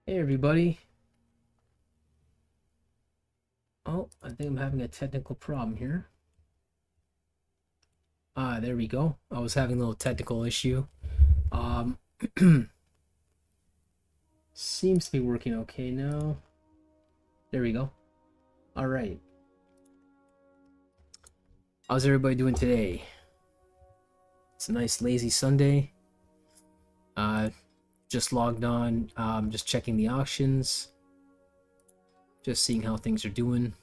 Hey everybody. Oh, I think I'm having a technical problem here. There we go. I was having a little technical issue. Um, Seems to be working okay now. There we go. All right. How's everybody doing today? It's a nice lazy Sunday. Uh, just logged on, just checking the auctions, just seeing how things are doing.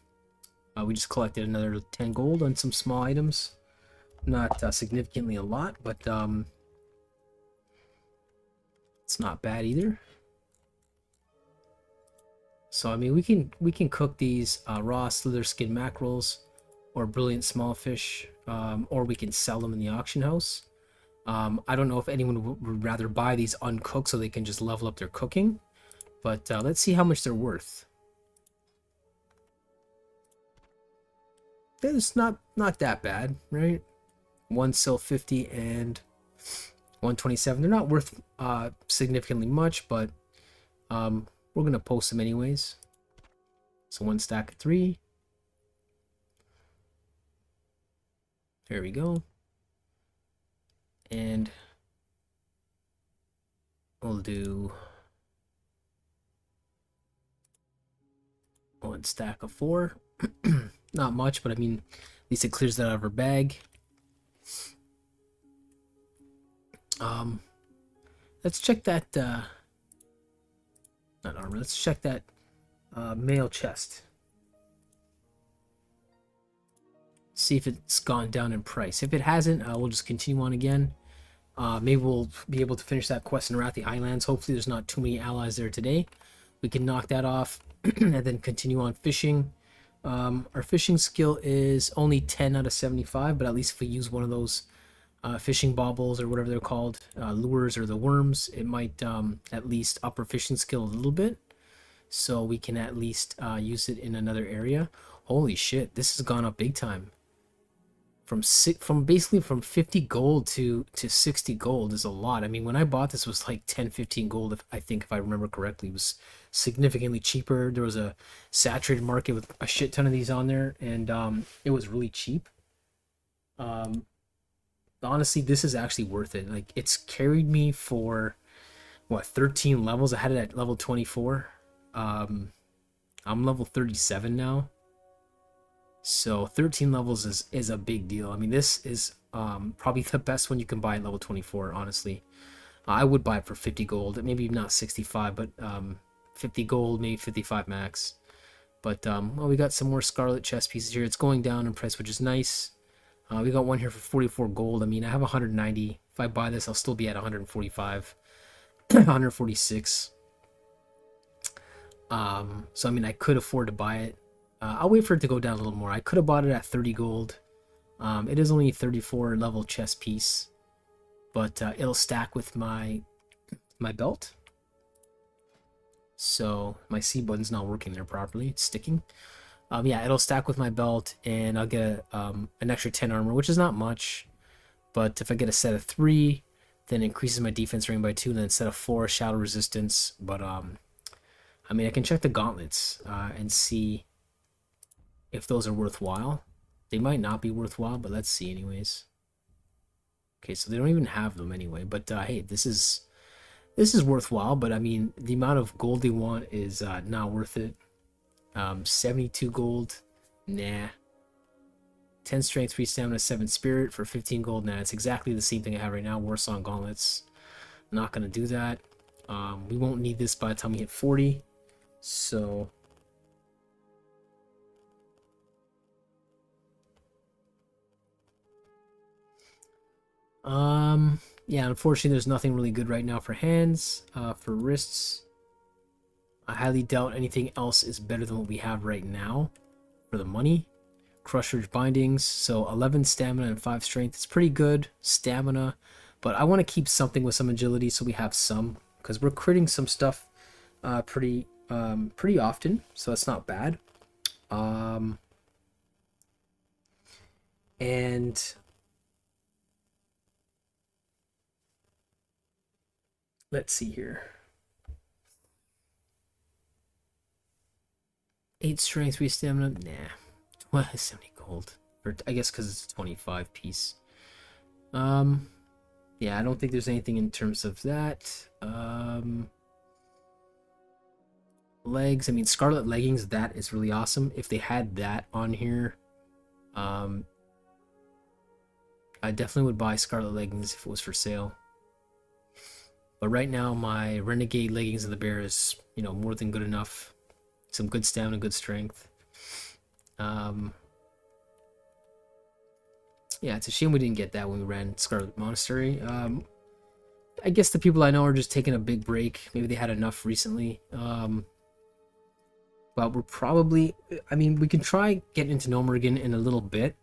We just collected another 10 gold on some small items. Not significantly a lot, but it's not bad either. So I mean, we can cook these raw slither skin mackerels or brilliant small fish, or we can sell them in the auction house. I don't know if anyone would rather buy these uncooked so they can just level up their cooking, but let's see how much they're worth. It's not that bad, right? One sil 50 and 127. They're not worth significantly much, but we're gonna post them anyways. So one stack of 3. There we go. And we'll do one stack of 4. Not much, but I mean, at least it clears that out of our bag. Let's check that, not armor, let's check that mail chest. See if it's gone down in price. If it hasn't, we'll just continue on again. Maybe we'll be able to finish that quest in Arathi Islands. Hopefully there's not too many allies there today. We can knock that off and then continue on fishing. Our fishing skill is only 10 out of 75, but at least if we use one of those fishing baubles or whatever they're called, lures or the worms, it might at least up our fishing skill a little bit. So we can at least use it in another area. Holy shit, this has gone up big time. From basically from 50 gold to 60 gold is a lot. I mean, when I bought this, it was like 10-15 gold, I think, if I remember correctly. It was significantly cheaper. There was a saturated market with a shit ton of these on there, and it was really cheap. Honestly, this is actually worth it. Like, it's carried me for what, 13 levels. I had it at level 24. I'm level 37 now. So 13 levels is a big deal. I mean, this is probably the best one you can buy at level 24, honestly. I would buy it for 50 gold, maybe not 65, but 50 gold, maybe 55 max. But well, we got some more scarlet chest pieces here. It's going down in price, which is nice. We got one here for 44 gold. I mean, I have 190. If I buy this, I'll still be at 145, 146. So I mean, I could afford to buy it. I'll wait for it to go down a little more. I could have bought it at 30 gold. It is only a 34 level chest piece, but it'll stack with my belt. So my C button's not working there properly. It's sticking. Yeah, it'll stack with my belt, and I'll get an extra 10 armor, which is not much. But if I get a set of 3, then it increases my defense rating by 2, and then instead of 4, shadow resistance. But I mean, I can check the gauntlets and see if those are worthwhile. They might not be worthwhile, but let's see anyways. Okay, so they don't even have them anyway. But hey, this is worthwhile. But I mean, the amount of gold they want is not worth it. 72 gold, nah. 10 strength, 3 stamina, 7 spirit for 15 gold. Nah, it's exactly the same thing I have right now. Warsong gauntlets. Not gonna do that. We won't need this by the time we hit 40. So yeah, unfortunately there's nothing really good right now for hands. For wrists, I highly doubt anything else is better than what we have right now for the money. Crusher's bindings, so 11 stamina and 5 strength. It's pretty good stamina, but I want to keep something with some agility so we have some, because we're critting some stuff pretty often, so that's not bad. And let's see here. 8 strength, 3 stamina. Nah. Well, 70 gold. Or, I guess because it's a 25 piece. Yeah, I don't think there's anything in terms of that. Legs. I mean, Scarlet Leggings, that is really awesome. If they had that on here, I definitely would buy Scarlet Leggings if it was for sale. But right now, my Renegade Leggings of the Bear is, you know, more than good enough. Some good stamina, good strength. Yeah, it's a shame we didn't get that when we ran Scarlet Monastery. I guess the people I know are just taking a big break. Maybe they had enough recently. But we're probably... I mean, we can try getting into Gnomergan in a little bit,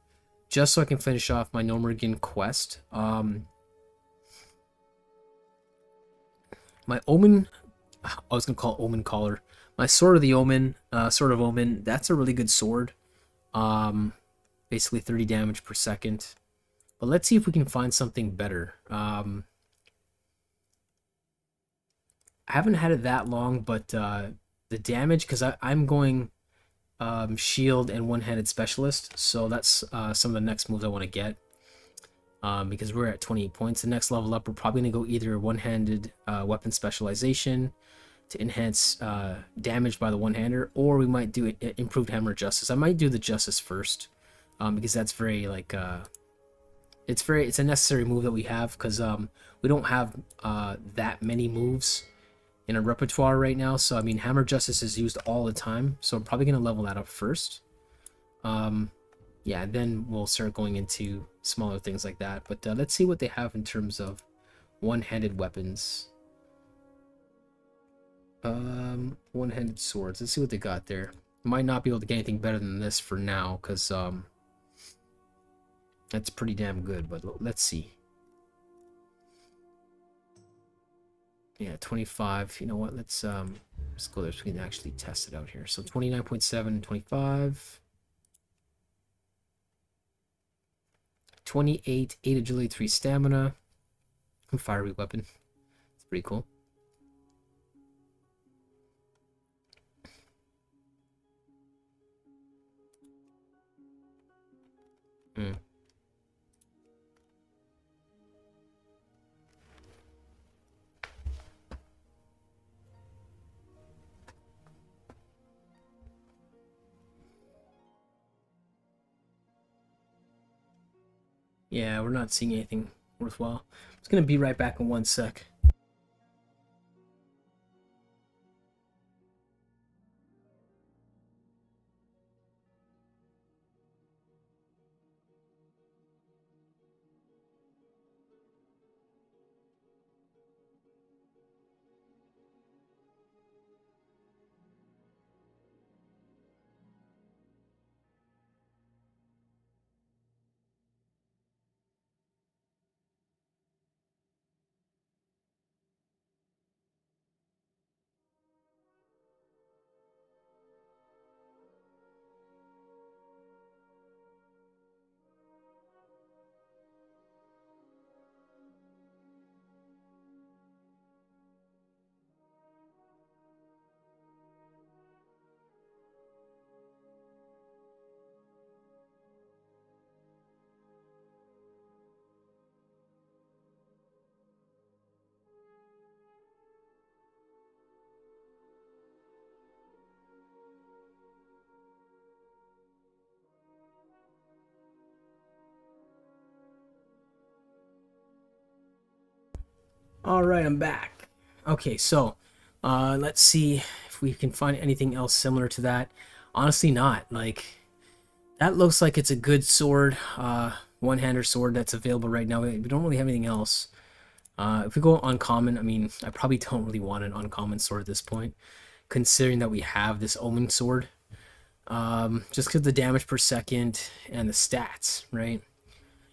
just so I can finish off my Gnomergan quest. My Omen... I was going to call it Omen Collar. My Sword of the Omen, Sword of Omen, that's a really good sword. Basically 30 damage per second. But let's see if we can find something better. I haven't had it that long, but the damage, because I'm going shield and one-handed specialist, so that's some of the next moves I want to get. Because we're at 28 points. The next level up, we're probably going to go either one-handed weapon specialization to enhance damage by the one-hander, or we might do improved hammer justice. I might do the justice first, because that's very like it's a necessary move that we have, because we don't have that many moves in our repertoire right now. So I mean, hammer justice is used all the time, so I'm probably gonna level that up first. Yeah, then we'll start going into smaller things like that. But let's see what they have in terms of one-handed weapons. One-handed swords. Let's see what they got there. Might not be able to get anything better than this for now, because that's pretty damn good, but let's see. Yeah, 25. You know what? Let's go there so we can actually test it out here. So 29.7, 25. 28, 8 agility, 3 stamina. Fiery weapon. It's pretty cool. Yeah, we're not seeing anything worthwhile. I'm just gonna be right back in 1 sec. All right, I'm back. Okay, so let's see if we can find anything else similar to that. Honestly, not. Like, that looks like it's a good sword, one-hander sword that's available right now. We don't really have anything else. If we go uncommon, I mean, I probably don't really want an uncommon sword at this point, considering that we have this Omen sword. Just because the damage per second and the stats, right?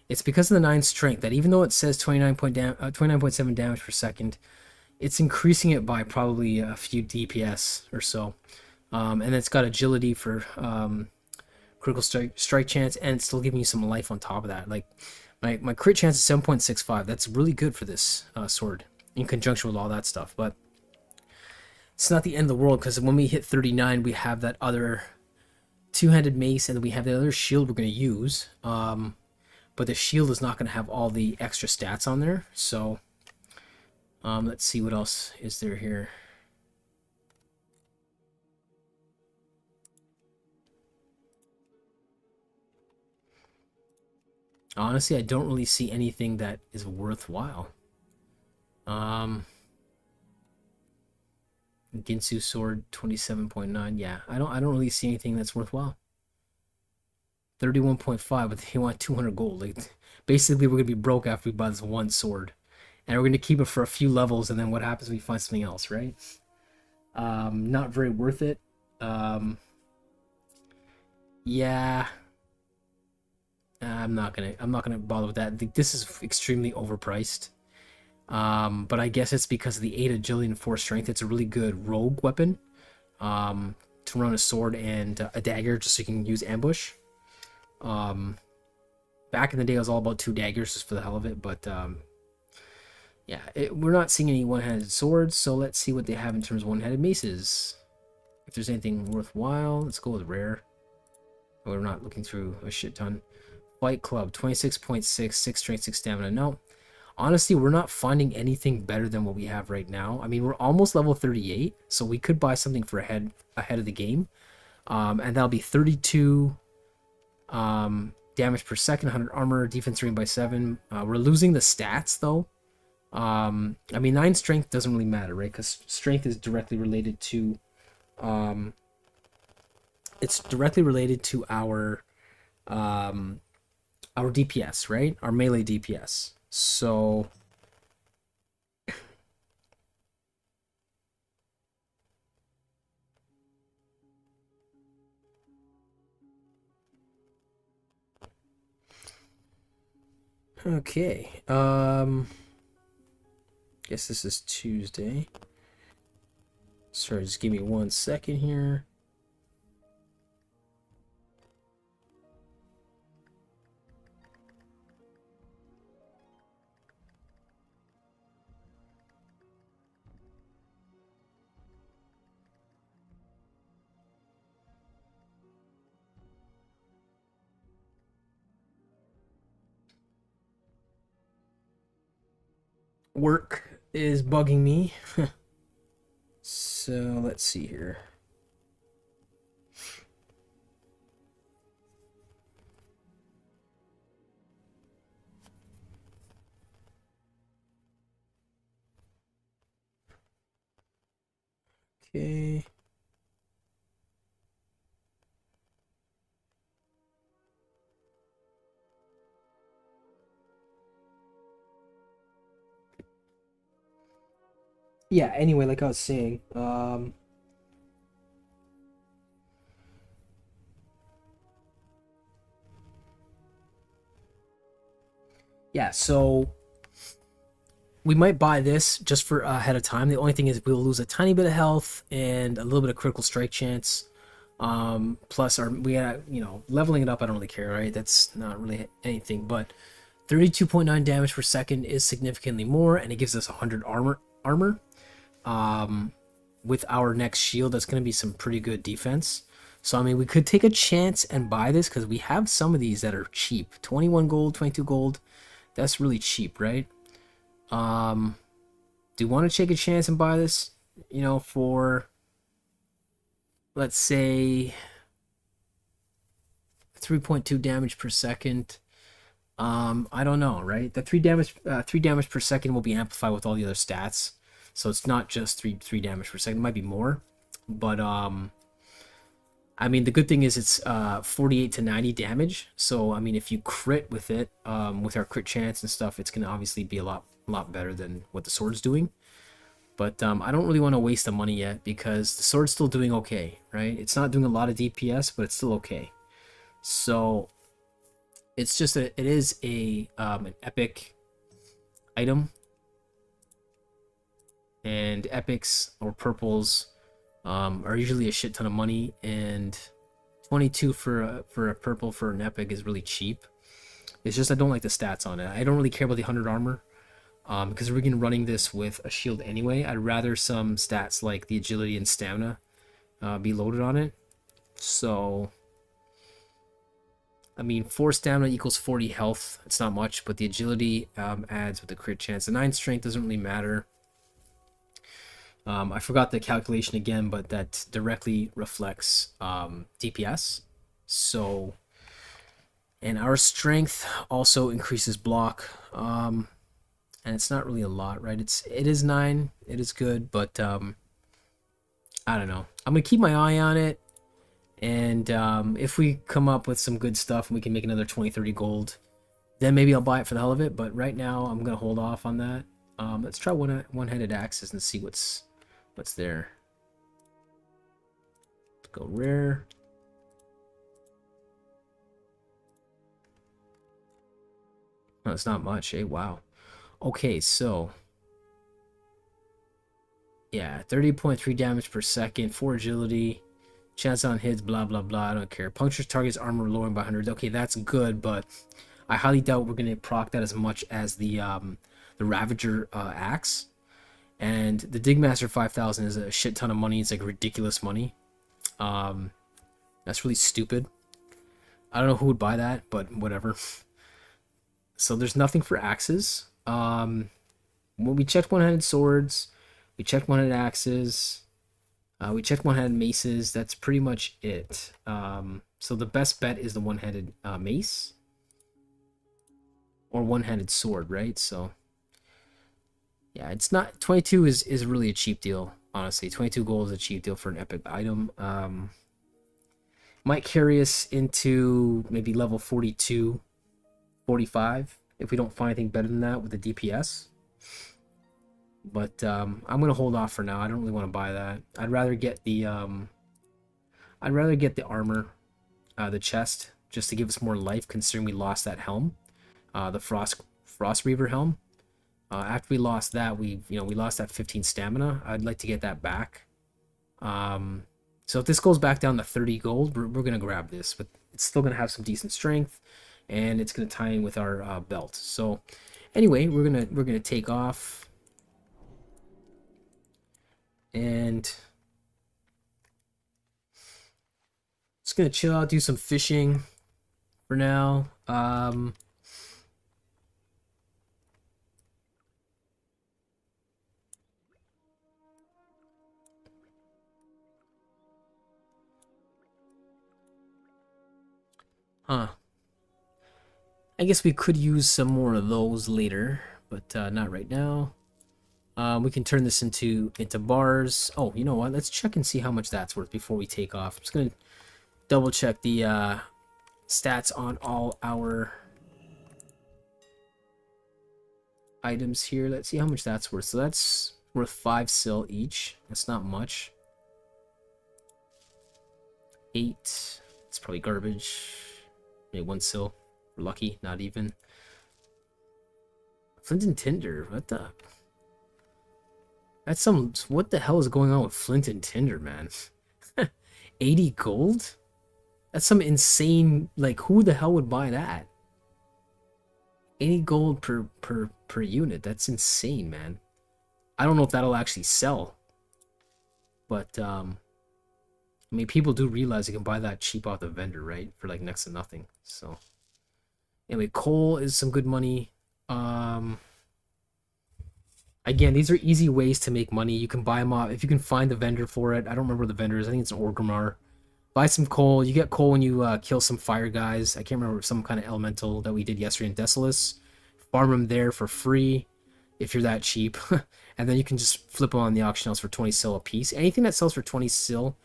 It's because of the 9 strength that even though it says 29.7 damage per second, it's increasing it by probably a few DPS or so. And it's got agility for critical strike chance, and it's still giving you some life on top of that. Like, my crit chance is 7.65. That's really good for this sword in conjunction with all that stuff. But it's not the end of the world, because when we hit 39, we have that other two-handed mace, and then we have the other shield we're going to use. But the shield is not going to have all the extra stats on there. So let's see what else is there here. Honestly, I don't really see anything that is worthwhile. Ginsu sword 27.9. Yeah, I don't really see anything that's worthwhile. 31.5, but they want 200 gold. Like, basically, we're gonna be broke after we buy this one sword, and we're gonna keep it for a few levels, and then what happens? We find something else, right? Not very worth it. Yeah, I'm not gonna bother with that. This is extremely overpriced. But I guess it's because of the 8 agility and 4 strength. It's a really good rogue weapon. To run a sword and a dagger, just so you can use ambush. Back in the day, it was all about 2 daggers just for the hell of it. But yeah, we're not seeing any one-handed swords. So let's see what they have in terms of one-handed maces. If there's anything worthwhile, let's go with rare. We're not looking through a shit ton. Fight Club 26.6, 6 strength, 6 stamina. No. Honestly, we're not finding anything better than what we have right now. I mean, we're almost level 38, so we could buy something for ahead of the game. And that'll be 32 damage per second, 100 armor, defense rating by 7. We're losing the stats, though. I mean, 9 strength doesn't really matter, right? Because strength is directly related to... it's directly related to our DPS, right? Our melee DPS. So okay. Guess this is Tuesday. Sorry, just give me 1 second here. Work is bugging me. So let's see here. Okay. Yeah, anyway, like I was saying, yeah, so we might buy this just for ahead of time. The only thing is we'll lose a tiny bit of health and a little bit of critical strike chance. Plus leveling it up, I don't really care, right? That's not really anything, but 32.9 damage per second is significantly more, and it gives us 100 armor. With our next shield, that's going to be some pretty good defense. So I mean, we could take a chance and buy this because we have some of these that are cheap. 21 gold, 22 gold. That's really cheap, right? Do you want to take a chance and buy this? You know, for let's say 3.2 damage per second. I don't know, right? The 3 damage per second will be amplified with all the other stats. So it's not just 3 damage per second. It might be more. But I mean, the good thing is it's 48 to 90 damage. So I mean, if you crit with it, with our crit chance and stuff, it's gonna obviously be a lot better than what the sword's doing. But I don't really want to waste the money yet because the sword's still doing okay, right? It's not doing a lot of DPS, but it's still okay. So it's just it is an epic item, and epics or purples are usually a shit ton of money, and 22 for a purple for an epic is really cheap. It's just I don't like the stats on it. I don't really care about the 100 armor. Because we're going running this with a shield anyway. I'd rather some stats like the agility and stamina be loaded on it. So I mean, 4 stamina equals 40 health. It's not much, but the agility adds with the crit chance. The 9 strength doesn't really matter. I forgot the calculation again, but that directly reflects DPS. So, and our strength also increases block. And it's not really a lot, right? It is 9. It is good, but I don't know. I'm gonna keep my eye on it. And if we come up with some good stuff and we can make another 20-30 gold, then maybe I'll buy it for the hell of it. But right now, I'm going to hold off on that. Let's try one-handed axes and see what's there. Let's go rare. No, it's not much, eh? Wow. Okay, so... yeah, 30.3 damage per second, 4 agility... chance on hits, blah blah blah. I don't care. Punctures targets armor lowering by 100. Okay, that's good, but I highly doubt we're gonna proc that as much as the Ravager axe. And the Digmaster 5000 is a shit ton of money. It's like ridiculous money. That's really stupid. I don't know who would buy that, but whatever. So there's nothing for axes. When we checked one-handed swords, we checked one-handed axes. We checked one-handed maces. That's pretty much it. So the best bet is the one-handed mace. Or one-handed sword, right? So, yeah, it's not... 22 is really a cheap deal, honestly. 22 gold is a cheap deal for an epic item. Might carry us into maybe level 42, 45, if we don't find anything better than that with the DPS. But I'm gonna hold off for now. I don't really want to buy that. I'd rather get the armor, the chest, just to give us more life, considering we lost that helm, the Frost Reaver helm. After we lost that, we lost that 15 stamina. I'd like to get that back. So if this goes back down to 30 gold, we're gonna grab this, but it's still gonna have some decent strength, and it's gonna tie in with our belt. So anyway, we're gonna take off. And just gonna chill out, do some fishing for now. I guess we could use some more of those later, but not right now. We can turn this into bars. Oh, you know what? Let's check and see how much that's worth before we take off. I'm just gonna double check the stats on all our items here. Let's see how much that's worth. So that's worth 5 sil each. That's not much. 8. It's probably garbage. Maybe 1 sil. We're lucky. Not even. Flint and Tinder. What the? That's some... what the hell is going on with Flint and Tinder, man? 80 gold? That's some insane... like, who the hell would buy that? 80 gold per unit. That's insane, man. I don't know if that'll actually sell. But, I mean, people do realize you can buy that cheap off the vendor, right? For, like, next to nothing. So, anyway, coal is some good money. Again, these are easy ways to make money. You can buy them off if you can find the vendor for it. I don't remember the vendors. I think it's an Orgrimmar. Buy some coal. You get coal when you kill some fire guys. I can't remember, some kind of elemental that we did yesterday in Desolus. Farm them there for free if you're that cheap. And then you can just flip them on the auction house for 20 sil a piece. Anything that sells for 20 sil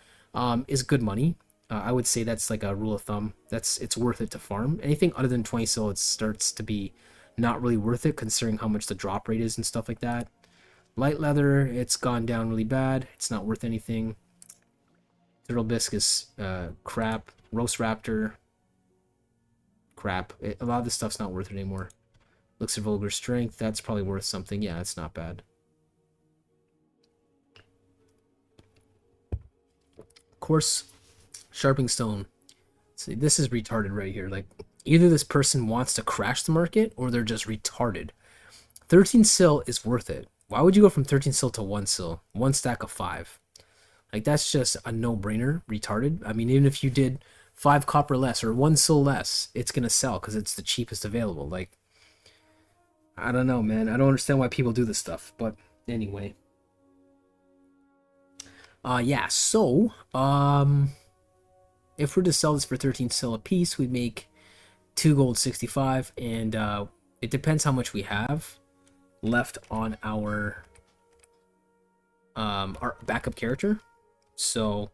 is good money. I would say that's like a rule of thumb. It's worth it to farm. Anything other than 20 sil, it starts to be not really worth it, considering how much the drop rate is and stuff like that. Light leather, it's gone down really bad. It's not worth anything. Turtle biscuits, crap. Roast raptor, crap. A lot of this stuff's not worth it anymore. Elixir vulgar strength, that's probably worth something. Yeah, it's not bad. Coarse sharpening stone. See, this is retarded right here. Like, either this person wants to crash the market or they're just retarded. 13 sil is worth it. Why would you go from 13 sil to 1 sil? 1 stack of 5. Like, that's just a no-brainer. Retarded. I mean, even if you did 5 copper less or 1 sil less, it's gonna sell because it's the cheapest available. Like, I don't know, man. I don't understand why people do this stuff. But anyway. Yeah, so, if we're to sell this for 13 sil a piece, we'd make 2 gold 65, and it depends how much we have left on our backup character. So,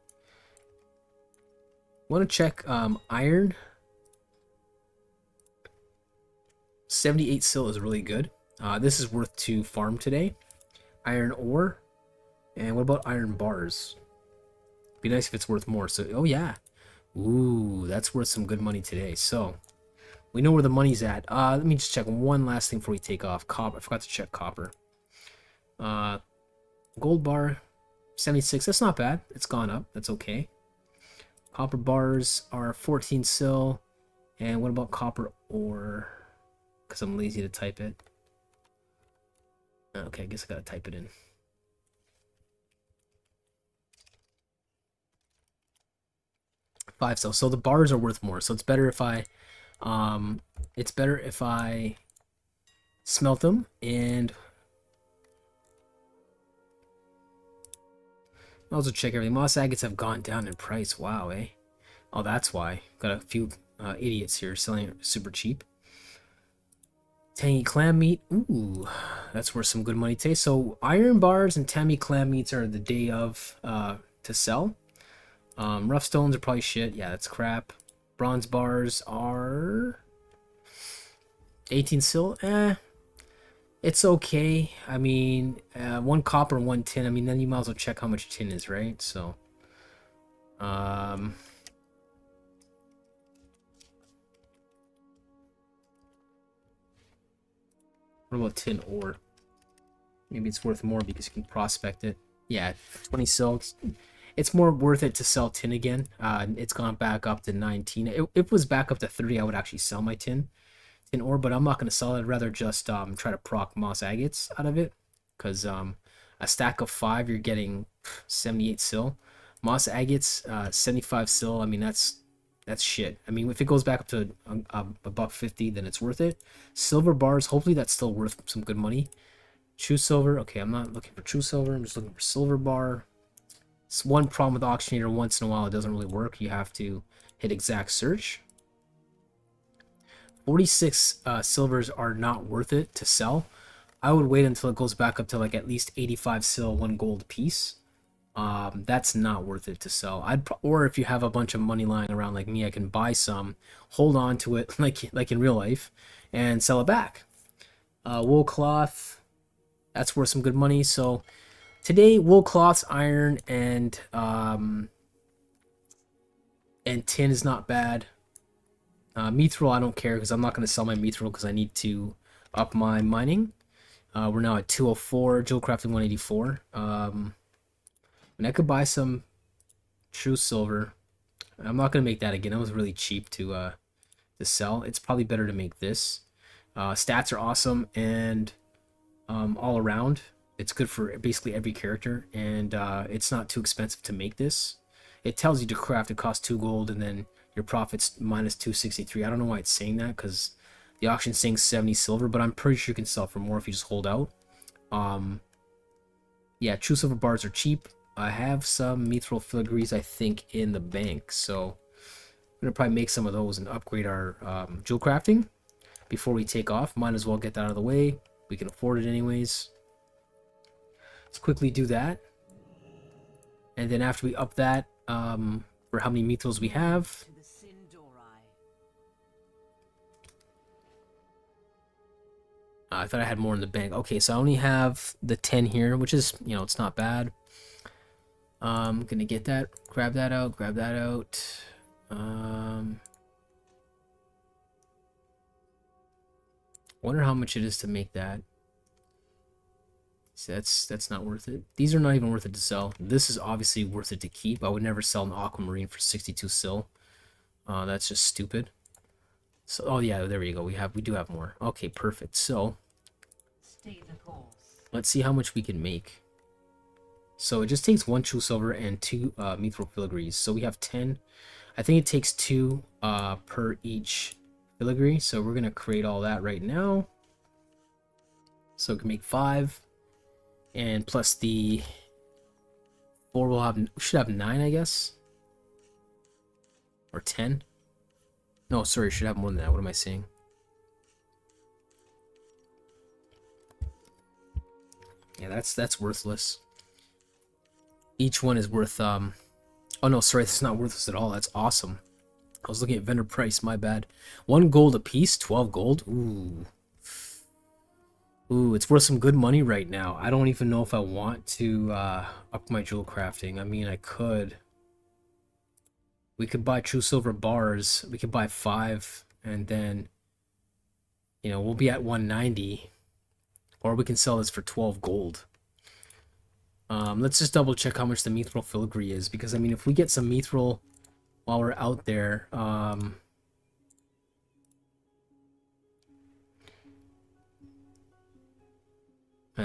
want to check iron. 78 sil is really good. This is worth to farm today. Iron ore. And what about iron bars? Be nice if it's worth more. So, oh yeah. Ooh, that's worth some good money today. So, we know where the money's at. Let me just check one last thing before we take off. Copper. I forgot to check copper. Gold bar, 76. That's not bad. It's gone up. That's okay. Copper bars are 14 sil. And what about copper ore? Because I'm lazy to type it. Okay, I guess I gotta type it in. Five sil. So the bars are worth more. So it's better if I smelt them, and I'll also check everything. Moss agates have gone down in price. Wow, eh? Oh, that's why. Got a few idiots here selling it super cheap. Tangy clam meat. Ooh, that's worth some good money today. So iron bars and tangy clam meats are the day of to sell. Rough stones are probably shit. Yeah, that's crap. Bronze bars are 18 sil. It's okay. I mean, 1 copper and 1 tin. I mean, then you might as well check how much tin is, right? So, what about tin ore? Maybe it's worth more because you can prospect it. Yeah, 20 sil. It's more worth it to sell tin again. It's gone back up to 19. If it was back up to 30, I would actually sell my tin ore, but I'm not going to sell it. I'd rather just try to proc moss agates out of it, because a stack of 5, you're getting 78 sil. Moss agates, 75 sil. I mean, that's shit. I mean, if it goes back up to $1.50, then it's worth it. Silver bars, hopefully that's still worth some good money. True silver. Okay, I'm not looking for true silver. I'm just looking for silver bar. It's one problem with Auctioneer. Once in a while, it doesn't really work. You have to hit exact search. 46 silvers are not worth it to sell. I would wait until it goes back up to like at least 85 sil, 1 gold piece. That's not worth it to sell. Or if you have a bunch of money lying around like me, I can buy some, hold on to it like in real life, and sell it back. Wool cloth, that's worth some good money. So today, wool cloths, iron, and tin is not bad. Mithril, I don't care because I'm not going to sell my mithril because I need to up my mining. We're now at 204, jewel crafting 184. And I could buy some true silver. I'm not going to make that again. That was really cheap to sell. It's probably better to make this. Stats are awesome, and all around, it's good for basically every character, and it's not too expensive to make this. It tells you to craft, it costs 2 gold, and then your profit's minus 263. I don't know why it's saying that, because the auction's saying 70 silver, but I'm pretty sure you can sell for more if you just hold out. Yeah, true silver bars are cheap. I have some mithril filigrees, I think, in the bank, so I'm going to probably make some of those and upgrade our jewel crafting before we take off. Might as well get that out of the way. We can afford it anyways. Let's quickly do that. And then after we up that, for how many mithrils we have. I thought I had more in the bank. Okay, so I only have the 10 here, which is, you know, it's not bad. I'm gonna get that, grab that out, grab that out. Wonder how much it is to make that. So that's not worth it. These are not even worth it to sell. This is obviously worth it to keep. I would never sell an aquamarine for 62 sil. That's just stupid. So, oh yeah, there we go. We do have more. Okay, perfect. So let's see how much we can make. So it just takes 1 true silver and 2 mithril filigrees. So we have 10. I think it takes 2 per each filigree, so we're gonna create all that right now. So we can make 5, and plus the 4 we should have 9, I guess, or 10. No, sorry, should have more than that. What am I saying? Yeah, that's worthless. Each one is worth oh no, sorry, that's not worthless at all. That's awesome. I was looking at vendor price, my bad. 1 gold a piece, 12 gold. Ooh. Ooh, it's worth some good money right now. I don't even know if I want to up my jewel crafting. I mean, I could. We could buy true silver bars. We could buy 5, and then, you know, we'll be at 190. Or we can sell this for 12 gold. Let's just double check how much the mithril filigree is, because I mean, if we get some mithril while we're out there,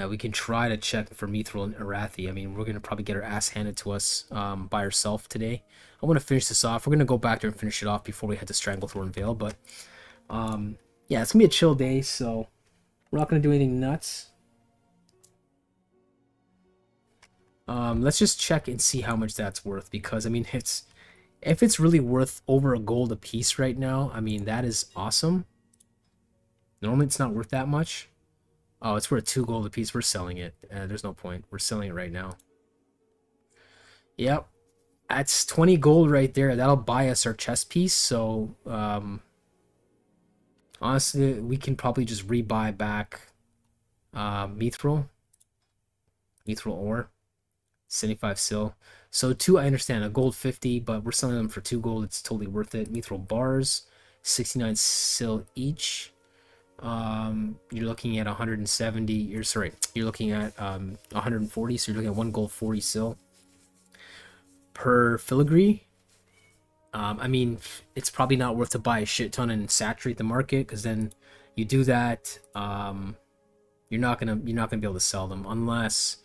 we can try to check for mithril and Arathi. I mean, we're gonna probably get our ass handed to us by ourselves today. I want to finish this off. We're gonna go back there and finish it off before we head to Stranglethorn Vale. But yeah, it's gonna be a chill day, so we're not gonna do anything nuts. Let's just check and see how much that's worth, because I mean, if it's really worth over a gold a piece right now, I mean, that is awesome. Normally it's not worth that much. Oh, it's worth 2 gold a piece. We're selling it. There's no point. We're selling it right now. Yep, that's 20 gold right there. That'll buy us our chest piece. So honestly, we can probably just rebuy back mithril ore. 75 sil. So 2, I understand, a gold 50, but we're selling them for 2 gold. It's totally worth it. Mithril bars, 69 sil each. You're looking at 170. You're looking at 140. So you're looking at 1 gold 40 sil per filigree. I mean, it's probably not worth to buy a shit ton and saturate the market, because then you do that, you're not gonna be able to sell them unless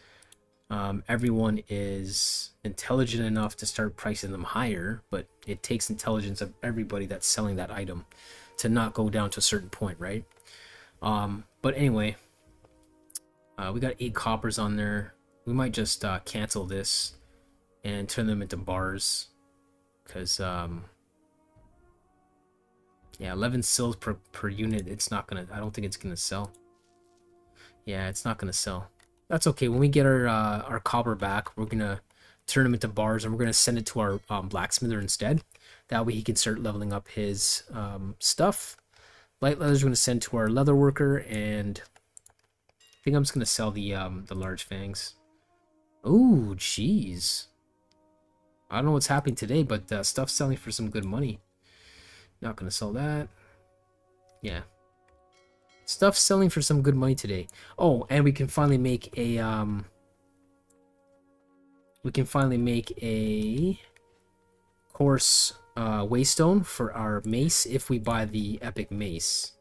everyone is intelligent enough to start pricing them higher. But it takes intelligence of everybody that's selling that item to not go down to a certain point, right? But anyway, we got 8 coppers on there. We might just cancel this and turn them into bars, because yeah, 11 sils per unit. It's not gonna, I don't think it's gonna sell. Yeah, it's not gonna sell. That's okay. When we get our copper back, we're gonna turn them into bars, and we're gonna send it to our blacksmither instead. That way he can start leveling up his stuff. Light leathers we're gonna send to our leather worker, and I think I'm just gonna sell the large fangs. Oh, jeez. I don't know what's happening today, but stuff's selling for some good money. Not gonna sell that. Yeah. Stuff's selling for some good money today. Oh, and we can finally make a coarse waystone for our mace if we buy the epic mace.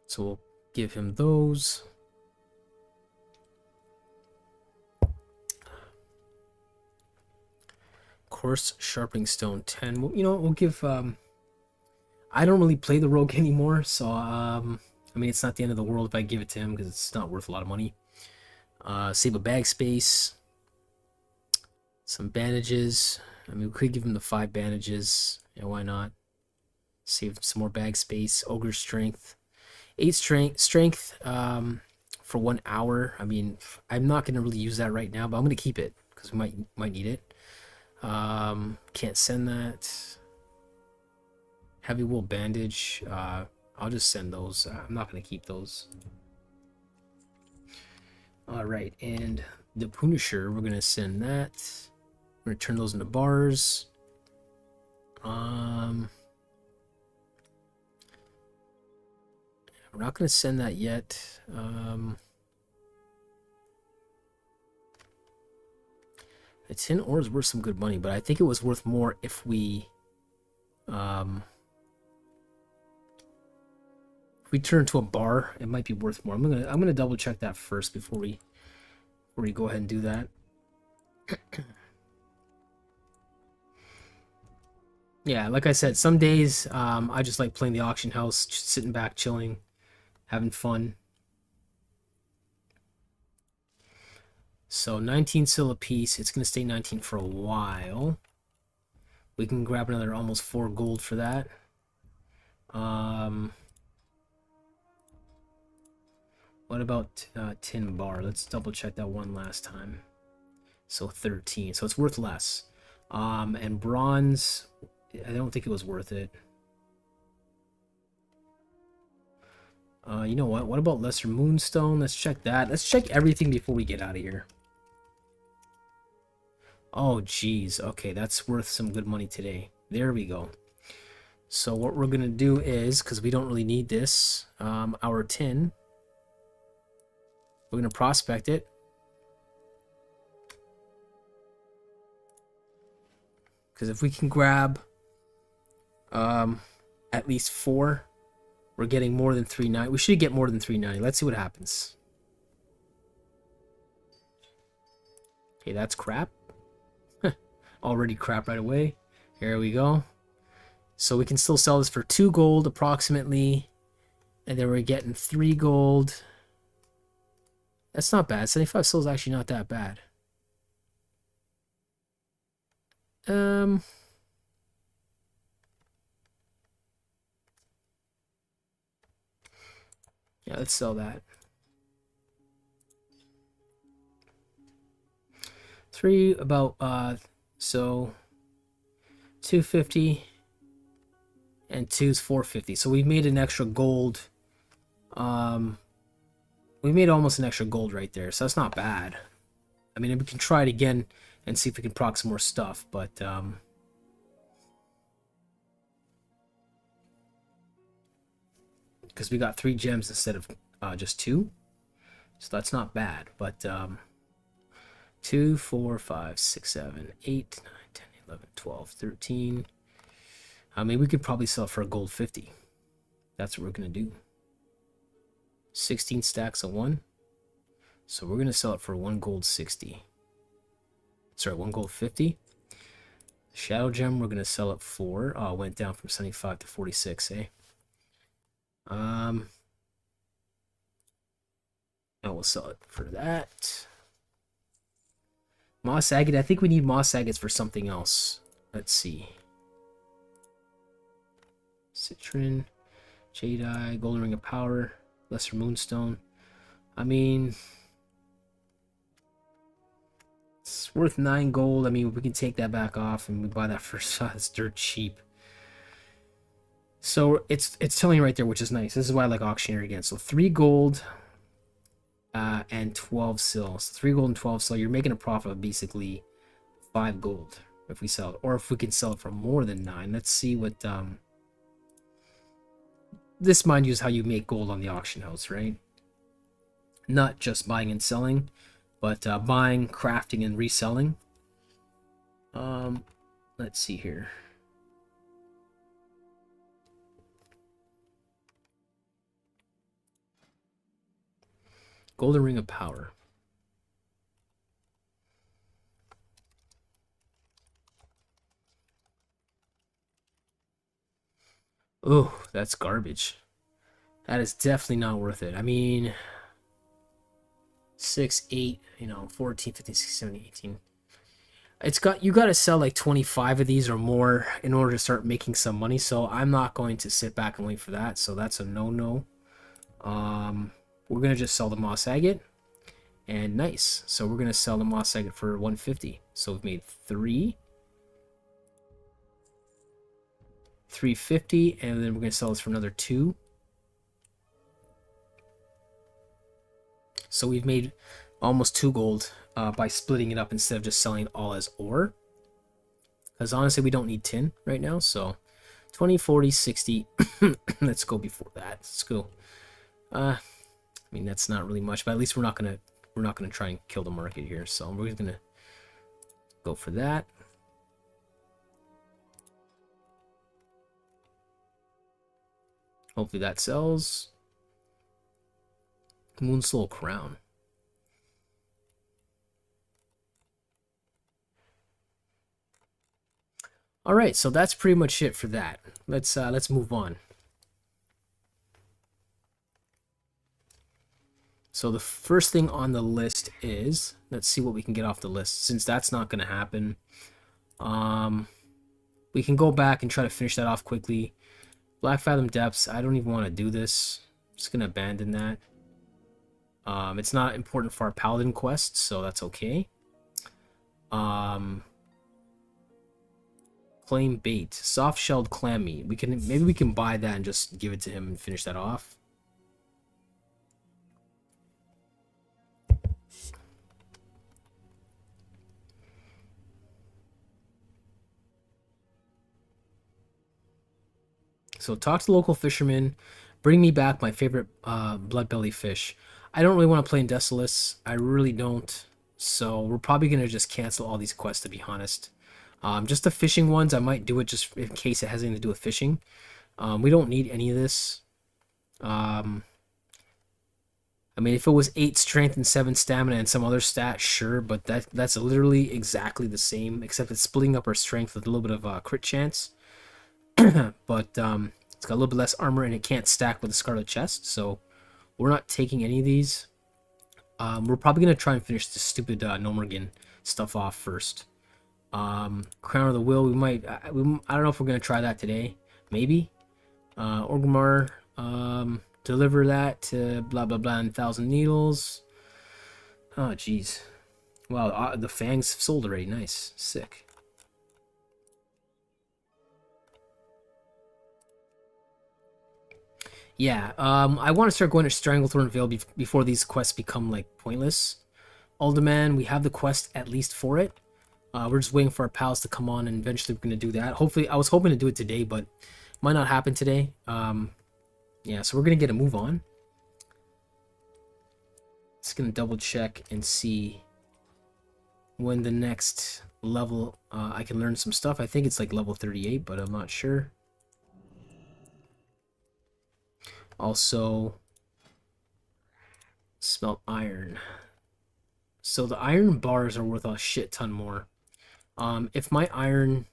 So we'll give him those. Coarse sharpening stone 10. Well, you know, we'll give I don't really play the rogue anymore, so I mean, it's not the end of the world if I give it to him, because it's not worth a lot of money. Save a bag space. Some bandages. I mean, we could give him the 5 bandages. Yeah, why not? Save some more bag space. Ogre strength. 8 strength for 1 hour. I mean, I'm not gonna really use that right now, but I'm gonna keep it because we might need it. Can't send that. Heavy wool bandage. I'll just send those. I'm not gonna keep those. All right, and the Punisher, we're gonna send that. We're gonna turn those into bars. We're not going to send that yet. The tin ore is worth some good money, but I think it was worth more if we If we turn to a bar, it might be worth more. I'm gonna double check that first before we go ahead and do that. Yeah, like I said, some days I just like playing the auction house, just sitting back, chilling, having fun. So 19 sil a piece. It's gonna stay 19 for a while. We can grab another almost 4 gold for that. What about tin bar? Let's double check that one last time. So 13. So it's worth less. And bronze, I don't think it was worth it. You know what? What about lesser moonstone? Let's check that. Let's check everything before we get out of here. Oh, geez. Okay, that's worth some good money today. There we go. So what we're gonna do is, because we don't really need this, our tin, we're gonna prospect it. Because if we can grab at least 4, we're getting more than 390. We should get more than 390. Let's see what happens. Okay, that's crap. Already crap right away. Here we go. So we can still sell this for 2 gold approximately. And then we're getting 3 gold. That's not bad. 75 sil is actually not that bad. Yeah, let's sell that. 3 about so 250 and 2 is 450. So we've made an extra gold. We made almost an extra gold right there, so that's not bad. I mean, we can try it again and see if we can proc some more stuff, but because we got 3 gems instead of just 2, so that's not bad. But 2, 4, 5, 6, 7, 8, 9, 10, 11, 12, 13. I mean, we could probably sell for a gold 50. That's what we're gonna do. 16 stacks of 1. So we're gonna sell it for 1 gold 60. Sorry, 1 gold 50. Shadow gem, we're gonna sell it for. Oh, it went down from 75 to 46, eh? I will sell it for that. Moss agate. I think we need moss agates for something else. Let's see. Citron, Jadeite, Golden Ring of Power, Lesser Moonstone. I mean, it's worth 9 gold. I mean, we can take that back off and we buy that for it's dirt cheap. So it's telling you right there, which is nice. This is why I like auctioneer again. So 3 gold and 12 sil. So 3 gold and 12 sil. You're making a profit of basically 5 gold if we sell it, or if we can sell it for more than 9. Let's see what this, mind you, is how you make gold on the auction house, right? Not just buying and selling, but buying, crafting, and reselling. Let's see here. Golden Ring of Power. Oh, that's garbage. That is definitely not worth it. I mean, 6, 8, 14, 15, 16, 17, 18. You got to sell like 25 of these or more in order to start making some money. So I'm not going to sit back and wait for that. So that's a no-no. We're going to just sell the moss agate. And nice. So we're going to sell the moss agate for 150. So we've made 350, and then we're going to sell this for another 2. So we've made almost 2 gold by splitting it up instead of just selling it all as ore. Because honestly, we don't need tin right now. So 20, 40, 60. Let's go before that. Let's go. I mean, that's not really much, but at least we're not gonna try and kill the market here. So we're just gonna go for that. Hopefully that sells. Moonsoul Crown. All right, so that's pretty much it for that. Let's move on. So the first thing on the list is, let's see what we can get off the list. Since that's not going to happen, we can go back and try to finish that off quickly. Black Fathom Depths, I don't even want to do this. I'm just going to abandon that. It's not important for our Paladin quest, so that's okay. Claim bait, soft-shelled clam meat. Maybe we can buy that and just give it to him and finish that off. So talk to the local fisherman. Bring me back my favorite blood belly fish. I don't really want to play in Desolace. I really don't. So we're probably going to just cancel all these quests, to be honest. Just the fishing ones, I might do it just in case it has anything to do with fishing. We don't need any of this. I mean, if it was 8 strength and 7 stamina and some other stat, sure, but that's literally exactly the same, except it's splitting up our strength with a little bit of crit chance. But it's got a little bit less armor and it can't stack with the Scarlet Chest, so we're not taking any of these. We're probably going to try and finish this stupid Nomergan stuff off first. Crown of the Will, I don't know if we're going to try that today. Maybe. Orgrimmar, deliver that to blah blah blah and 1,000 needles. Oh, jeez. Wow, the fangs sold already. Nice. Sick. Yeah, I want to start going to Stranglethorn Vale before these quests become, like, pointless. Alderman, we have the quest at least for it. We're just waiting for our pals to come on, and eventually we're going to do that. Hopefully, I was hoping to do it today, but might not happen today. Yeah, so we're going to get a move on. Just going to double check and see when the next level I can learn some stuff. I think it's like level 38, but I'm not sure. Also, smelt iron. So the iron bars are worth a shit ton more. If my iron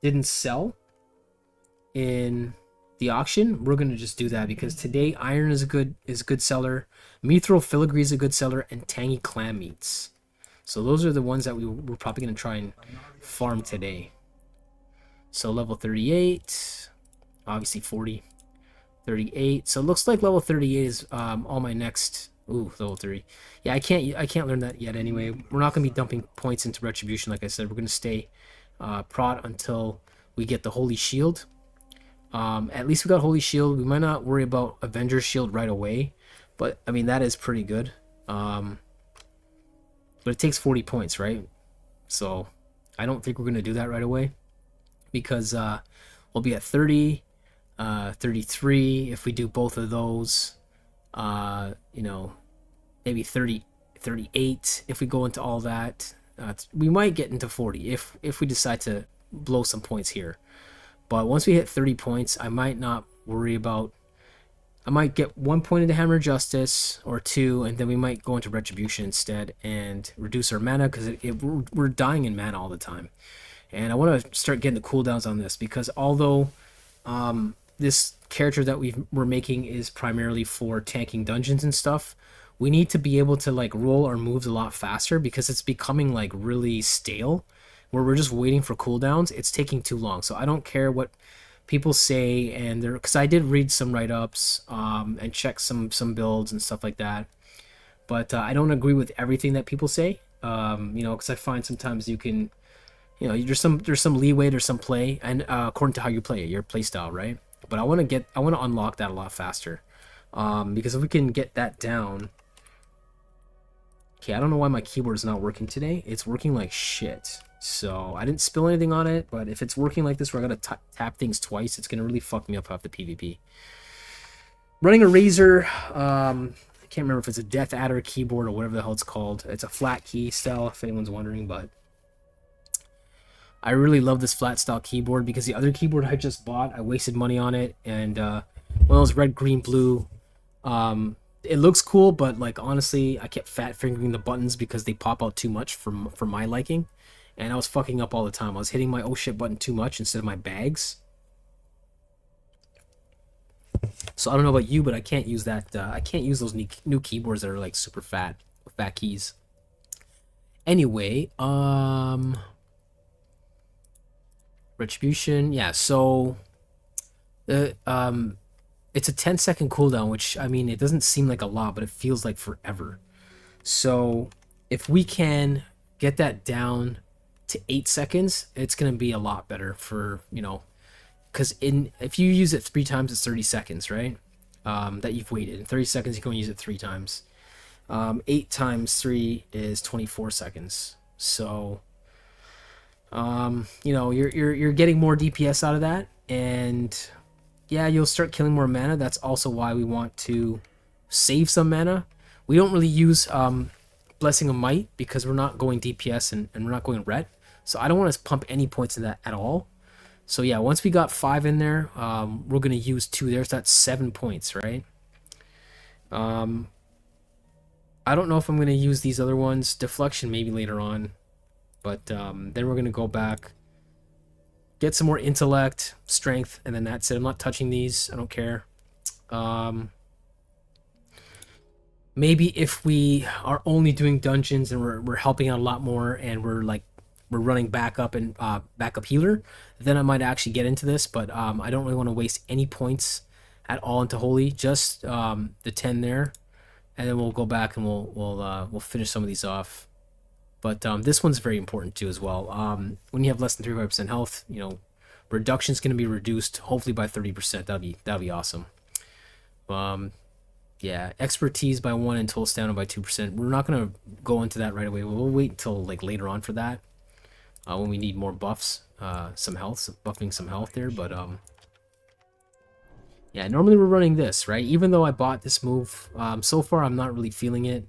didn't sell in the auction, we're gonna just do that because today iron is a good seller. Mithril filigree is a good seller, and tangy clam meats. So those are the ones that we're probably gonna try and farm today. So level 38. Obviously 40, 38. So it looks like level 38 is all my next. Ooh, level 30. Yeah, I can't learn that yet. Anyway, we're not gonna be dumping points into retribution. Like I said, we're gonna stay prod until we get the holy shield. At least we got holy shield. We might not worry about Avenger's shield right away, but I mean that is pretty good. But it takes 40 points, right? So I don't think we're gonna do that right away because we'll be at 30. 33 if we do both of those. You know, maybe 30, 38 if we go into all that. We might get into 40 if we decide to blow some points here. But once we hit 30 points, I might not worry about. I might get 1 point into Hammer of Justice or 2, and then we might go into Retribution instead and reduce our mana because we're dying in mana all the time. And I want to start getting the cooldowns on this because although this character that we're making is primarily for tanking dungeons and stuff, we need to be able to like roll our moves a lot faster because it's becoming like really stale where we're just waiting for cooldowns. It's taking too long. So I don't care what people say, and because I did read some write-ups and check some builds and stuff like that, but I don't agree with everything that people say. You know, because I find sometimes you can, you know, there's some leeway, there's some play, and according to how you play it, your play style, right? But I want to unlock that a lot faster, because if we can get that down. Okay, I don't know why my keyboard is not working today. It's working like shit. So I didn't spill anything on it, but if it's working like this where I gotta tap things twice, it's gonna really fuck me up off the PvP. Running a Razor, I can't remember if it's a Death Adder keyboard or whatever the hell it's called. It's a flat key style, if anyone's wondering, but I really love this flat style keyboard because the other keyboard I just bought, I wasted money on it, and one of those red, green, blue. It looks cool, but like honestly, I kept fat fingering the buttons because they pop out too much for my liking, and I was fucking up all the time. I was hitting my oh shit button too much instead of my bags. So I don't know about you, but I can't use that. I can't use those new keyboards that are like super fat keys. Anyway, Retribution, yeah. So the it's a 10-second cooldown, which I mean it doesn't seem like a lot, but it feels like forever. So if we can get that down to 8 seconds, it's gonna be a lot better for, you know, because if you use it 3 times, it's 30 seconds, right? That you've waited. In 30 seconds, you can only use it 3 times. 8 times 3 is 24 seconds. So, you know, you're getting more DPS out of that, and yeah, you'll start killing more mana. That's also why we want to save some mana. We don't really use Blessing of Might because we're not going DPS and we're not going ret. So I don't want to pump any points in that at all. So yeah, once we got 5 in there, we're going to use 2 there. So that's 7 points, right? I don't know if I'm going to use these other ones. Deflection maybe later on. But then we're going to go back, get some more intellect, strength, and then that's it. I'm not touching these. I don't care. Maybe if we are only doing dungeons and we're helping out a lot more and we're running backup and backup healer, then I might actually get into this. But I don't really want to waste any points at all into holy. Just the 10 there, and then we'll go back and we'll finish some of these off. But this one's very important too as well. When you have less than 35% health, you know, reduction is going to be reduced hopefully by 30%. That'd be awesome. Yeah, expertise by 1 and total stamina by 2%. We're not going to go into that right away. We'll wait until like later on for that. When we need more buffs, some health, buffing some health there. But yeah, normally we're running this, right? Even though I bought this move, so far I'm not really feeling it.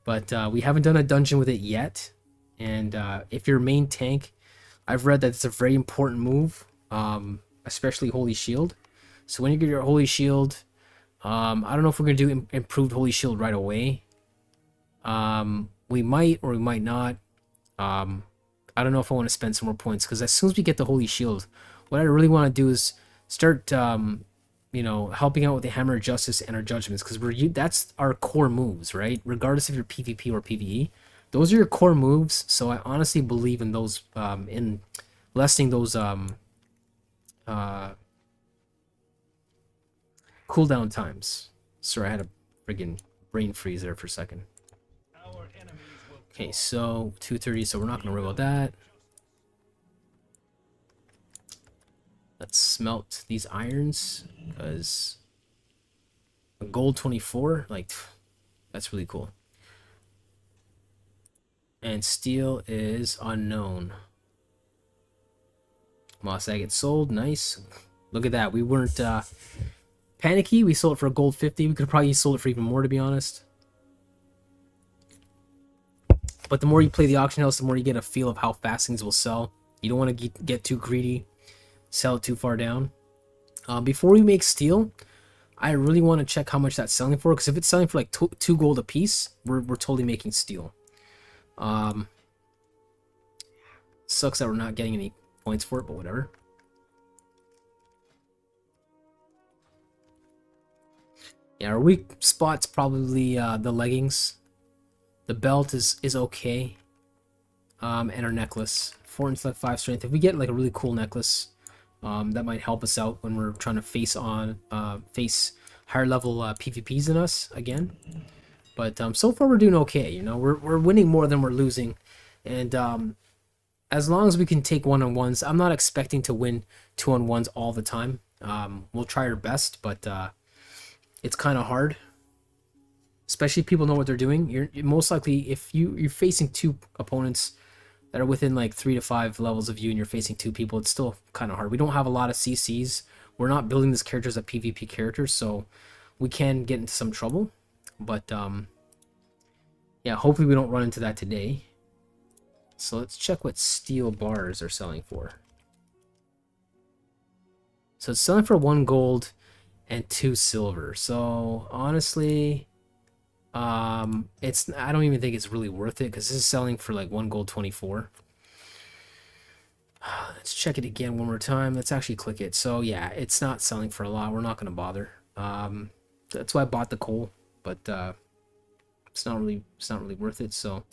But we haven't done a dungeon with it yet. And if you're main tank, I've read that it's a very important move, especially Holy Shield. So when you get your Holy Shield, I don't know if we're going to do improved Holy Shield right away. We might or we might not. I don't know if I want to spend some more points, because as soon as we get the Holy Shield, what I really want to do is start, you know, helping out with the Hammer of Justice and our Judgments, because that's our core moves, right? Regardless if you're PvP or PvE, those are your core moves. So I honestly believe in those, in lessening those cooldown times. Sorry, I had a friggin' brain freeze there for a second. Okay, so 230, so we're not gonna worry about that. Let's smelt these irons, because a gold 24, like, that's really cool. And steel is unknown. Moss agate sold, nice. Look at that, we weren't panicky. We sold it for a gold 50. We could have probably sold it for even more, to be honest. But the more you play the auction house, the more you get a feel of how fast things will sell. You don't want to get too greedy, sell it too far down. Before we make steel, I really want to check how much that's selling for, because if it's selling for like 2 gold a piece, we're totally making steel. Sucks that we're not getting any points for it, but whatever. Yeah, our weak spot's probably the leggings. The belt is okay. And our necklace. 4 intellect, 5 strength. If we get like a really cool necklace, that might help us out when we're trying to face higher level PvPs than us again. But so far we're doing okay. You know, we're winning more than we're losing, and as long as we can take 1-on-1s, I'm not expecting to win 2-on-1s all the time. We'll try our best, but it's kind of hard. Especially if people know what they're doing. You're most likely, if you're facing 2 opponents that are within like 3 to 5 levels of you and you're facing 2 people, it's still kind of hard. We don't have a lot of CCs. We're not building this character as a PvP character, so we can get into some trouble. But yeah, hopefully we don't run into that today. So let's check what steel bars are selling for. So it's selling for 1 gold and 2 silver. So honestly, it's, I don't even think it's really worth it because this is selling for like 1 gold 24. Let's check it again one more time. Let's actually click it. So yeah, it's not selling for a lot. We're not going to bother. That's why I bought the coal, but it's not really worth it. So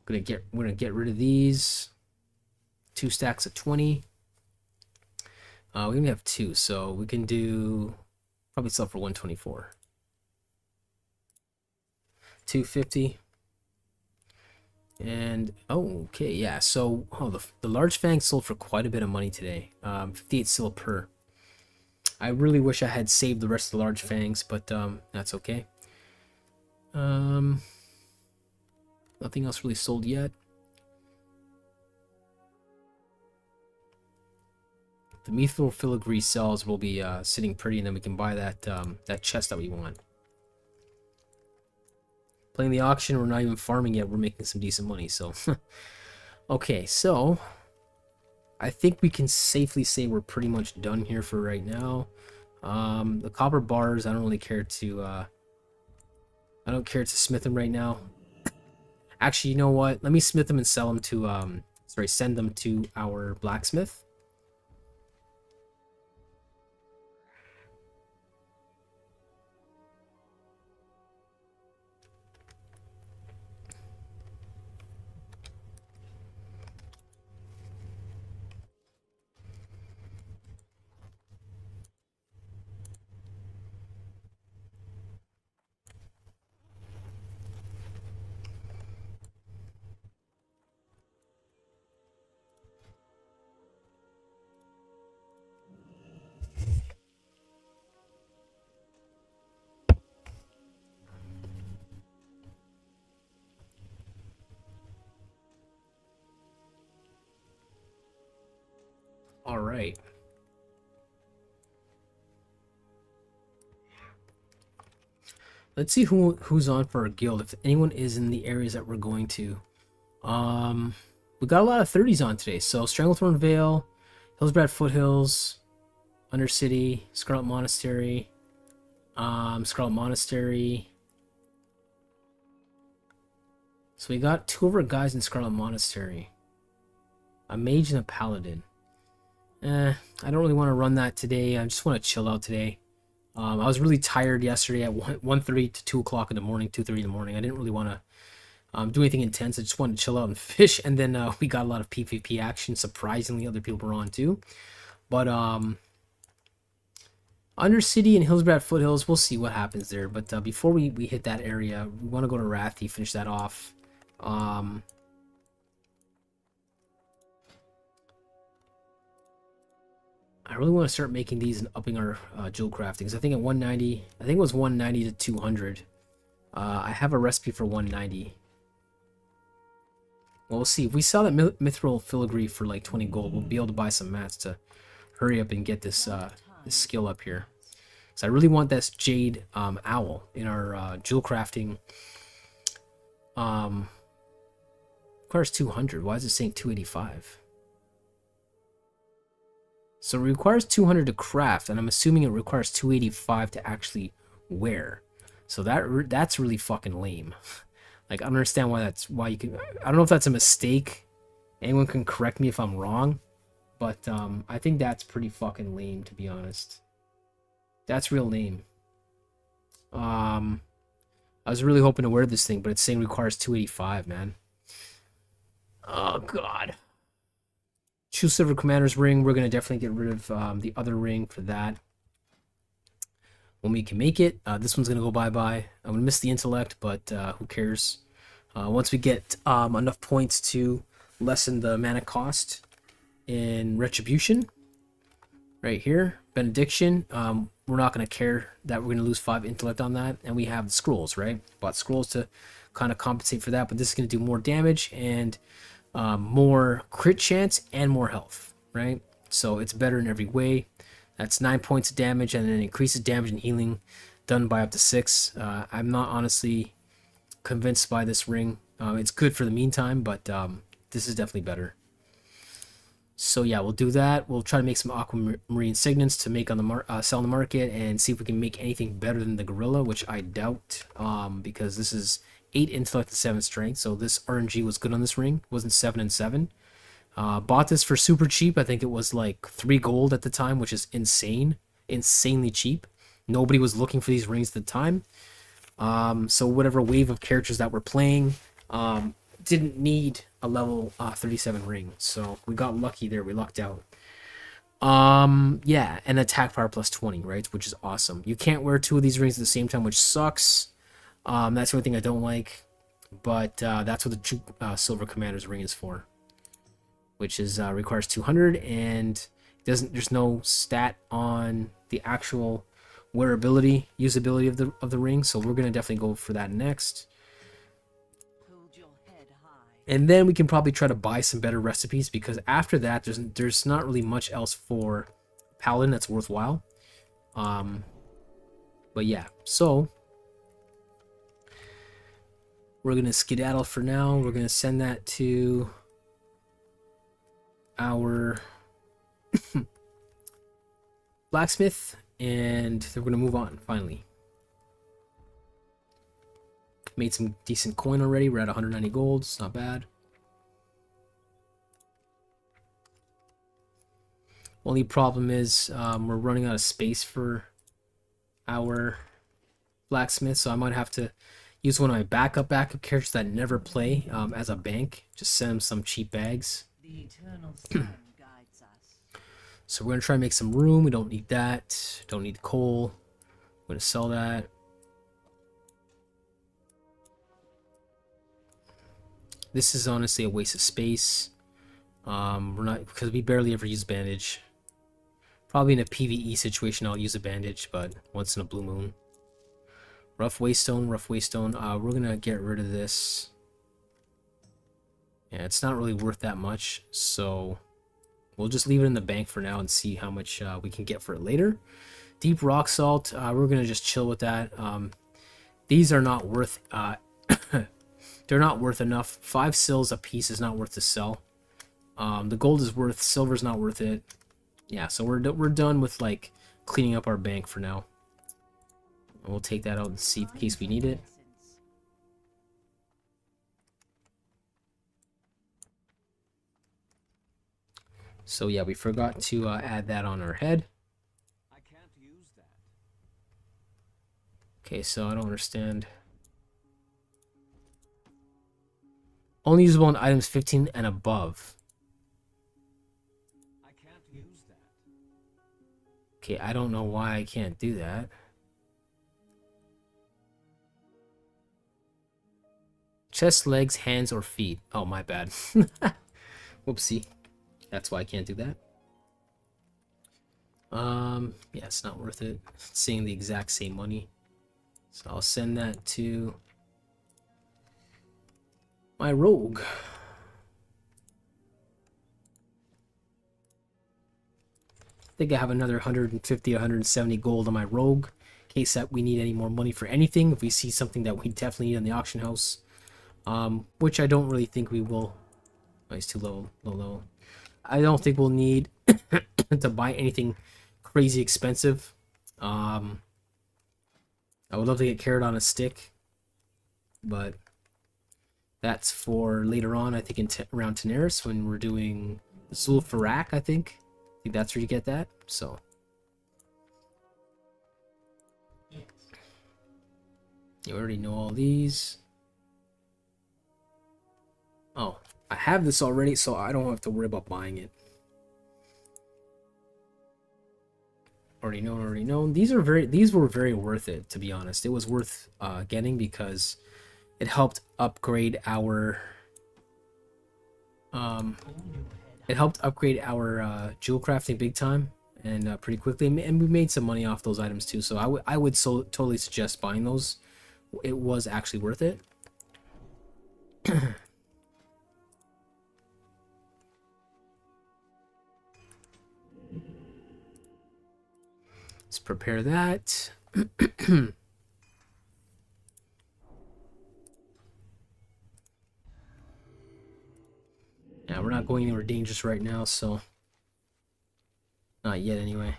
we're gonna get rid of these 2 stacks of 20. We only have 2, so we can do probably sell for 124. 250. And oh, okay, yeah. So the large fang sold for quite a bit of money today. 58 silver per. I really wish I had saved the rest of the large fangs, but that's okay. Nothing else really sold yet. The mithril filigree cells will be sitting pretty, and then we can buy that that chest that we want. Playing the auction, we're not even farming yet. We're making some decent money, so okay. So I think we can safely say we're pretty much done here for right now. The copper bars, I don't really care to I don't care to smith them right now. Actually, you know what? Let me smith them and sell them to sorry, send them to our blacksmith. All right. Let's see who's on for our guild. If anyone is in the areas that we're going to. We got a lot of 30s on today. So Stranglethorn Vale, Hillsbrad Foothills, Undercity, Scarlet Monastery, Scarlet Monastery. So we got 2 of our guys in Scarlet Monastery. A mage and a paladin. I don't really want to run that today. I just want to chill out today. I was really tired yesterday at 1:30 to 2 o'clock in the morning, 2:30 in the morning. I didn't really want to do anything intense. I just wanted to chill out and fish. And then we got a lot of PvP action. Surprisingly, other people were on too. But Undercity and Hillsbrad Foothills, we'll see what happens there. But before we hit that area, we want to go to Rathi, finish that off. I really want to start making these and upping our jewel crafting. Because I think at 190, I think it was 190 to 200. I have a recipe for 190. Well, we'll see. If we sell that mithril filigree for like 20 gold, we'll be able to buy some mats to hurry up and get this this skill up here. So I really want this jade owl in our jewel crafting. Requires 200. Why is it saying 285? So it requires 200 to craft, and I'm assuming it requires 285 to actually wear. So that's really fucking lame. Like, I don't understand why you can. I don't know if that's a mistake. Anyone can correct me if I'm wrong, but I think that's pretty fucking lame, to be honest. That's real lame. I was really hoping to wear this thing, but it's saying requires 285, man. Oh god. True Silver Commander's ring. We're gonna definitely get rid of the other ring for that when we can make it. This one's gonna go bye-bye. I'm gonna miss the intellect, but who cares? Once we get enough points to lessen the mana cost in Retribution, right here, Benediction, we're not gonna care that we're gonna lose 5 intellect on that, and we have the scrolls, right? Bought scrolls to kind of compensate for that, but this is gonna do more damage and more crit chance and more health, right? So it's better in every way. That's 9 points of damage, and then increases damage and healing done by up to 6. I'm not honestly convinced by this ring. It's good for the meantime, but this is definitely better. So yeah, we'll do that. We'll try to make some aquamarine signets to make on the sell on the market, and see if we can make anything better than the gorilla, which I doubt, because this is 8 intellect and 7 strength. So this RNG was good on this ring. It wasn't 7 and 7. Bought this for super cheap. I think it was like 3 gold at the time, which is insanely cheap. Nobody was looking for these rings at the time. So whatever wave of characters that were playing, didn't need a level 37 ring, so we got lucky there. We lucked out. Yeah, and attack power plus 20, right, which is awesome. You can't wear 2 of these rings at the same time, which sucks. That's the only thing I don't like, but that's what the silver commander's ring is for, which is requires 200, and there's no stat on the actual wearability, usability of the ring, so we're gonna definitely go for that next. And then we can probably try to buy some better recipes, because after that there's not really much else for Paladin that's worthwhile. But yeah, so we're gonna skedaddle for now. We're gonna send that to our blacksmith, and then we're gonna move on finally. Made some decent coin already. We're at 190 gold. It's not bad. Only problem is we're running out of space for our blacksmith, so I might have to use one of my backup characters that never play as a bank. Just send them some cheap bags. The eternal sun guides us. So we're gonna try and make some room. We don't need that. Don't need coal. I'm gonna sell that. This is honestly a waste of space. We're not, because we barely ever use bandage. Probably in a PvE situation I'll use a bandage, but once in a blue moon. Rough waystone. We're gonna get rid of this. Yeah, it's not really worth that much, so we'll just leave it in the bank for now and see how much we can get for it later. Deep rock salt. We're gonna just chill with that. These are not worth. They're not worth enough. 5 sills a piece is not worth to sell. The gold is worth, silver's not worth it. Yeah, so we're done with like cleaning up our bank for now. We'll take that out and see in case we need it. So yeah, we forgot to add that on our head. I can't use that. Okay, so I don't understand. Only usable on items 15 and above. I can't use that. Okay, I don't know why I can't do that. Chest, legs, hands, or feet. Oh, my bad. Whoopsie. That's why I can't do that. Yeah, it's not worth it. It's seeing the exact same money. So I'll send that to my rogue. I think I have another 150, 170 gold on my rogue, in case that we need any more money for anything. If we see something that we definitely need in the auction house, which I don't really think we will. Oh, he's too low. I don't think we'll need to buy anything crazy expensive. I would love to get carrot on a stick, but that's for later on, I think, in around Tenaris, when we're doing Zul'Farrak, I think that's where you get that. So you already know all these. Oh, I have this already, so I don't have to worry about buying it. Already known. These were very worth it, to be honest. It was worth getting because it helped upgrade our jewel crafting big time and pretty quickly, and we made some money off those items too. So I would totally suggest buying those. It was actually worth it. Let's prepare that. Yeah, we're not going anywhere dangerous right now, so not yet anyway.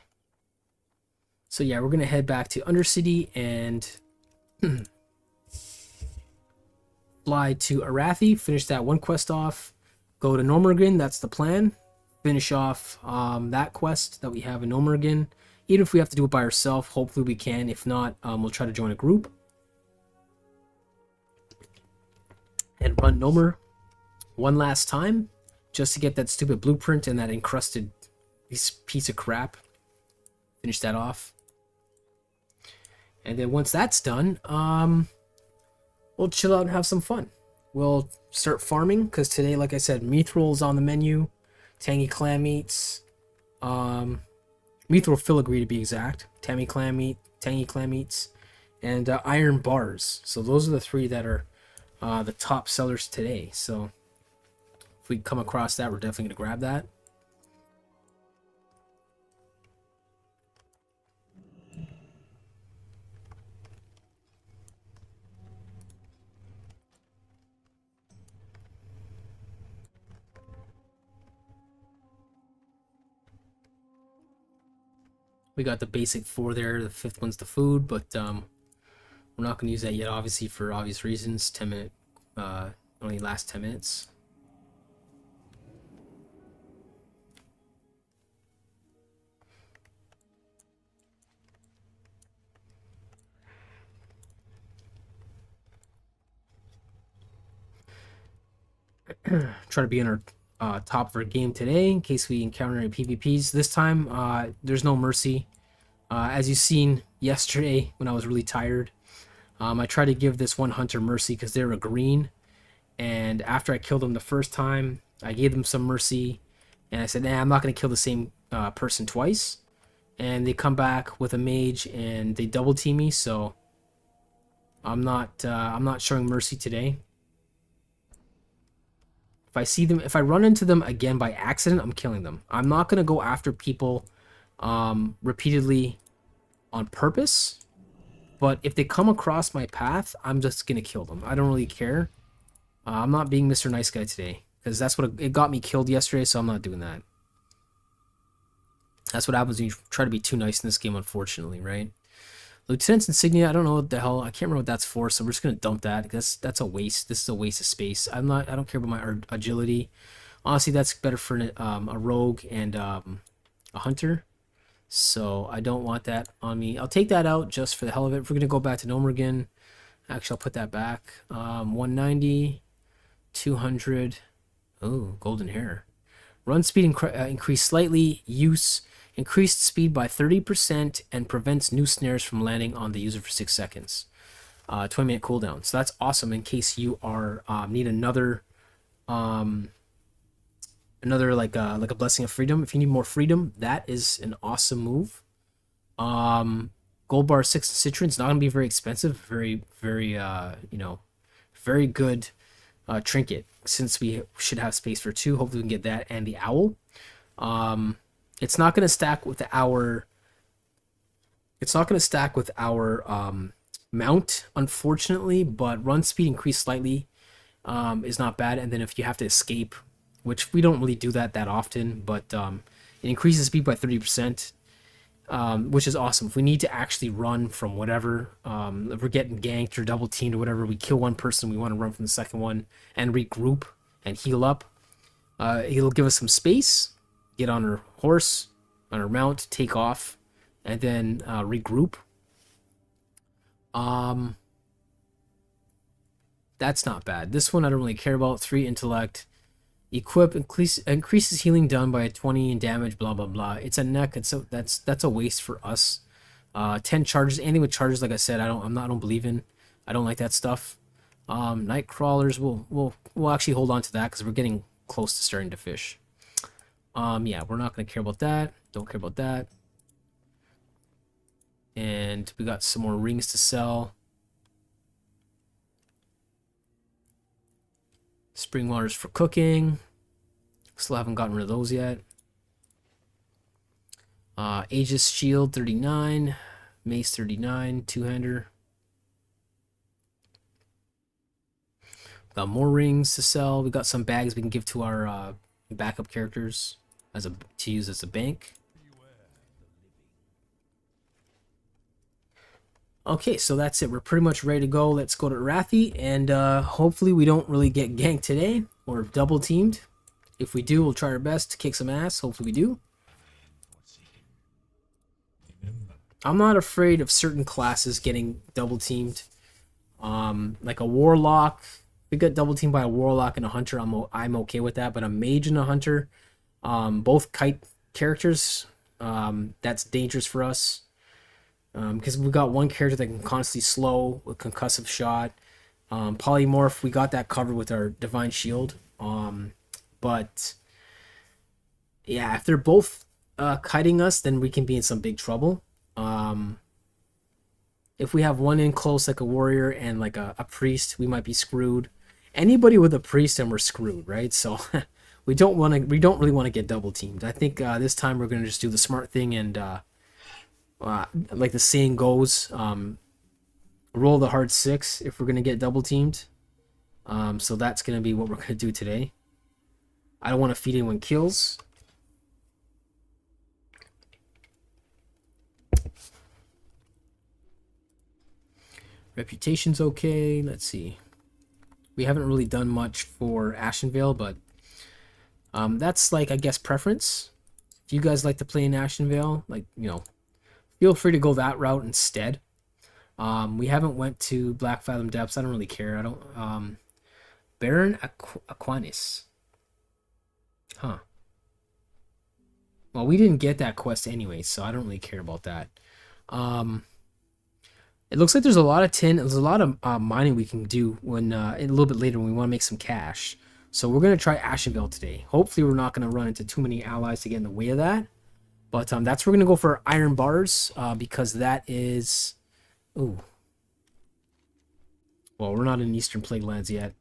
So yeah, we're gonna head back to Undercity and fly to Arathi, finish that one quest off, go to Normergan. That's the plan. Finish off that quest that we have in Normergan. Even if we have to do it by ourselves, hopefully we can. If not, we'll try to join a group and run Nomer one last time just to get that stupid blueprint and that encrusted piece of crap. Finish that off. And then once that's done, we'll chill out and have some fun. We'll start farming because today, like I said, mithril is on the menu, tangy clam meats, mithril filigree to be exact, tangy clam meats, and iron bars. So those are the three that are the top sellers today. So if we come across that, we're definitely gonna grab that. We got the basic 4 there. The 5th one's the food, but we're not going to use that yet, obviously, for obvious reasons. 10-minute, only lasts 10 minutes. Try to be in our top of our game today in case we encounter any PvPs. This time, there's no mercy. As you've seen yesterday when I was really tired, I tried to give this one hunter mercy because they were green, and after I killed them the first time, I gave them some mercy, and I said, nah, I'm not going to kill the same person twice. And they come back with a mage and they double team me, so I'm not showing mercy today. If I see them, if I run into them again by accident, I'm killing them. I'm not going to go after people repeatedly on purpose, but if they come across my path, I'm just going to kill them. I don't really care. I'm not being Mr. Nice Guy today, because that's what it got me killed yesterday, so I'm not doing that. That's what happens when you try to be too nice in this game, unfortunately, right? Lieutenant's Insignia, I don't know what the hell, I can't remember what that's for, so we're just gonna dump that. That's a waste. This is a waste of space. I don't care about my agility. Honestly, that's better for a rogue and a hunter. So I don't want that on me. I'll take that out just for the hell of it. If we're gonna go back to Nomergan, actually I'll put that back. 190, 200. Oh, golden hair. Run speed increased slightly. Use increased speed by 30% and prevents new snares from landing on the user for 6 seconds. 20-minute cooldown. So that's awesome in case you are need another like a blessing of freedom. If you need more freedom, that is an awesome move. Gold bar 6 citron's not gonna be very expensive. Very very good trinket, since we should have space for 2. Hopefully we can get that and the owl. It's not going to stack with our mount, unfortunately, but run speed increased slightly is not bad. And then if you have to escape, which we don't really do that often, but it increases speed by 30%, which is awesome. If we need to actually run from whatever, if we're getting ganked or double teamed or whatever, we kill one person, we want to run from the second one and regroup and heal up. It'll give us some space, get on our horse, on our mount, take off, and then regroup. That's not bad. This one I don't really care about. 3 intellect. Equip increases healing done by 20 and damage, blah blah blah. It's a neck, and so that's a waste for us. 10 charges. Anything with charges, like I said, I don't believe in. I don't like that stuff. Night crawlers, we'll actually hold on to that because we're getting close to starting to fish. Yeah, we're not gonna care about that. Don't care about that. And we got some more rings to sell. Spring waters for cooking. Still haven't gotten rid of those yet. Aegis shield 39, mace 39, two-hander. Got more rings to sell. We got some bags we can give to our backup characters to use as a bank. Okay, so that's it. We're pretty much ready to go. Let's go to Arathi, and hopefully we don't really get ganked today or double teamed. If we do, we'll try our best to kick some ass. Hopefully we do. I'm not afraid of certain classes getting double teamed. Like a warlock. If we get double teamed by a warlock and a hunter, I'm okay with that. But a mage and a hunter, both kite characters, that's dangerous for us. Because we've got one character that can constantly slow with concussive shot. Polymorph, we got that covered with our divine shield. But yeah, if they're both kiting us, then we can be in some big trouble. If we have one in close like a warrior and like a priest, we might be screwed. Anybody with a priest and we're screwed, right? So we don't really want to get double teamed. I think this time we're gonna just do the smart thing and like the saying goes, roll the hard 6 if we're gonna get double teamed. So that's gonna be what we're gonna do today. I don't want to feed anyone kills. Reputation's okay. Let's see. We haven't really done much for Ashenvale, but that's like, I guess, preference. If you guys like to play in Ashenvale, like, you know, feel free to go that route instead. We haven't went to Black Fathom Depths. I don't really care. I don't. Baron Aquinas. Huh. Well, we didn't get that quest anyway, so I don't really care about that. It looks like there's a lot of tin. There's a lot of mining we can do when a little bit later when we want to make some cash. So we're gonna try Ashenvale today. Hopefully, we're not gonna run into too many allies to get in the way of that. But that's where we're gonna go for iron bars because that is. Ooh. Well, we're not in Eastern Plague Lands yet.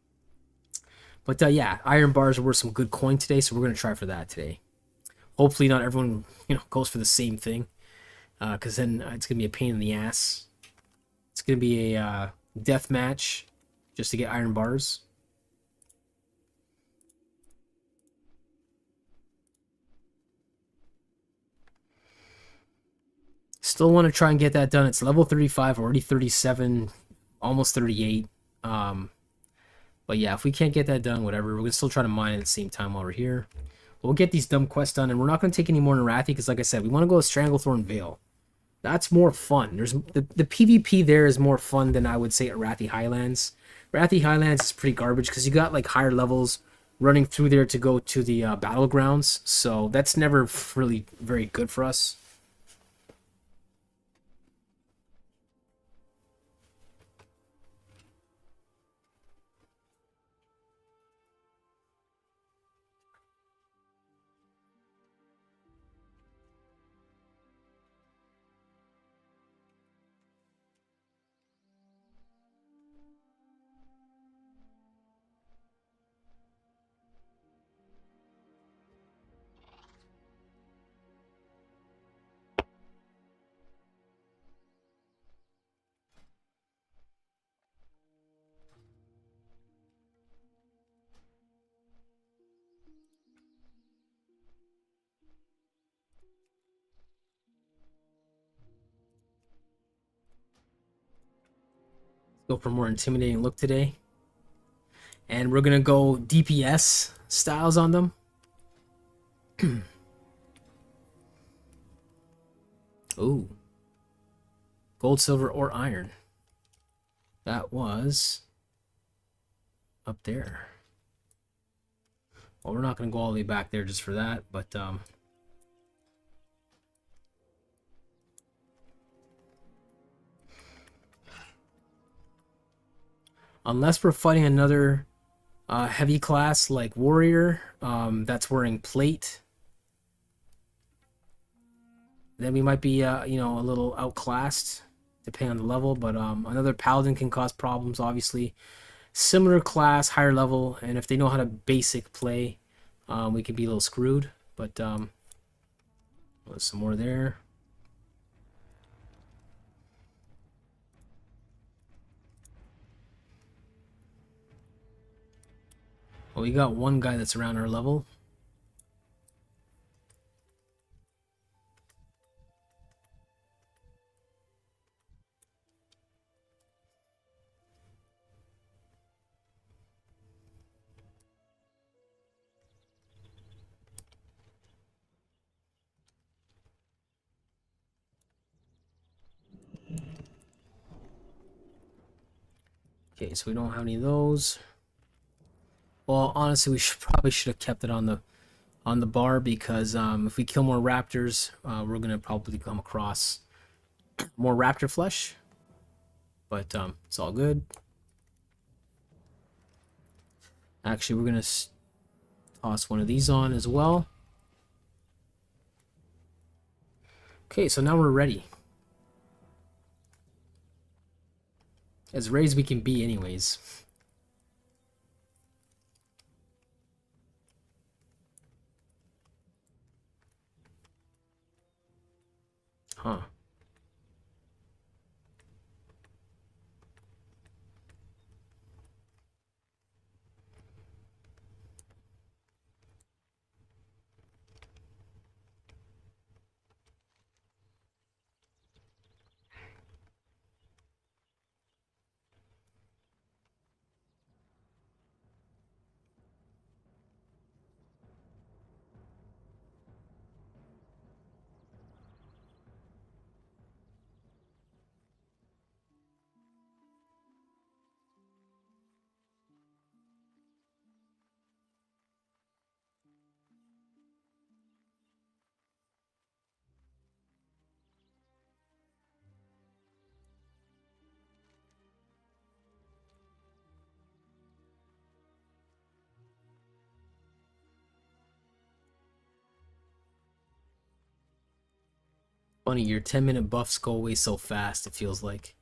But yeah, iron bars are worth some good coin today, so we're gonna try for that today. Hopefully, not everyone goes for the same thing, because then it's gonna be a pain in the ass. It's gonna be a death match just to get iron bars. Still want to try and get that done. It's level 35, already 37, almost 38. But yeah, if we can't get that done, whatever. We're gonna still try to mine at the same time while we're here. We'll get these dumb quests done, and we're not gonna take any more in Arathi because, like I said, we want to go to Stranglethorn Vale. That's more fun. There's the PvP there is more fun than I would say Arathi Highlands. Arathi Highlands is pretty garbage because you got like higher levels running through there to go to the battlegrounds. So that's never really very good for us. Go for more intimidating look today. And we're gonna go DPS styles on them. Ooh. Gold, silver, or iron. That was up there. Well, we're not gonna go all the way back there just for that, but unless we're fighting another heavy class like warrior that's wearing plate, then we might be a little outclassed depending on the level. But another paladin can cause problems, obviously. Similar class, higher level, and if they know how to basic play, we can be a little screwed. But there's some more there. Well, we got one guy that's around our level. Okay, so we don't have any of those. Well, honestly, we probably should have kept it on the bar, because if we kill more raptors, we're gonna probably come across more raptor flesh. But it's all good. Actually, we're gonna toss one of these on as well. Okay, so now we're ready. As ready as we can be anyways. Huh. Funny, your 10-minute buffs go away so fast, it feels like.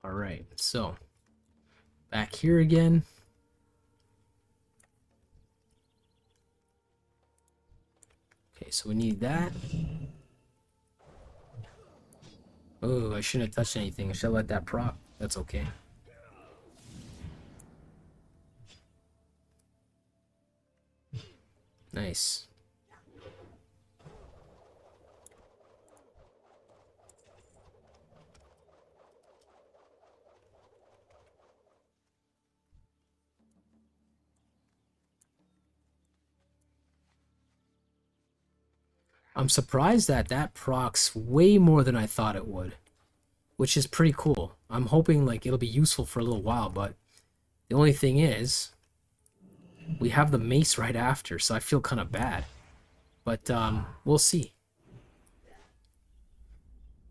Alright, so back here again. Okay, so we need that. Oh, I shouldn't have touched anything. I should have let that proc. That's okay. Nice. I'm surprised that that procs way more than I thought it would, which is pretty cool. I'm hoping like it'll be useful for a little while, but the only thing is we have the mace right after, so I feel kind of bad. But we'll see.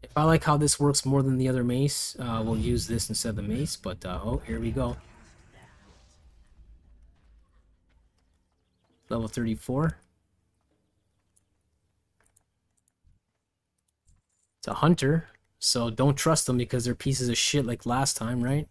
If I like how this works more than the other mace, we'll use this instead of the mace. But oh, here we go. Level 34. It's a hunter, so don't trust them because they're pieces of shit like last time, right?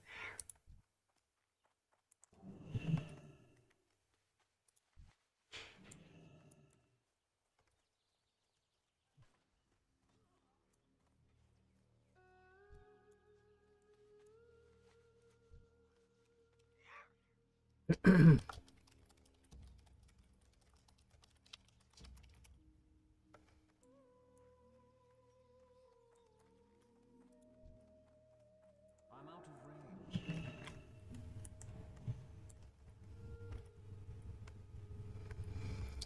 I'm out of range.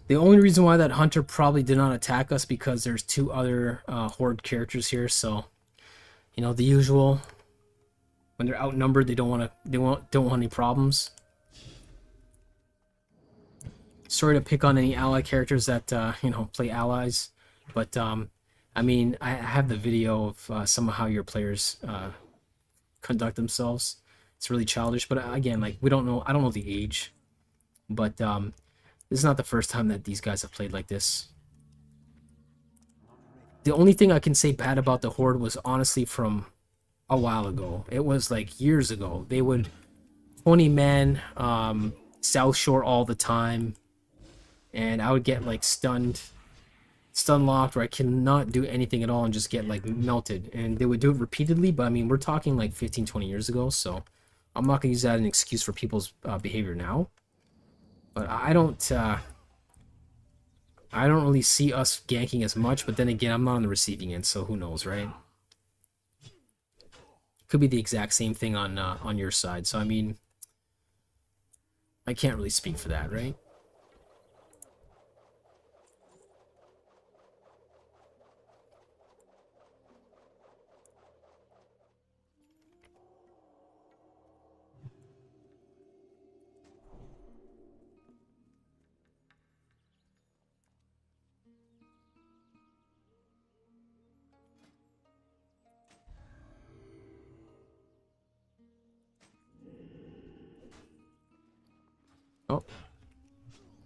The only reason why that hunter probably did not attack us because there's two other horde characters here, so you know the usual. When they're outnumbered, they don't want any problems. Sorry to pick on any ally characters that you know, play allies, but I mean, I have the video of some of how your players conduct themselves. It's really childish, but again, like we don't know. I don't know the age, but this is not the first time that these guys have played like this. The only thing I can say bad about the horde was honestly from a while ago. It was like years ago. They would 20 men South Shore all the time, and I would get like stun locked, where I cannot do anything at all and just get like melted. And they would do it repeatedly, but I mean, we're talking like 15-20 years ago, so I'm not gonna use that as an excuse for people's behavior now. But I don't I don't really see us ganking as much, but then again, I'm not on the receiving end, so who knows, right? Could be the exact same thing on your side. So I mean, I can't really speak for that, right? Oh,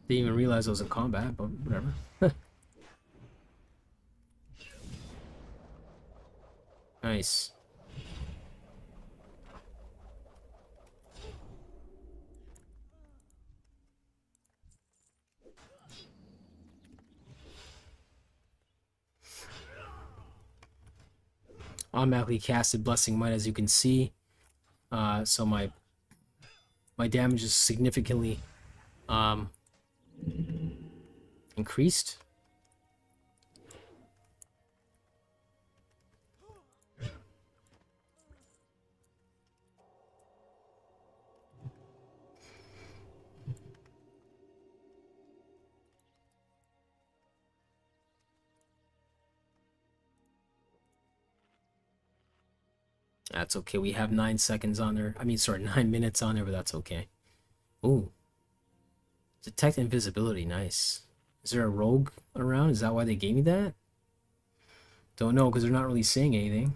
didn't even realize I was in combat, but whatever. Nice. Automatically casted Blessing Might, as you can see. So my damage is significantly um, increased. That's okay. We have 9 seconds on there. I mean, sorry, 9 minutes on there, but that's okay. Ooh. Detect invisibility. Nice. Is there a rogue around? Is that why they gave me that? Don't know, because they're not really saying anything.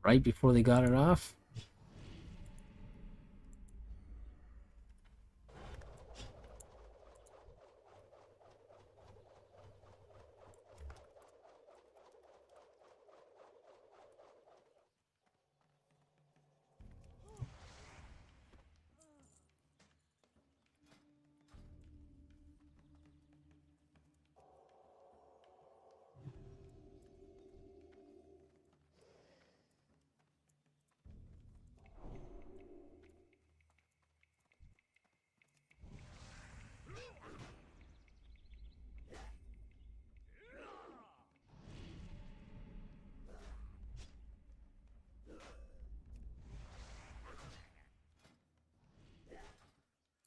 Right before they got it off.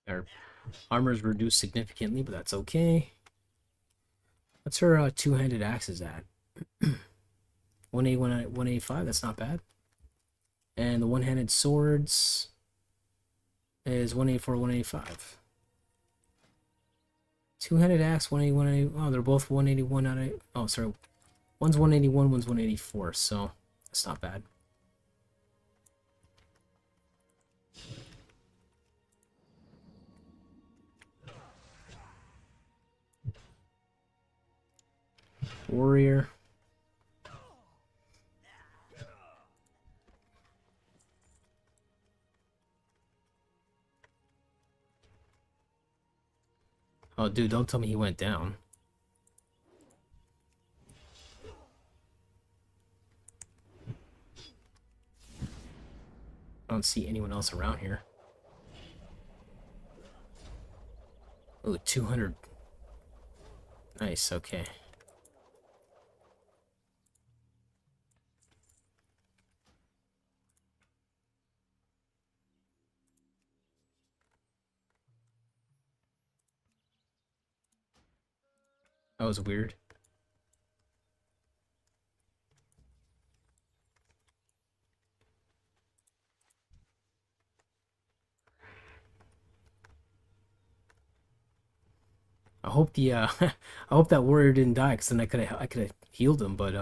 Our armor is reduced significantly, but that's okay. What's her two-handed axes at? 180, 185, that's not bad. And the one-handed swords is 184, 185. Two-handed axe, 180, 180. Oh, they're both 181 out of... Oh, sorry. One's 181, one's 184, so that's not bad. Warrior. Oh, dude, don't tell me he went down. I don't see anyone else around here. Oh, 200. Nice, okay. That was weird. I hope the I hope that warrior didn't die, because then I could have healed him, but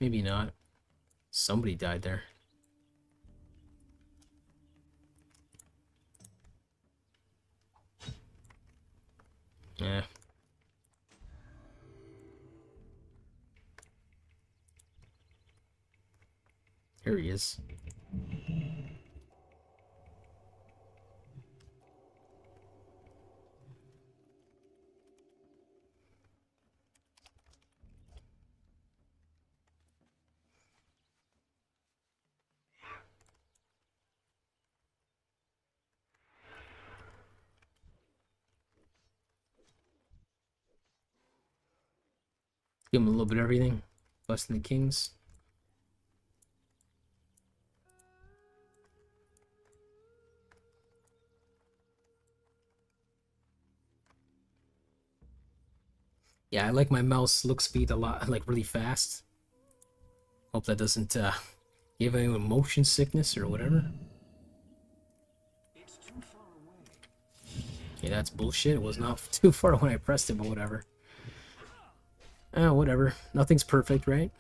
maybe not. Somebody died there. Yeah. Here he is. Give him a little bit of everything. Blessing the kings. Yeah, I like my mouse look speed a lot, like really fast. Hope that doesn't give anyone motion sickness or whatever. It's too far away. Yeah, that's bullshit. It was not too far when I pressed it, but whatever. Oh, whatever. Nothing's perfect, right?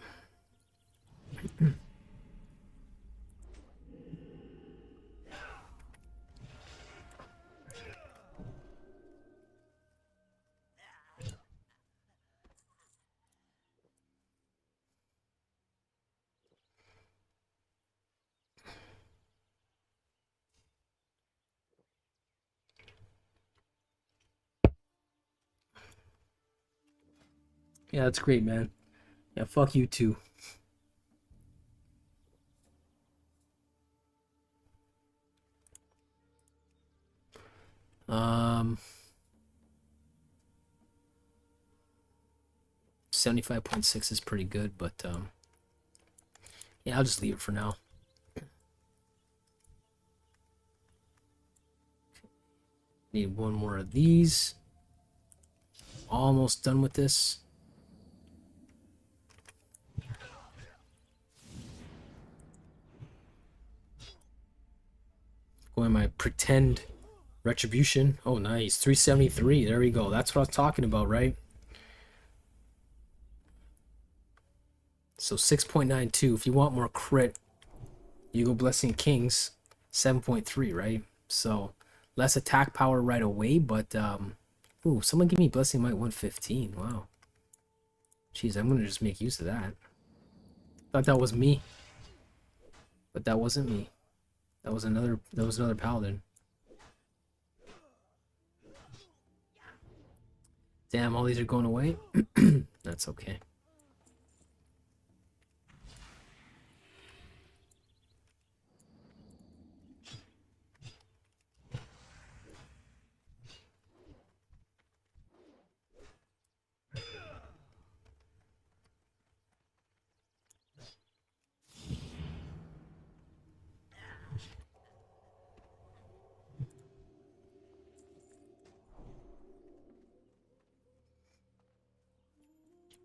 Yeah, that's great, man. Yeah, fuck you too. Um, 75.6 is pretty good, but yeah, I'll just leave it for now. Need one more of these. Almost done with this. Going my pretend retribution. Oh, nice. 373. There we go. That's what I was talking about, right? So 6.92. If you want more crit, you go Blessing Kings. 7.3, right? So less attack power right away, but ooh, someone give me Blessing Might 115. Wow. Jeez, I'm gonna just make use of that. Thought that was me, but that wasn't me. That was another paladin. Damn, all these are going away. That's okay.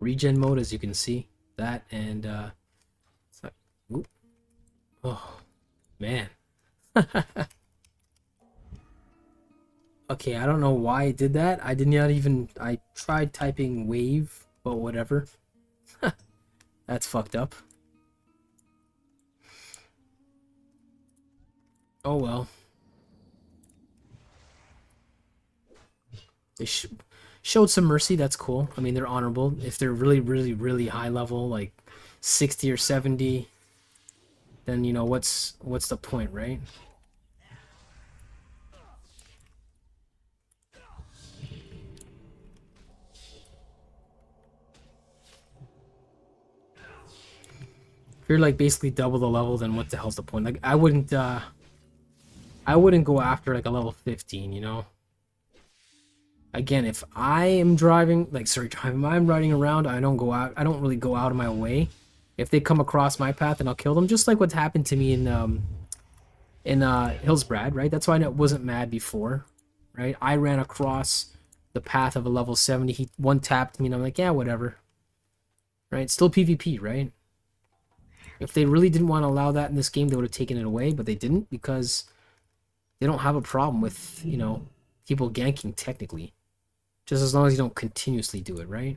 Regen mode, as you can see, that and it's like, oop. Oh man. Okay, I don't know why I did that. I did not even. I tried typing wave, but whatever. That's fucked up. Oh well. They showed some mercy. That's cool. I mean, they're honorable. If they're really, really, really high level, like 60 or 70, then you know what's the point, right? If you're like basically double the level, then what the hell's the point? Like I wouldn't go after like a level 15, you know? Again, if I am driving, like sorry, driving, I'm riding around, I don't really go out of my way. If they come across my path, then I'll kill them, just like what's happened to me in Hillsbrad, right? That's why I wasn't mad before, right? I ran across the path of a level 70, he one tapped me and I'm like, yeah, whatever. Right? Still PvP, right? If they really didn't want to allow that in this game, they would have taken it away, but they didn't because they don't have a problem with, you know, people ganking technically. Just as long as you don't continuously do it, right?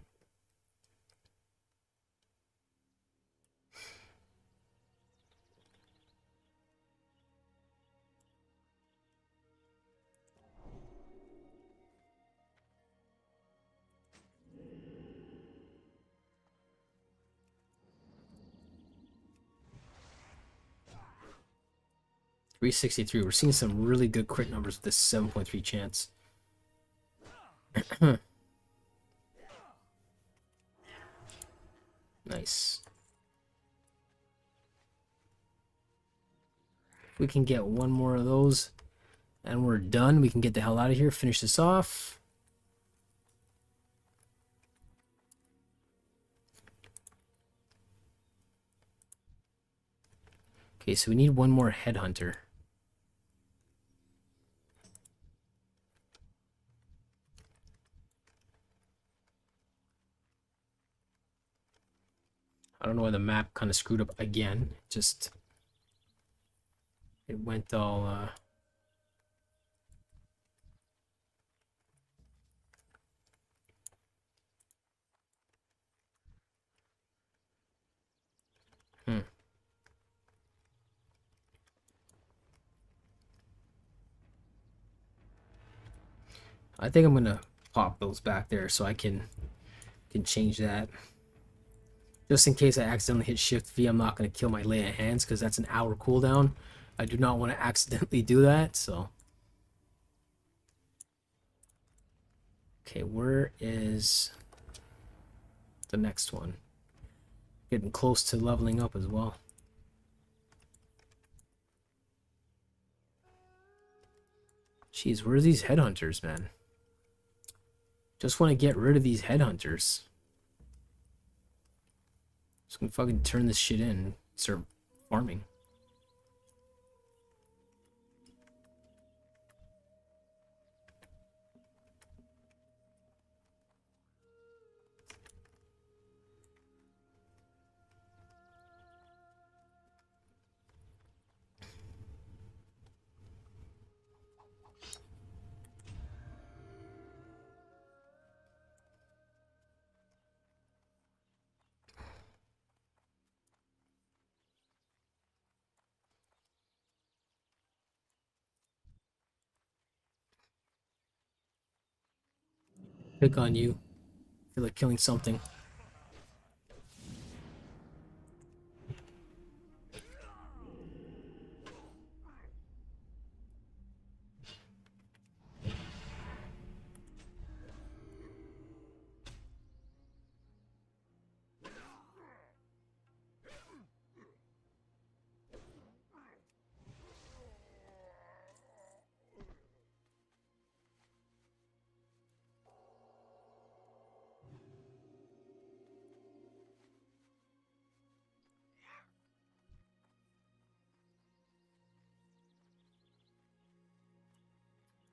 363. We're seeing some really good crit numbers with this 7.3 chance. Nice. If we can get one more of those and we're done, we can get the hell out of here, finish this off. Okay, so we need one more headhunter. I don't know why the map kind of screwed up again. Just it went all I think I'm gonna pop those back there so I can change that. Just in case I accidentally hit Shift V, I'm not gonna kill my lay of hands because that's an hour cooldown. I do not want to accidentally do that, so. Okay, where is the next one? Getting close to leveling up as well. Jeez, where are these headhunters, man? Just want to get rid of these headhunters. Just gonna fucking turn this shit in and start farming. Pick on you. Feel like killing something.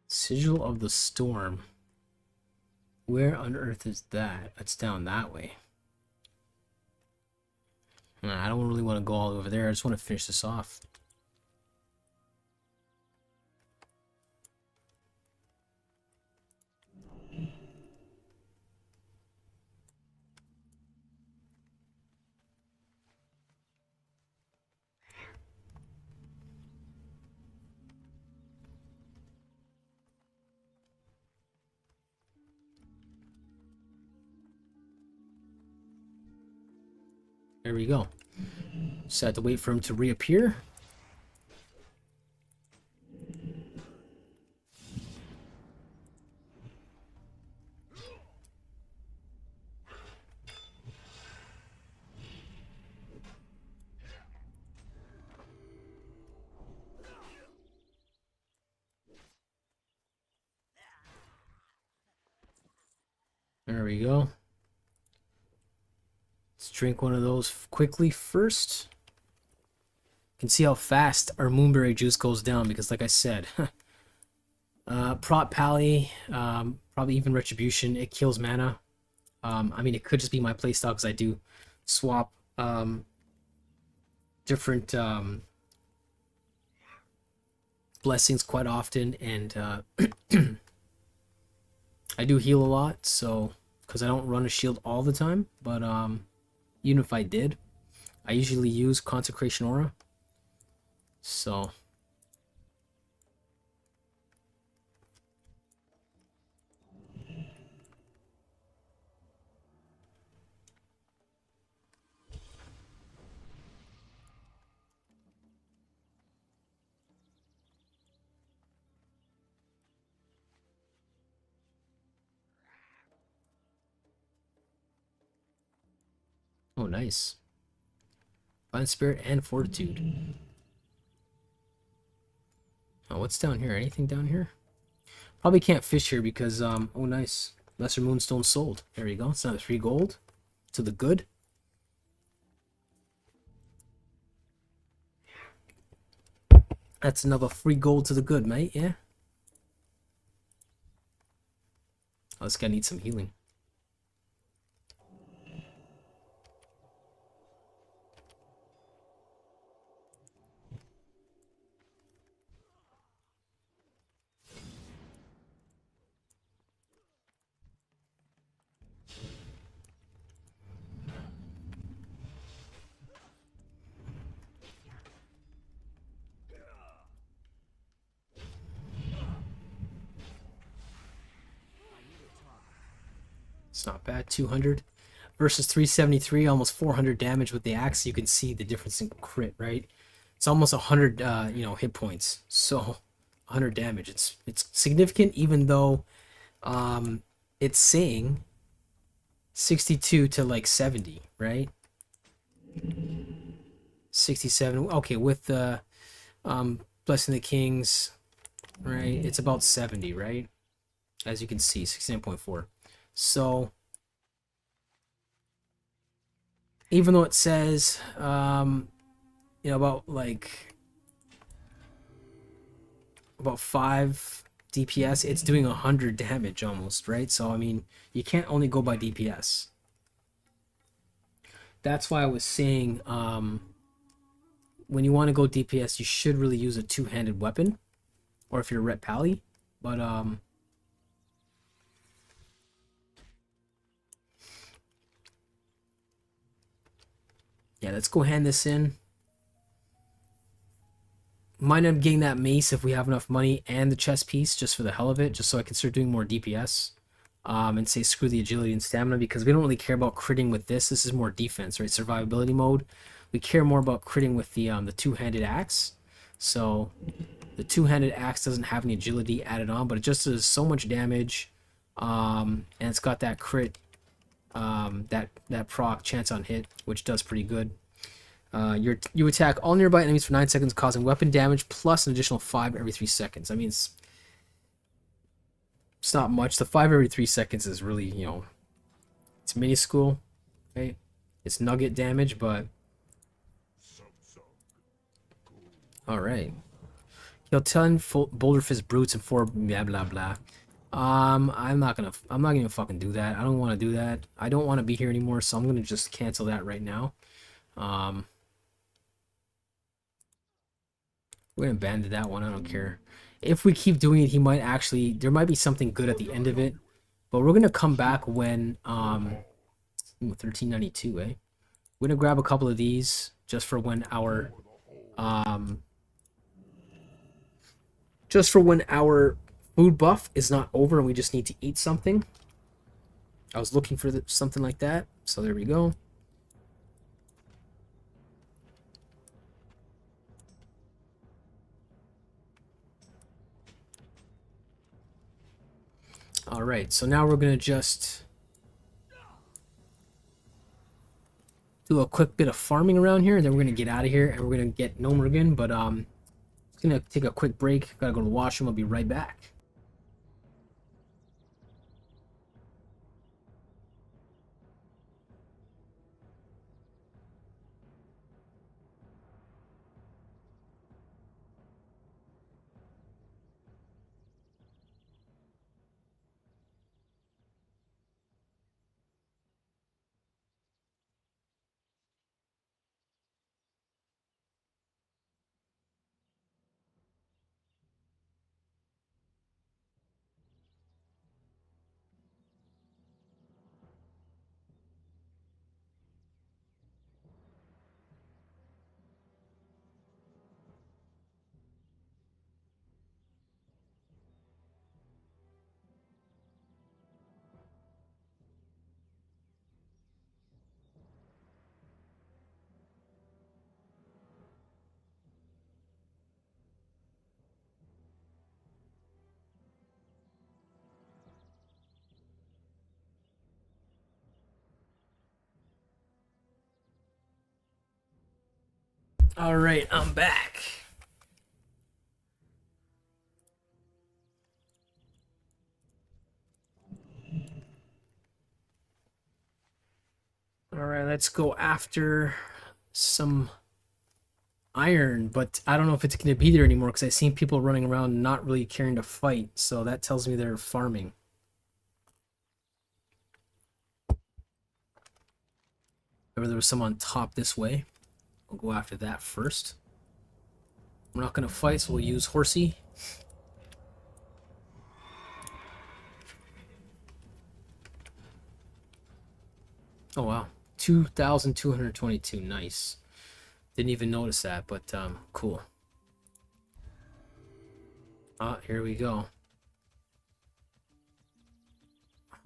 Sigil of the Storm. Where on earth is that? That's down that way. Nah, I don't really want to go all over there. I just want to finish this off. There we go. Just had to wait for him to reappear. There we go. Let's drink one of those quickly first. You can see how fast our moonberry juice goes down because, like I said, prot pally, probably even retribution, it kills mana. I mean, it could just be my playstyle because I do swap different blessings quite often, and I do heal a lot, so because I don't run a shield all the time, but even if I did, I usually use Consecration Aura. So nice. Fine Spirit and Fortitude. Oh, what's down here? Anything down here? Probably can't fish here because, oh, nice. Lesser Moonstone sold. There you go. It's another 3 gold to the good. That's another 3 gold to the good, mate. Yeah. Oh, this guy needs some healing. It's not bad. 200 versus 373, almost 400 damage with the axe. You can see the difference in crit, right? It's almost 100, hit points. So 100 damage. It's significant, even though it's saying 62 to like 70, right? 67. Okay, with the Blessing the Kings, right? It's about 70, right? As you can see, 69.4. So even though it says about 5 DPS, it's doing 100 damage almost, right? So I mean, you can't only go by DPS. That's why I was saying when you want to go DPS, you should really use a 2-handed weapon, or if you're Ret Pally. But yeah, let's go hand this in. Might end up getting that mace if we have enough money and the chest piece just for the hell of it, just so I can start doing more DPS. And say screw the agility and stamina, because we don't really care about critting with this. This is more defense, right? Survivability mode. We care more about critting with the 2-handed axe. So the 2-handed axe doesn't have any agility added on, but it just does so much damage. And it's got that crit, that proc chance on hit, which does pretty good. You attack all nearby enemies for 9 seconds, causing weapon damage plus an additional 5 every 3 seconds. I mean, it's not much. The 5 every 3 seconds is really, it's minuscule, right? It's nugget damage, but all right. Kill 10 Boulder Fist brutes and 4 blah blah blah. I'm not gonna fucking do that. I don't want to do that. I don't want to be here anymore, so I'm gonna just cancel that right now. We're gonna abandon that one. I don't care. If we keep doing it, there might be something good at the end of it. But we're gonna come back when 1392, eh? We're gonna grab a couple of these just for when our food buff is not over and we just need to eat something. I was looking for something like that, so there we go. Alright, so now we're gonna just do a quick bit of farming around here, and then we're gonna get out of here and we're gonna get Nomergan, but it's gonna take a quick break. Gotta go to the washroom. I'll be right back. All right, I'm back. All right, let's go after some iron, but I don't know if it's going to be there anymore because I've seen people running around not really caring to fight, so that tells me they're farming. Remember there was some on top this way. We'll go after that first. We're not going to fight, so we'll use Horsey. Oh wow, 2,222, nice. Didn't even notice that, but cool. Ah, here we go.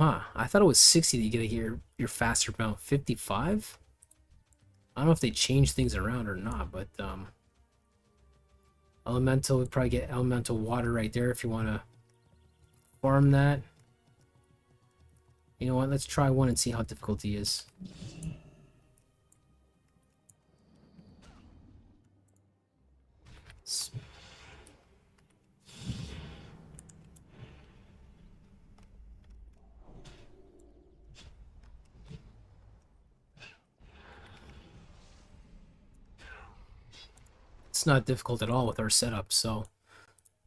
Huh, I thought it was 60 to get your faster mount. 55? I don't know if they changed things around or not, but elemental, we probably get elemental water right there if you want to farm that. You know what, let's try one and see how difficult he is. It's not difficult at all with our setup, so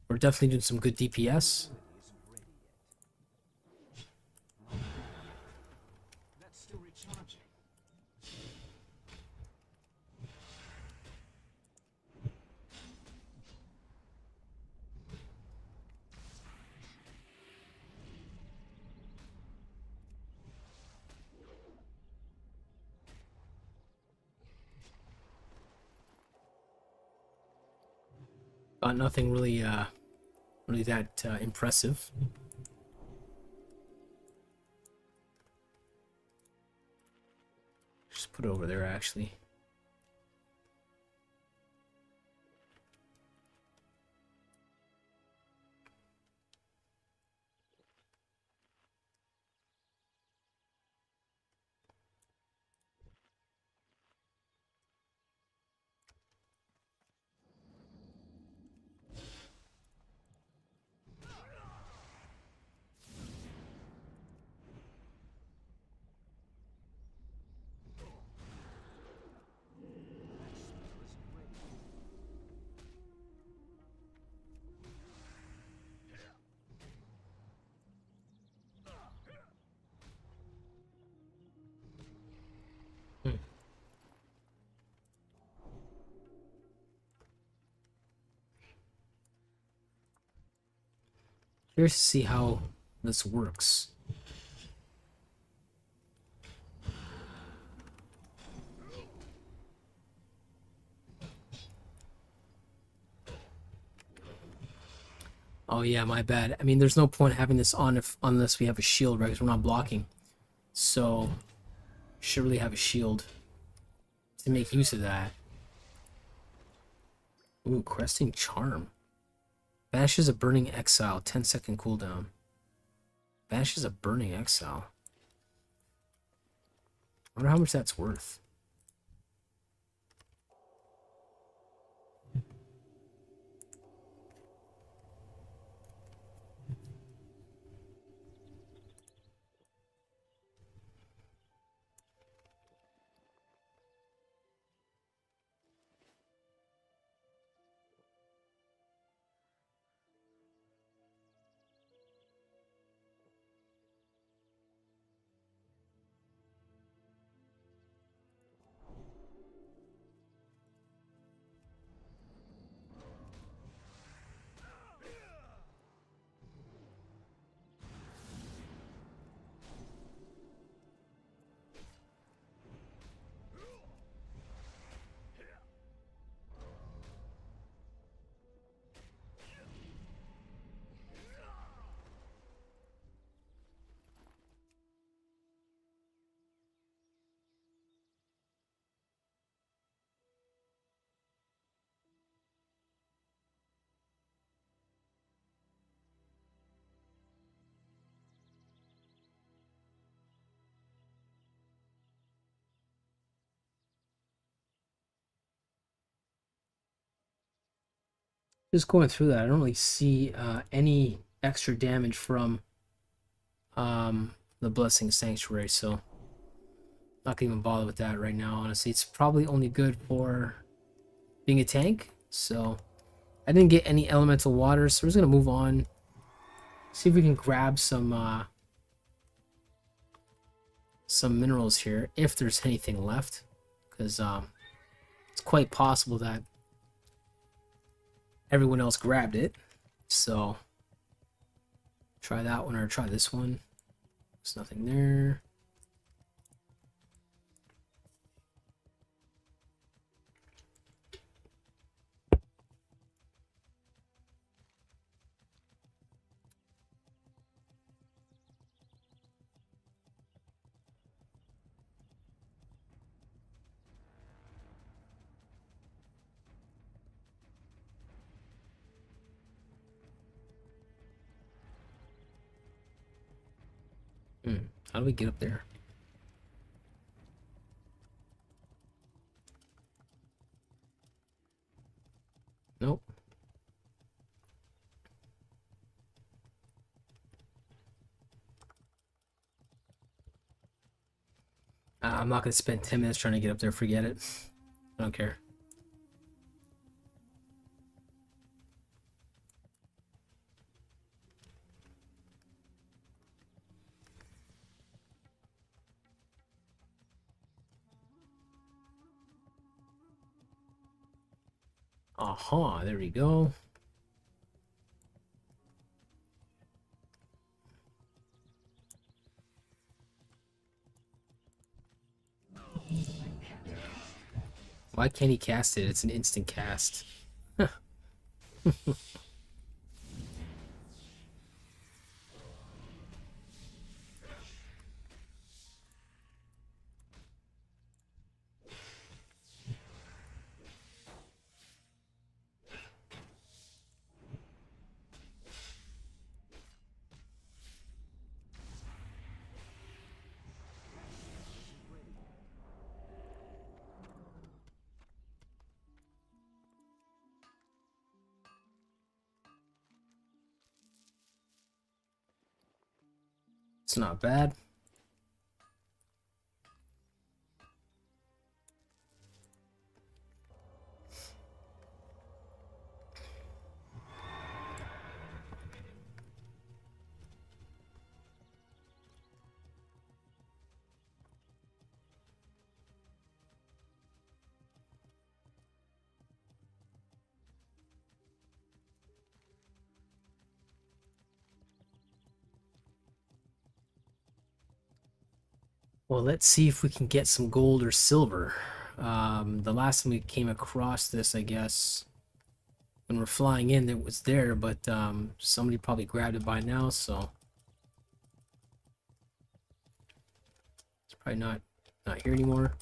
we're definitely doing some good DPS. That's still recharging. Got nothing really really that impressive. Just put it over there actually. Hmm. Curious to see how this works. Oh yeah, my bad. I mean, there's no point having this on if unless we have a shield, right? Because we're not blocking. So, should really have a shield to make use of that. Ooh, Cresting Charm. Banishes a Burning Exile, 10-second cooldown. Banishes a Burning Exile. I wonder how much that's worth. Just going through that, I don't really see any extra damage from the Blessing Sanctuary, so not gonna even bother with that right now. Honestly, it's probably only good for being a tank. So I didn't get any elemental water, so we're just gonna move on. See if we can grab some minerals here, if there's anything left, because it's quite possible that everyone else grabbed it. So try that one or try this one. There's nothing there. How do we get up there? Nope. I'm not gonna spend 10 minutes trying to get up there. Forget it. I don't care. Aha, there we go. Why can't he cast it? It's an instant cast. It's not bad. Well, let's see if we can get some gold or silver. The last time we came across this, I guess, when we're flying in, it was there, but somebody probably grabbed it by now, so it's probably not here anymore.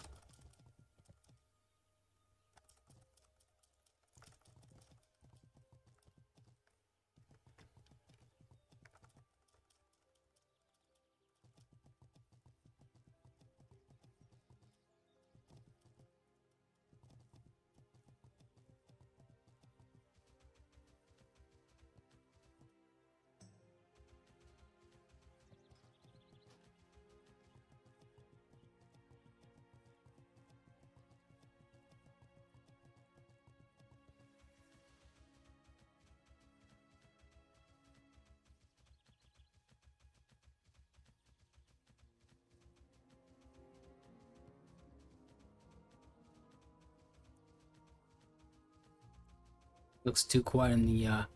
Looks too quiet in the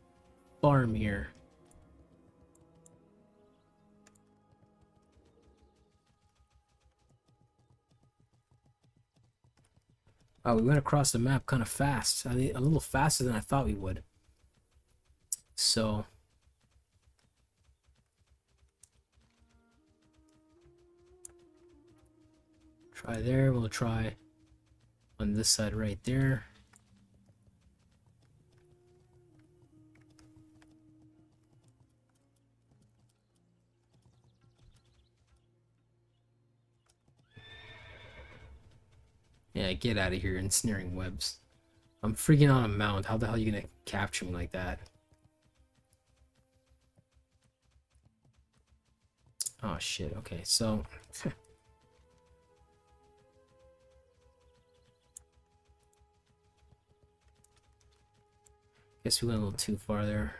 farm here. Oh, we went across the map kind of fast. I mean, a little faster than I thought we would. So try there. We'll try on this side right there. Yeah, get out of here, ensnaring webs. I'm freaking on a mount. How the hell are you gonna capture me like that? Oh shit, okay, so guess we went a little too far there.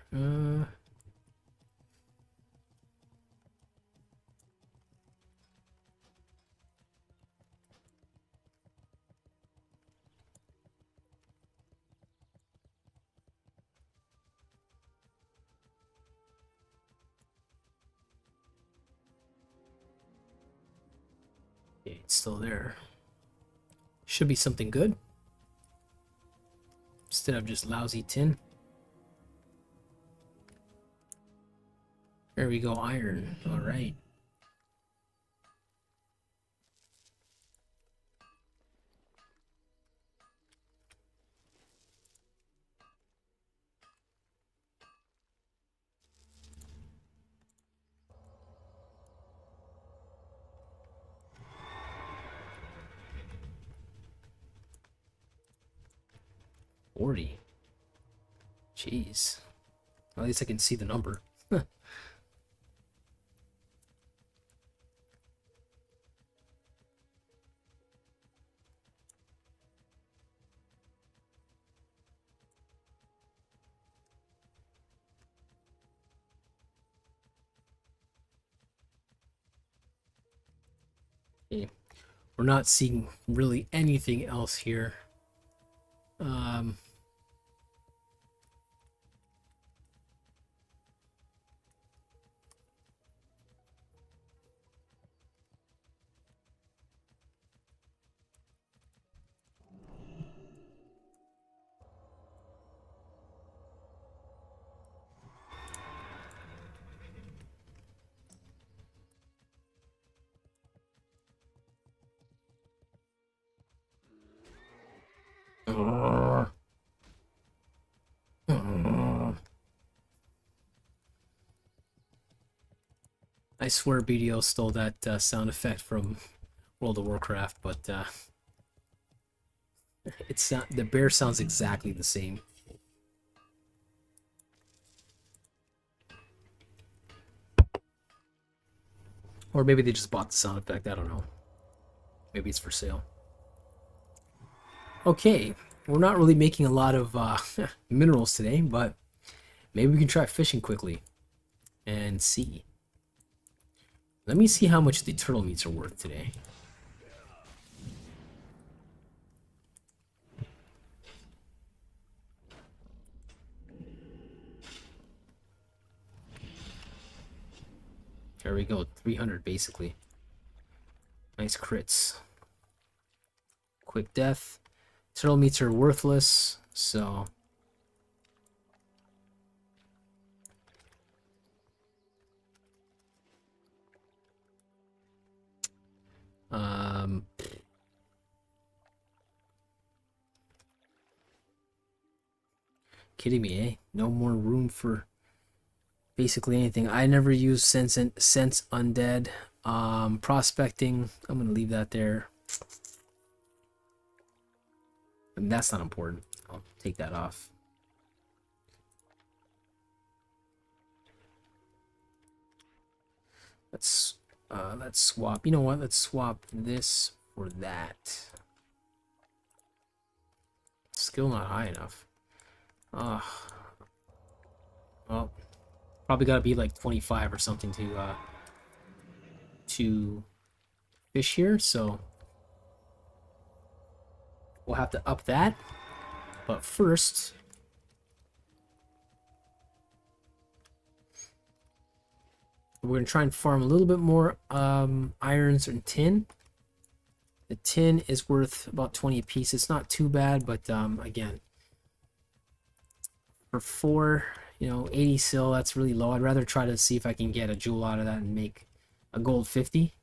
Okay, it's still there. Should be something good. Instead of just lousy tin. There we go, iron. Alright. $40. Jeez. At least I can see the number. Okay. We're not seeing really anything else here. I swear BDO stole that sound effect from World of Warcraft, but it's not, the bear sounds exactly the same. Or maybe they just bought the sound effect, I don't know. Maybe it's for sale. Okay, we're not really making a lot of minerals today, but maybe we can try fishing quickly and see. Let me see how much the turtle meats are worth today. There we go, 300 basically. Nice crits. Quick death. Turtle meats are worthless, so... Kidding me, eh? No more room for basically anything. I never use sense undead. Prospecting, I'm gonna leave that there. I mean, that's not important. I'll take that off. Let's swap. You know what? Let's swap this for that. Skill not high enough. Well, probably gotta be like 25 or something to fish here, so we'll have to up that. But first, we're gonna try and farm a little bit more irons and tin. The tin is worth about 20 a piece. It's not too bad, but again, for 4, 80 sil, that's really low. I'd rather try to see if I can get a jewel out of that and make a gold 50.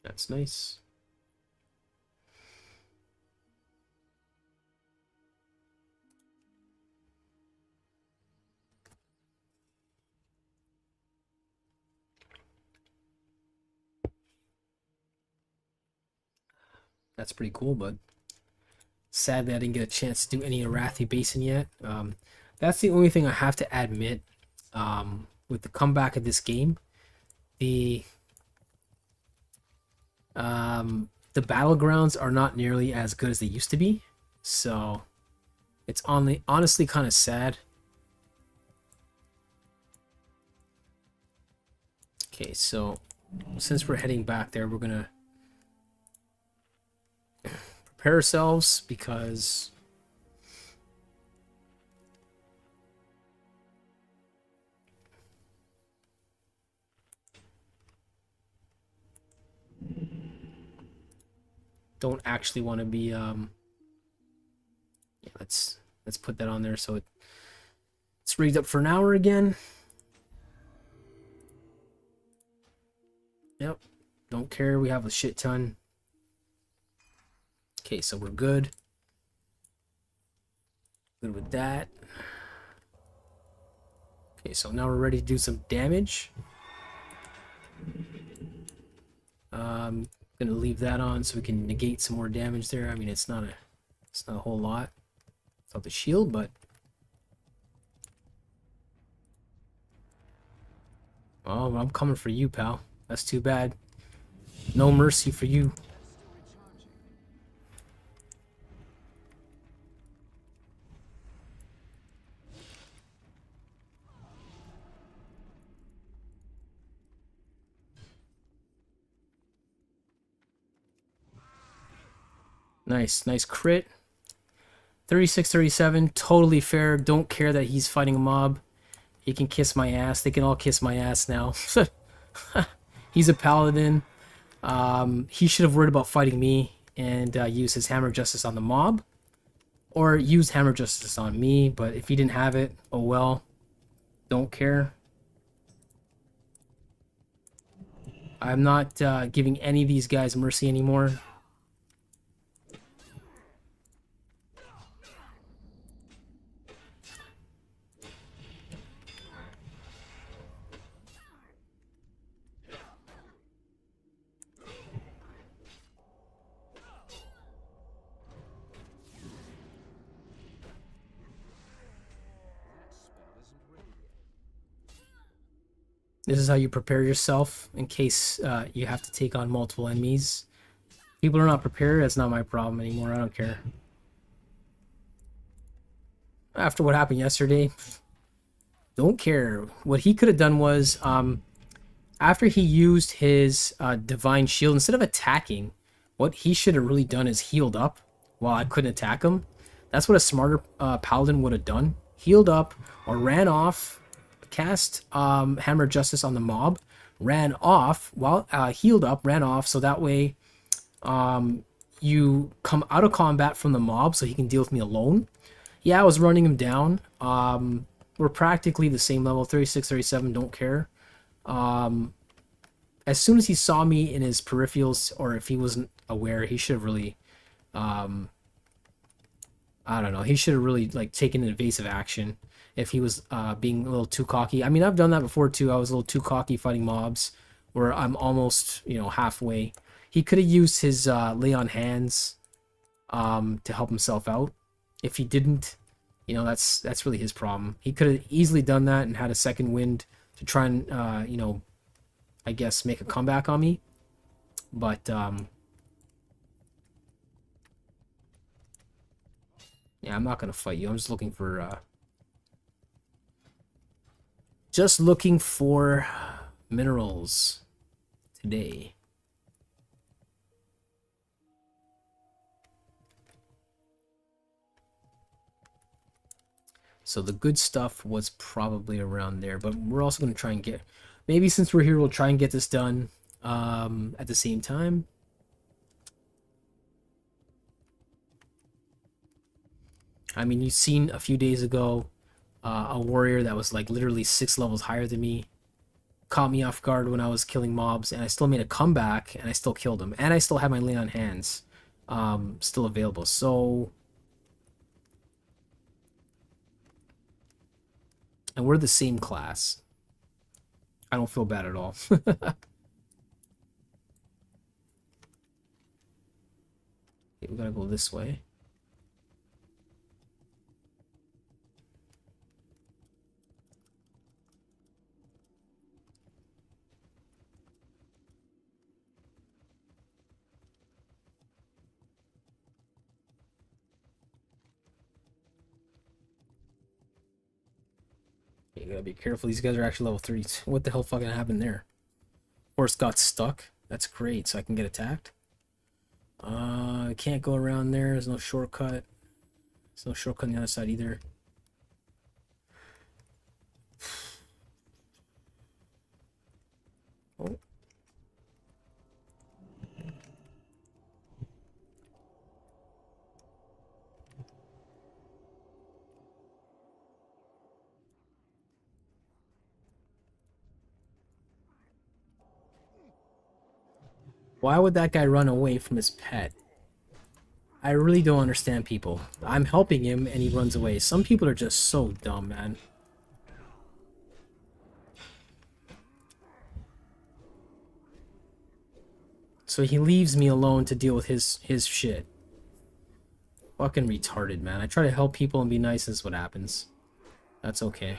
That's nice. That's pretty cool, but sadly I didn't get a chance to do any Arathi Basin yet. That's the only thing I have to admit. With the comeback of this game, the battlegrounds are not nearly as good as they used to be, so it's honestly kind of sad. Okay, so since we're heading back there, we're gonna prepare ourselves because don't actually want to be yeah, let's put that on there so it's rigged up for an hour again. Yep, don't care, we have a shit ton. Okay, so we're good with that. Okay, so now we're ready to do some damage. Gonna leave that on so we can negate some more damage there. I mean, it's not a whole lot without the shield, but oh, I'm coming for you, pal. That's too bad. No mercy for you. Nice crit. 36, 37, totally fair. Don't care that he's fighting a mob. He can kiss my ass. They can all kiss my ass now. He's a paladin. He should have worried about fighting me and use his hammer justice on the mob, or use hammer justice on me. But if he didn't have it, oh well. Don't care. I'm not giving any of these guys mercy anymore. This is how you prepare yourself in case you have to take on multiple enemies. People are not prepared, that's not my problem anymore, I don't care. After what happened yesterday, don't care. What he could have done was, after he used his divine shield, instead of attacking, what he should have really done is healed up while I couldn't attack him. That's what a smarter paladin would have done. Healed up or ran off, cast hammer justice on the mob, ran off while healed up, ran off, so that way you come out of combat from the mob so he can deal with me alone. Yeah, I was running him down. We're practically the same level, 36, 37, don't care. As soon as he saw me in his peripherals, or if he wasn't aware, he should have really I don't know, he should have really like taken an evasive action if he was being a little too cocky. I mean, I've done that before too. I was a little too cocky fighting mobs where I'm almost, you know, halfway. He could have used his lay on hands to help himself out. If he didn't, you know, that's really his problem. He could have easily done that and had a second wind to try and you know, I guess make a comeback on me. But yeah, I'm not gonna fight you. I'm just looking for minerals today. So the good stuff was probably around there, but we're also going to try and get, maybe since we're here, we'll try and get this done at the same time. I mean, you've seen a few days ago a warrior that was like literally 6 levels higher than me caught me off guard when I was killing mobs, and I still made a comeback and I still killed him, and I still have my lay on hands still available. So, and we're the same class. I don't feel bad at all. we gotta go this way. You gotta be careful. These guys are actually level 3. What the hell fucking happened there? Horse got stuck. That's great, so I can get attacked. I can't go around there. There's no shortcut. There's no shortcut on the other side either. Oh. Why would that guy run away from his pet? I really don't understand people. I'm helping him and he runs away. Some people are just so dumb, man. So he leaves me alone to deal with his shit. Fucking retarded, man. I try to help people and be nice, and this is what happens. That's okay.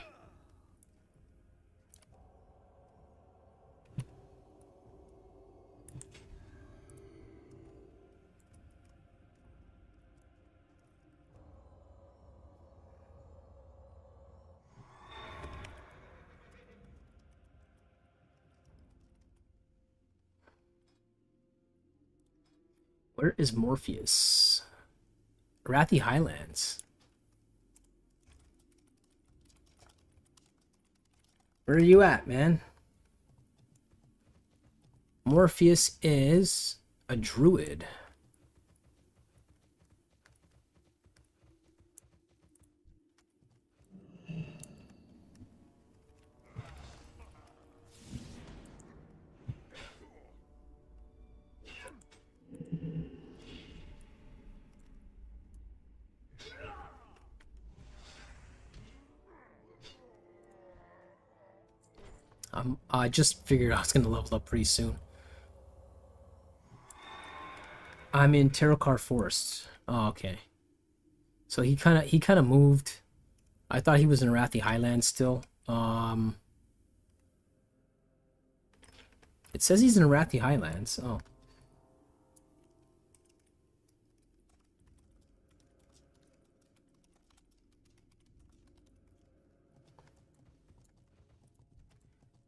Where is Morpheus? Arathi Highlands. Where are you at, man? Morpheus is a druid. I just figured I was gonna level up pretty soon. I'm in Terokkar Forest. Oh, okay. So he kind of moved. I thought he was in Arathi Highlands still. It says he's in Arathi Highlands. Oh.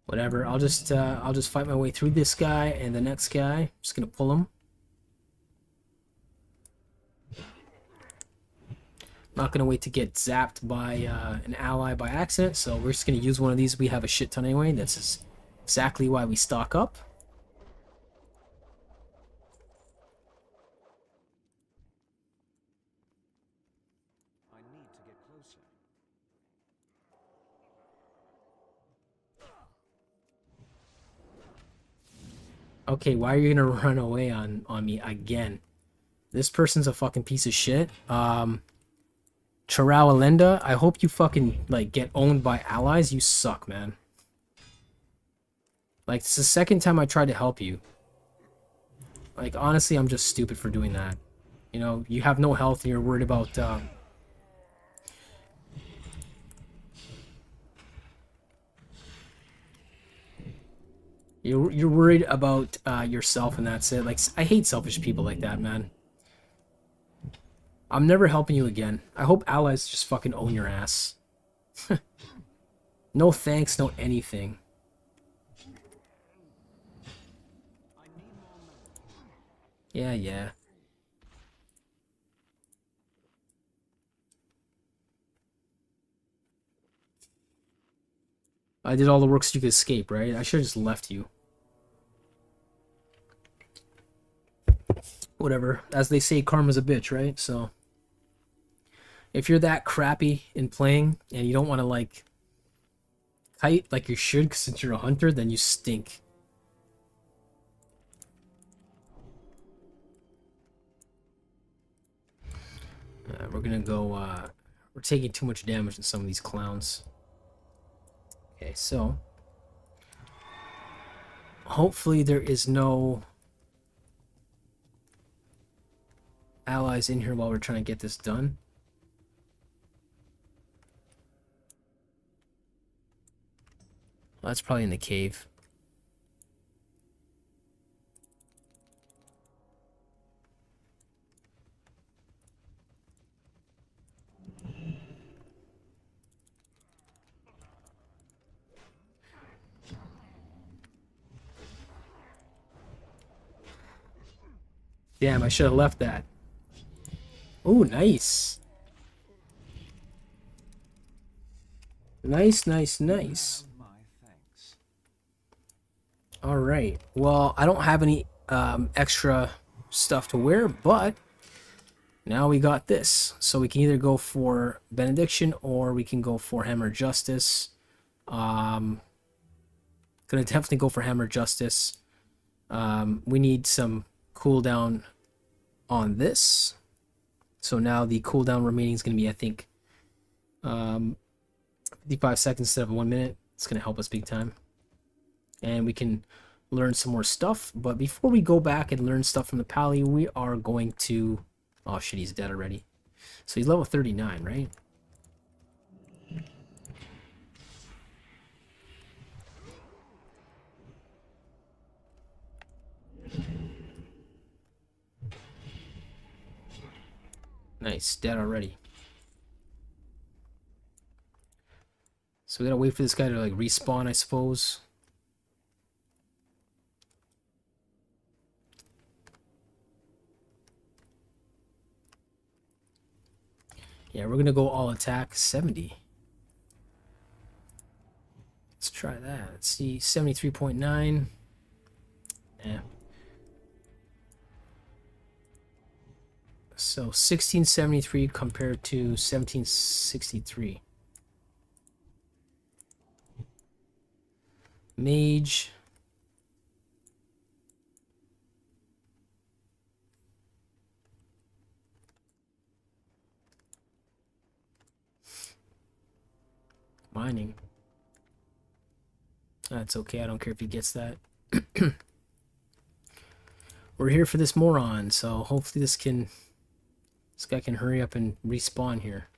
Whatever. I'll just fight my way through this guy and the next guy. I'm just gonna pull him. Not gonna wait to get zapped by an ally by accident, so we're just gonna use one of these. We have a shit ton anyway. That's exactly why we stock up. I need to get closer. Okay, why are you gonna run away on me again? This person's a fucking piece of shit. Alenda, I hope you fucking like get owned by allies. You suck, man. Like, it's the second time I tried to help you. Like, honestly, I'm just stupid for doing that. You know, you have no health and you're worried about you're worried about yourself, and that's it. Like, I hate selfish people like that, man. I'm never helping you again. I hope allies just fucking own your ass. No thanks, no anything. Yeah, yeah. I did all the work so you could escape, right? I should have just left you. Whatever. As they say, karma's a bitch, right? So, if you're that crappy in playing and you don't want to, like, kite like you should since you're a hunter, then you stink. We're gonna go, we're taking too much damage in some of these clowns. Okay, so hopefully there is no allies in here while we're trying to get this done. Well, that's probably in the cave. Damn, I should have left that. Oh, nice. Nice, nice, nice. My thanks. All right. Well, I don't have any extra stuff to wear, but now we got this. So we can either go for Benediction or we can go for Hammer Justice. Gonna definitely go for Hammer Justice. We need some cooldown on this. So now the cooldown remaining is going to be, I think, 55 seconds instead of 1 minute. It's going to help us big time. And we can learn some more stuff. But before we go back and learn stuff from the Pally, we are going to... Oh shit, he's dead already. So he's level 39, right? Nice, dead already. So we gotta wait for this guy to like respawn, I suppose. Yeah, we're gonna go all attack 70. Let's try that. Let's see, 73.9. Yeah. So 1673 compared to 1763. Mage. Mining. That's okay, I don't care if he gets that. We're here for this moron, so hopefully this guy can hurry up and respawn here.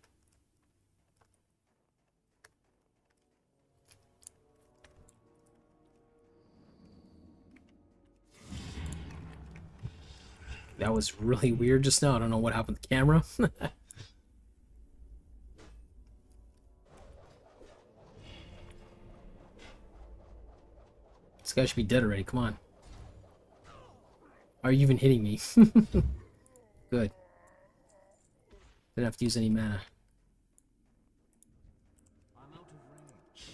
That was really weird just now. I don't know what happened to the camera. This guy should be dead already. Come on. Are you even hitting me? Good. Didn't have to use any mana. I'm out of range.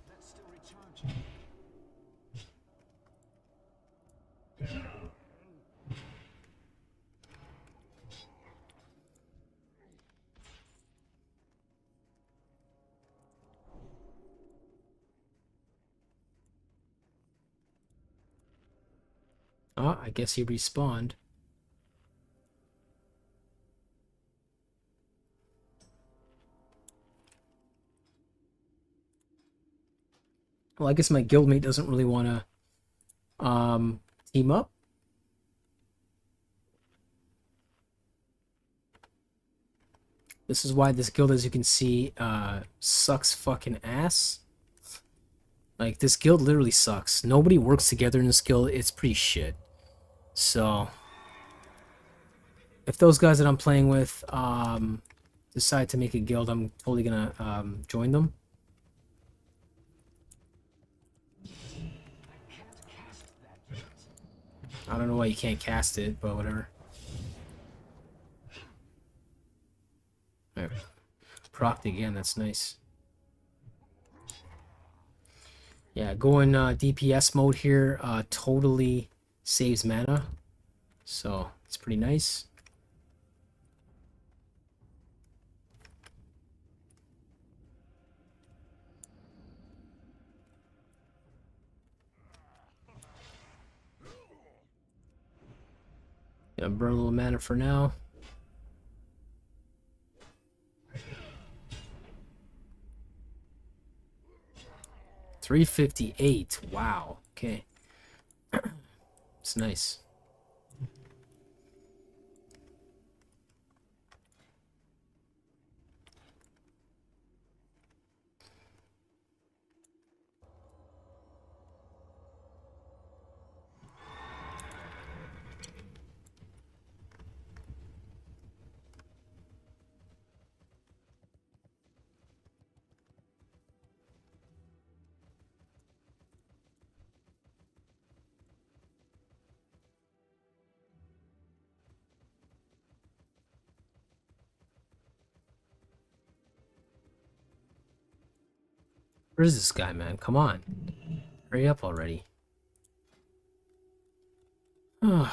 That's still recharging. Oh, I guess he respawned. Well, I guess my guildmate doesn't really want to team up. This is why this guild, as you can see, sucks fucking ass. Like, this guild literally sucks. Nobody works together in this guild. It's pretty shit. So, if those guys that I'm playing with decide to make a guild, I'm totally gonna join them. I don't know why you can't cast it, but whatever. Right. Procced again, that's nice. Yeah, going DPS mode here totally saves mana. So, it's pretty nice. Yeah, burn a little mana for now. $358. Wow. Okay. It's nice. Where is this guy, man? Come on. Hurry up already. Don't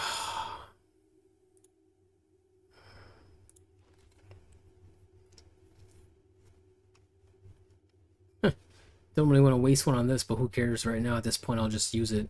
really want to waste one on this, but who cares right now? At this point, I'll just use it.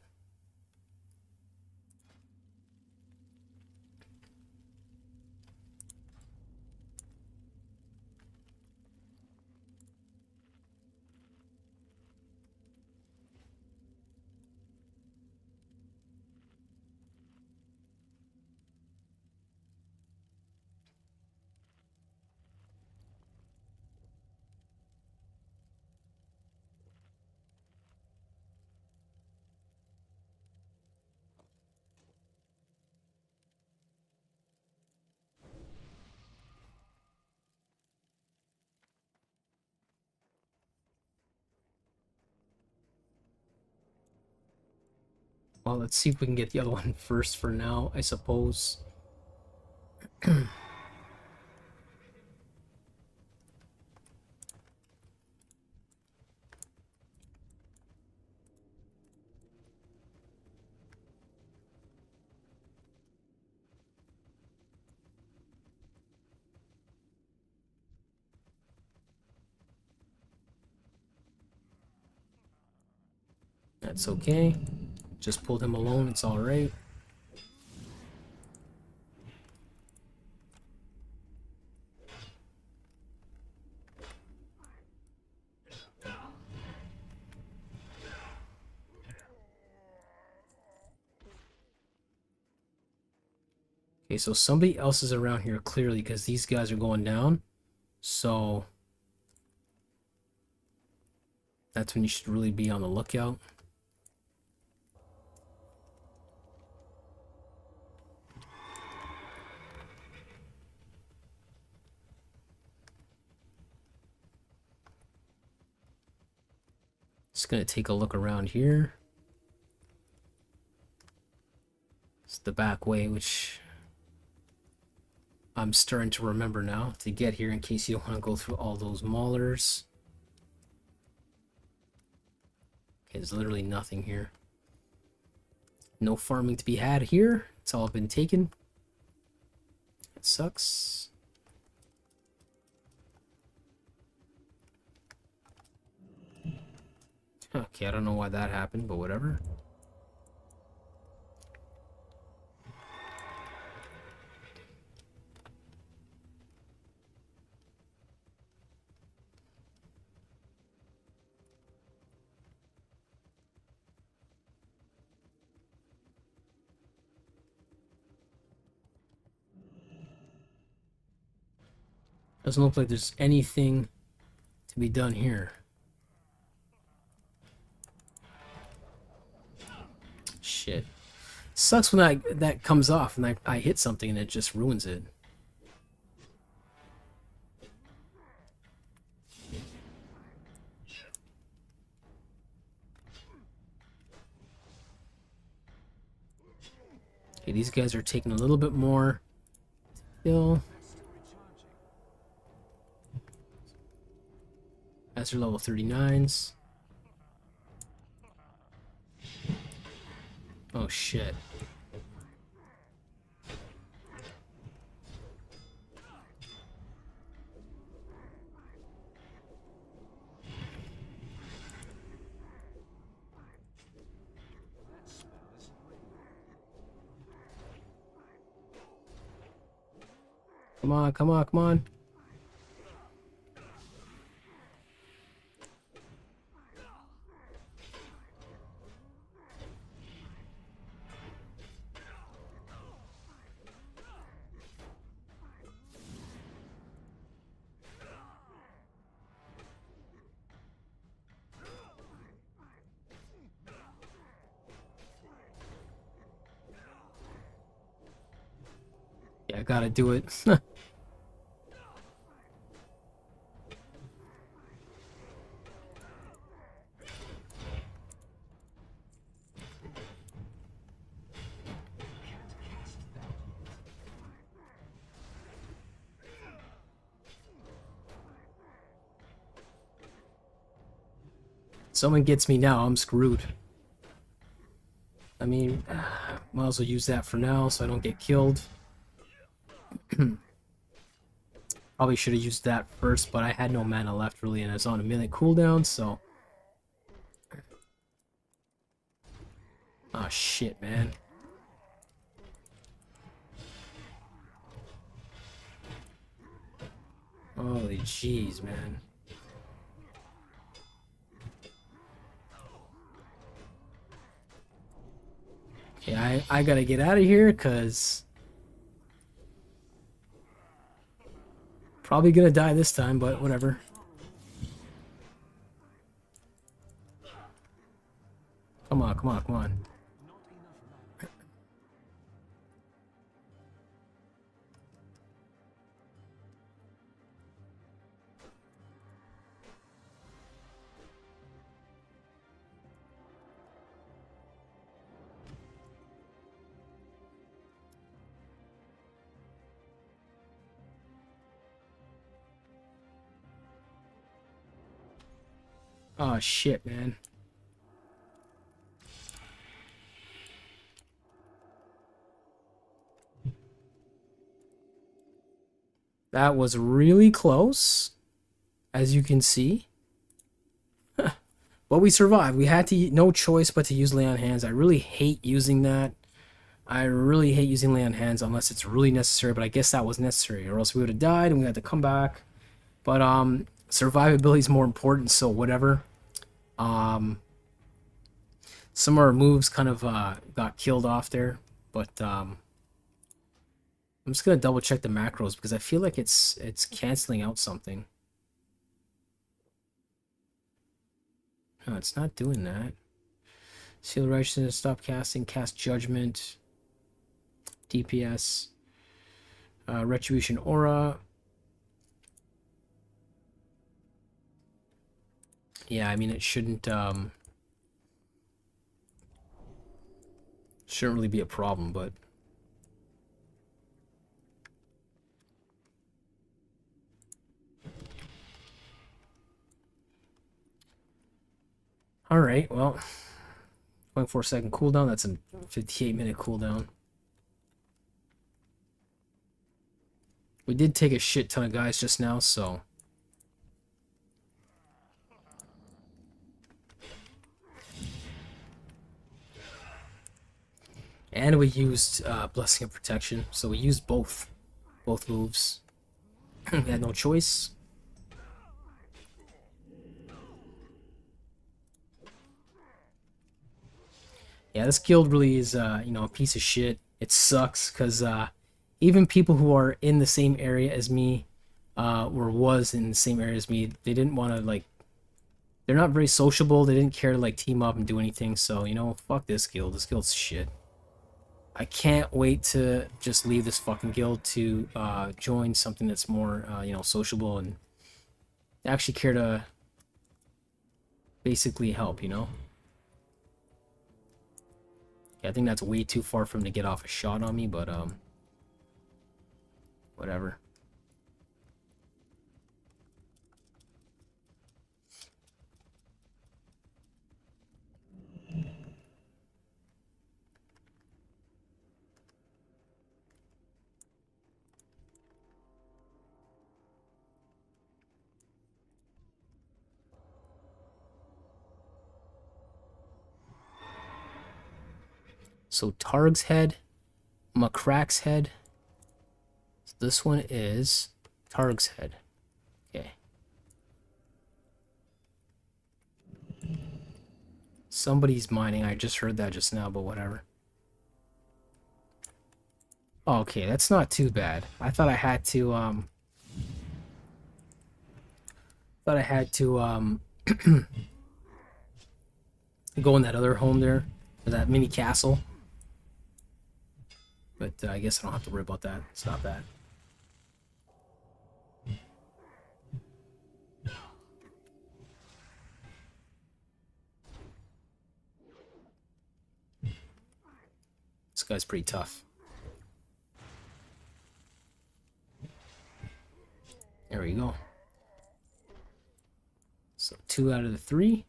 Well, let's see if we can get the other one first for now, I suppose. That's okay. Just pulled him alone, it's alright. Okay, so somebody else is around here clearly because these guys are going down. So that's when you should really be on the lookout. Just gonna take a look around here. It's the back way, which I'm starting to remember now to get here in case you don't want to go through all those maulers. Okay, there's literally nothing here. No farming to be had here. It's all been taken. It sucks. Okay, I don't know why that happened, but whatever. Doesn't look like there's anything to be done here. Shit. Sucks when that comes off and I hit something and it just ruins it. Okay, these guys are taking a little bit more kill. As they're level 39s. Oh shit. Come on, come on, come on. Yeah, I gotta do it. Someone gets me now, I'm screwed. I mean, might as well use that for now so I don't get killed. Probably should have used that first, but I had no mana left really, and I was on a minute cooldown, so. Oh shit, man. Holy jeez, man. Okay, I gotta get out of here, cause probably gonna die this time, but whatever. Come on, come on, come on. Oh shit, man. That was really close, as you can see. But we survived. We had to, no choice but to use lay on hands. I really hate using that. I really hate using lay on hands unless it's really necessary, but I guess that was necessary, or else we would have died and we had to come back. But survivability is more important, so whatever. Some of our moves kind of got killed off there, but I'm just gonna double check the macros because I feel like it's canceling out something. No, it's not doing that. Seal Righteousness, stop casting, cast Judgment, DPS, Retribution Aura. Yeah, I mean it shouldn't really be a problem, but all right, well, 0.4-second cooldown. That's a 58-minute cooldown. We did take a shit ton of guys just now, so. And we used Blessing of Protection, so we used both moves. We had no choice. Yeah, this guild really is, you know, a piece of shit. It sucks because even people who are in the same area as me, or was in the same area as me, they didn't want to like. They're not very sociable. They didn't care to like team up and do anything. So you know, fuck this guild. This guild's shit. I can't wait to just leave this fucking guild to join something that's more, you know, sociable and actually care to basically help. You know. Yeah, I think that's way too far for him to get off a shot on me, but whatever. So Targ's head, Macrack's head. So this one is Targ's head. Okay. Somebody's mining. I just heard that just now, but whatever. Okay, that's not too bad. I thought I had to go in that other home there, or that mini castle. But I guess I don't have to worry about that. It's not bad. This guy's pretty tough. There we go. So 2 out of the 3.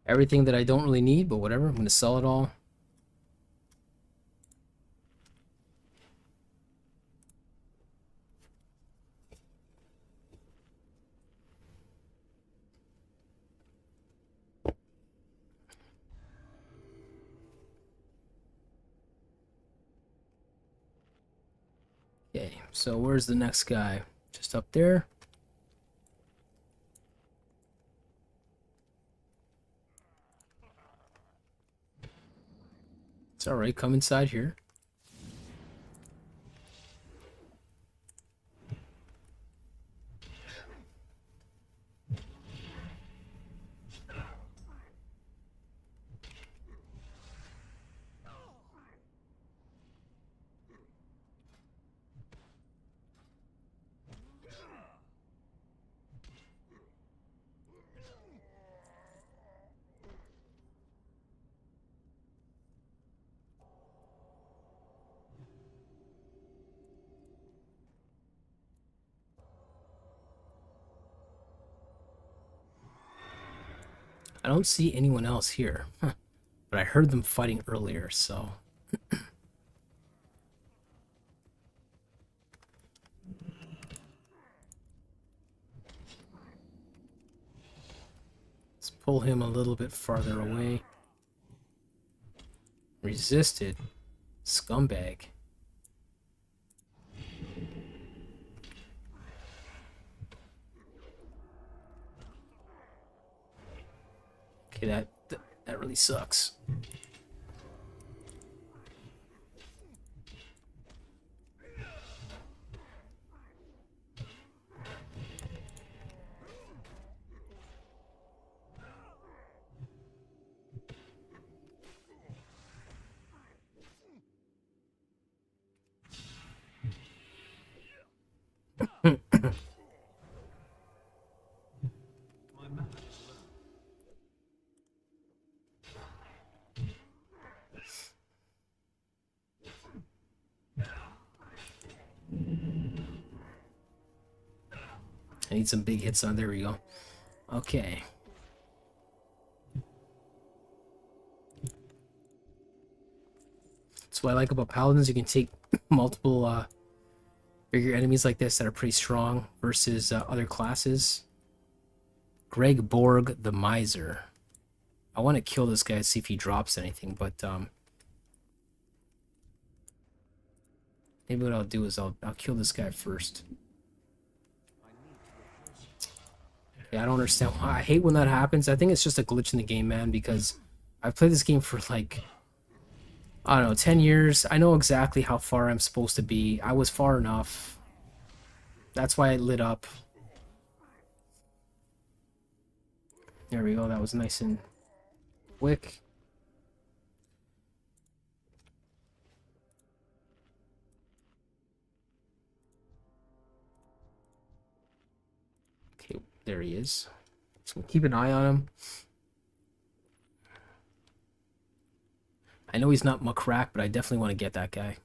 Everything that I don't really need, but whatever. I'm going to sell it all. Okay, so where's the next guy? Just up there. It's alright, come inside here. I don't see anyone else here. Huh. But I heard them fighting earlier, so... Let's pull him a little bit farther away. Resisted. Scumbag. Okay, that really sucks. My manners learned. I need some big hits on. There we go. Okay. That's what I like about paladins. You can take multiple bigger enemies like this that are pretty strong versus other classes. Greg Borg the Miser. I want to kill this guy and see if he drops anything, but maybe what I'll do is I'll kill this guy first. Yeah, I don't understand why. I hate when that happens. I think it's just a glitch in the game, man, because I've played this game for like, I don't know, 10 years. I know exactly how far I'm supposed to be. I was far enough. That's why it lit up. There we go. That was nice and quick. Okay, there he is. So keep an eye on him. I know he's not Muckrack, but I definitely want to get that guy.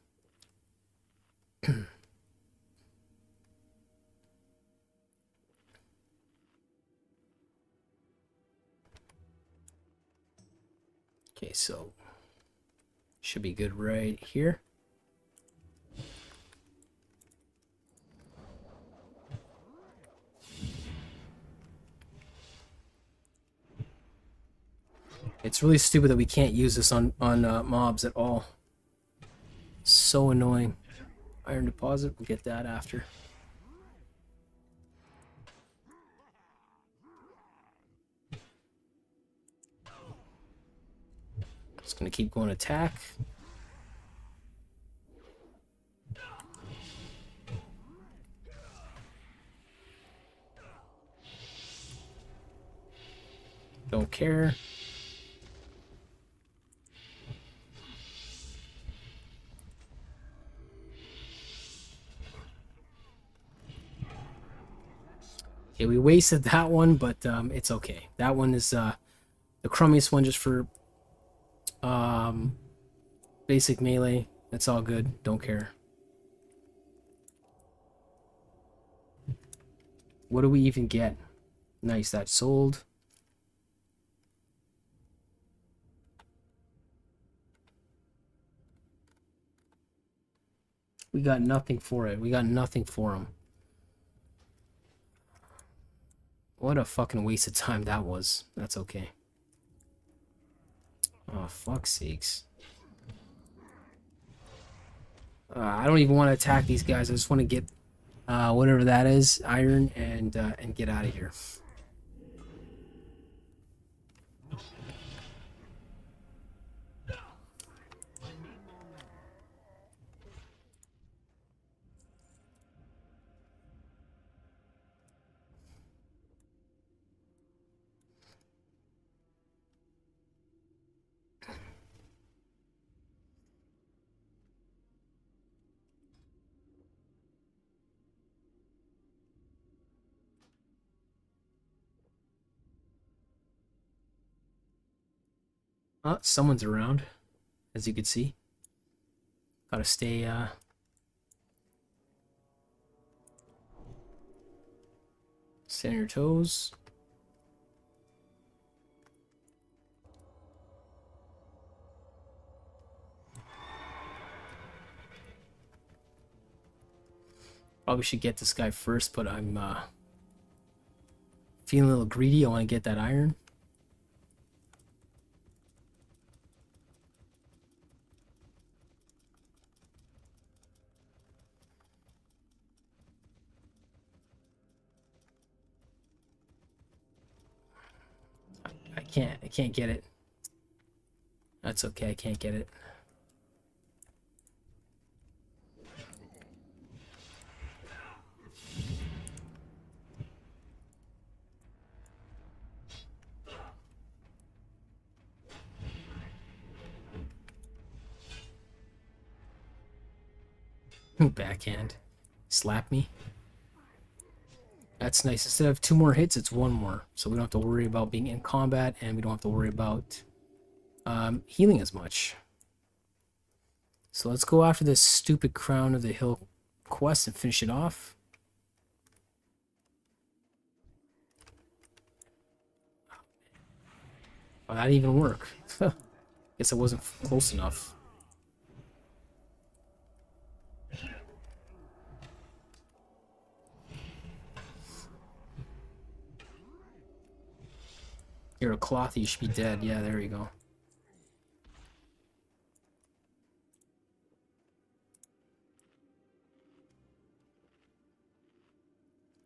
Okay, so should be good right here. It's really stupid that we can't use this on mobs at all. So annoying. Iron deposit, we'll get that after. Just gonna keep going attack. Don't care. Okay, we wasted that one, but it's okay. That one is the crummiest one just for basic melee. That's all good. Don't care. What do we even get? Nice, that sold. We got nothing for it. We got nothing for him. What a fucking waste of time that was. That's okay. Oh, fuck's sakes. I don't even want to attack these guys. I just want to get whatever that is, iron, and get out of here. Someone's around, as you can see. Gotta stay stay on your toes. Probably should get this guy first, but I'm feeling a little greedy. I want to get that iron. I can't get it. That's okay, I can't get it. Backhand. Slap me. That's nice. Instead of 2 more hits, it's 1 more. So we don't have to worry about being in combat, and we don't have to worry about healing as much. So let's go after this stupid Crown of the Hill quest and finish it off. Oh, that didn't even work. Guess I wasn't close enough. You're a cloth, you should be dead. Yeah, there you go.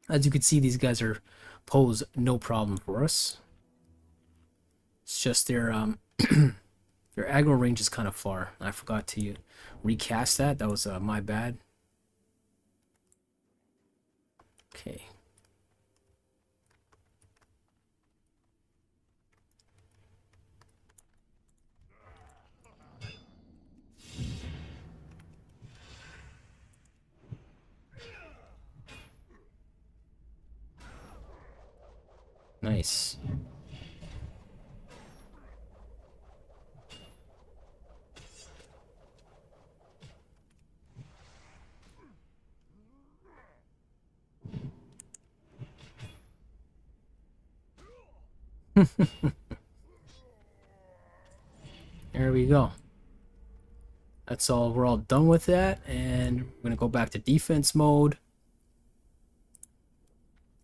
As you can see, these guys are pose no problem for us. It's just their their aggro range is kind of far. I forgot to recast that. That was my bad. Okay. Nice. There we go. That's all. We're all done with that, and we're gonna go back to defense mode,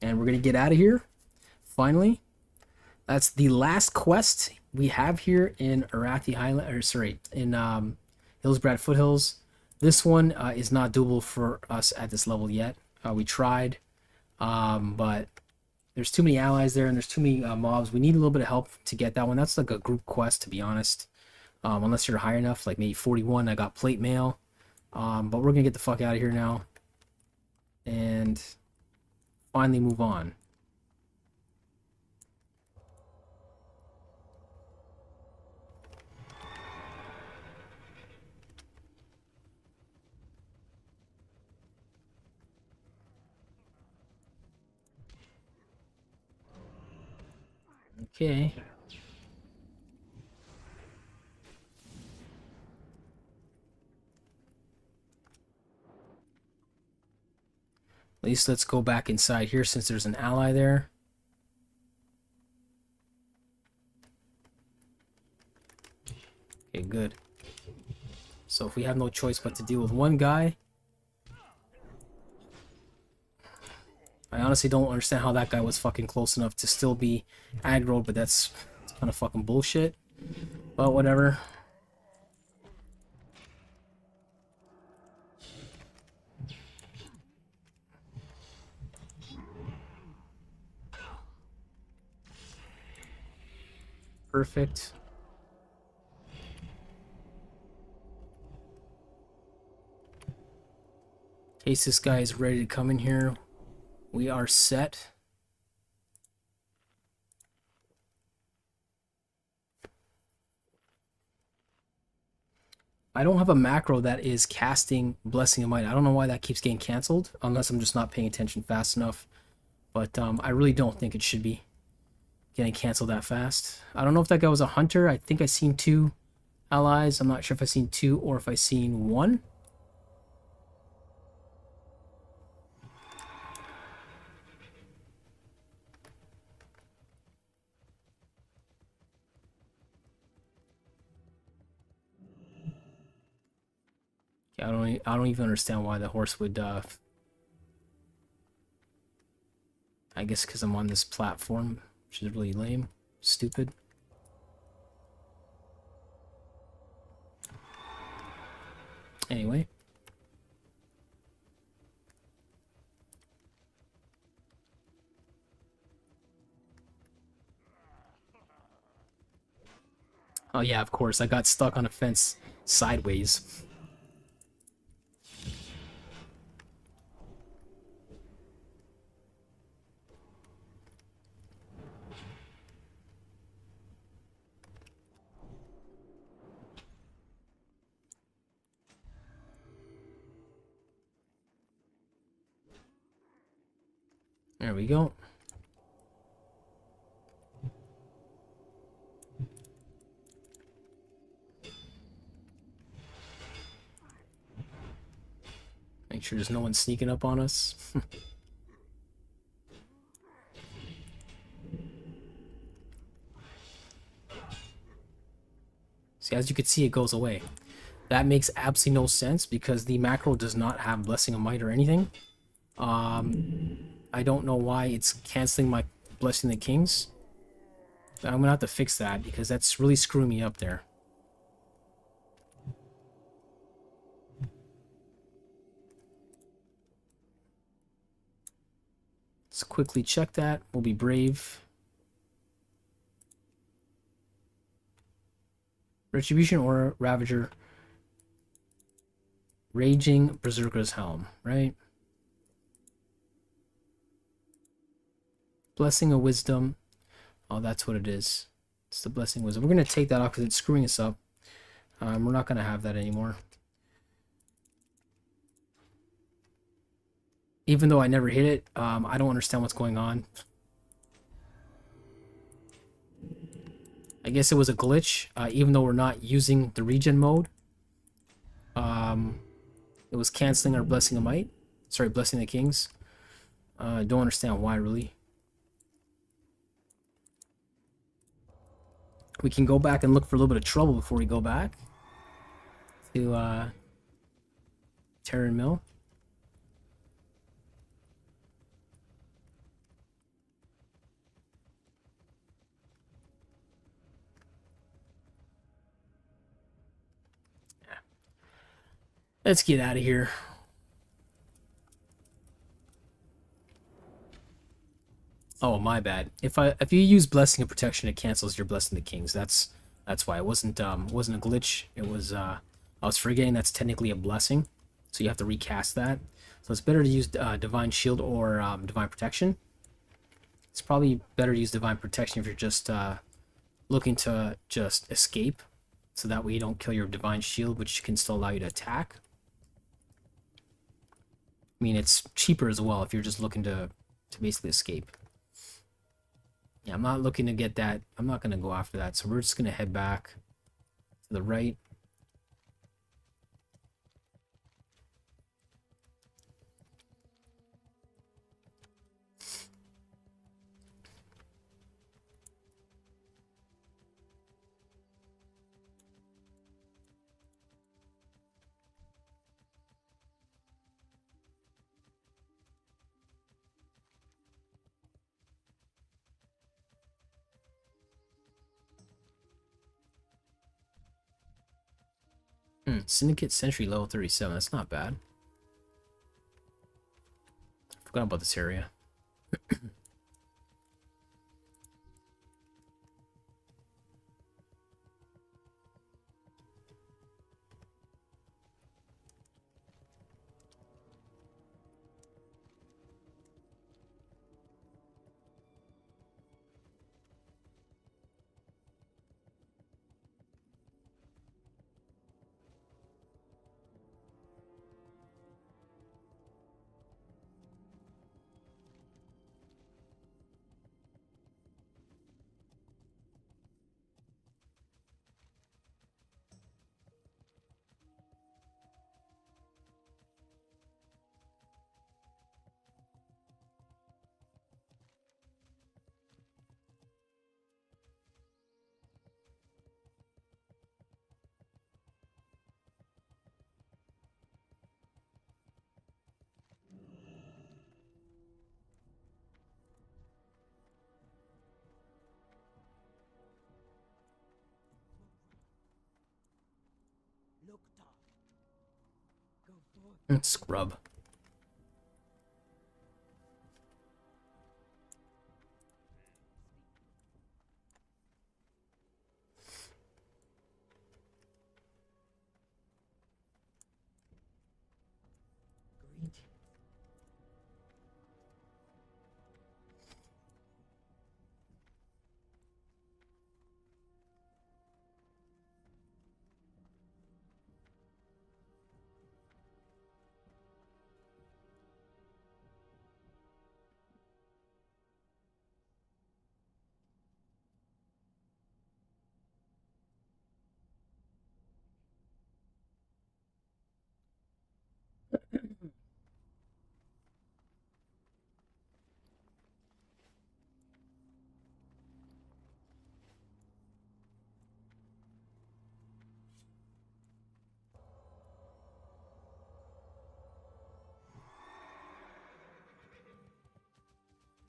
and we're gonna get out of here. Finally, that's the last quest we have here in Arathi Highland, or sorry, in Hillsbrad Foothills. This one is not doable for us at this level yet. We tried, but there's too many allies there, and there's too many mobs. We need a little bit of help to get that one. That's like a group quest, to be honest. Unless you're high enough, like maybe 41. I got plate mail, but we're gonna get the fuck out of here now, and finally move on. Okay. At least let's go back inside here since there's an ally there. Okay, good. So if we have no choice but to deal with one guy, I honestly don't understand how that guy was fucking close enough to still be aggroed, but that's kind of fucking bullshit. But whatever. Perfect. In case this guy is ready to come in here, we are set. I don't have a macro that is casting Blessing of Might. I don't know why that keeps getting canceled, unless I'm just not paying attention fast enough. But I really don't think it should be getting canceled that fast. I don't know if that guy was a hunter. I think I seen 2 allies. I'm not sure if I seen 2 or if I seen 1. I don't even understand why the horse would I guess because I'm on this platform, which is really lame, stupid. Anyway. Oh yeah, of course, I got stuck on a fence sideways. There we go. Make sure there's no one sneaking up on us. See, as you can see, it goes away. That makes absolutely no sense because the macro does not have Blessing of Might or anything. I don't know why it's canceling my Blessing the Kings. I'm gonna have to fix that because that's really screwing me up there. Let's quickly check that. We'll be brave. Retribution or Ravager. Raging Berserker's Helm, right? Blessing of Wisdom. Oh, that's what it is. It's the Blessing of Wisdom. We're going to take that off because it's screwing us up. We're not going to have that anymore. Even though I never hit it, I don't understand what's going on. I guess it was a glitch, even though we're not using the regen mode. It was canceling our Blessing of Might. Sorry, Blessing the Kings. I don't understand why, really. We can go back and look for a little bit of trouble before we go back to Terran Mill. Yeah. Let's get out of here. Oh, my bad. If you use Blessing of Protection, it cancels your Blessing the Kings. That's why it wasn't a glitch. It was I was forgetting that's technically a blessing, so you have to recast that. So it's better to use Divine Shield or Divine Protection. It's probably better to use Divine Protection if you're just looking to just escape, so that way you don't kill your Divine Shield, which can still allow you to attack. I mean, it's cheaper as well if you're just looking to basically escape. Yeah, I'm not looking to get that. I'm not going to go after that. So we're just going to head back to the right. Syndicate Sentry level 37. That's not bad. Forgot about this area. Scrub.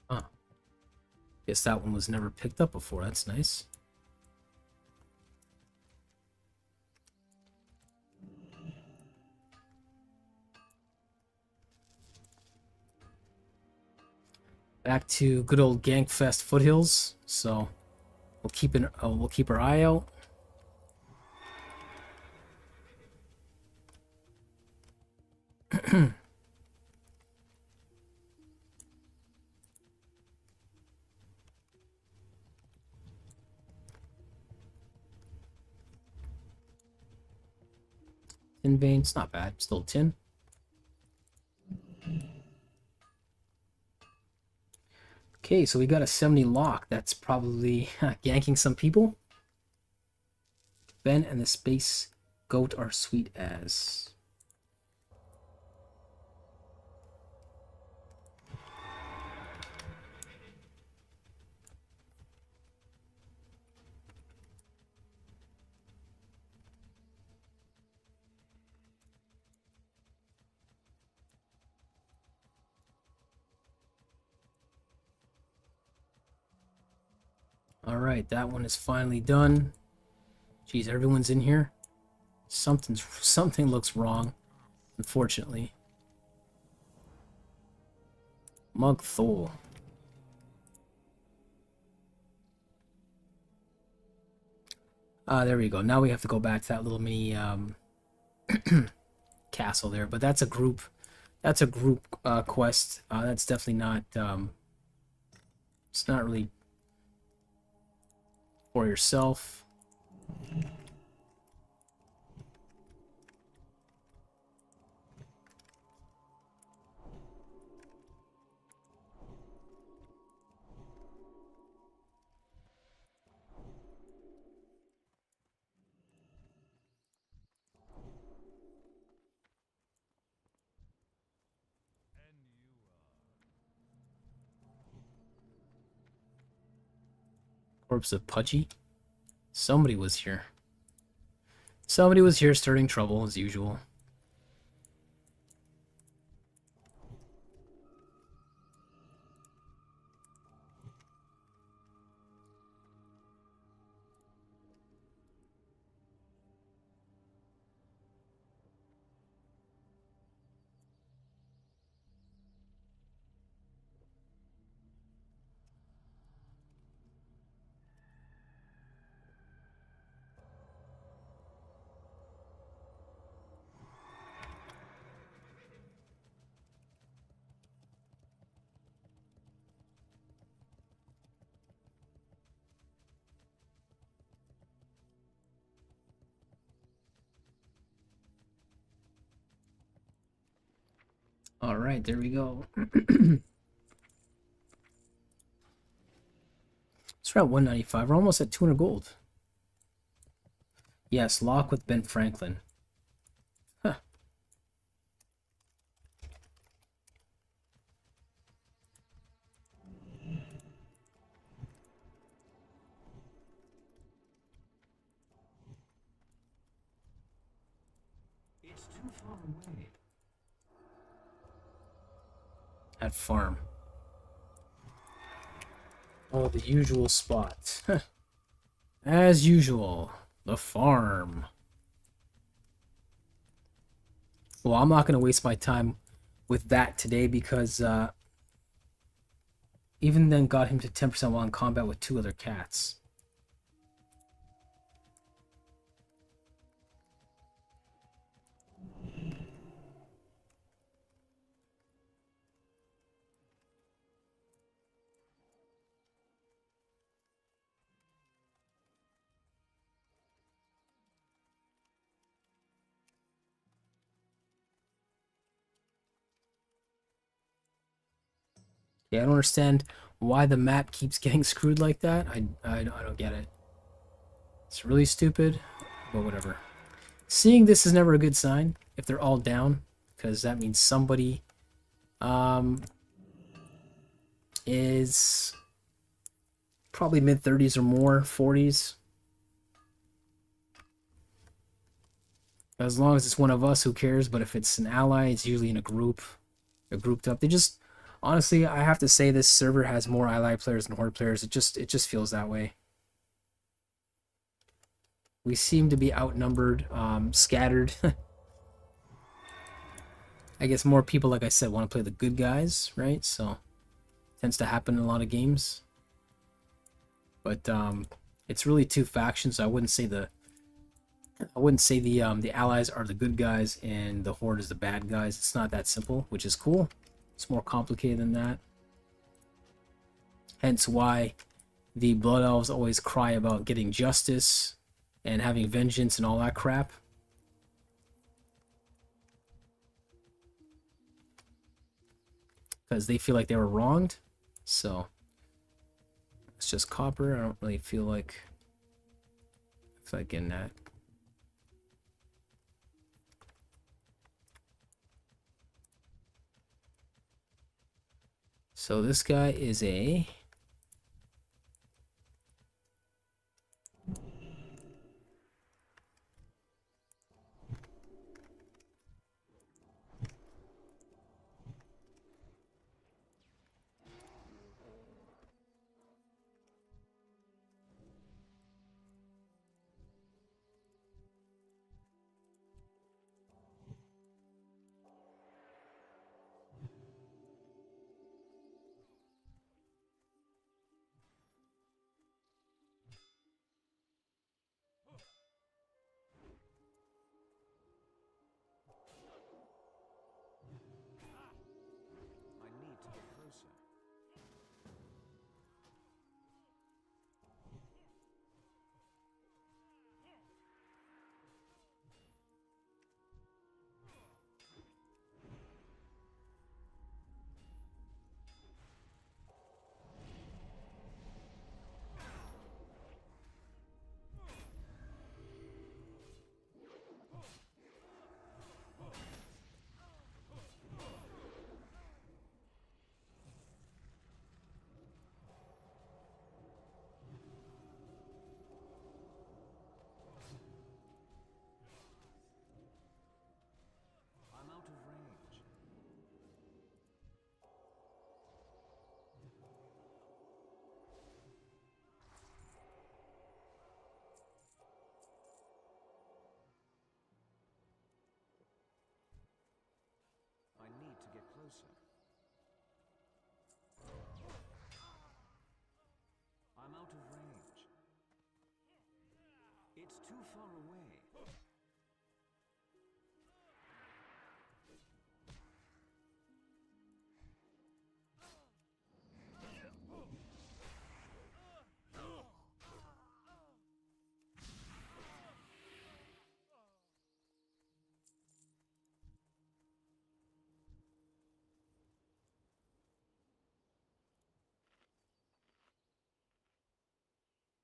Huh. Guess that one was never picked up before. That's nice. Back to good old Gankfest foothills. So we'll keep our eye out. Tin vein, it's not bad. Still tin. Okay, so we got a 70 lock. That's probably ganking some people. Ben and the Space Goat are sweet as. All right, that one is finally done. Geez, everyone's in here. Something looks wrong, unfortunately. Mug Thole. There we go. Now we have to go back to that little mini castle there, but that's a group. That's a group quest. That's definitely not. It's not really for yourself. Corpse of Pudgy. Somebody was here. Somebody was here starting trouble as usual. All right, there we go. It's around 195. We're almost at 200 gold. Yes, lock with Ben Franklin. Huh. It's too far away. At farm. Oh, the usual spot. As usual, the farm. Well, I'm not going to waste my time with that today because even then got him to 10% while in combat with 2 other cats. Yeah, I don't understand why the map keeps getting screwed like that. I don't get it. It's really stupid, but whatever. Seeing this is never a good sign if they're all down, because that means somebody is probably mid-30s or more, 40s. As long as it's one of us, who cares? But if it's an ally, it's usually in a group. They're grouped up. They just, honestly, I have to say this server has more ally players than horde players. It just feels that way. We seem to be outnumbered, scattered. I guess more people, like I said, want to play the good guys, right? So tends to happen in a lot of games. But it's really 2 factions. So I wouldn't say the allies are the good guys and the horde is the bad guys. It's not that simple, which is cool. It's more complicated than that. Hence why the Blood Elves always cry about getting justice and having vengeance and all that crap. Because they feel like they were wronged. So it's just copper. I don't really feel like getting that. So this guy is a closer. I'm out of range. It's too far away.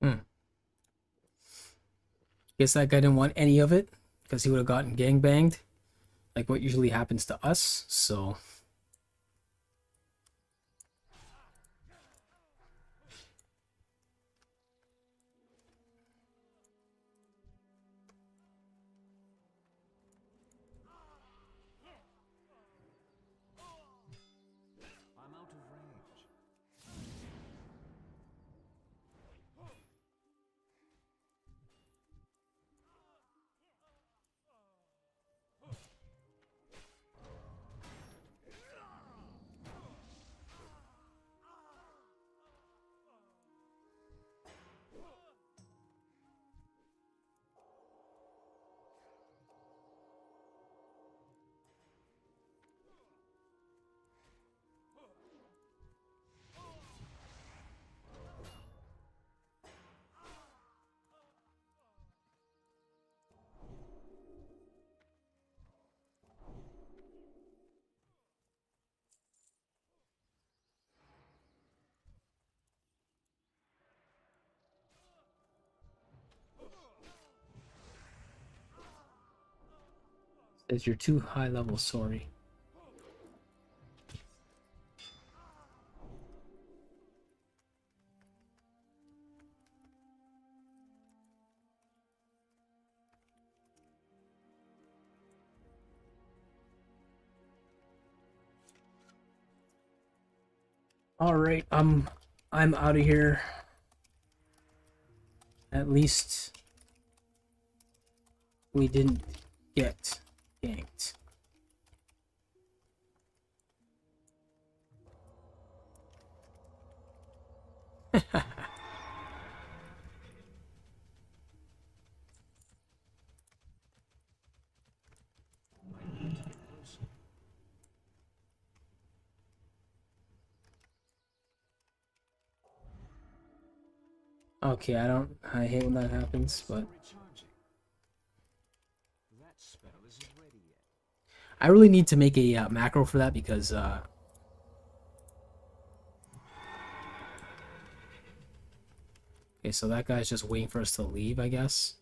Hmm. Guess that guy didn't want any of it because he would have gotten gangbanged, like what usually happens to us. So I'm out of range. says you're too high level. Sorry. All right, I'm out of here. At least we didn't get ganked. I need to get closer. Okay, I hate when that happens, Still but recharging. That spell isn't ready yet. I really need to make a macro for that because okay, so that guy's just waiting for us to leave, I guess.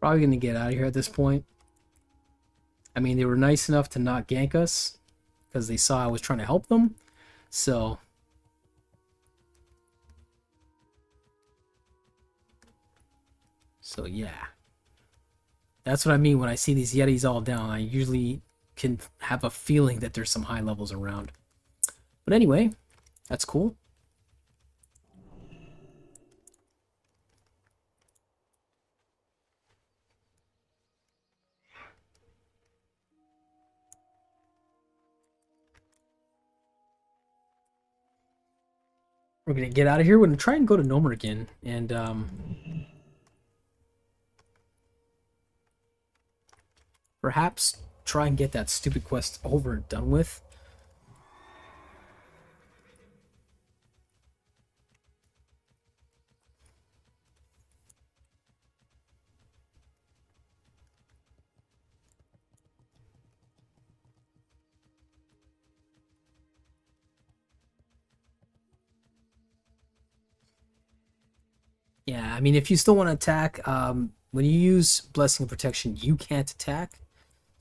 Probably gonna get out of here at this point. I mean, they were nice enough to not gank us because they saw I was trying to help them. So yeah. That's what I mean when I see these Yetis all down. I usually can have a feeling that there's some high levels around. But anyway, that's cool. We're gonna get out of here. We're gonna try and go to Nomer again, and perhaps try and get that stupid quest over and done with. Yeah, I mean, if you still want to attack, when you use Blessing of Protection, you can't attack.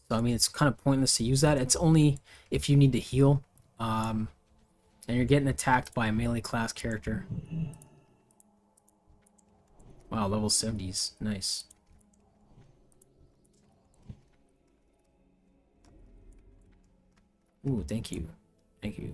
So, I mean, it's kind of pointless to use that. It's only if you need to heal, and you're getting attacked by a melee class character. Wow, level 70s. Nice. Ooh, thank you. Thank you.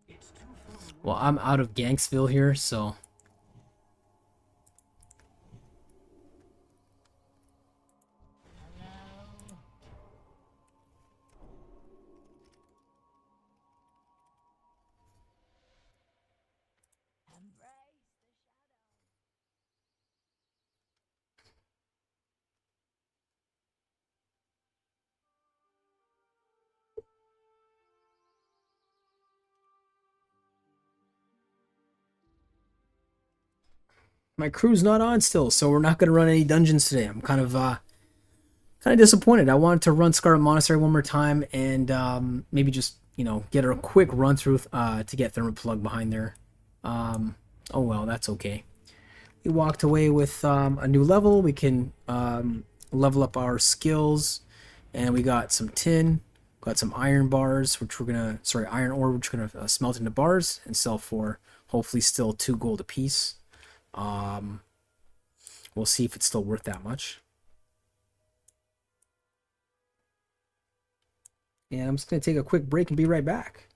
It's too far away. Well, I'm out of Ganksville here, so my crew's not on still, so we're not gonna run any dungeons today. I'm kind of disappointed. I wanted to run Scarlet Monastery one more time and maybe just get a quick run through to get Thermite Plug behind there. Oh well, that's okay. We walked away with a new level. We can level up our skills, and we got some tin, got some iron bars, which we're gonna iron ore, which we're gonna smelt into bars and sell for hopefully still 2 gold apiece. We'll see if it's still worth that much. And I'm just going to take a quick break and be right back.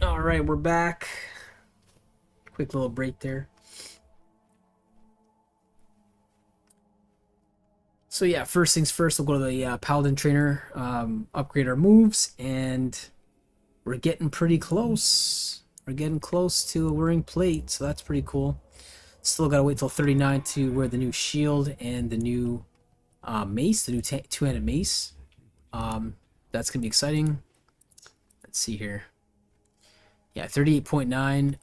All right, we're back. Quick little break there. So yeah, first things first, we'll go to the Paladin trainer, upgrade our moves, and we're getting pretty close. We're getting close to wearing plate, so that's pretty cool. Still gotta wait till 39 to wear the new shield and the new mace, the new two-handed mace. That's gonna be exciting. Let's see here. Yeah, 38.9.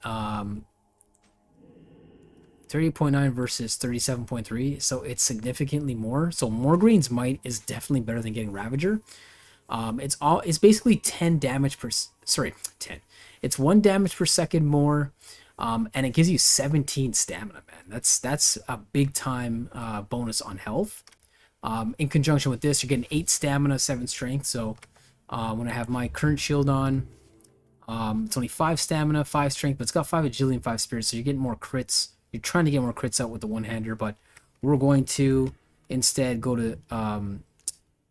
38.9 versus 37.3, so it's significantly more. So more greens might is definitely better than getting Ravager. It's basically 10 damage per 10. It's 1 damage per second more, and it gives you 17 stamina, man. That's a big time bonus on health. In conjunction with this, you're getting 8 stamina, 7 strength. So when I have my current shield on, it's only 5 stamina, 5 strength, but it's got 5 agility and 5 spirit, so you're getting more crits. You're trying to get more crits out with the one-hander, but we're going to instead go to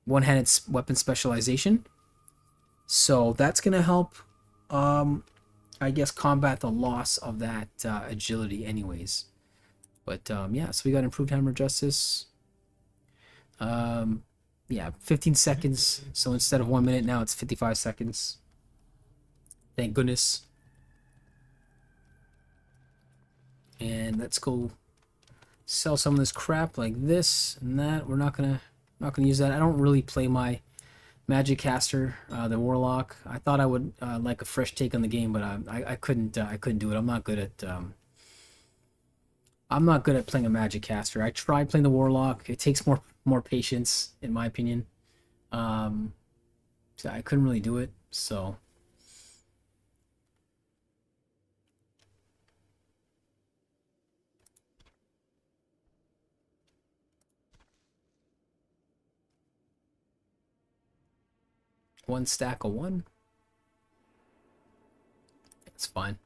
one-handed weapon specialization. So that's going to help, I guess, combat the loss of that agility anyways. But yeah, so we got improved hammer justice. Yeah, 15 seconds. So instead of 1 minute, now it's 55 seconds. Thank goodness. And let's go sell some of this crap like this and that. We're not gonna use that. I don't really play my magic caster, the warlock. I thought I would like a fresh take on the game, but I couldn't do it. I'm not good at playing a magic caster. I tried playing the warlock. It takes more patience, in my opinion. So I couldn't really do it. So. One stack of 1. It's fine.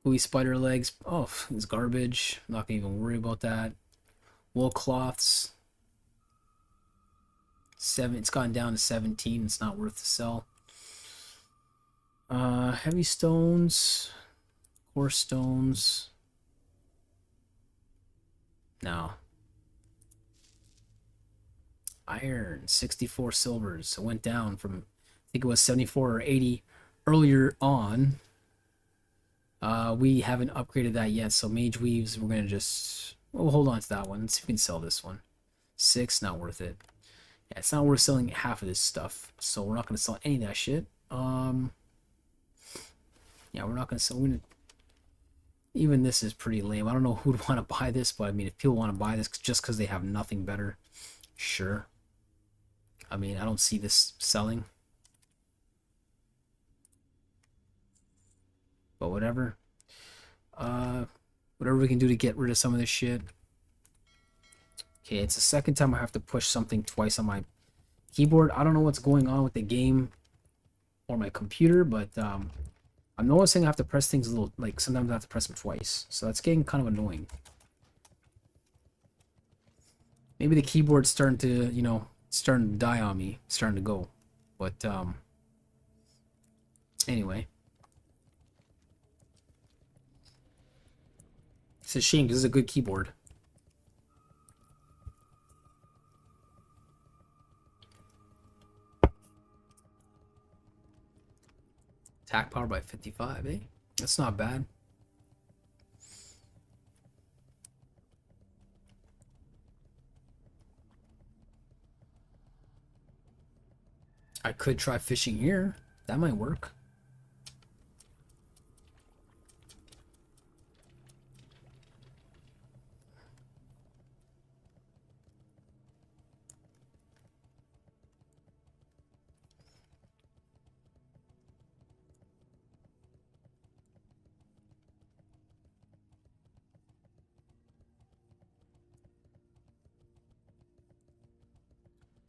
Ooey spider legs. Oh, it's garbage. I'm not gonna even worry about that. Wool cloths. It's gone down to 17. It's not worth to sell. Heavy stones, coarse stones. No. Iron, 64 silvers. It went down from, I think it was 74 or 80 earlier on. We haven't upgraded that yet, so Mage Weaves, we're gonna just, we'll hold on to that one. Let's see if we can sell this one. 6, not worth it. Yeah, it's not worth selling half of this stuff, so we're not gonna sell any of that shit. Yeah, we're not gonna sell. Even this is pretty lame. I don't know who'd want to buy this, but I mean, if people want to buy this just because they have nothing better, sure. I mean, I don't see this selling. But whatever. Whatever we can do to get rid of some of this shit. Okay, it's the second time I have to push something twice on my keyboard. I don't know what's going on with the game or my computer, but I'm noticing I have to press things a little, like sometimes I have to press them twice. So that's getting kind of annoying. Maybe the keyboard's starting to, you know, starting to die on me, starting to go. But anyway. It's a shame because it's a good keyboard. Attack power by 55, eh? That's not bad. I could try fishing here. That might work.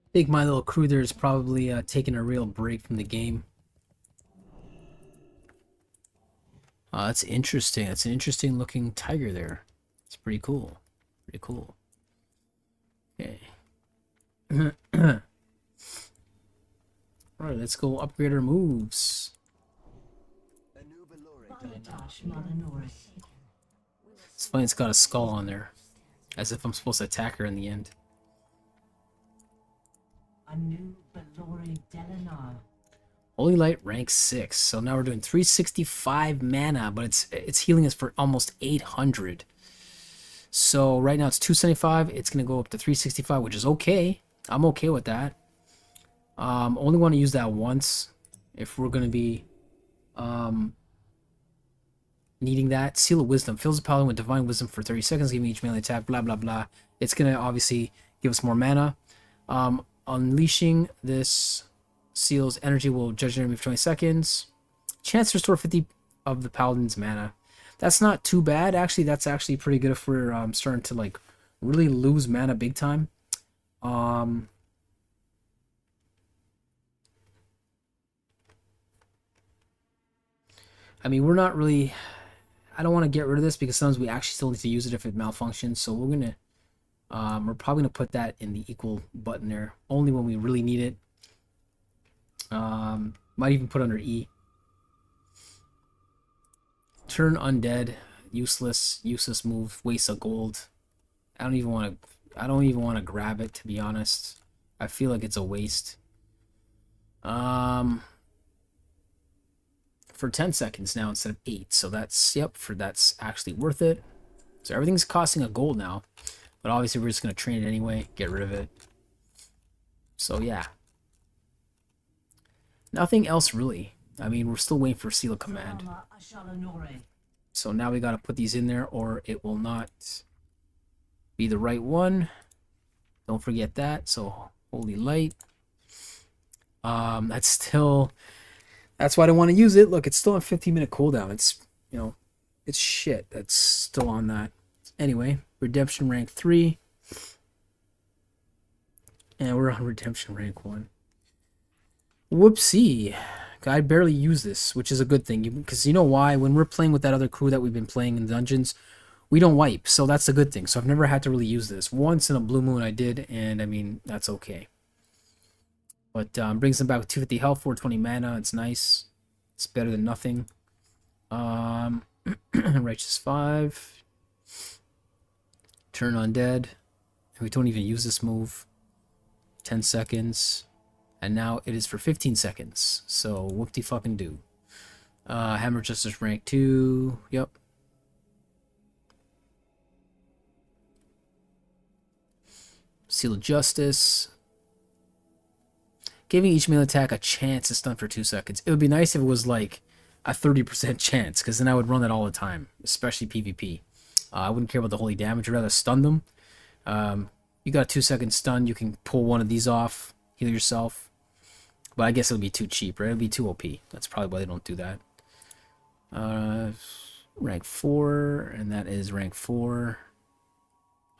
I think my little crew there is probably taking a real break from the game. That's interesting. That's an interesting looking tiger there. It's pretty cool. Pretty cool. Okay. Alright, let's go upgrade our moves. It's funny it's got a skull on there. As if I'm supposed to attack her in the end. Holy Light rank 6. So now we're doing 365 mana, but it's healing us for almost 800. So right now it's 275. It's gonna go up to 365, which is okay. I'm okay with that. Only want to use that once if we're gonna be needing that. Seal of Wisdom fills the paladin with divine wisdom for 30 seconds, giving each melee attack. Blah blah blah. It's gonna obviously give us more mana. Unleashing this seal's energy will judge an enemy for 20 seconds. Chance to restore 50 of the paladin's mana. That's not too bad. Actually, that's actually pretty good if we're starting to like really lose mana big time. I mean, we're not really. I don't want to get rid of this because sometimes we actually still need to use it if it malfunctions. So we're gonna. We're probably going to put that in the equal button there, only when we really need it. Might even put under E. Turn undead, useless move, waste of gold. I don't even want to grab it, to be honest. I feel like it's a waste. For 10 seconds now instead of 8, so that's that's actually worth it. So everything's costing a gold now. But obviously we're just going to train it anyway, get rid of it. So yeah. Nothing else really. I mean, we're still waiting for Seal of Command. So now we got to put these in there or it will not be the right one. Don't forget that. So Holy Light. That's why I don't want to use it. Look, it's still on 15-minute cooldown. It's, you know, it's shit. That's still on that. Anyway, Redemption rank 3. And we're on Redemption rank 1. Whoopsie. I barely use this, which is a good thing. Because you know why? When we're playing with that other crew that we've been playing in dungeons, we don't wipe. So that's a good thing. So I've never had to really use this. Once in a blue moon I did, and I mean, that's okay. But brings them back with 250 health, 420 mana. It's nice. It's better than nothing. Righteous 5. Turn undead. We don't even use this move. 10 seconds. And now it is for 15 seconds. So whoop-de-fucking do. Hammer Justice rank 2. Yep. Seal of Justice. Giving each melee attack a chance to stun for 2 seconds. It would be nice if it was like a 30% chance, because then I would run that all the time, especially PvP. I wouldn't care about the holy damage. I'd rather stun them. You got a 2-second stun. You can pull one of these off, heal yourself. But I guess it would be too cheap, right? It would be too OP. That's probably why they don't do that. Rank 4, and that is rank 4.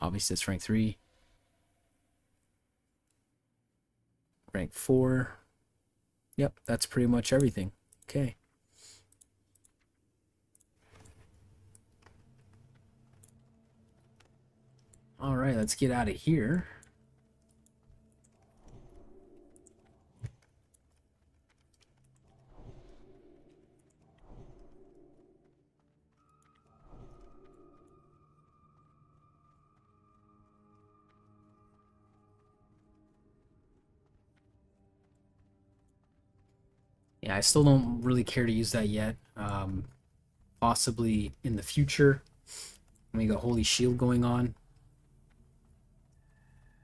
Obviously, it's rank 3. Rank 4. Yep, that's pretty much everything. Okay. Alright, let's get out of here. Yeah, I still don't really care to use that yet. Possibly in the future, when we got Holy Shield going on.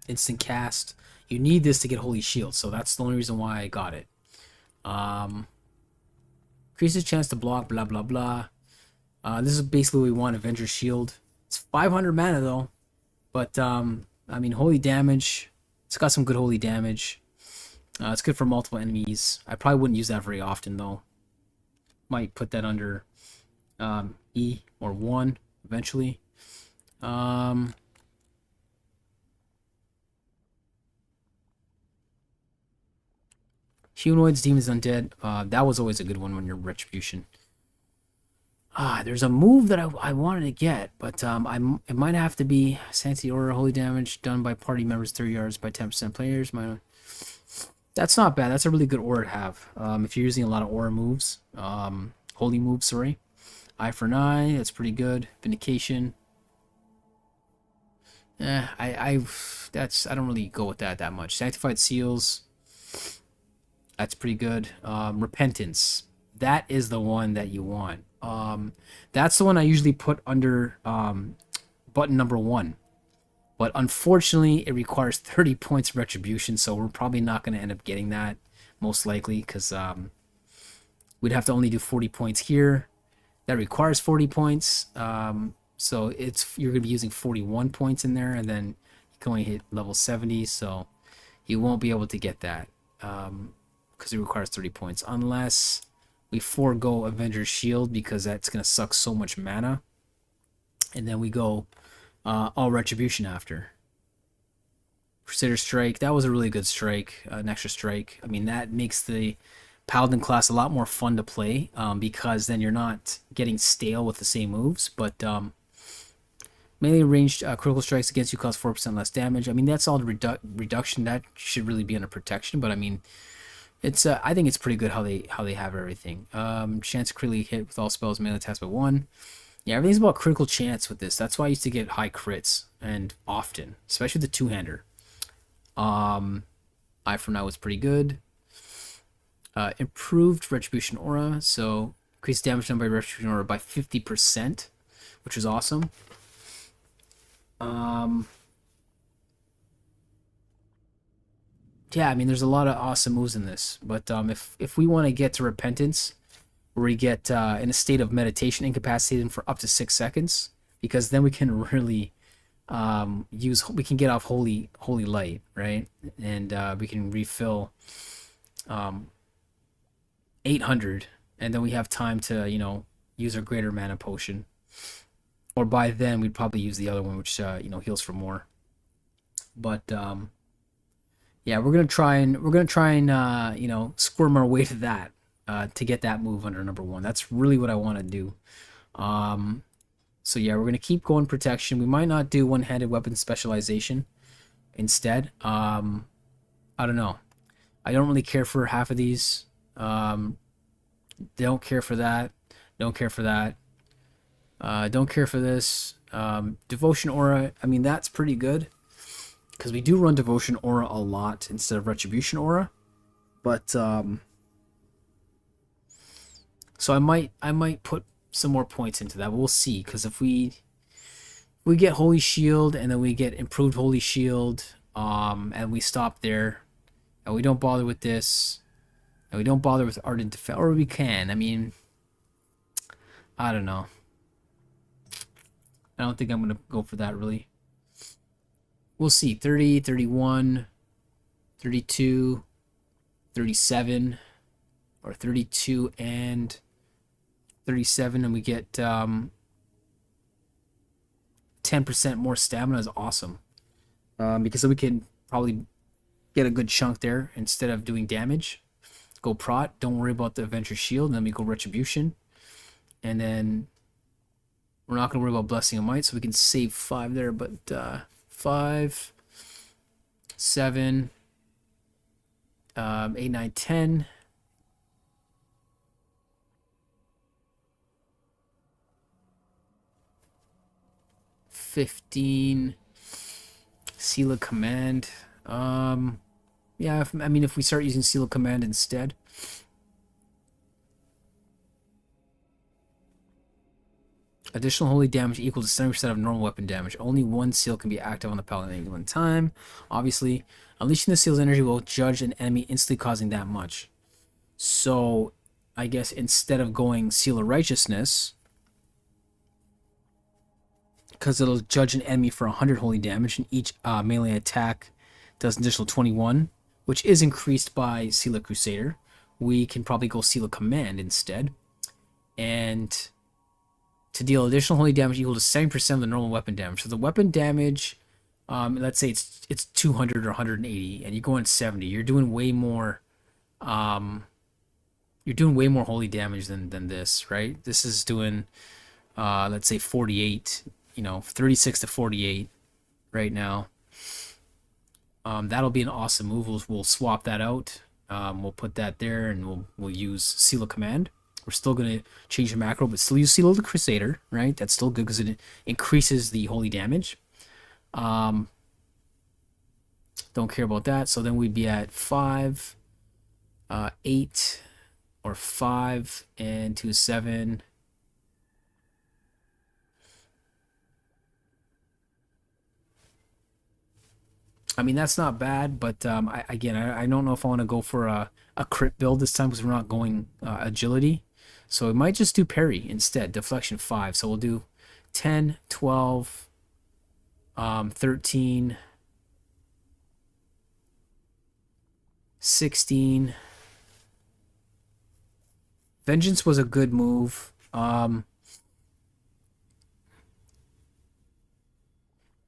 Instant cast. You need this to get Holy Shield, so that's the only reason why I got it. Increases chance to block, blah, blah, blah. This is basically what we want, Avenger Shield. It's 500 mana, though. But, I mean, holy damage. It's got some good holy damage. It's good for multiple enemies. I probably wouldn't use that very often, though. Might put that under E or 1 eventually. Humanoids, Demons, Undead. That was always a good one when you're Retribution. There's a move that I wanted to get, but it might have to be Sanctity Aura, holy damage done by party members 30 yards by 10% players. That's not bad. That's a really good aura to have. If you're using a lot of aura moves, holy moves, sorry. Eye for an eye, that's pretty good. Vindication. I don't really go with that much. Sanctified Seals. That's pretty good. Repentance. That is the one that you want. That's the one I usually put under button number 1. But unfortunately, it requires 30 points of retribution, so we're probably not going to end up getting that, most likely, because we'd have to only do 40 points here. That requires 40 points, so you're going to be using 41 points in there, and then you can only hit level 70, so you won't be able to get that, because it requires 30 points, unless we forego Avenger's Shield, because that's going to suck so much mana, and then we go all retribution after. Crusader Strike, that was a really good strike, an extra strike. I mean, that makes the Paladin class a lot more fun to play, because then you're not getting stale with the same moves. But melee ranged critical strikes against you cause 4% less damage. I mean, that's all the reduction. That should really be under protection, but I mean, it's I think it's pretty good how they have everything. Chance to critically hit with all spells, melee attacks by 1. Yeah, everything's about critical chance with this. That's why I used to get high crits, and often, especially the two-hander. Eye for Now was pretty good. Improved Retribution Aura, so increased damage done by Retribution Aura by 50%, which is awesome. Yeah, I mean, there's a lot of awesome moves in this, but if we want to get to Repentance, where we get in a state of meditation, incapacitated for up to 6 seconds, because then we can really we can get off holy light, right? And we can refill 800, and then we have time to use our greater mana potion, or by then we'd probably use the other one, which heals for more. But yeah, we're gonna try and squirm our way to that. To get that move under number 1. That's really what I want to do. So yeah, we're going to keep going protection. We might not do one-handed weapon specialization instead. I don't know. I don't really care for half of these. Don't care for that. Don't care for that. Don't care for this. Devotion Aura, I mean, that's pretty good. Because we do run Devotion Aura a lot instead of Retribution Aura. But, so I might put some more points into that. We'll see. Because if we get Holy Shield, and then we get Improved Holy Shield, and we stop there, and we don't bother with this, and we don't bother with Ardent Defense, or we can. I mean, I don't know. I don't think I'm going to go for that, really. We'll see. 30, 31, 32, 37, or 32 and 37, and we get 10% more stamina is awesome. Because then we can probably get a good chunk there instead of doing damage. Go Prot, don't worry about the Adventure Shield, and then we go Retribution. And then we're not going to worry about Blessing of Might, so we can save 5 there, but 5, 7, 8, 9, 10. $15 Seal of Command. Yeah, I mean, if we start using Seal of Command instead. Additional holy damage equal to 70% of normal weapon damage. Only one seal can be active on the paladin at any given time. Obviously, unleashing the seal's energy will judge an enemy instantly, causing that much. So, I guess instead of going Seal of Righteousness, because it'll judge an enemy for 100 holy damage, and each melee attack does an additional 21, which is increased by Seal of Crusader. We can probably go Seal of Command instead. And to deal additional holy damage equal to 70% of the normal weapon damage. So the weapon damage, let's say it's 200 or 180, and you go on 70. You're doing way more. You're doing way more holy damage than this, right? This is doing, let's say 48. 36 to 48 right now. That'll be an awesome move. We'll swap that out. We'll put that there, and we'll use Seal of Command. We're still going to change the macro, but still use Seal of the Crusader, right? That's still good because it increases the holy damage. Don't care about that. So then we'd be at 5, 8, or 5, and 2, 7. I mean, that's not bad, but I don't know if I want to go for a crit build this time because we're not going agility. So we might just do parry instead, deflection 5. So we'll do 10, 12, 13, 16. Vengeance was a good move.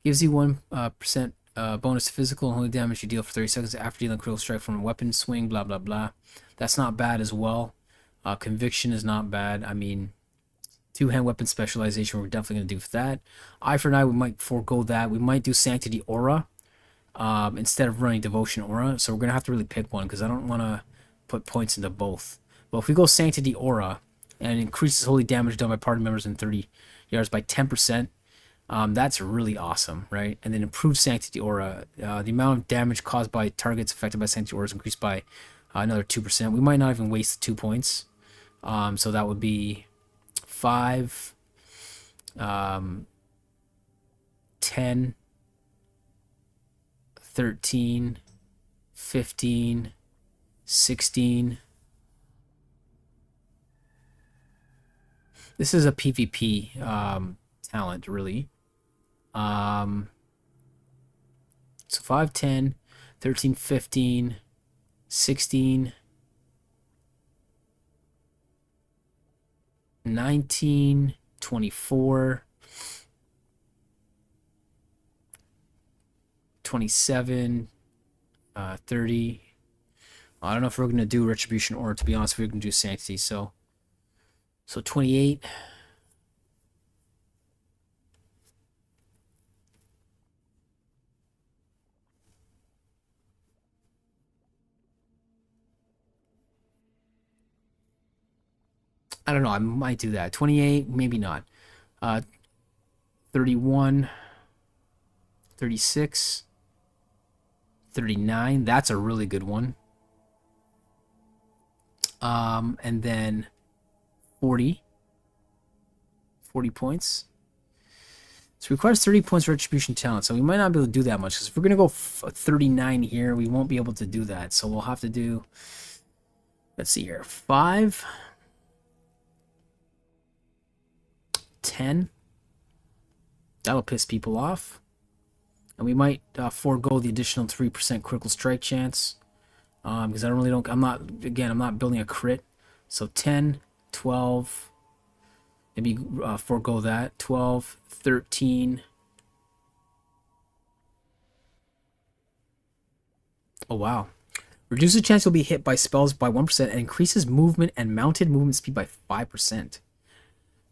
Gives you 1% bonus to physical and holy damage you deal for 30 seconds after dealing a critical strike from a weapon swing, blah, blah, blah. That's not bad as well. Conviction is not bad. I mean, 2-hand weapon specialization, we're definitely going to do for that. Eye for an eye, we might forego that. We might do Sanctity Aura instead of running Devotion Aura. So we're going to have to really pick one because I don't want to put points into both. But if we go Sanctity Aura and it increases holy damage done by party members in 30 yards by 10%, that's really awesome, right? And then improved Sanctity Aura. The amount of damage caused by targets affected by Sanctity Aura is increased by another 2%. We might not even waste the 2 points. So that would be 5, 10, 13, 15, 16. This is a PvP talent, really. So 5, 10, 13, 15, 16, 19, 24, 27, 30. I don't know if we're going to do Retribution or, to be honest, we're going to do Sanctity. So 28. I don't know. I might do that. 28, maybe not. 31, 36, 39. That's a really good one. And then 40 points. So it requires 30 points for retribution talent. So we might not be able to do that much because if we're gonna go 39 here, we won't be able to do that. So we'll have to do. Let's see here. 5, 10. That'll piss people off. And we might forego the additional 3% critical strike chance. Because I'm not building a crit. So 10, 12, maybe forego that. 12, 13. Oh, wow. Reduces the chance you'll be hit by spells by 1% and increases movement and mounted movement speed by 5%.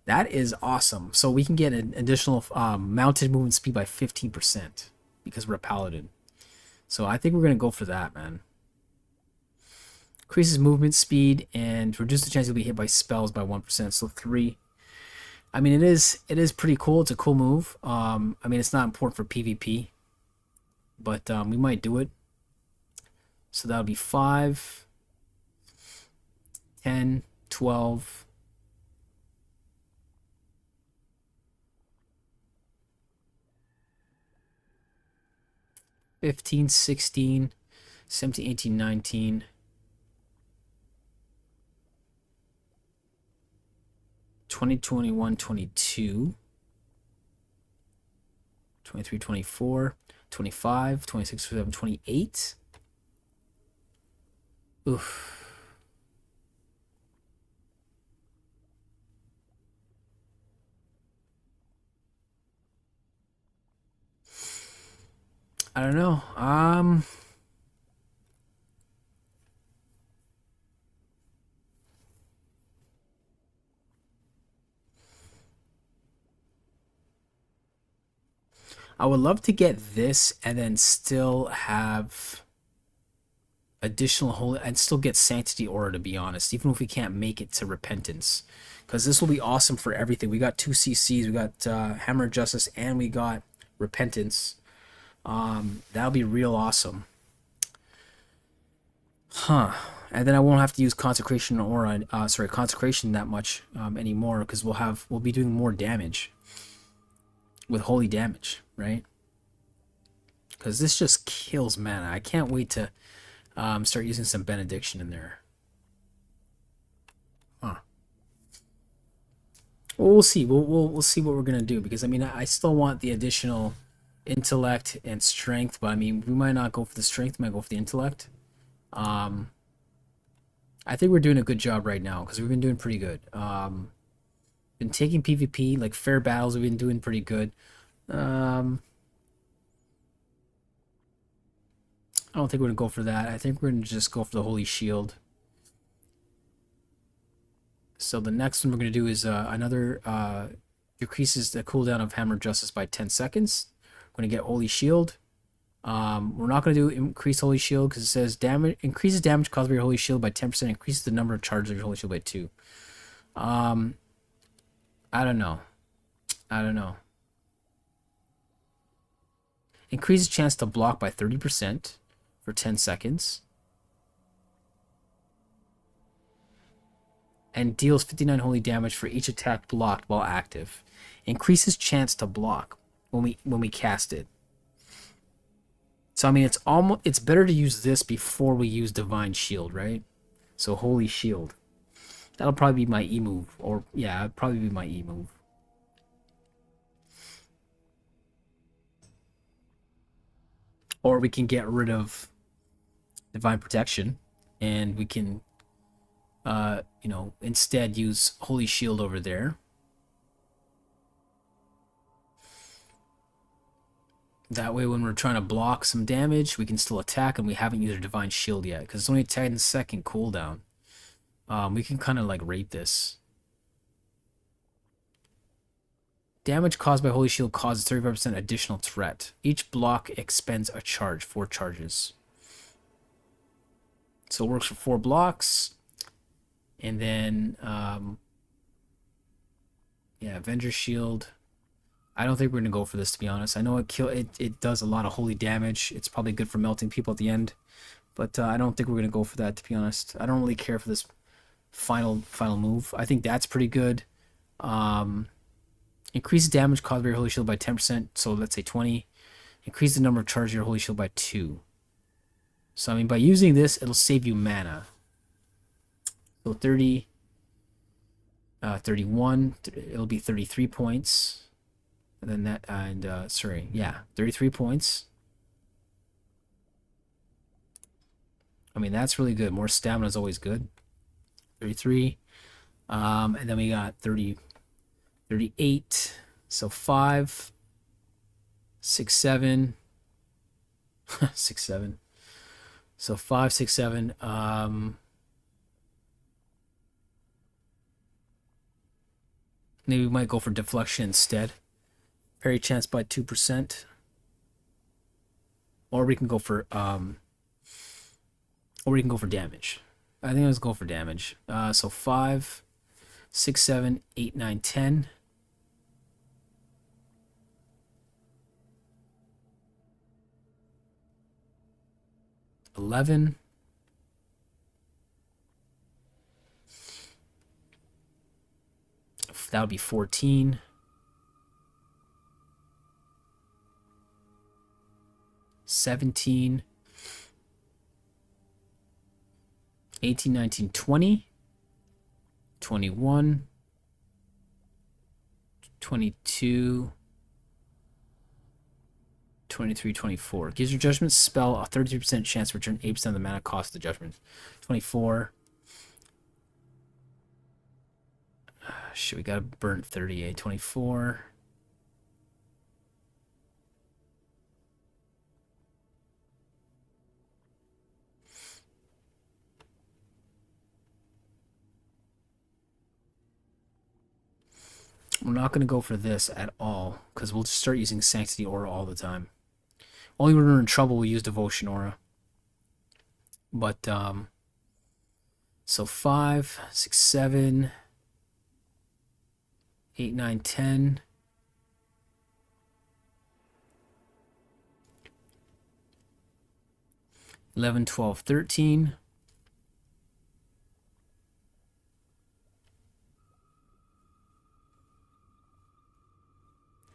That is awesome. So we can get an additional mounted movement speed by 15% because we're a paladin. So I think we're going to go for that, man. Increases movement speed and reduces the chance you'll be hit by spells by 1%. So 3. I mean, it is pretty cool. It's a cool move. I mean, it's not important for PvP, but we might do it. So that'll be 5, 10, 12. 15, 16, 17, 18, 19. 20, 21, 22. 23, 24, 25, 26, 27, 28. Oof. I don't know. I would love to get this and then still have additional holy and still get sanctity aura, to be honest, even if we can't make it to repentance, because this will be awesome for everything. We got 2 CCs, we got hammer of justice, and we got repentance. That'll be real awesome. Huh. And then I won't have to use consecration aura, consecration that much anymore, because we'll be doing more damage with holy damage, right? Because this just kills mana. I can't wait to start using some benediction in there. Huh. Well, we'll see. We'll see what we're gonna do, because I mean, I still want the additional intellect and strength, but I mean, we might not go for the strength. We might go for the intellect. I think we're doing a good job right now because we've been doing pretty good. Been taking PvP, like fair battles, we've been doing pretty good. I don't think we're gonna go for that. I think we're gonna just go for the Holy Shield. So the next one we're gonna do is another decreases the cooldown of Hammer of Justice by 10 seconds. We're gonna get Holy Shield. We're not gonna do increase Holy Shield because it says damage increases damage caused by your Holy Shield by 10%, increases the number of charges of your Holy Shield by 2. I don't know. Increases chance to block by 30% for 10 seconds. And deals 59 holy damage for each attack blocked while active. Increases chance to block when we cast it. So I mean, it's better to use this before we use Divine Shield, right? So Holy Shield. That'll probably be my E move, or yeah, it'll probably be my E move. Or we can get rid of Divine Protection, and we can, instead use Holy Shield over there. That way, when we're trying to block some damage, we can still attack, and we haven't used a Divine Shield yet, because it's only a 10-second cooldown. We can kind of like rate this. Damage caused by Holy Shield causes 35% additional threat. Each block expends a charge, 4 charges. So it works for 4 blocks. And then Yeah, Avenger Shield. I don't think we're gonna go for this, to be honest. I know it does a lot of holy damage. It's probably good for melting people at the end, but I don't think we're gonna go for that, to be honest. I don't really care for this final move. I think that's pretty good. Increase damage caused by your holy shield by 10%, so let's say 20. Increase the number of charges of your holy shield by 2. So I mean, by using this, it'll save you mana. So 30, 31, it'll be 33 points. And then that, and sorry, yeah, 33 points. I mean, that's really good. More stamina is always good. 33. And then we got 30, 38. So 5, 6, 7. 6, 7. So 5, 6, 7. Maybe we might go for deflection instead. Parry chance by 2%. Or we can go for damage. I think let's go for damage. So 5, 6, 7, 8, 9, 10. 11. That would be 14. 17. 18, 19, 20. 21. 22. 23, 24. Gives your judgment spell a 33% chance to return 8% of the mana cost of the judgment. 24. Shit, we gotta burn 38. 24. We're not gonna go for this at all, because we'll just start using Sanctity Aura all the time. Only when we're in trouble we use Devotion Aura. But so 5, 6, 7, 8, 9, 10. 11, 12, 13.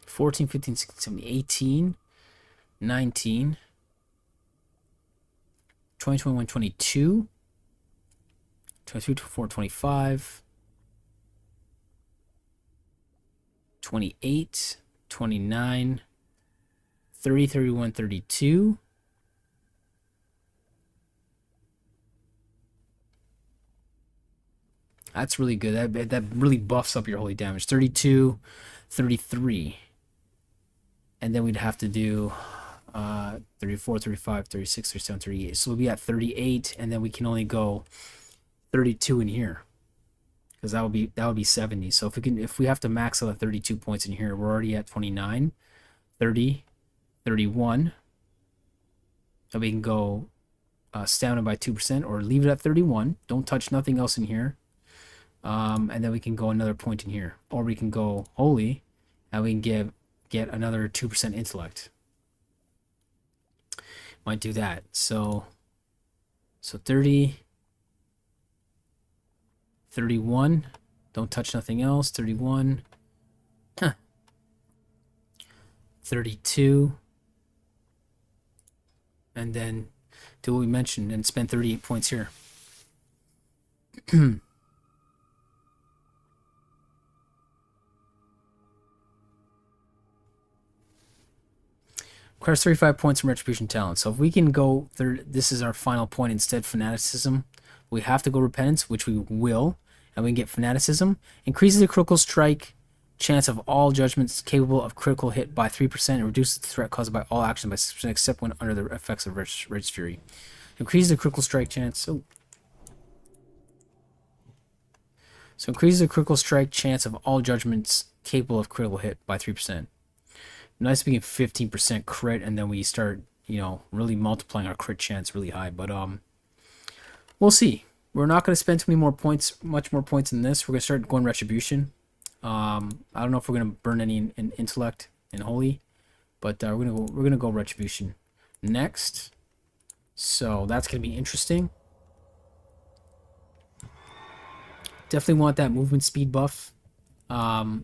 14, 15, 16, 17, 18, 19, 20, 21, 22, 23, 24, 25, 28, 29, 30, 31, 32. That's really good. That really buffs up your holy damage. 32, 33. And then we'd have to do 34, 35, 36, 37, 38. So we'll be at 38, and then we can only go 32 in here, because that would be 70. So if we have to max out at 32 points in here, we're already at 29, 30, 31. So we can go stamina by 2%, or leave it at 31. Don't touch nothing else in here. And then we can go another point in here, or we can go holy, and we can get another 2% intellect. Might do that. So 30, 31. Don't touch nothing else. 31. 32. And then do what we mentioned and spend 38 points here. Requires 35 points from Retribution Talent. So if we can go, this is our final point instead, Fanaticism. We have to go Repentance, which we will, and we can get Fanaticism. Increases the critical strike chance of all judgments capable of critical hit by 3% and reduces the threat caused by all actions by 6% except when under the effects of Rage Fury. Increases the critical strike chance. So increases the critical strike chance of all judgments capable of critical hit by 3%. Nice being 15% crit, and then we start, really multiplying our crit chance really high. But we'll see. We're not going to spend too many more points, much more points than this. We're going to start going Retribution. I don't know if we're gonna burn any in intellect and holy, but we're gonna go retribution next. So that's gonna be interesting. Definitely want that movement speed buff. That's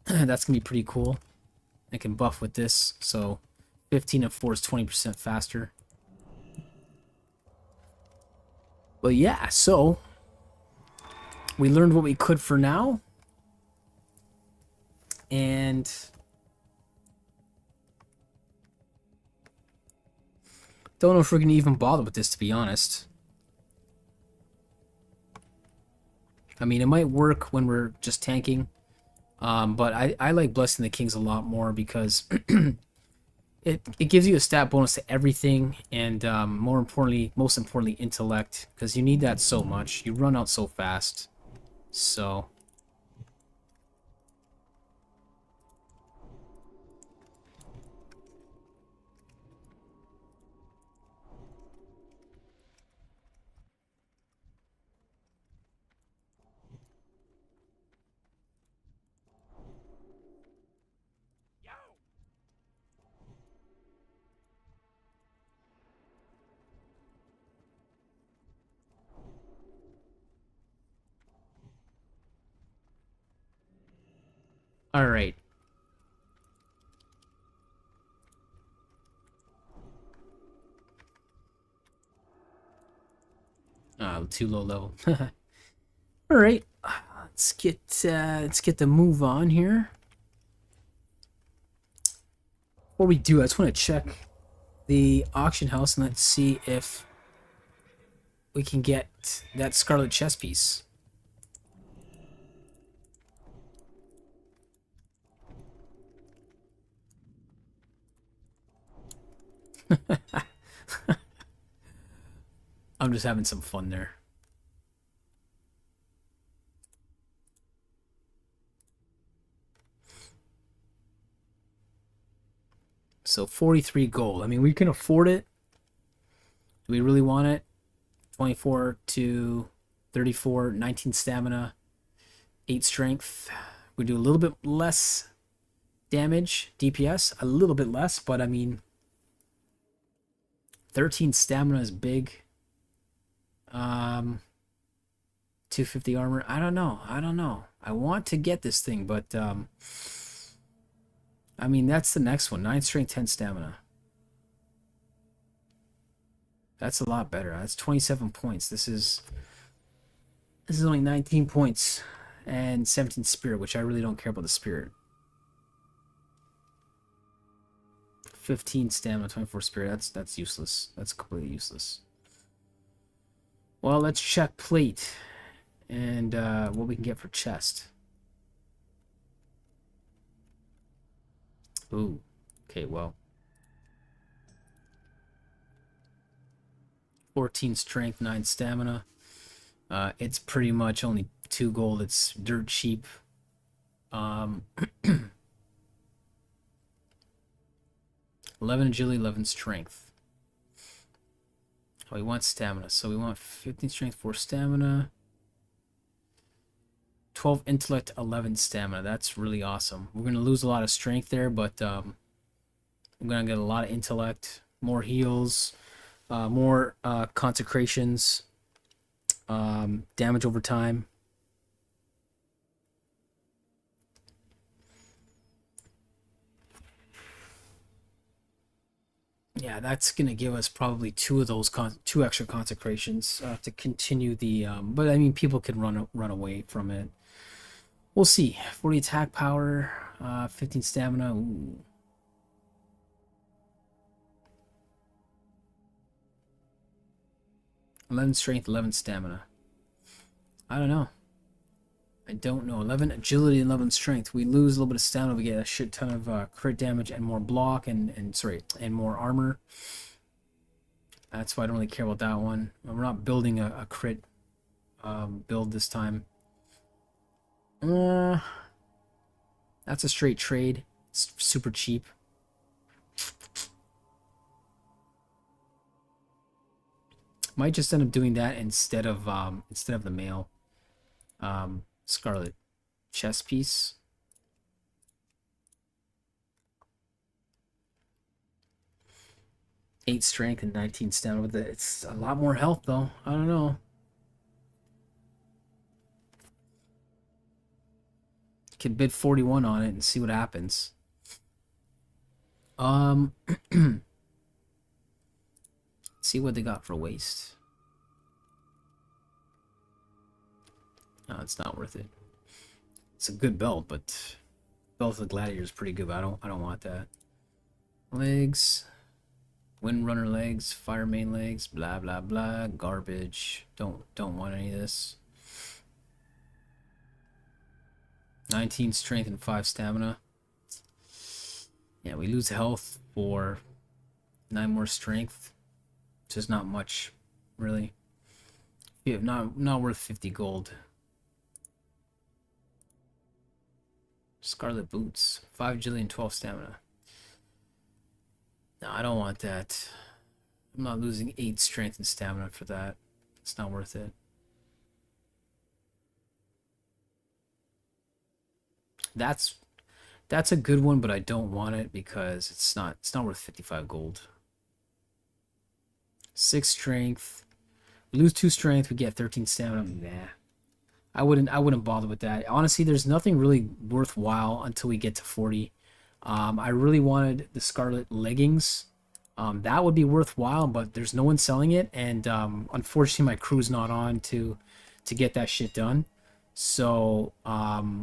gonna be pretty cool. I can buff with this, so 15 and 4 is 20% faster. But yeah, so we learned what we could for now. And don't know if we're going to even bother with this, to be honest. I mean, it might work when we're just tanking. But I like Blessing the Kings a lot more because it gives you a stat bonus to everything. And most importantly, intellect. Because you need that so much. You run out so fast. So... All right. Too low level. All right. Let's get the move on here. Before we do, I just want to check the auction house and let's see if we can get that scarlet chess piece. I'm just having some fun there. So 43 gold. I mean, we can afford it. Do we really want it? 24 to 34, 19 stamina, 8 strength. We do a little bit less damage, DPS, a little bit less, but I mean, 13 stamina is big. 250 armor. I don't know. I want to get this thing, but I mean, that's the next one. 9 strength, 10 stamina. That's a lot better. That's 27 points. This is only 19 points and 17 spirit, which I really don't care about the spirit. 15 stamina, 24 spirit. That's useless. That's completely useless. Well, let's check plate and what we can get for chest. Ooh. Okay, well. 14 strength, 9 stamina. It's pretty much only 2 gold. It's dirt cheap. 11 agility, 11 strength. Oh, we want stamina. So we want 15 strength, 4 stamina. 12 intellect, 11 stamina. That's really awesome. We're going to lose a lot of strength there, but I'm going to get a lot of intellect, more heals, more consecrations, damage over time. Yeah, that's gonna give us probably 2 of those 2 extra consecrations to continue the. But I mean, people can run away from it. We'll see. 40 attack power, 15 stamina. Ooh. $11 strength, 11 stamina. I don't know. 11 agility, 11 strength. We lose a little bit of stamina. We get a shit ton of crit damage and more block and more armor. That's why I don't really care about that one. We're not building a crit build this time. That's a straight trade. It's super cheap. Might just end up doing that instead of the male Scarlet. chess piece. Eight strength and 19 stamina with it. It's a lot more health though. I don't know. Could bid 41 on it and see what happens. See what they got for waste. No, it's not worth it. It's a good belt, but belt of the gladiator is pretty good, but I don't want that. Legs, windrunner legs, fire main legs, blah blah blah, garbage. Don't want any of this. 19 strength and 5 stamina. Yeah, we lose health for 9 more strength. Just not much, really. Yeah, not worth 50 gold. Scarlet boots, 5 jillion, 12 stamina. No, I don't want that. I'm not losing 8 strength and stamina for that. It's not worth it. That's a good one, but I don't want it because it's not worth 55 gold. 6 strength. We lose 2 strength, we get 13 stamina. Nah. I wouldn't bother with that. Honestly, there's nothing really worthwhile until we get to 40. I really wanted the Scarlet leggings. That would be worthwhile, but there's no one selling it, and unfortunately my crew's not on to get that shit done. So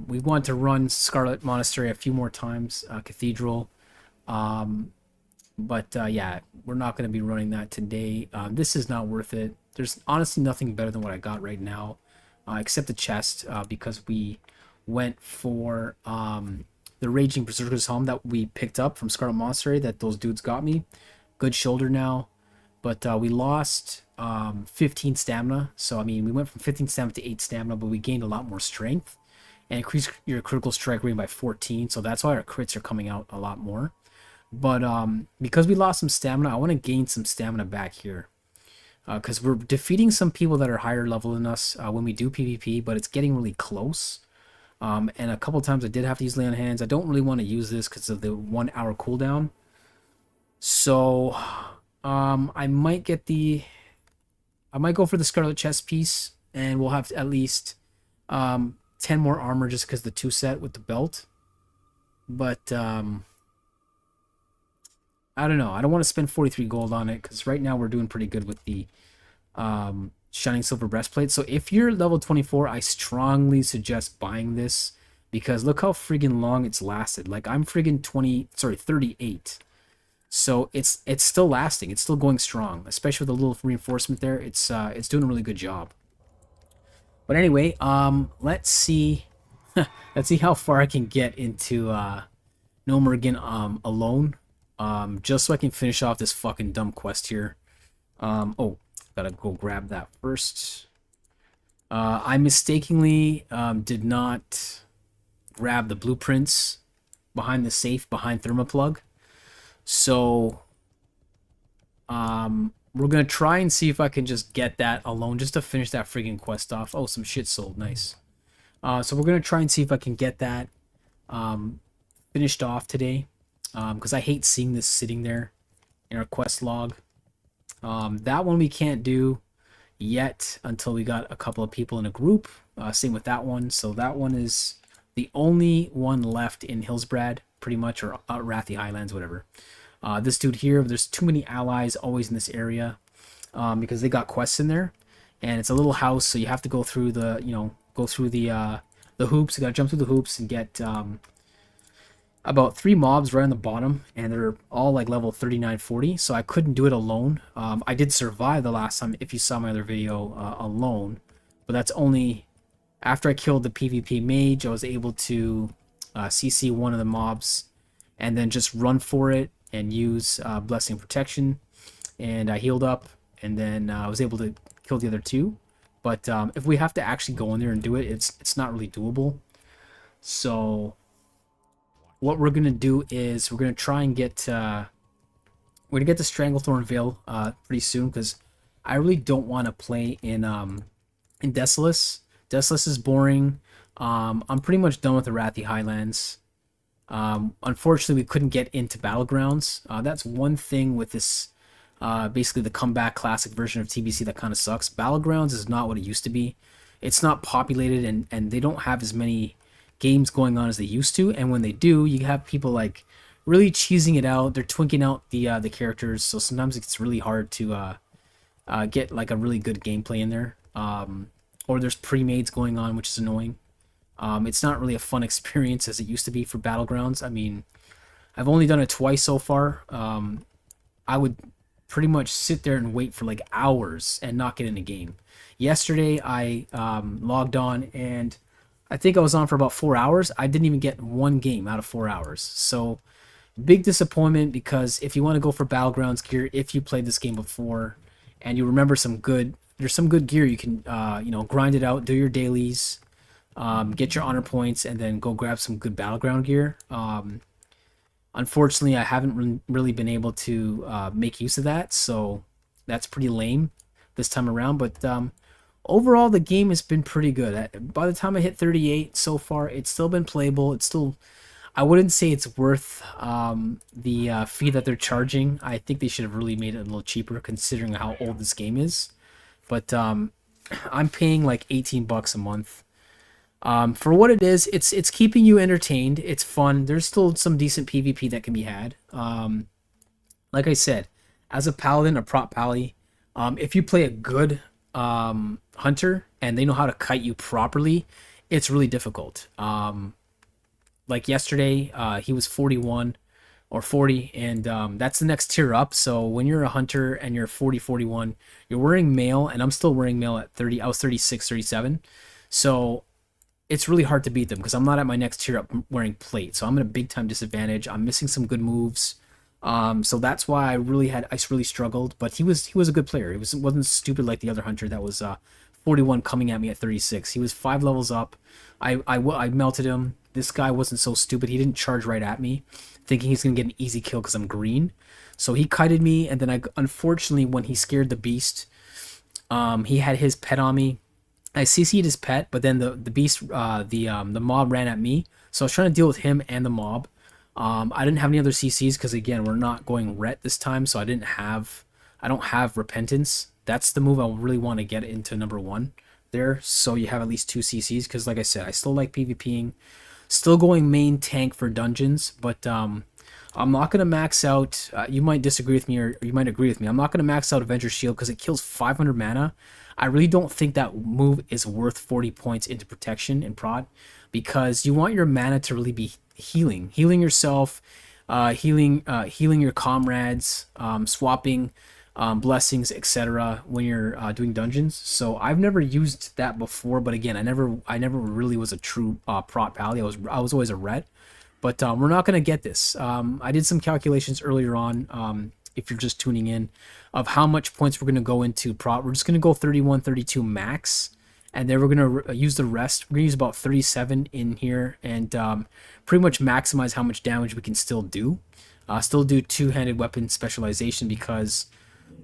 we want to run Scarlet Monastery a few more times, Cathedral. But yeah, we're not going to be running that today. This is not worth it. There's honestly nothing better than what I got right now. Except the chest, because we went for the Raging Berserker's Helm that we picked up from Scarlet Monastery that those dudes got me. Good shoulder now. But we lost 15 stamina. So, I mean, we went from 15 stamina to 8 stamina, but we gained a lot more strength. And increased your critical strike rating by 14. So that's why our crits are coming out a lot more. But because we lost some stamina, I want to gain some stamina back here. Because we're defeating some people that are higher level than us when we do PvP, but it's getting really close. And a couple times I did have to use Lay on Hands. I don't really want to use this because of the 1 hour cooldown. So I might go for the Scarlet chest piece, and we'll have at least 10 more armor just because the 2 set with the belt. But I don't know. I don't want to spend 43 gold on it because right now we're doing pretty good with the Shining Silver Breastplate. So if you're level 24, I strongly suggest buying this because look how friggin' long it's lasted. Like I'm friggin' 38. So it's still lasting. It's still going strong, especially with a little reinforcement there. It's doing a really good job. But anyway, let's see let's see how far I can get into No Morgan alone. Just so I can finish off this fucking dumb quest here. Oh, gotta go grab that first. I mistakenly did not grab the blueprints behind the safe behind Thermoplug. So, we're gonna try and see if I can just get that alone just to finish that friggin' quest off. Oh, some shit sold. Nice. So we're gonna try and see if I can get that finished off today. Because I hate seeing this sitting there in our quest log. That one we can't do yet until we got a couple of people in a group. Same with that one. So that one is the only one left in Hillsbrad, pretty much, or Wrathy Highlands, whatever. This dude here, there's too many allies always in this area because they got quests in there, and it's a little house, so you have to go through the hoops. You gotta jump through the hoops and get about 3 mobs right on the bottom, and they're all like level 39, 40, so I couldn't do it alone. I did survive the last time, if you saw my other video, alone, but that's only after I killed the PvP mage. I was able to CC one of the mobs and then just run for it and use Blessing Protection, and I healed up, and then I was able to kill the other 2. But if we have to actually go in there and do it, it's not really doable. So what we're gonna do is we're gonna try and get the Stranglethorn Veil pretty soon, because I really don't want to play in Desolus. Desolus is boring. I'm pretty much done with the Arathi Highlands. Unfortunately, we couldn't get into Battlegrounds. That's one thing with this, basically the comeback classic version of TBC that kind of sucks. Battlegrounds is not what it used to be. It's not populated, and they don't have as many games going on as they used to. And when they do, you have people like really cheesing it out. They're twinking out the characters, so sometimes it's really hard to get like a really good gameplay in there. Or there's pre-mades going on, which is annoying. It's not really a fun experience as it used to be for Battlegrounds. I mean, I've only done it twice so far. I would pretty much sit there and wait for like hours and not get in a game. Yesterday, I logged on and I think I was on for about 4 hours. I didn't even get one game out of 4 hours. So, big disappointment because if you want to go for Battlegrounds gear, if you played this game before and you remember there's some good gear you can, grind it out, do your dailies, get your honor points, and then go grab some good battleground gear. Unfortunately, I haven't really been able to make use of that, so that's pretty lame this time around. But overall, the game has been pretty good. By the time I hit 38 so far, it's still been playable. It's still, I wouldn't say it's worth the fee that they're charging. I think they should have really made it a little cheaper considering how old this game is. But I'm paying like 18 bucks a month. For what it is, it's keeping you entertained. It's fun. There's still some decent PvP that can be had. Like I said, as a paladin, a prop pally, if you play a good hunter and they know how to kite you properly, it's really difficult. Like yesterday, he was 41 or 40, and that's the next tier up. So when you're a hunter and you're 40, 41, you're wearing mail, and I'm still wearing mail at 30. I was 36, 37. So it's really hard to beat them because I'm not at my next tier up wearing plate. So I'm at a big time disadvantage. I'm missing some good moves. So that's why I really struggled. But he was a good player. He wasn't stupid like the other hunter that was 41 coming at me at 36. He was 5 levels up. I melted him. This guy wasn't so stupid. He didn't charge right at me, thinking he's gonna get an easy kill because I'm green. So he kited me, and then unfortunately when he scared the beast, he had his pet on me. I CC'd his pet, but then the beast, the mob ran at me. So I was trying to deal with him and the mob. I didn't have any other CCs because again we're not going ret this time, so I don't have repentance. That's the move I really want to get into number 1 there. So you have at least 2 CCs because like I said, I still like PvPing, still going main tank for dungeons, but I'm not gonna max out. You might disagree with me, or you might agree with me. I'm not gonna max out Avenger Shield because it kills 500 mana. I really don't think that move is worth 40 points into protection and prod because you want your mana to really be healing yourself, healing your comrades, swapping blessings, etc. when you're doing dungeons. So I've never used that before, but again, I never really was a true prot pally. I was always a ret, but we're not gonna get this. I did some calculations earlier on. If you're just tuning in, of how much points we're going to go into prot. We're just going to go 31, 32 max, and then we're going to use the rest. We're going to use about 37 in here, and pretty much maximize how much damage we can still do. Still do two-handed weapon specialization because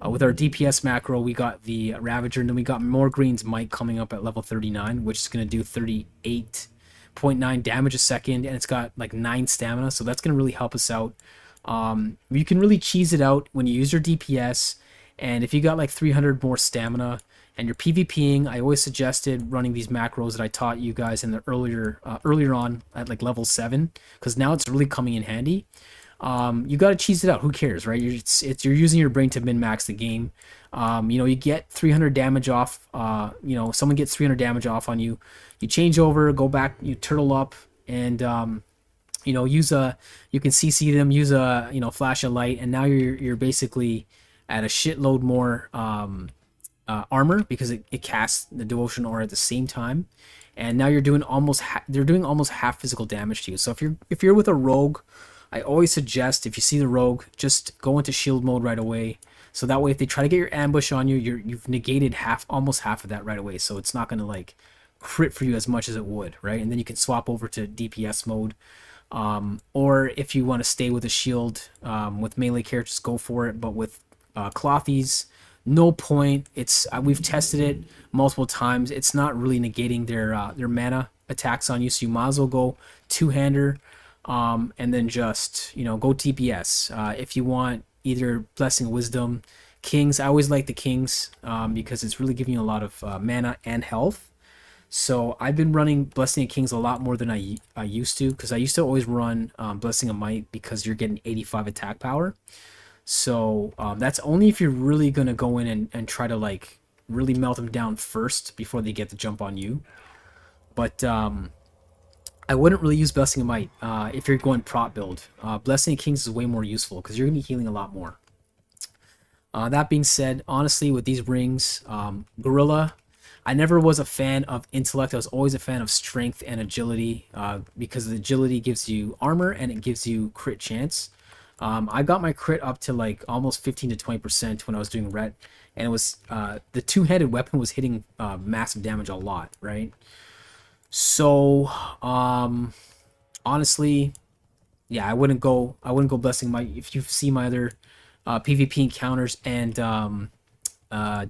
with our DPS macro, we got the Ravager, and then we got more Green's Might coming up at level 39, which is going to do 38.9 damage a second, and it's got like 9 stamina, so that's going to really help us out. You can really cheese it out when you use your DPS, and if you got like 300 more stamina and you're PvPing, I always suggested running these macros that I taught you guys in the earlier on at like level 7, because now it's really coming in handy. You got to cheese it out. Who cares, right? You're using your brain to min-max the game. You get 300 damage off. Someone gets 300 damage off on you. You change over, go back, you turtle up, and you can CC them, use a flash of light, and now you're basically at a shitload more armor because it casts the devotion aura at the same time, and now they're doing almost half physical damage to you. So if you're with a rogue, I always suggest, if you see the rogue, just go into shield mode right away. So that way, if they try to get your ambush on you, you've negated almost half of that right away. So it's not gonna like crit for you as much as it would, right? And then you can swap over to DPS mode. Or if you want to stay with a shield with melee characters, go for it. But with clothies, no point. We've tested it multiple times. It's not really negating their mana attacks on you, so you might as well go two-hander, and then just, you know, go TPS. If you want either Blessing of Wisdom, Kings, I always like the Kings because it's really giving you a lot of mana and health. So I've been running Blessing of Kings a lot more than I used to, because I used to always run Blessing of Might because you're getting 85 attack power. So that's only if you're really going to go in and try to like really melt them down first before they get the jump on you. But I wouldn't really use Blessing of Might if you're going prop build. Blessing of Kings is way more useful because you're going to be healing a lot more. That being said, honestly, with these rings, Gorilla, I never was a fan of intellect. I was always a fan of strength and agility because the agility gives you armor and it gives you crit chance. I got my crit up to like almost 15 to 20% when I was doing ret, and it was the two-headed weapon was hitting massive damage a lot, right? So honestly, yeah, I wouldn't go Blessing Might. If you see my other PvP encounters and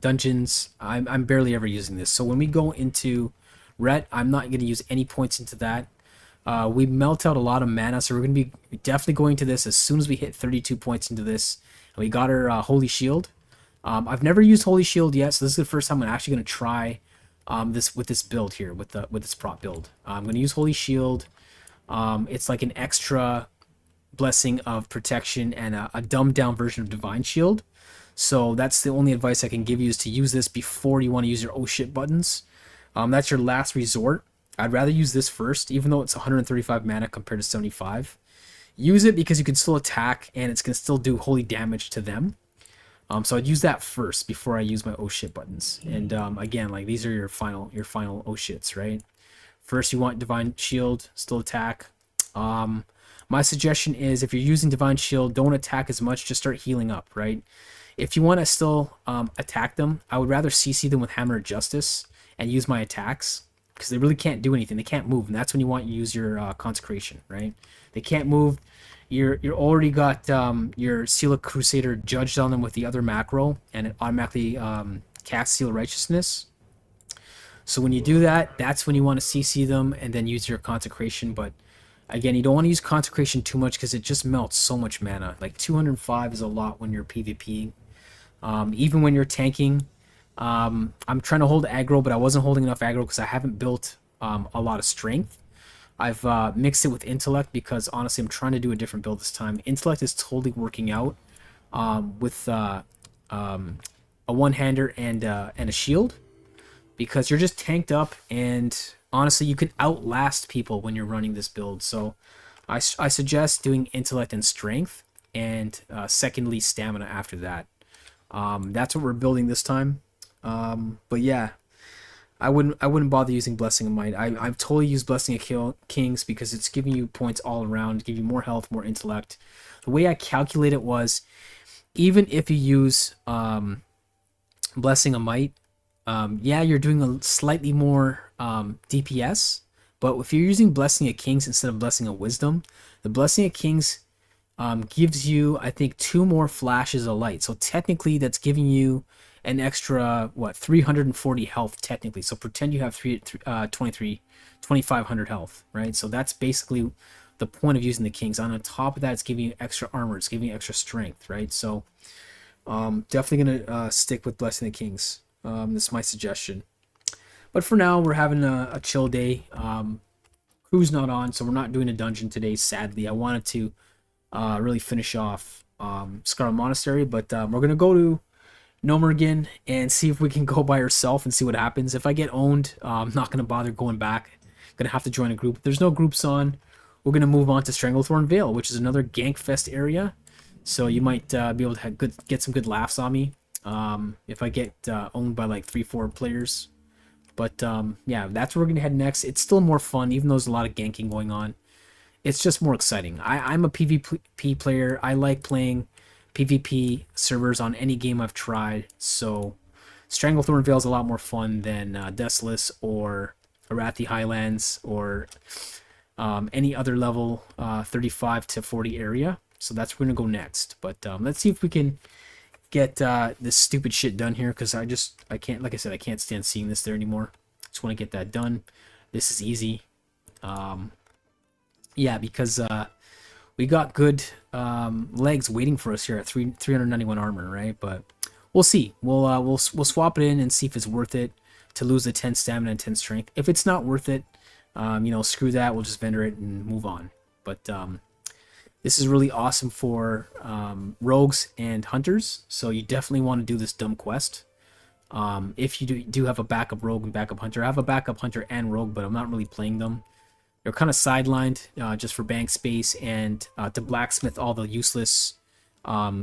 dungeons, I'm barely ever using this. So when we go into ret, I'm not going to use any points into that. We melt out a lot of mana, so we're going to be definitely going to this as soon as we hit 32 points into this. And we got our Holy Shield. I've never used Holy Shield yet, so this is the first time I'm actually going to try this with this build here, with this prop build. I'm going to use Holy Shield. It's like an extra blessing of protection and a dumbed down version of Divine Shield. So that's the only advice I can give you, is to use this before you want to use your oh shit buttons. That's your last resort. I'd rather use this first, even though it's 135 mana compared to 75. Use it because you can still attack and it's going to still do holy damage to them. So I'd use that first before I use my oh shit buttons. And again, like, these are your final oh shits, right? First you want Divine Shield, still attack. My suggestion is, if you're using Divine Shield, don't attack as much, just start healing up, right? If you want to still attack them, I would rather CC them with Hammer of Justice and use my attacks, because they really can't do anything. They can't move, and that's when you want to use your Consecration, right? They can't move. You're already got your Seal of Crusader judged on them with the other macro, and it automatically casts Seal of Righteousness. So when you do that, that's when you want to CC them and then use your Consecration. But again, you don't want to use Consecration too much because it just melts so much mana. Like 205 is a lot when you're PvPing. Even when you're tanking, I'm trying to hold aggro, but I wasn't holding enough aggro because I haven't built a lot of strength. I've mixed it with intellect because honestly I'm trying to do a different build this time. Intellect is totally working out with a one-hander and a shield, because you're just tanked up, and honestly you can outlast people when you're running this build. So I suggest doing intellect and strength, and secondly stamina after that. That's what we're building this time. But yeah, I wouldn't bother using Blessing of Might. I've totally used Blessing of Kings because it's giving you points all around, give you more health, more intellect. The way I calculate it was, even if you use Blessing of Might, yeah, you're doing a slightly more DPS, but if you're using Blessing of Kings instead of Blessing of Wisdom, the Blessing of Kings gives you, I think, 2 more flashes of light. So technically that's giving you an extra, what, 340 health technically. So pretend you have 2,500 health, right? So that's basically the point of using the Kings. On top of that, it's giving you extra armor, it's giving you extra strength, right? So definitely gonna stick with Blessing the Kings. This is my suggestion. But for now, we're having a chill day. Crew's not on, so we're not doing a dungeon today, sadly. I wanted to really finish off Scarlet Monastery, but we're gonna go to Nomergen and see if we can go by ourselves and see what happens. If I get owned, I'm not gonna bother going back. Gonna have to join a group. If there's no groups on, we're gonna move on to Stranglethorn Vale, which is another gank fest area. So you might be able to get some good laughs on me if I get owned by like 3-4 players. But yeah, that's where we're gonna head next. It's still more fun, even though there's a lot of ganking going on. It's just more exciting. I'm a PvP player. I like playing PvP servers on any game I've tried. So Stranglethorn Vale is a lot more fun than Desolus or Arathi Highlands or any other level 35 to 40 area. So that's where we're gonna go next. But let's see if we can get this stupid shit done here, because I can't, like I said, I can't stand seeing this there anymore. Just want to get that done. this is easy. Yeah, because we got good legs waiting for us here at 391 armor, right? But we'll see. We'll swap it in and see if it's worth it to lose the 10 stamina and 10 strength. If it's not worth it, you know, screw that. We'll just vendor it and move on. But this is really awesome for rogues and hunters. So you definitely want to do this dumb quest. If you do have a backup rogue and backup hunter, I have a backup hunter and rogue, but I'm not really playing them. They're kind of sidelined just for bank space and to blacksmith all the useless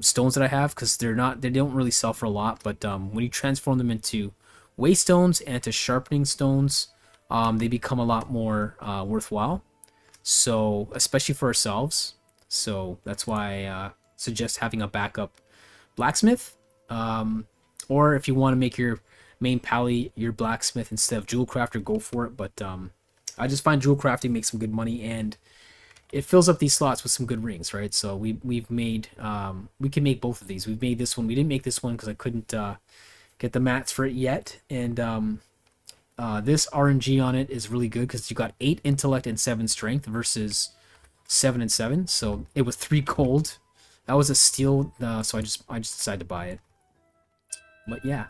stones that I have, because they don't really sell for a lot. But when you transform them into waste stones and to sharpening stones, they become a lot more worthwhile. So especially for ourselves. So that's why I suggest having a backup blacksmith. Or if you want to make your main pally your blacksmith instead of jewel crafter, go for it. But I just find jewel crafting makes some good money, and it fills up these slots with some good rings, right? So we've made we can make both of these. We've made this one. We didn't make this one because I couldn't get the mats for it yet. And this RNG on it is really good because you got 8 intellect and 7 strength versus 7 and 7. So it was 3 gold. That was a steal. So I just decided to buy it. But yeah.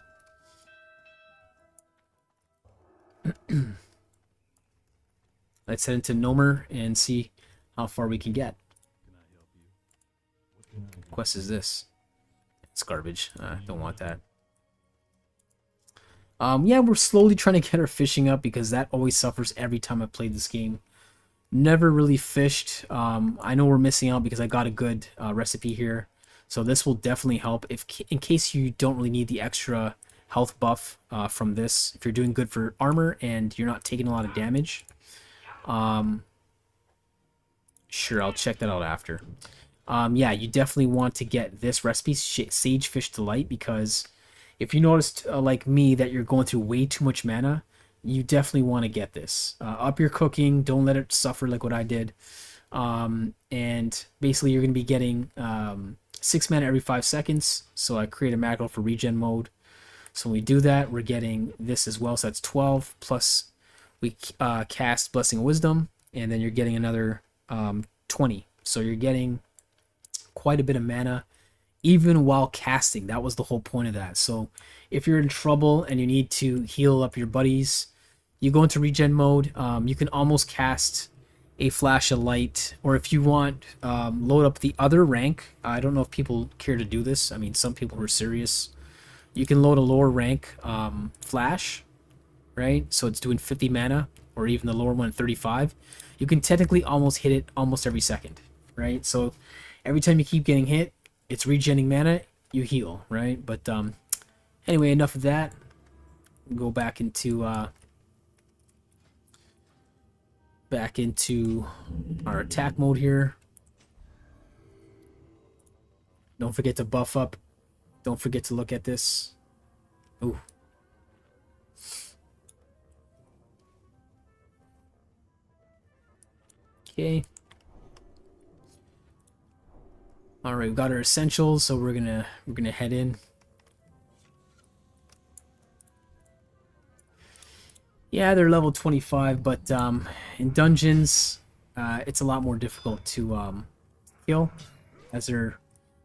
Let's head into Nomer and see how far we can get. What quest is this? It's garbage. Don't want that. Yeah, we're slowly trying to get our fishing up because that always suffers every time I've played this game. Never really fished. I know we're missing out because I got a good recipe here. So this will definitely help in case you don't really need the extra health buff from this. If you're doing good for armor and you're not taking a lot of damage. Sure, I'll check that out after. Yeah, you definitely want to get this recipe, Sage Fish Delight, because if you noticed, like me, that you're going through way too much mana, you definitely want to get this. Up your cooking, don't let it suffer like what I did. And basically you're going to be getting 6 mana every 5 seconds, so I create a macro for regen mode. So when we do that, we're getting this as well, so that's 12, plus we cast Blessing of Wisdom, and then you're getting another 20. So you're getting quite a bit of mana, even while casting. That was the whole point of that. So if you're in trouble and you need to heal up your buddies, you go into regen mode. You can almost cast a Flash of Light, or if you want, load up the other rank. I don't know if people care to do this. I mean, some people are serious. You can load a lower rank Flash, right? So it's doing 50 mana, or even the lower one 35. You can technically almost hit it almost every second, right? So every time you keep getting hit, it's regenerating mana, you heal, right? But anyway, enough of that. We'll go back into our attack mode here. Don't forget to buff up. Don't forget to look at this. Ooh. Okay. All right, we've got our essentials, so we're gonna head in. Yeah, they're level 25, but in dungeons, it's a lot more difficult to kill, as they're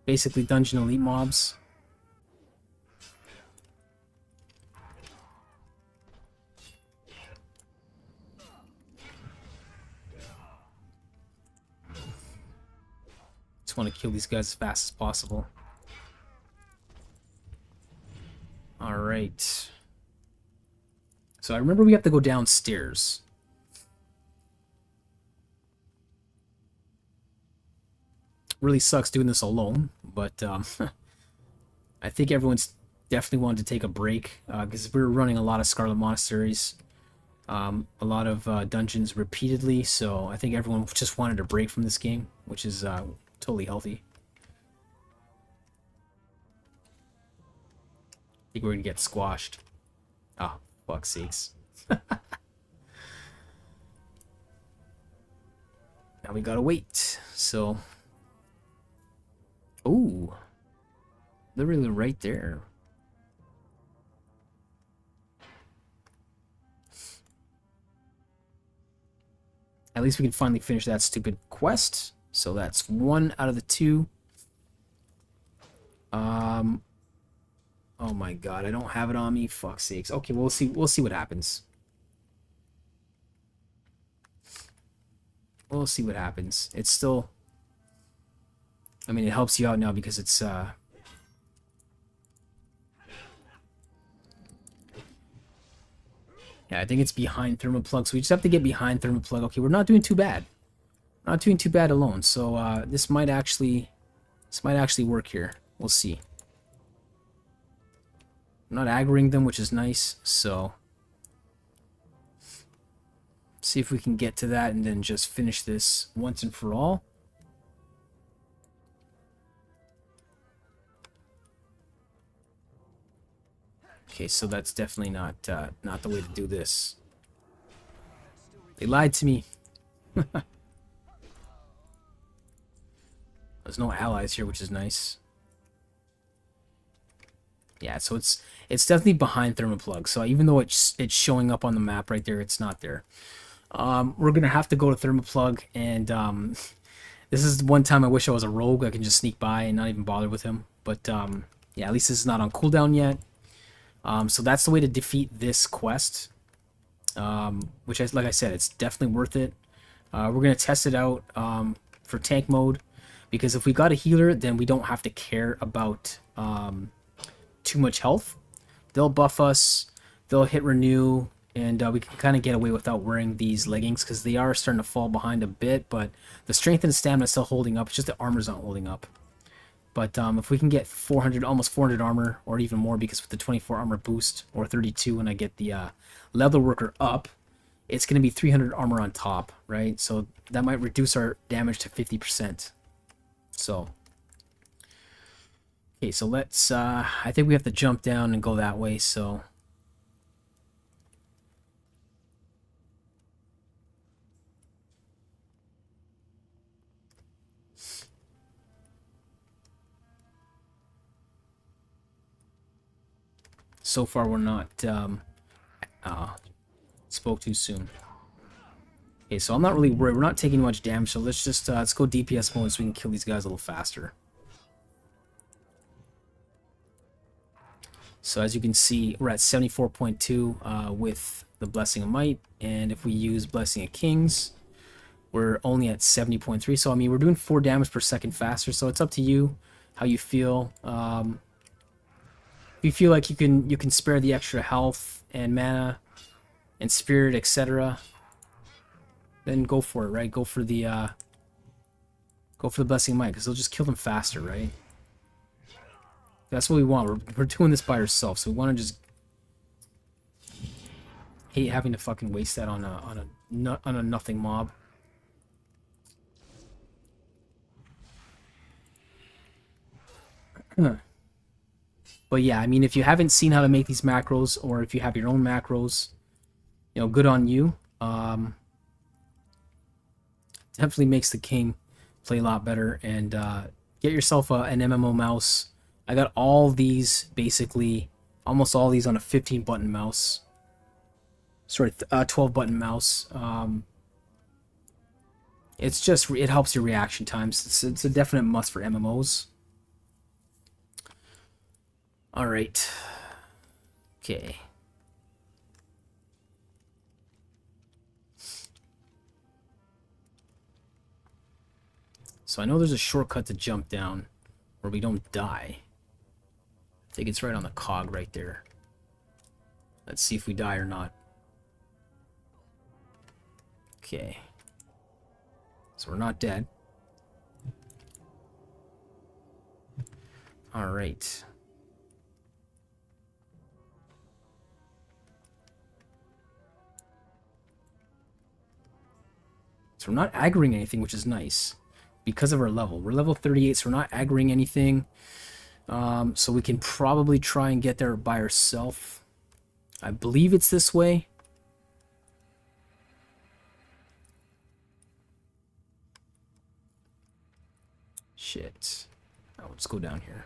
basically dungeon elite mobs. Just want to kill these guys as fast as possible. All right. So I remember we have to go downstairs. Really sucks doing this alone, but I think everyone's definitely wanted to take a break because we were running a lot of Scarlet Monasteries, a lot of dungeons repeatedly, so I think everyone just wanted a break from this game, which is totally healthy. I think we're gonna get squashed. Oh, fuck's sakes. Now we gotta wait, so... Ooh. Literally right there. At least we can finally finish that stupid quest. So that's 1 out of the 2. Oh my god, I don't have it on me. Fuck's sakes. Okay, we'll see. We'll see what happens. We'll see what happens. It's still. I mean, it helps you out now because it's. Yeah, I think it's behind Thermoplug, so we just have to get behind Thermoplug. Okay, we're not doing too bad. Not doing too bad alone. So this might actually work here. We'll see. I'm not aggroing them, which is nice. So see if we can get to that and then just finish this once and for all. Okay, so that's definitely not the way to do this. They lied to me. There's no allies here, which is nice. Yeah, so it's definitely behind Thermoplug. So even though it's showing up on the map right there, it's not there. We're gonna have to go to Thermoplug, and this is one time I wish I was a rogue. I can just sneak by and not even bother with him. But yeah, at least this is not on cooldown yet. So that's the way to defeat this quest. Which, like I said, it's definitely worth it. We're gonna test it out for tank mode, because if we got a healer, then we don't have to care about too much health. They'll buff us, they'll hit renew, and we can kind of get away without wearing these leggings because they are starting to fall behind a bit, but the strength and stamina is still holding up. It's just the armor's not holding up. But if we can get 400, almost 400 armor, or even more, because with the 24 armor boost, or 32 when I get the leather worker up, it's going to be 300 armor on top, right? So that might reduce our damage to 50%. So, okay, so let's, I think we have to jump down and go that way, so. So far, we're not, spoke too soon. Okay, so I'm not really worried. We're not taking much damage, so let's just, let's go DPS mode so we can kill these guys a little faster. So as you can see, we're at 74.2 with the Blessing of Might, and if we use Blessing of Kings, we're only at 70.3. So I mean, we're doing 4 damage per second faster, so it's up to you how you feel. If you feel like you can spare the extra health and mana and spirit, etc., then go for it, right? Go for the Blessing of Might, because they'll just kill them faster, right? That's what we want. We're doing this by ourselves, so we want to just hate having to fucking waste that on a nothing mob. But yeah, I mean, if you haven't seen how to make these macros, or if you have your own macros, you know, good on you. Definitely makes the king play a lot better. And get yourself an MMO mouse. I got all these, basically, almost all these on a 15-button mouse. Sorry, 12-button mouse. It's just, it helps your reaction times. It's a definite must for MMOs. Alright. Okay. So I know there's a shortcut to jump down where we don't die. I think it's right on the cog right there. Let's see if we die or not. Okay. So we're not dead. Alright. So we're not aggroing anything, which is nice. Because of our level. We're level 38, so we're not aggroing anything. So we can probably try and get there by ourselves. I believe it's this way. Shit. Oh, let's go down here.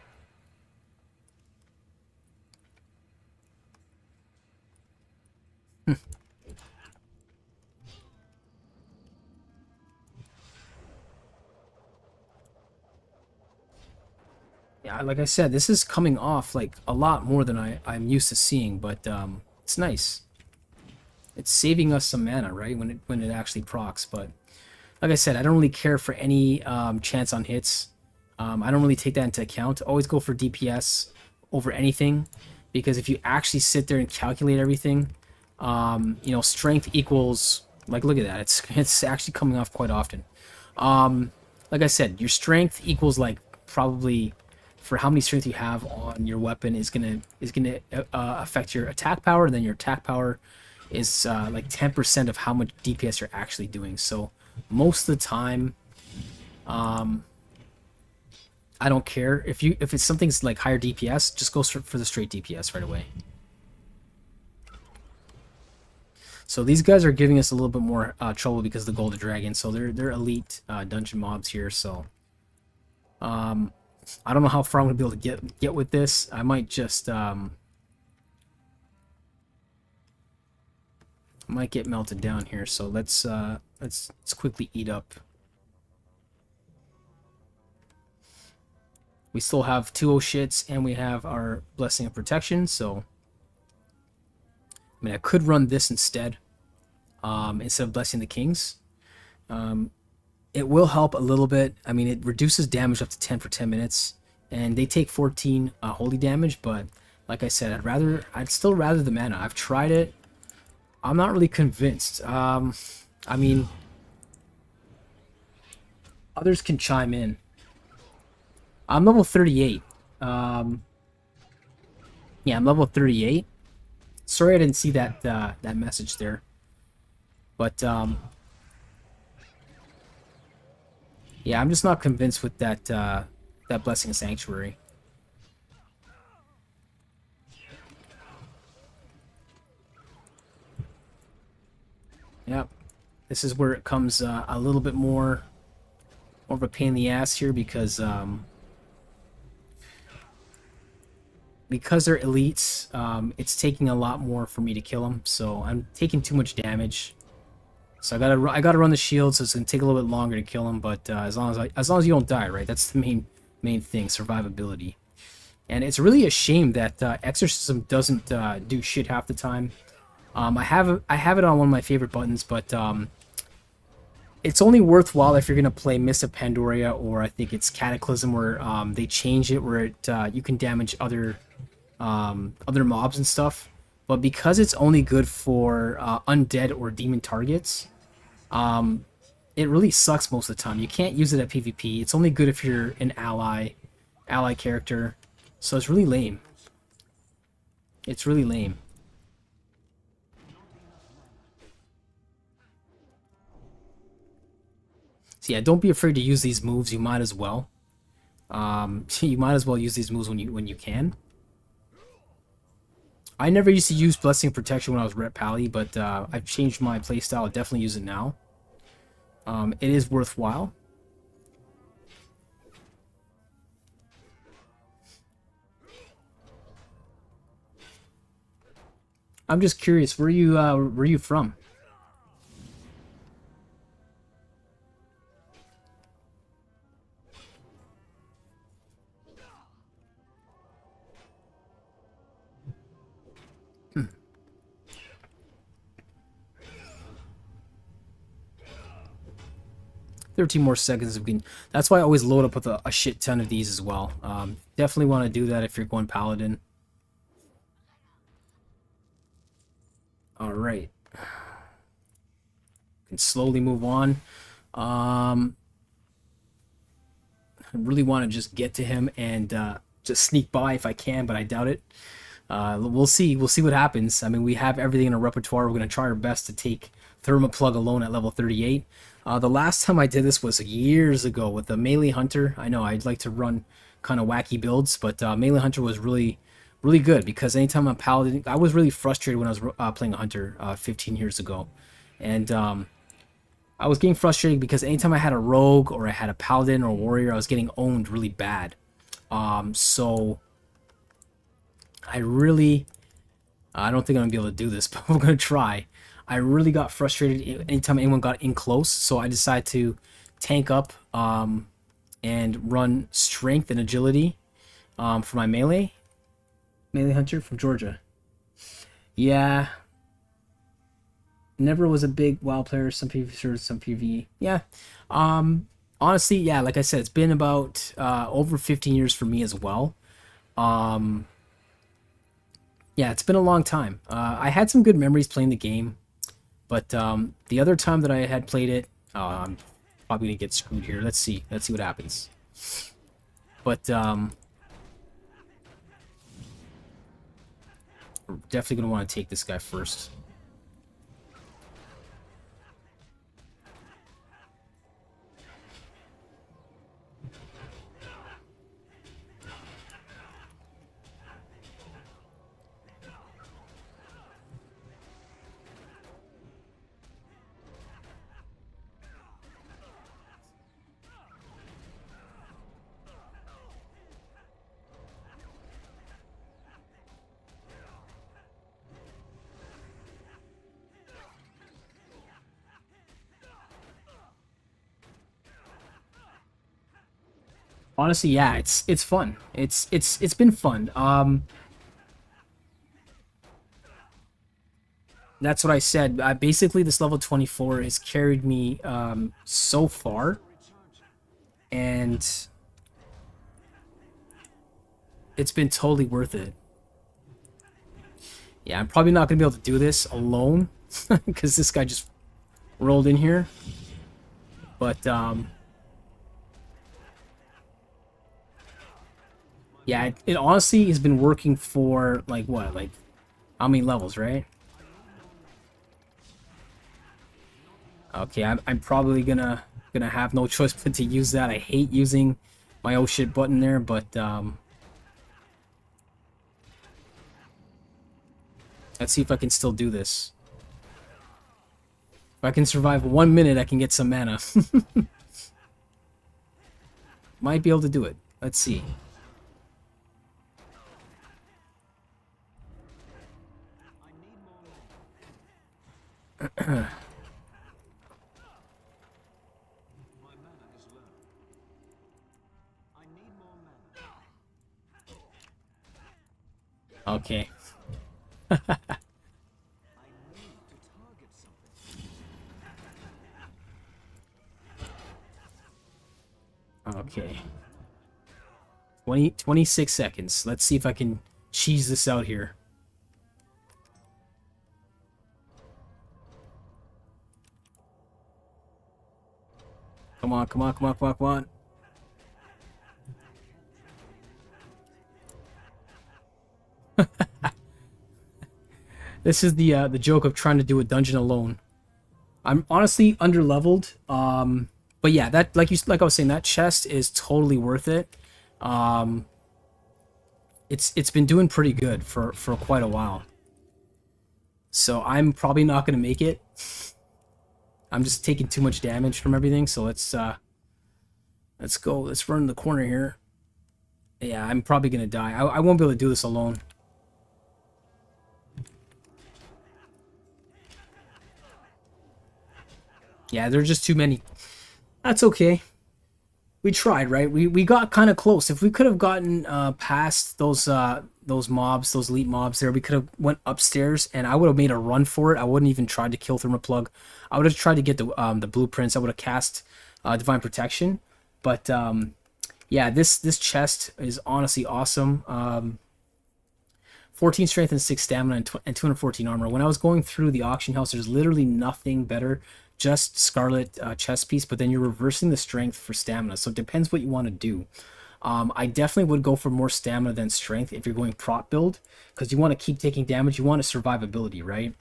Yeah, like I said, this is coming off like a lot more than I'm used to seeing, but it's nice. It's saving us some mana, right? When it actually procs. But like I said, I don't really care for any chance on hits. I don't really take that into account. Always go for DPS over anything, because if you actually sit there and calculate everything, you know, strength equals, like, look at that. It's actually coming off quite often. Like I said, your strength equals like probably, for how many strength you have on your weapon is gonna affect your attack power. And then your attack power is like 10% of how much DPS you're actually doing. So most of the time, I don't care if it's something's like higher DPS, just go for the straight DPS right away. So these guys are giving us a little bit more trouble because of the Golden Dragon. So they're elite dungeon mobs here. So I don't know how far I'm gonna be able to get with this. I might just might get melted down here. So let's quickly eat up. We still have 2 shits and we have our Blessing of Protection. So I mean, I could run this instead of Blessing the Kings. It will help a little bit. I mean, it reduces damage up to 10 for 10 minutes, and they take 14 holy damage. But like I said, I'd still rather the mana. I've tried it. I'm not really convinced. I mean, others can chime in. I'm level 38. Yeah, I'm level 38. Sorry I didn't see that that message there. But yeah, I'm just not convinced with that that Blessing of Sanctuary. Yep. This is where it comes a little bit more of a pain in the ass here, because they're elites, it's taking a lot more for me to kill them. So I'm taking too much damage. So I gotta run the shield, so it's gonna take a little bit longer to kill them. But as long as you don't die, right? That's the main thing, survivability. And it's really a shame that Exorcism doesn't do shit half the time. I have it on one of my favorite buttons, but it's only worthwhile if you're gonna play Mist of Pandoria, or I think it's Cataclysm, where they change it where it you can damage other mobs and stuff. But because it's only good for undead or demon targets, it really sucks most of the time. You can't use it at PvP. It's only good if you're an ally character. So it's really lame. It's really lame. So yeah, don't be afraid to use these moves. You might as well. You might as well use these moves when you can. I never used to use Blessing of Protection when I was Rep Pally, but I've changed my playstyle. I'll definitely use it now. It is worthwhile. I'm just curious, where you from? Hmm. 13 more seconds of being. That's why I always load up with a shit ton of these as well. Definitely want to do that if you're going Paladin. Alright. Can slowly move on. I really want to just get to him and just sneak by if I can, but I doubt it. We'll see. We'll see what happens. I mean, we have everything in our repertoire. We're going to try our best to take Thermoplug alone at level 38. The last time I did this was years ago with the Melee Hunter. I know I'd like to run kind of wacky builds, but Melee Hunter was really good, because anytime I'm Paladin, I was really frustrated when I was playing a Hunter 15 years ago. And I was getting frustrated because anytime I had a Rogue or I had a Paladin or a Warrior, I was getting owned really bad. So I don't think I'm gonna be able to do this, but we're gonna try. I really got frustrated anytime anyone got in close, so I decided to tank up and run strength and agility, for my melee hunter from Georgia. Yeah, never was a big WoW player. Some PvP, some PvE. Yeah, honestly, yeah, like I said, it's been about over 15 years for me as well. Um, yeah, it's been a long time. I had some good memories playing the game, but the other time that I had played it, I'm probably gonna get screwed here. Let's see. Let's see what happens. But we're definitely gonna want to take this guy first. Honestly, yeah, it's fun. It's been fun. That's what I said. Basically, this level 24 has carried me so far, and it's been totally worth it. Yeah, I'm probably not gonna be able to do this alone because this guy just rolled in here. But yeah, it honestly has been working for like what, like how many levels, right? Okay, I'm probably gonna have no choice but to use that. I hate using my oh shit button there, but let's see if I can still do this. If I can survive 1 minute, I can get some mana. Might be able to do it. Let's see. Okay. Okay. 26 seconds. Let's see if I can cheese this out here. Come on, come on, come on, come on, come on. This is the joke of trying to do a dungeon alone. I'm honestly underleveled. But yeah, that like I was saying, that chest is totally worth it. Um, it's been doing pretty good for quite a while. So I'm probably not gonna make it. I'm just taking too much damage from everything. So let's go. Let's run in the corner here. Yeah, I'm probably gonna die. I won't be able to do this alone. Yeah, there's just too many. That's okay. We tried, right? We got kind of close. If we could have gotten past those mobs, those elite mobs there, we could have went upstairs, and I would have made a run for it. I wouldn't even try to kill Thermoplug. I would have tried to get the blueprints. I would have cast Divine Protection, but yeah, this chest is honestly awesome. 14 strength and 6 stamina and 214 armor. When I was going through the auction house, there's literally nothing better, just Scarlet chest piece, but then you're reversing the strength for stamina. So it depends what you want to do. I definitely would go for more stamina than strength if you're going prop build, because you want to keep taking damage. You want a survivability, right?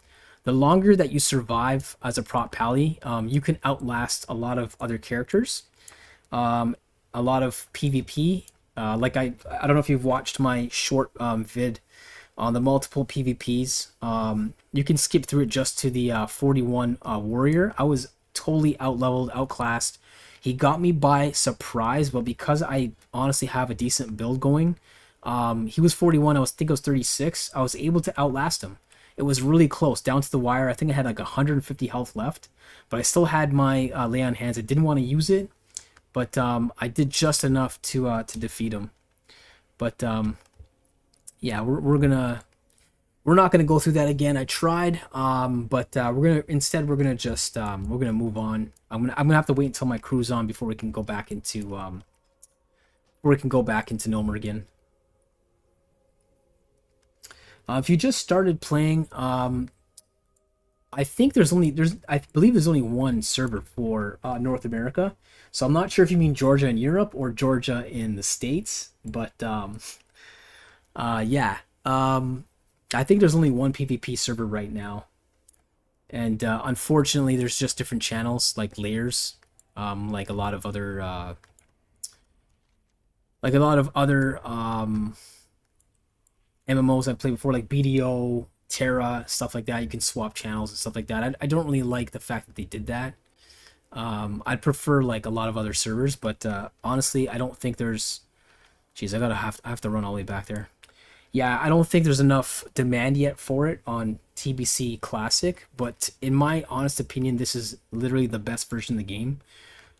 The longer that you survive as a prop pally, you can outlast a lot of other characters. A lot of PvP. Like I don't know if you've watched my short vid on the multiple PvPs. You can skip through it just to the 41 warrior. I was totally outleveled, outclassed. He got me by surprise, but because I honestly have a decent build going, he was 41. I think I was 36. I was able to outlast him. It was really close, down to the wire. I think I had like 150 health left, but I still had my lay on hands. I didn't want to use it, but I did just enough to defeat him. But yeah, we're not gonna go through that again. I tried, but we're gonna just we're gonna move on. I'm gonna have to wait until my crew's on before we can go back into Nomer again. If you just started playing, I think I believe there's only one server for North America. So I'm not sure if you mean Georgia in Europe or Georgia in the States, but yeah. I think there's only one PvP server right now, and unfortunately, there's just different channels like layers, like a lot of other MMOs I've played before, like BDO, Terra, stuff like that. You can swap channels and stuff like that. I don't really like the fact that they did that. I'd prefer like a lot of other servers, but honestly, I don't think there's. Jeez, I have to run all the way back there. Yeah, I don't think there's enough demand yet for it on TBC Classic, but in my honest opinion, this is literally the best version of the game.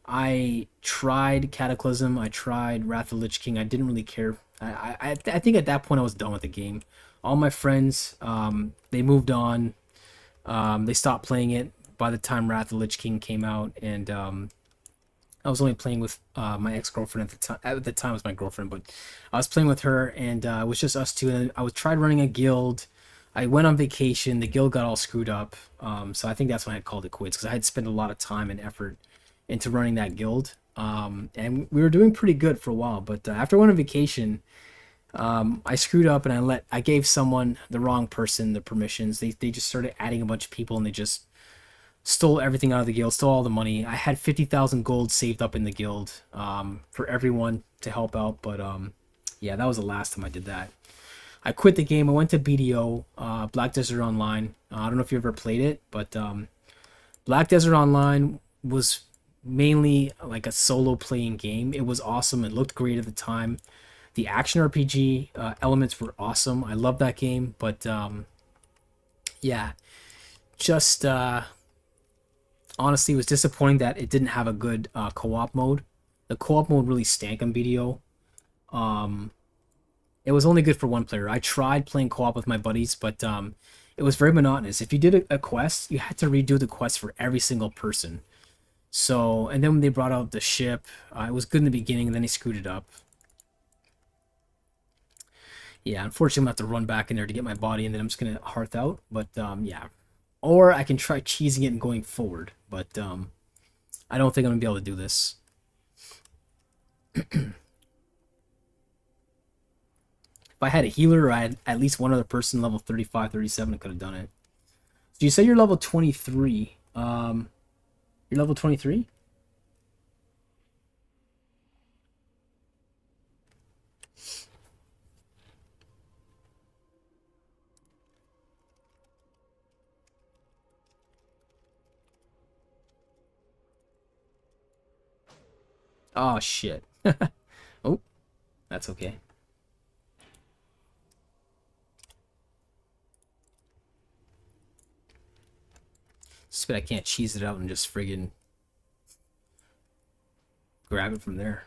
I tried Cataclysm, I tried Wrath of the Lich King. I didn't really care. I think at that point I was done with the game. All my friends, they moved on. They stopped playing it by the time Wrath of the Lich King came out, and I was only playing with my ex-girlfriend at the time. At the time, it was my girlfriend, but I was playing with her, and it was just us two. And I was tried running a guild. I went on vacation. The guild got all screwed up, so I think that's when I had called it quits, because I had spent a lot of time and effort into running that guild, and we were doing pretty good for a while. But after I went on vacation, I screwed up, and I gave someone, the wrong person, the permissions. They just started adding a bunch of people, and they just stole everything out of the guild, stole all the money. I had 50,000 gold saved up in the guild for everyone to help out, but yeah, that was the last time I did that. I quit the game. I went to BDO, Black Desert Online. I don't know if you ever played it, but Black Desert Online was mainly like a solo playing game. It was awesome. It looked great at the time. The action RPG elements were awesome. I love that game, but yeah, just honestly, it was disappointing that it didn't have a good co-op mode. The co-op mode really stank on BDO. It was only good for one player. I tried playing co-op with my buddies, but it was very monotonous. If you did a quest, you had to redo the quest for every single person. So, and then when they brought out the ship, it was good in the beginning, and then they screwed it up. Yeah, unfortunately, I'm going to have to run back in there to get my body, and then I'm just going to hearth out. But yeah, or I can try cheesing it and going forward, but I don't think I'm going to be able to do this. If I had a healer, or I had at least one other person level 35, 37, I could have done it. So you say you're level 23. You're level 23? Oh, shit. Oh, that's okay. Just I can't cheese it out and just friggin' grab it from there.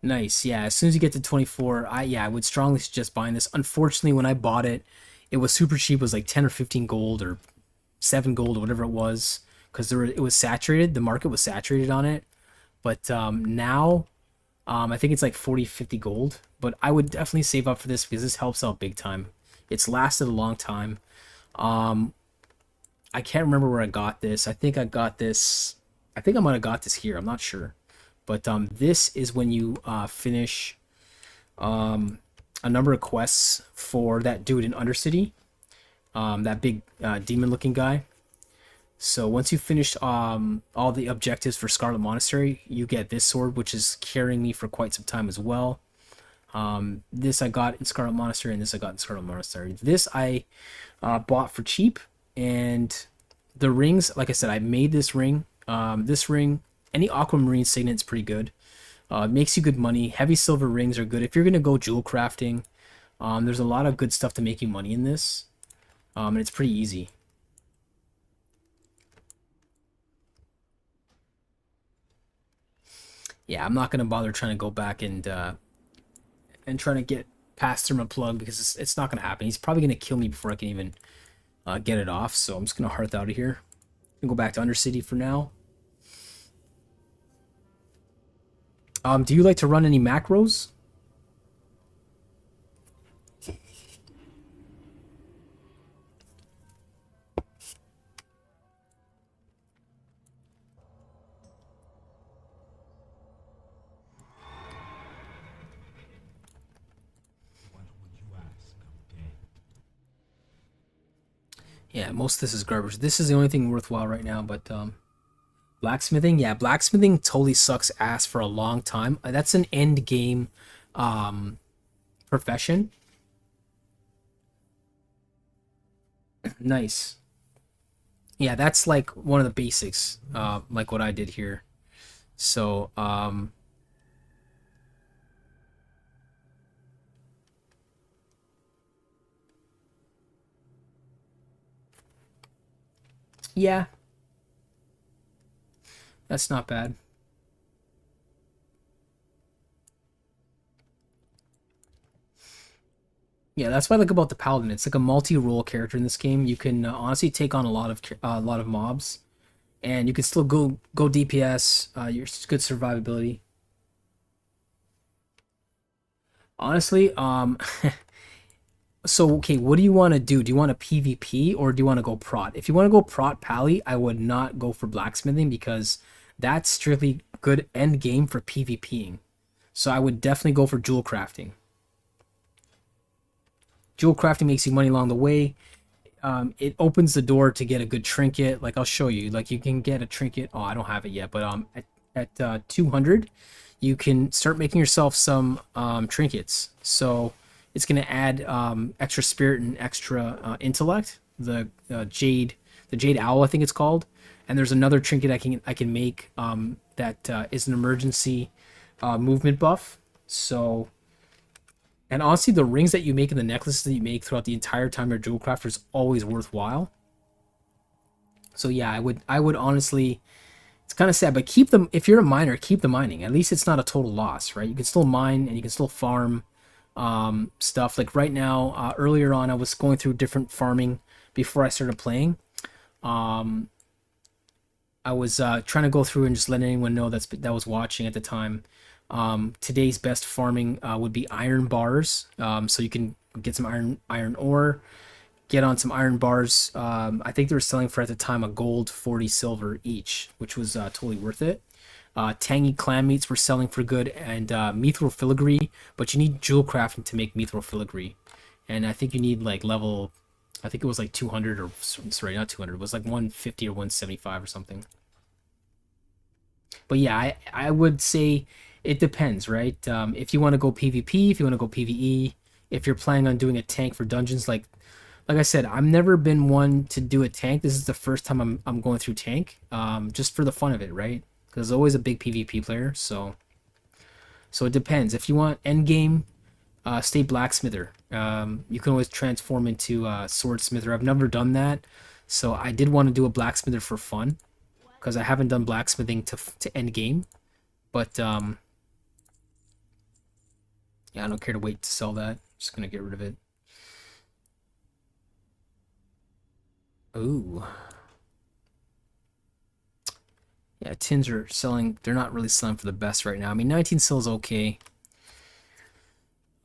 Nice. Yeah, as soon as you get to 24, I would strongly suggest buying this. Unfortunately, when I bought it, it was super cheap. It was like 10 or 15 gold or 7 gold or whatever it was, because it was saturated. The market was saturated on it. But now I think it's like 40, 50 gold. But I would definitely save up for this, because this helps out big time. It's lasted a long time. I can't remember where I got this. I think I got this. I think I might have got this here. I'm not sure. But this is when you finish a number of quests for that dude in Undercity, that big demon-looking guy. So once you finish all the objectives for Scarlet Monastery, you get this sword, which is carrying me for quite some time as well. This I got in Scarlet Monastery, and this I got in Scarlet Monastery. This I bought for cheap, and the rings, like I said, I made this ring. This ring, any aquamarine signet's pretty good. Makes you good money. Heavy silver rings are good. If you're going to go jewel crafting, there's a lot of good stuff to make you money in this. And it's pretty easy. Yeah, I'm not gonna bother trying to go back and trying to get past through my plug because it's not gonna happen. He's probably gonna kill me before I can even get it off. So I'm just gonna hearth out of here and go back to Undercity for now. Do you like to run any macros? What would you ask of death? Yeah, most of this is garbage. This is the only thing worthwhile right now, but blacksmithing, yeah, blacksmithing totally sucks ass for a long time. That's an end game profession. Nice. Yeah, that's like one of the basics, like what I did here. So, yeah, that's not bad. Yeah, that's what I like about the paladin. It's like a multi-role character in this game. You can honestly take on a lot of mobs, and you can still go DPS. You're good survivability. Honestly, so okay, what do you want to do? Do you want a PvP or do you want to go prot? If you want to go prot pally, I would not go for blacksmithing because that's strictly good end game for PvPing. So I would definitely go for jewel crafting. Jewel crafting makes you money along the way. It opens the door to get a good trinket. Like I'll show you. Like you can get a trinket. Oh, I don't have it yet, but at 200, you can start making yourself some trinkets. So it's gonna add extra spirit and extra intellect. The jade owl, I think it's called. And there's another trinket I can make that is an emergency movement buff. So, and honestly, the rings that you make and the necklaces that you make throughout the entire time you're jewel crafter is always worthwhile. So yeah, I would honestly, it's kind of sad, but keep them. If you're a miner, keep the mining. At least it's not a total loss, right? You can still mine and you can still farm stuff. Like right now, earlier on, I was going through different farming before I started playing. Um, I was trying to go through and just let anyone know that was watching at the time. Today's best farming would be iron bars. So you can get some iron ore, get on some iron bars. I think they were selling for at the time a gold, 40 silver each, which was totally worth it. Tangy clam meats were selling for good, and mithril filigree, but you need jewel crafting to make mithril filigree, and I think you need like level, I think it was like 200 or sorry, not 200, it was like 150 or 175 or something. But yeah, I would say it depends, right? If you want to go PvP, if you want to go PvE, if you're planning on doing a tank for dungeons, like I said, I've never been one to do a tank. This is the first time I'm going through tank, just for the fun of it, right? Because I'm always a big PvP player, so it depends. If you want end game, stay blacksmither. You can always transform into swordsmither. I've never done that, so I did want to do a blacksmither for fun because I haven't done blacksmithing to end game. But yeah, I don't care to wait to sell that. Just gonna get rid of it. Ooh. Yeah, tins are selling. They're not really selling for the best right now. I mean, 19 still is okay.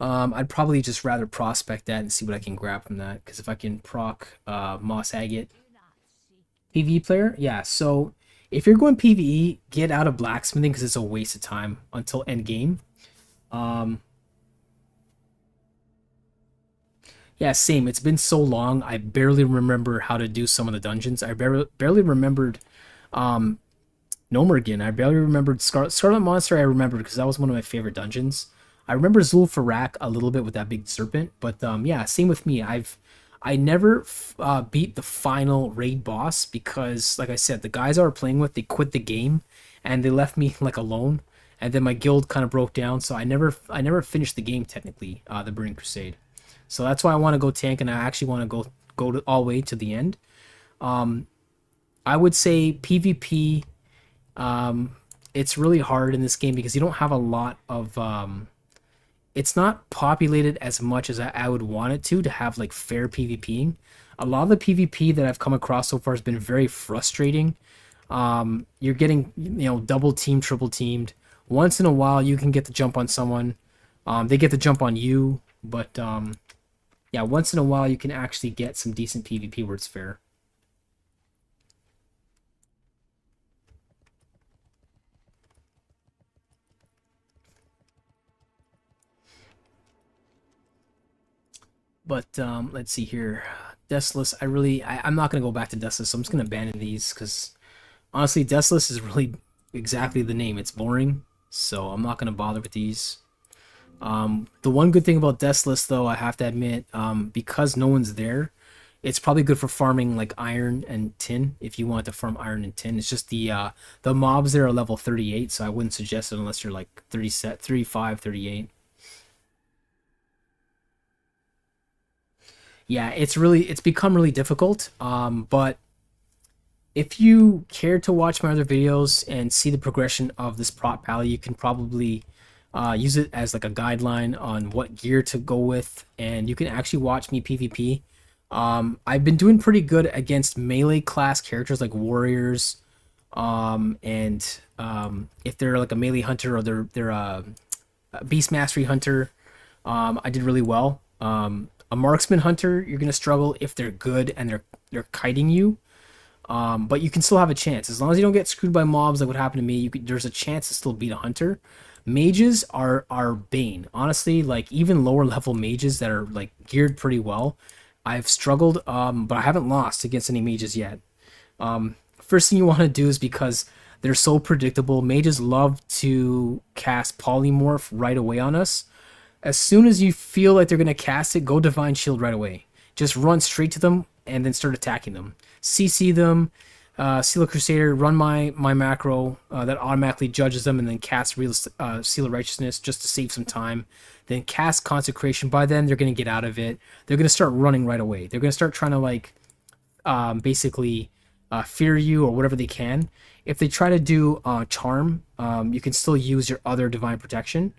I'd probably just rather prospect that and see what I can grab from that. Because if I can proc Moss Agate PvE player, yeah. So if you're going PvE, get out of blacksmithing because it's a waste of time until end game. Um, yeah, same. It's been so long. I barely remember how to do some of the dungeons. I barely remembered um, Nomergen. I barely remembered Scarlet Monster. I remembered because that was one of my favorite dungeons. I remember Zul'Farrak a little bit with that big serpent, but yeah, same with me. I never beat the final raid boss because, like I said, the guys I were playing with they quit the game and they left me like alone, and then my guild kind of broke down, so I never finished the game technically, the Burning Crusade. So that's why I want to go tank, and I actually want to go all the way to the end. I would say PvP. it's really hard in this game because you don't have a lot of it's not populated as much as I would want it to have like fair PvPing. A lot of the PvP that I've come across so far has been very frustrating. You're getting, double teamed, triple teamed. Once in a while, you can get the jump on someone. They get the jump on you, but yeah, once in a while, you can actually get some decent PvP where it's fair. But let's see here. Deathless, I'm not going to go back to Deathless, so I'm just going to abandon these because honestly, Deathless is really exactly the name. It's boring, so I'm not going to bother with these. The one good thing about Deathless, though, I have to admit, because no one's there, it's probably good for farming like iron and tin if you want to farm iron and tin. It's just the mobs there are level 38, so I wouldn't suggest it unless you're like 35, 38. Yeah, it's become really difficult. But if you care to watch my other videos and see the progression of this prop pally, you can probably use it as like a guideline on what gear to go with, and you can actually watch me PvP. I've been doing pretty good against melee class characters like warriors, and if they're like a melee hunter or they're a beast mastery hunter, I did really well. A marksman hunter, you're gonna struggle if they're good and they're kiting you. But you can still have a chance as long as you don't get screwed by mobs like what happened to me. There's a chance to still beat a hunter. Mages are bane. Honestly, like even lower level mages that are like geared pretty well, I've struggled, but I haven't lost against any mages yet. First thing you want to do is because they're so predictable. Mages love to cast polymorph right away on us. As soon as you feel like they're gonna cast it, go Divine Shield right away. Just run straight to them and then start attacking them. CC them, Seal of Crusader, run my macro that automatically judges them, and then cast Seal of Righteousness just to save some time. Then cast Consecration. By then, they're going to get out of it. They're going to start running right away. They're going to start trying to like basically fear you or whatever they can. If they try to do Charm, you can still use your other Divine Protection.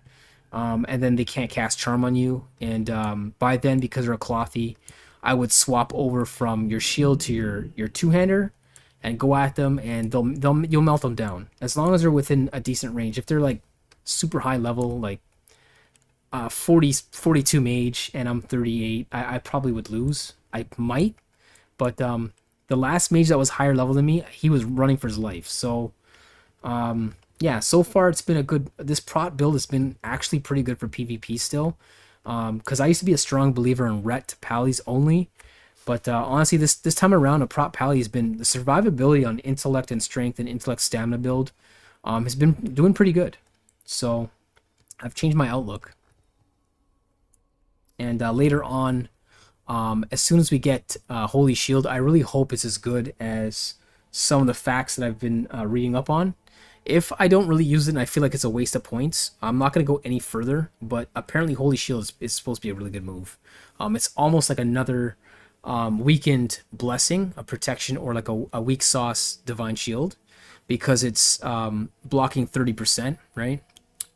And then they can't cast Charm on you. And by then, because they're a clothy, I would swap over from your shield to your two-hander and go at them, and you'll melt them down as long as they're within a decent range. If they're like super high level, like 42 mage, and I'm 38, I probably would lose. I might, but the last mage that was higher level than me, he was running for his life. So yeah, so far it's been this prot build has been actually pretty good for PvP still. Because I used to be a strong believer in ret pallies only, but honestly, this time around, a prop pally has been the survivability on intellect and strength and intellect stamina build has been doing pretty good. So I've changed my outlook. And later on, as soon as we get Holy Shield, I really hope it's as good as some of the facts that I've been reading up on. If I don't really use it and I feel like it's a waste of points, I'm not going to go any further, but apparently Holy Shield is supposed to be a really good move. It's almost like another weakened blessing, a protection, or like a weak sauce Divine Shield, because it's blocking 30%, right?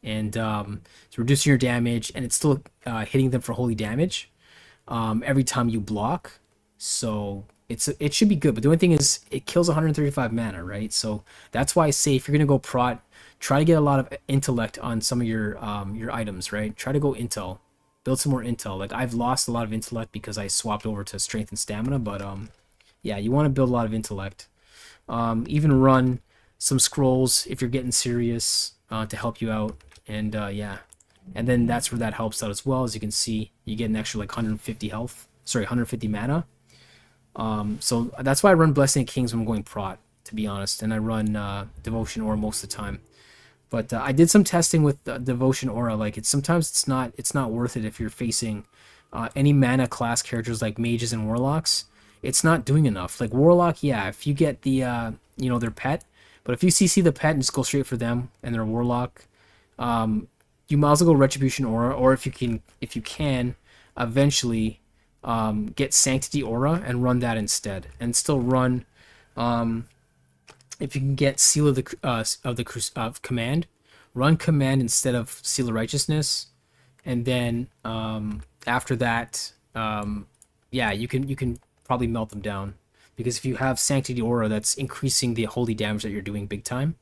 And it's reducing your damage, and it's still hitting them for holy damage every time you block. So it should be good, but the only thing is it kills 135 mana, right? So that's why I say if you're gonna go prot, try to get a lot of intellect on some of your items, right? Try to go intel, build some more intel. Like I've lost a lot of intellect because I swapped over to strength and stamina, but yeah, you want to build a lot of intellect. Even run some scrolls if you're getting serious to help you out, and yeah, and then that's where that helps out as well. As you can see, you get an extra like 150 health, sorry, 150 mana. So that's why I run Blessing of Kings when I'm going prot, to be honest, and I run Devotion Aura most of the time. But I did some testing with Devotion Aura. Like sometimes it's not worth it if you're facing any mana class characters like mages and warlocks. It's not doing enough. Like Warlock, yeah, if you get the their pet, but if you CC the pet and just go straight for them and they're Warlock, you might as well go Retribution Aura, or if you can, eventually. Get Sanctity Aura and run that instead, and still run if you can get Seal of Command, run Command instead of Seal of Righteousness, and then after that, yeah, you can probably melt them down, because if you have Sanctity Aura, that's increasing the holy damage that you're doing big time.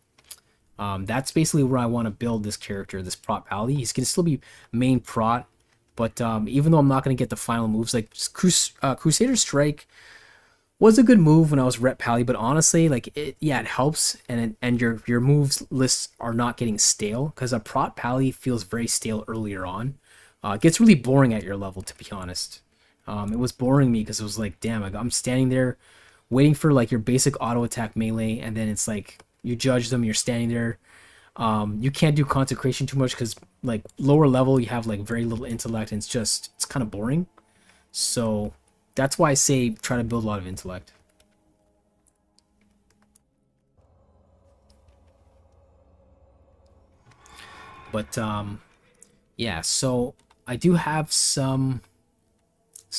That's basically where I want to build this character, this Prot Pally. He's gonna still be main Prot, but even though I'm not gonna get the final moves, like Crusader Strike was a good move when I was Rep Pally, but honestly, like yeah, it helps, and your moves lists are not getting stale, because a Prot Pally feels very stale earlier on. It gets really boring at your level, to be honest. It was boring me because it was like, damn, I'm standing there waiting for like your basic auto attack melee, and then it's like you judge them, you're standing there. You can't do consecration too much because like lower level you have like very little intellect, and it's kind of boring. So that's why I say try to build a lot of intellect. But yeah, so I do have some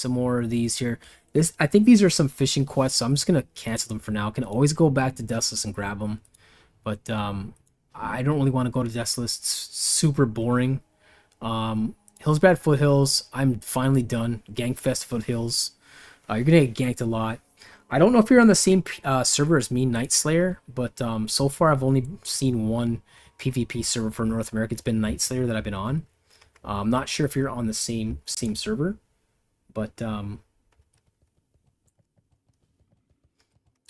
more of these here. I think these are some fishing quests, so I'm just gonna cancel them for now. I can always go back to Deathless and grab them, but I don't really want to go to Deathless. It's super boring. Hillsbrad Foothills, I'm finally done. Gangfest Foothills, you're gonna get ganked a lot. I don't know if you're on the same server as me, Night Slayer, but so far I've only seen one PvP server for North America. It's been Night Slayer that I've been on. I'm not sure if you're on the same server, but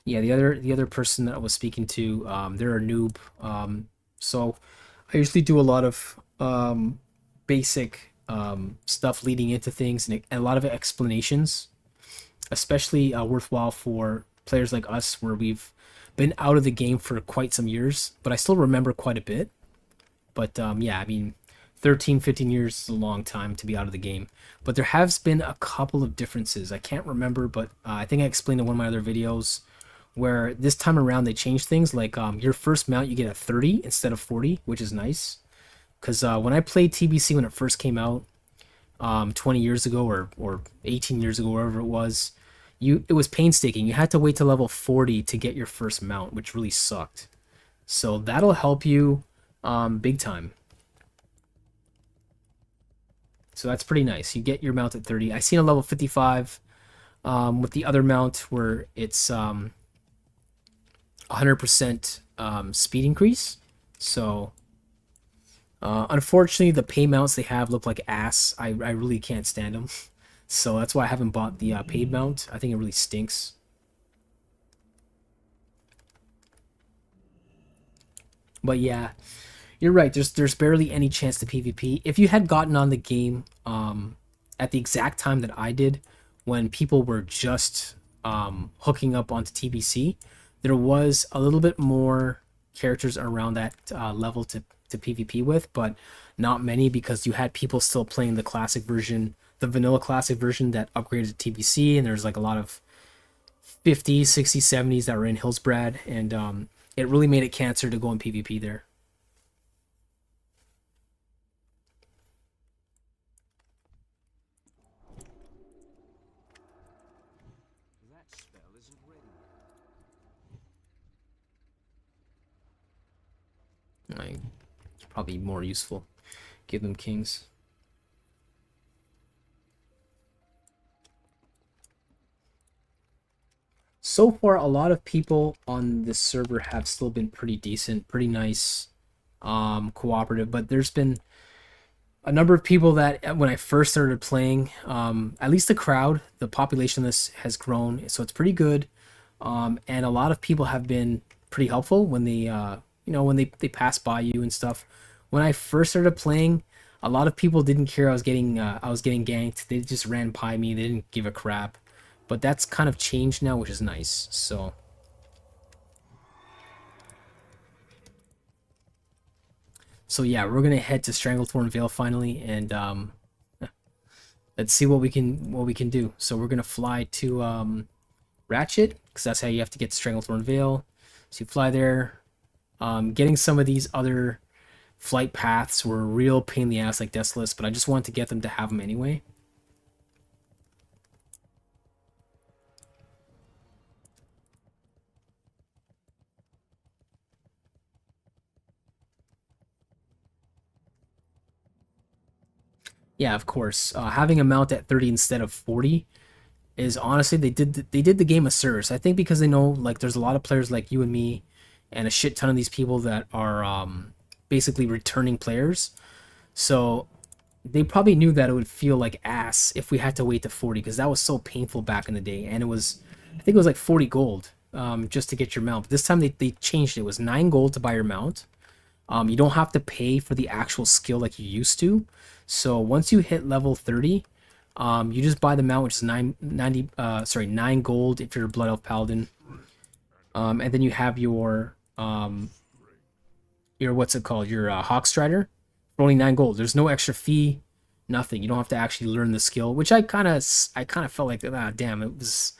yeah, the other person that I was speaking to, they're a noob. So I usually do a lot of basic stuff leading into things, and a lot of explanations, especially worthwhile for players like us, where we've been out of the game for quite some years, but I still remember quite a bit. But yeah, I mean, 13, 15 years is a long time to be out of the game. But there has been a couple of differences. I can't remember, but I think I explained in one of my other videos where this time around they changed things. Like your first mount, you get a 30 instead of 40, which is nice. Because when I played TBC when it first came out, 20 years ago or 18 years ago, wherever it was, it was painstaking. You had to wait to level 40 to get your first mount, which really sucked. So that'll help you big time. So that's pretty nice. You get your mount at 30. I seen a level 55 with the other mount where it's 100% speed increase. So unfortunately, the pay mounts they have look like ass. I really can't stand them. So that's why I haven't bought the paid mount. I think it really stinks. But yeah, you're right. There's barely any chance to PvP. If you had gotten on the game at the exact time that I did, when people were just hooking up onto TBC, there was a little bit more characters around that level to PvP with, but not many, because you had people still playing the classic version, the vanilla classic version that upgraded to TBC, and there's like a lot of 50s, 60s, 70s that were in Hillsbrad, and it really made it cancer to go in PvP there. That spell isn't ready. Like, it's probably more useful. Give them kings. So far, a lot of people on this server have still been pretty decent, pretty nice, cooperative, but there's been a number of people that when I first started playing, at least the crowd, the population of this has grown, so it's pretty good. And a lot of people have been pretty helpful when they, when they pass by you and stuff. When I first started playing, a lot of people didn't care I was getting ganked. They just ran by me. They didn't give a crap. But that's kind of changed now, which is nice. So yeah, we're gonna head to Stranglethorn Vale finally, and let's see what we can do. So we're gonna fly to Ratchet, because that's how you have to get to Stranglethorn Vale. So you fly there. Getting some of these other flight paths were a real pain in the ass, like Deathless, but I just wanted to get them to have them anyway. Yeah, of course. Having a mount at 30 instead of 40 is honestly they did the game a service. I think because they know like there's a lot of players like you and me, and a shit ton of these people that are basically returning players. So they probably knew that it would feel like ass if we had to wait to 40 because that was so painful back in the day, and it was I think it was like 40 gold just to get your mount. But this time they changed it. It was 9 gold to buy your mount. You don't have to pay for the actual skill like you used to. So once you hit level 30, you just buy the mount, which is 9 gold if you're a Blood Elf Paladin. And then you have your what's it called? Your Hawk Strider for only 9 gold. There's no extra fee, nothing. You don't have to actually learn the skill, which I kind of felt like damn, it was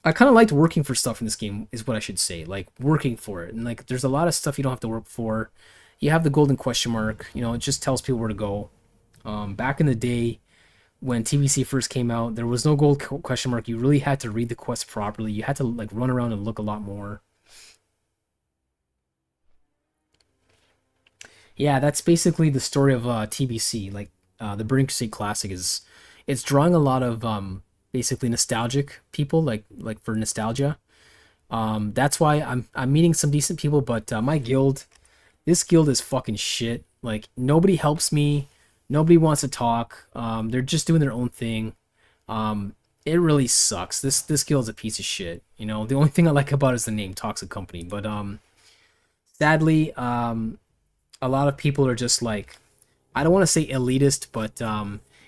I kind of liked working for stuff in this game, is what I should say. Like working for it, and like there's a lot of stuff you don't have to work for. You have the golden question mark. You know, it just tells people where to go. Back in the day, when TBC first came out, there was no gold question mark. You really had to read the quest properly. You had to like run around and look a lot more. Yeah, that's basically the story of TBC. Like the Burning Crusade Classic is, it's drawing a lot of basically nostalgic people, like for nostalgia. That's why I'm meeting some decent people, but my guild, this guild is fucking shit. Like nobody helps me, nobody wants to talk. They're just doing their own thing. It really sucks. This guild is a piece of shit. You know, the only thing I like about it is the name Toxic Company, but sadly, a lot of people are just like, I don't want to say elitist, but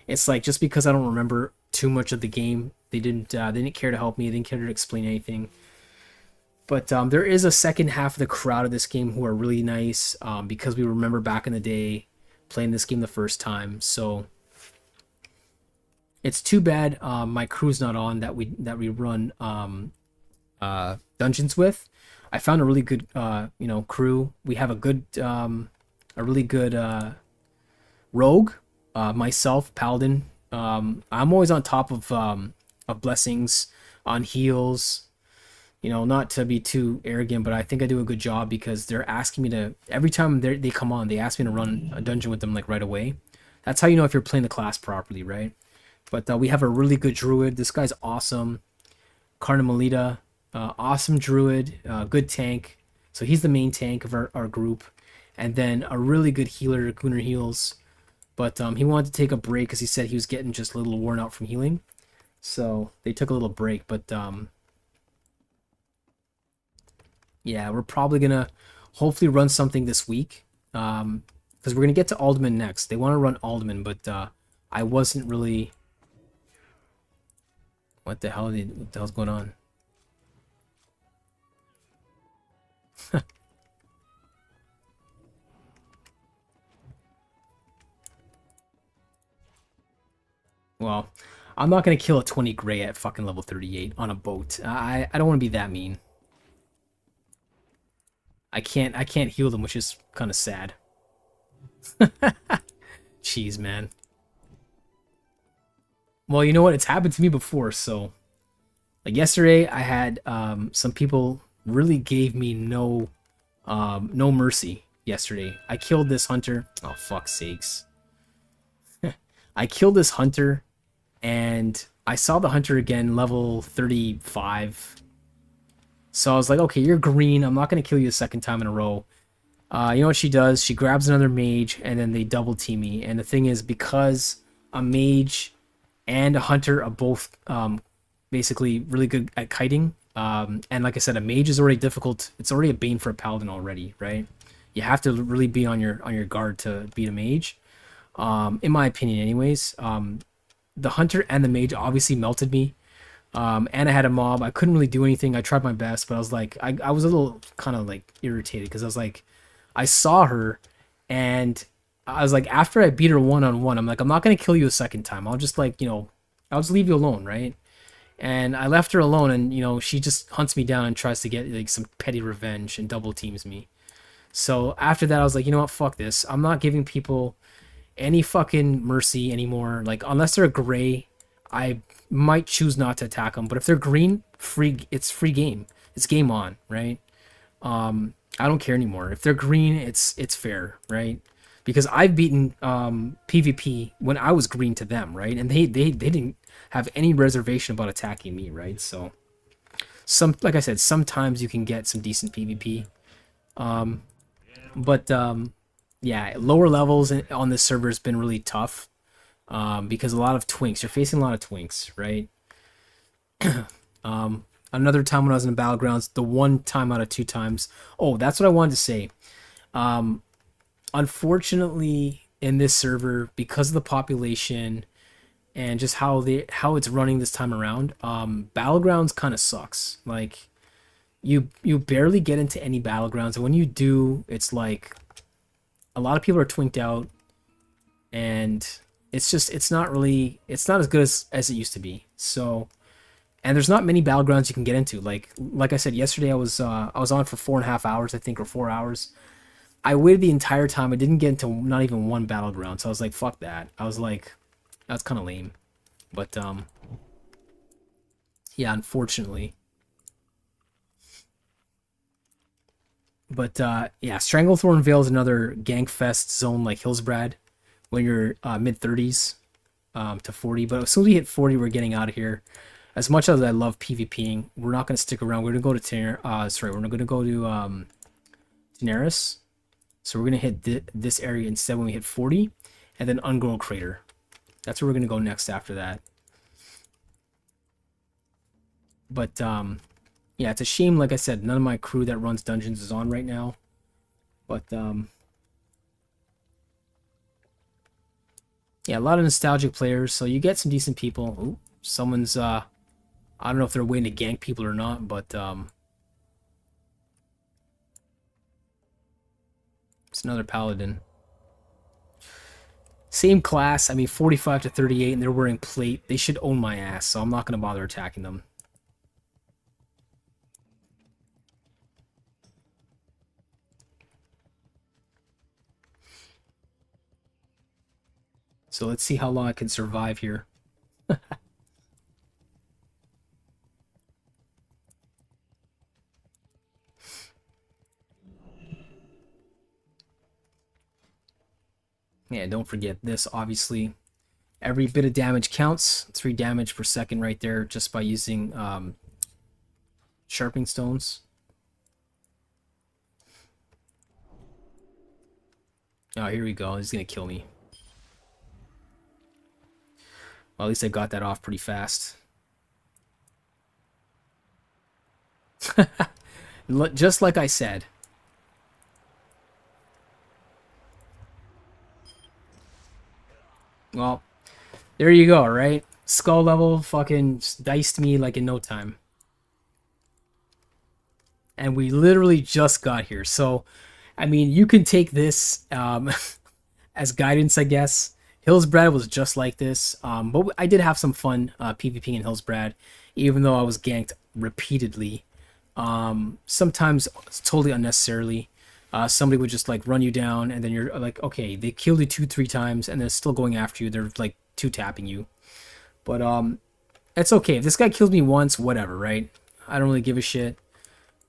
it's like just because I don't remember too much of the game, they didn't care to help me. They didn't care to explain anything. But there is a second half of the crowd of this game who are really nice because we remember back in the day playing this game the first time. So it's too bad my crew's not on that we run dungeons with. I found a really good crew. We have a really good rogue, myself, paladin. I'm always on top of blessings, on heals. You know, not to be too arrogant, but I think I do a good job because they're asking me to every time they come on, they ask me to run a dungeon with them like right away. That's how you know if you're playing the class properly, right? But we have a really good druid. This guy's awesome. Carnamalita, awesome druid, good tank. So he's the main tank of our group. And then a really good healer, Gunnar heals. But he wanted to take a break because he said he was getting just a little worn out from healing. So they took a little break. But yeah, we're probably going to hopefully run something this week. Because we're going to get to Alderman next. They want to run Alderman, but I wasn't really... What the hell's going on? Well, I'm not gonna kill a 20 gray at fucking level 38 on a boat. I don't want to be that mean. I can't heal them, which is kind of sad. Jeez, man. Well, you know what? It's happened to me before. So, like yesterday, I had some people really gave me no mercy. Yesterday, I killed this hunter. Oh fuck's sakes! I killed this hunter, and I saw the hunter again, level 35. So I was like, okay, you're green. I'm not gonna kill you a second time in a row. You know what she does? She grabs another mage, and then they double team me. And the thing is, because a mage and a hunter are both basically really good at kiting, and like I said, a mage is already difficult. It's already a bane for a paladin already, right? You have to really be on your guard to beat a mage. In my opinion, anyways. The hunter and the mage obviously melted me. And I had a mob. I couldn't really do anything. I tried my best, but I was like, I was a little kind of like irritated because I was like, I saw her, and I was like, after I beat her one-on-one, I'm like, I'm not gonna kill you a second time. I'll just like, I'll just leave you alone, right? And I left her alone, and she just hunts me down and tries to get like some petty revenge and double teams me. So after that, I was like, you know what, fuck this. I'm not giving people any fucking mercy anymore. Like unless they're gray, I might choose not to attack them. But if they're green, it's free game. It's game on, right? I don't care anymore. If they're green, it's fair, right? because I've beaten PvP when I was green to them, right? And they didn't have any reservation about attacking me, right? So like I said, sometimes you can get some decent PvP. But yeah, lower levels on this server has been really tough because a lot of twinks. You're facing a lot of twinks, right? Another time when I was in the battlegrounds, the one time out of two times. Oh, that's what I wanted to say. Unfortunately, in this server, because of the population and just how it's running this time around, battlegrounds kind of sucks. Like you barely get into any battlegrounds, and when you do, it's like a lot of people are twinked out, and it's not as good as it used to be. So, and there's not many battlegrounds you can get into. Like I said yesterday, I was on for 4.5 hours, I think, or 4 hours. I waited the entire time. I didn't get into not even one battleground, so I was like, fuck that. I was like, that's kind of lame. But yeah, unfortunately. But yeah, Stranglethorn Vale is another gankfest zone like Hillsbrad when you're mid 30s to 40. But as soon as we hit 40, we're getting out of here. As much as I love PvPing, we're not going to stick around. We're going to go to we're going to go to Daenerys. So we're going to hit this area instead when we hit 40, and then Ungrown Crater. That's where we're going to go next after that. But yeah, it's a shame, like I said, none of my crew that runs dungeons is on right now. But yeah, a lot of nostalgic players, so you get some decent people. Ooh, someone's I don't know if they're waiting to gank people or not, but it's another paladin. Same class, I mean 45 to 38, and they're wearing plate. They should own my ass, so I'm not going to bother attacking them. So let's see how long I can survive here. Yeah, don't forget this, obviously. Every bit of damage counts. 3 damage per second right there just by using sharpening stones. Oh, here we go. He's going to kill me. Well, at least I got that off pretty fast. Just like I said. Well, there you go, right? Skull level fucking diced me like in no time. And we literally just got here. So, I mean, you can take this as guidance, I guess. Hillsbrad was just like this. But I did have some fun PvPing in Hillsbrad, even though I was ganked repeatedly. Sometimes it's totally unnecessarily. Somebody would just like run you down, and then you're like, okay, they killed you 2-3 times, and they're still going after you. They're like 2-tapping you. But it's okay. If this guy kills me once, whatever, right? I don't really give a shit.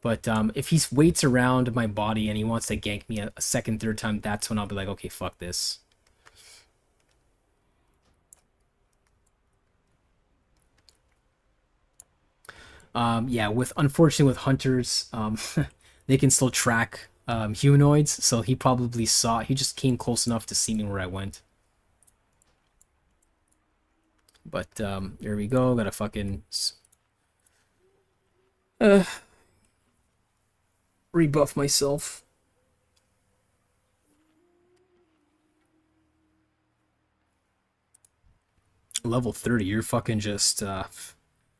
But if he waits around my body and he wants to gank me a second, third time, that's when I'll be like, okay, fuck this. Yeah, unfortunately with hunters, they can still track humanoids, so he just came close enough to see me where I went. But there we go. Gotta fucking rebuff myself. Level 30. You're fucking just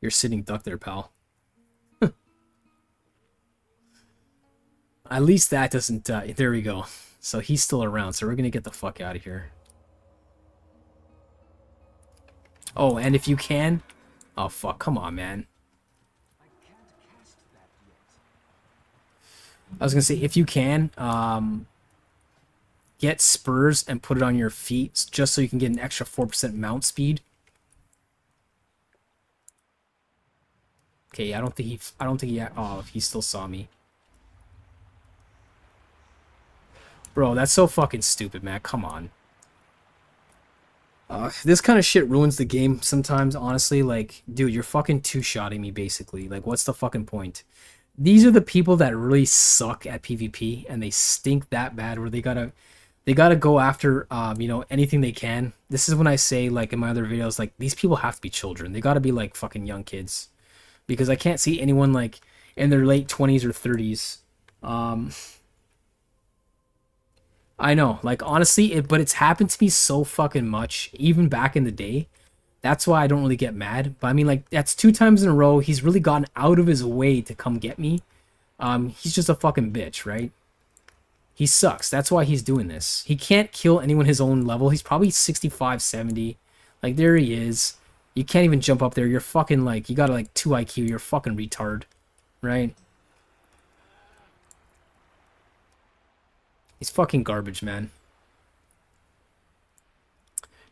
you're sitting duck there, pal. At least that doesn't there we go. So he's still around, so we're gonna get the fuck out of here. Oh, and if you can... Oh, fuck. Come on, man. I was going to say, if you can, get spurs and put it on your feet just so you can get an extra 4% mount speed. Okay, I don't think he... Oh, he still saw me. Bro, that's so fucking stupid, man. Come on. This kind of shit ruins the game sometimes, honestly. Like, dude, you're fucking two-shotting me, basically. Like, what's the fucking point? These are the people that really suck at PvP, and they stink that bad where they gotta go after, you know, anything they can. This is when I say, like, in my other videos, like, these people have to be children. They gotta be, like, fucking young kids. Because I can't see anyone, like, in their late 20s or 30s. I know, like, honestly, but it's happened to me so fucking much, even back in the day. That's why I don't really get mad. But I mean, like, that's 2 times in a row. He's really gotten out of his way to come get me. He's just a fucking bitch, right? He sucks. That's why he's doing this. He can't kill anyone his own level. He's probably 65, 70. Like, there he is. You can't even jump up there. You're fucking, like, you got, like, 2 IQ. You're fucking retard, right? He's fucking garbage, man.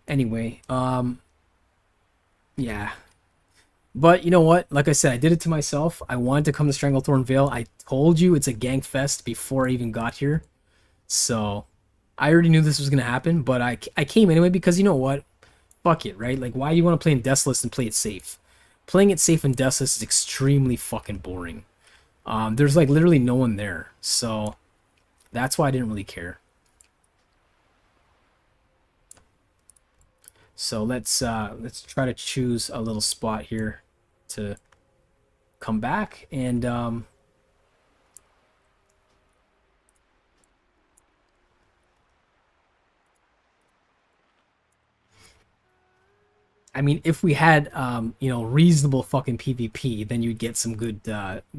Anyway, yeah. But you know what? Like I said, I did it to myself. I wanted to come to Stranglethorn Vale. I told you it's a gang fest before I even got here. So, I already knew this was going to happen, but I came anyway because you know what? Fuck it, right? Like, why do you want to play in Deathless and play it safe? Playing it safe in Deathless is extremely fucking boring. There's like literally no one there. So, that's why I didn't really care. So let's try to choose a little spot here to come back and I mean, if we had you know, reasonable fucking PvP, then you'd get some good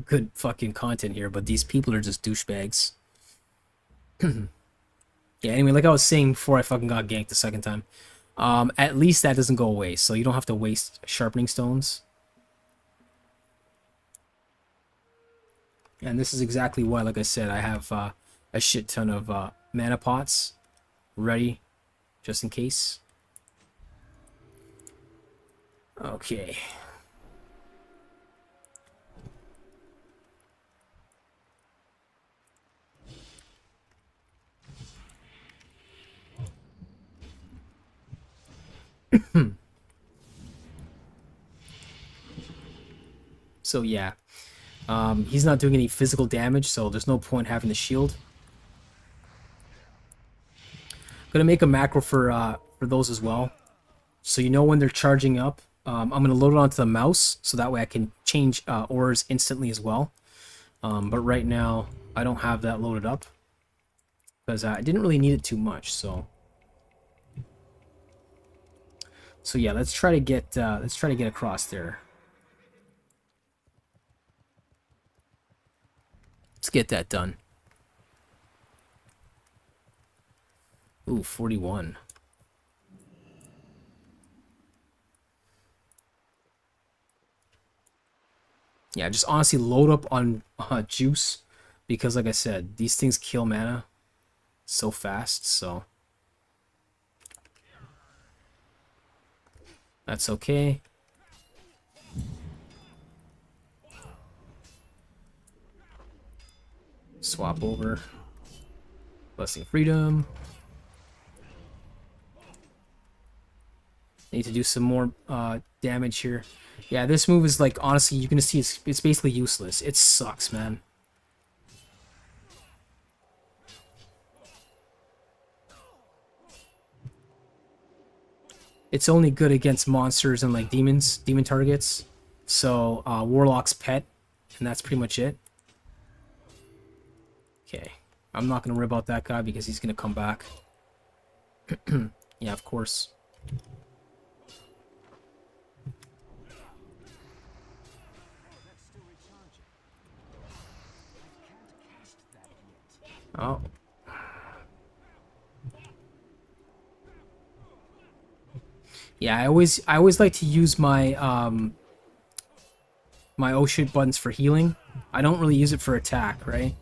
good fucking content here, but these people are just douchebags. Yeah, anyway, like I was saying before I fucking got ganked the second time. At least that doesn't go away, so you don't have to waste sharpening stones. And this is exactly why, like I said, I have a shit ton of mana pots ready, just in case. Okay. So yeah, he's not doing any physical damage, so there's no point having the shield. Gonna make a macro for those as well, so you know when they're charging up. I'm gonna load it onto the mouse, so that way I can change auras instantly as well. But right now I don't have that loaded up because I didn't really need it too much. So yeah, let's try to get across there. Let's get that done. Ooh, 41. Yeah, just honestly load up on juice, because like I said, these things kill mana so fast, so that's okay. Swap over. Blessing of Freedom. Need to do some more damage here. Yeah, this move is like, honestly, you can see it's basically useless. It sucks, man. It's only good against monsters and like demon targets. So Warlock's pet, and that's pretty much it. Okay, I'm not gonna worry about that guy because he's gonna come back. Yeah, of course. Oh. Yeah, I always like to use my my oh shit buttons for healing. I don't really use it for attack, right?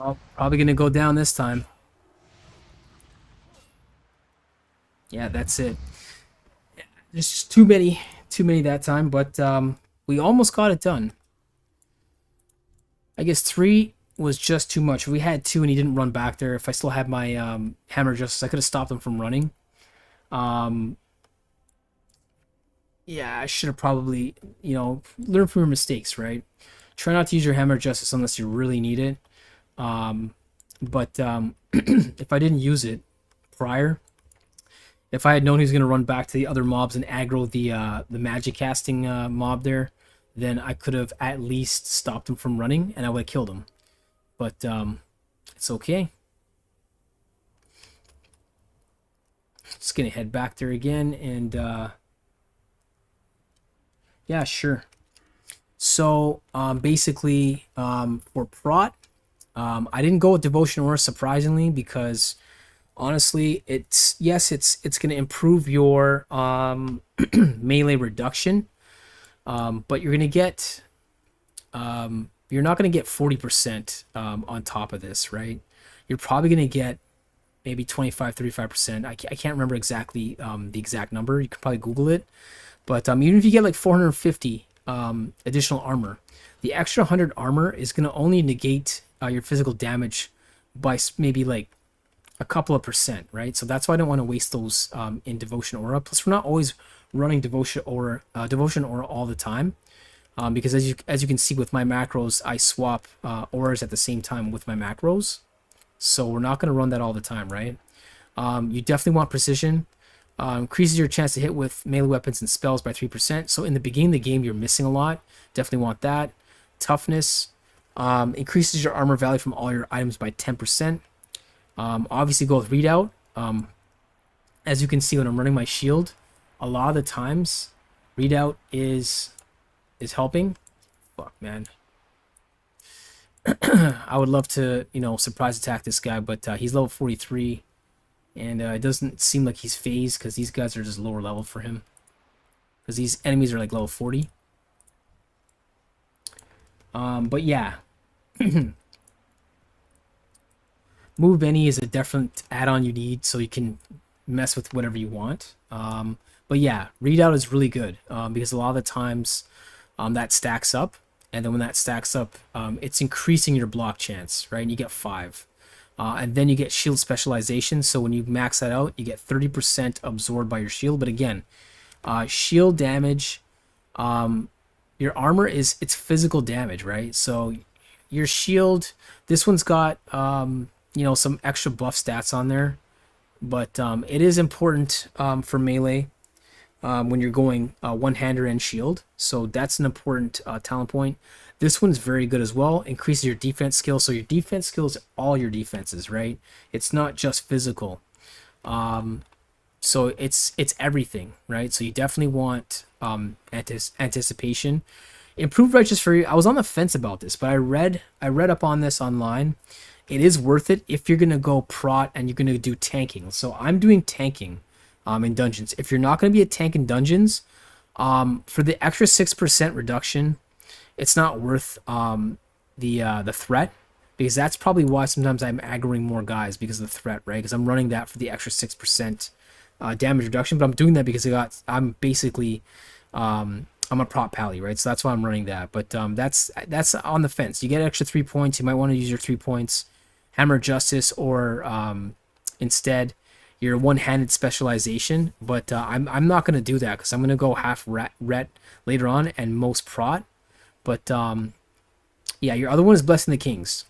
Oh, probably gonna go down this time. Yeah, that's it. There's just too many that time, but we almost got it done. I guess 3 was just too much. If we had 2 and he didn't run back there, if I still had my hammer justice, I could have stopped him from running. Um, yeah, I should have probably, learn from your mistakes, right? Try not to use your hammer justice unless you really need it. But if I didn't use it prior, if I had known he was going to run back to the other mobs and aggro the magic casting mob there, then I could have at least stopped him from running and I would have killed him. But it's okay. Just gonna head back there again and yeah, sure. So basically for prot, I didn't go with devotion aura surprisingly because honestly it's going to improve your melee reduction, but you're going to get you're not going to get 40% on top of this, right? You're probably going to get maybe 25-35%. I can't remember exactly the exact number. You can probably Google it. But even if you get like 450 additional armor, the extra 100 armor is going to only negate your physical damage by maybe like a couple of percent, right? So that's why I don't want to waste those in devotion aura. Plus, we're not always running devotion aura all the time, because as you can see with my macros, I swap auras at the same time with my macros. So we're not going to run that all the time, right? You definitely want precision. Increases your chance to hit with melee weapons and spells by 3%. So in the beginning of the game, you're missing a lot. Definitely want that. Toughness. Increases your armor value from all your items by 10%. Obviously go with readout. As you can see when I'm running my shield, a lot of the times readout is helping. Fuck, man. I would love to, surprise attack this guy, but he's level 43. And it doesn't seem like he's phased because these guys are just lower level for him. Because these enemies are like level 40. But yeah. Move Any is a definite add-on you need so you can mess with whatever you want. But yeah, Readout is really good because a lot of the times that stacks up. And then when that stacks up, it's increasing your block chance, right? And you get 5. And then you get shield specialization. So when you max that out, you get 30% absorbed by your shield. But again, shield damage, your armor it's physical damage, right? So your shield, this one's got some extra buff stats on there, but it is important for melee when you're going one-hander and shield. So that's an important talent point. This one's very good as well. Increases your defense skill. So your defense skill is all your defenses, right? It's not just physical. So it's everything, right? So you definitely want anticipation. Improved Righteous Fury. I was on the fence about this, but I read up on this online. It is worth it if you're gonna go prot and you're gonna do tanking. So I'm doing tanking in dungeons. If you're not gonna be a tank in dungeons, for the extra 6% reduction, it's not worth the threat, because that's probably why sometimes I'm aggroing more guys because of the threat, right? Because I'm running that for the extra 6% damage reduction, but I'm doing that because I'm basically I'm a prop pally, right? So that's why I'm running that. But that's on the fence. You get extra 3 points. You might want to use your 3 points, Hammer Justice, or instead your one-handed specialization. But I'm not gonna do that because I'm gonna go half ret later on and most prot. But yeah, your other one is Blessing the Kings.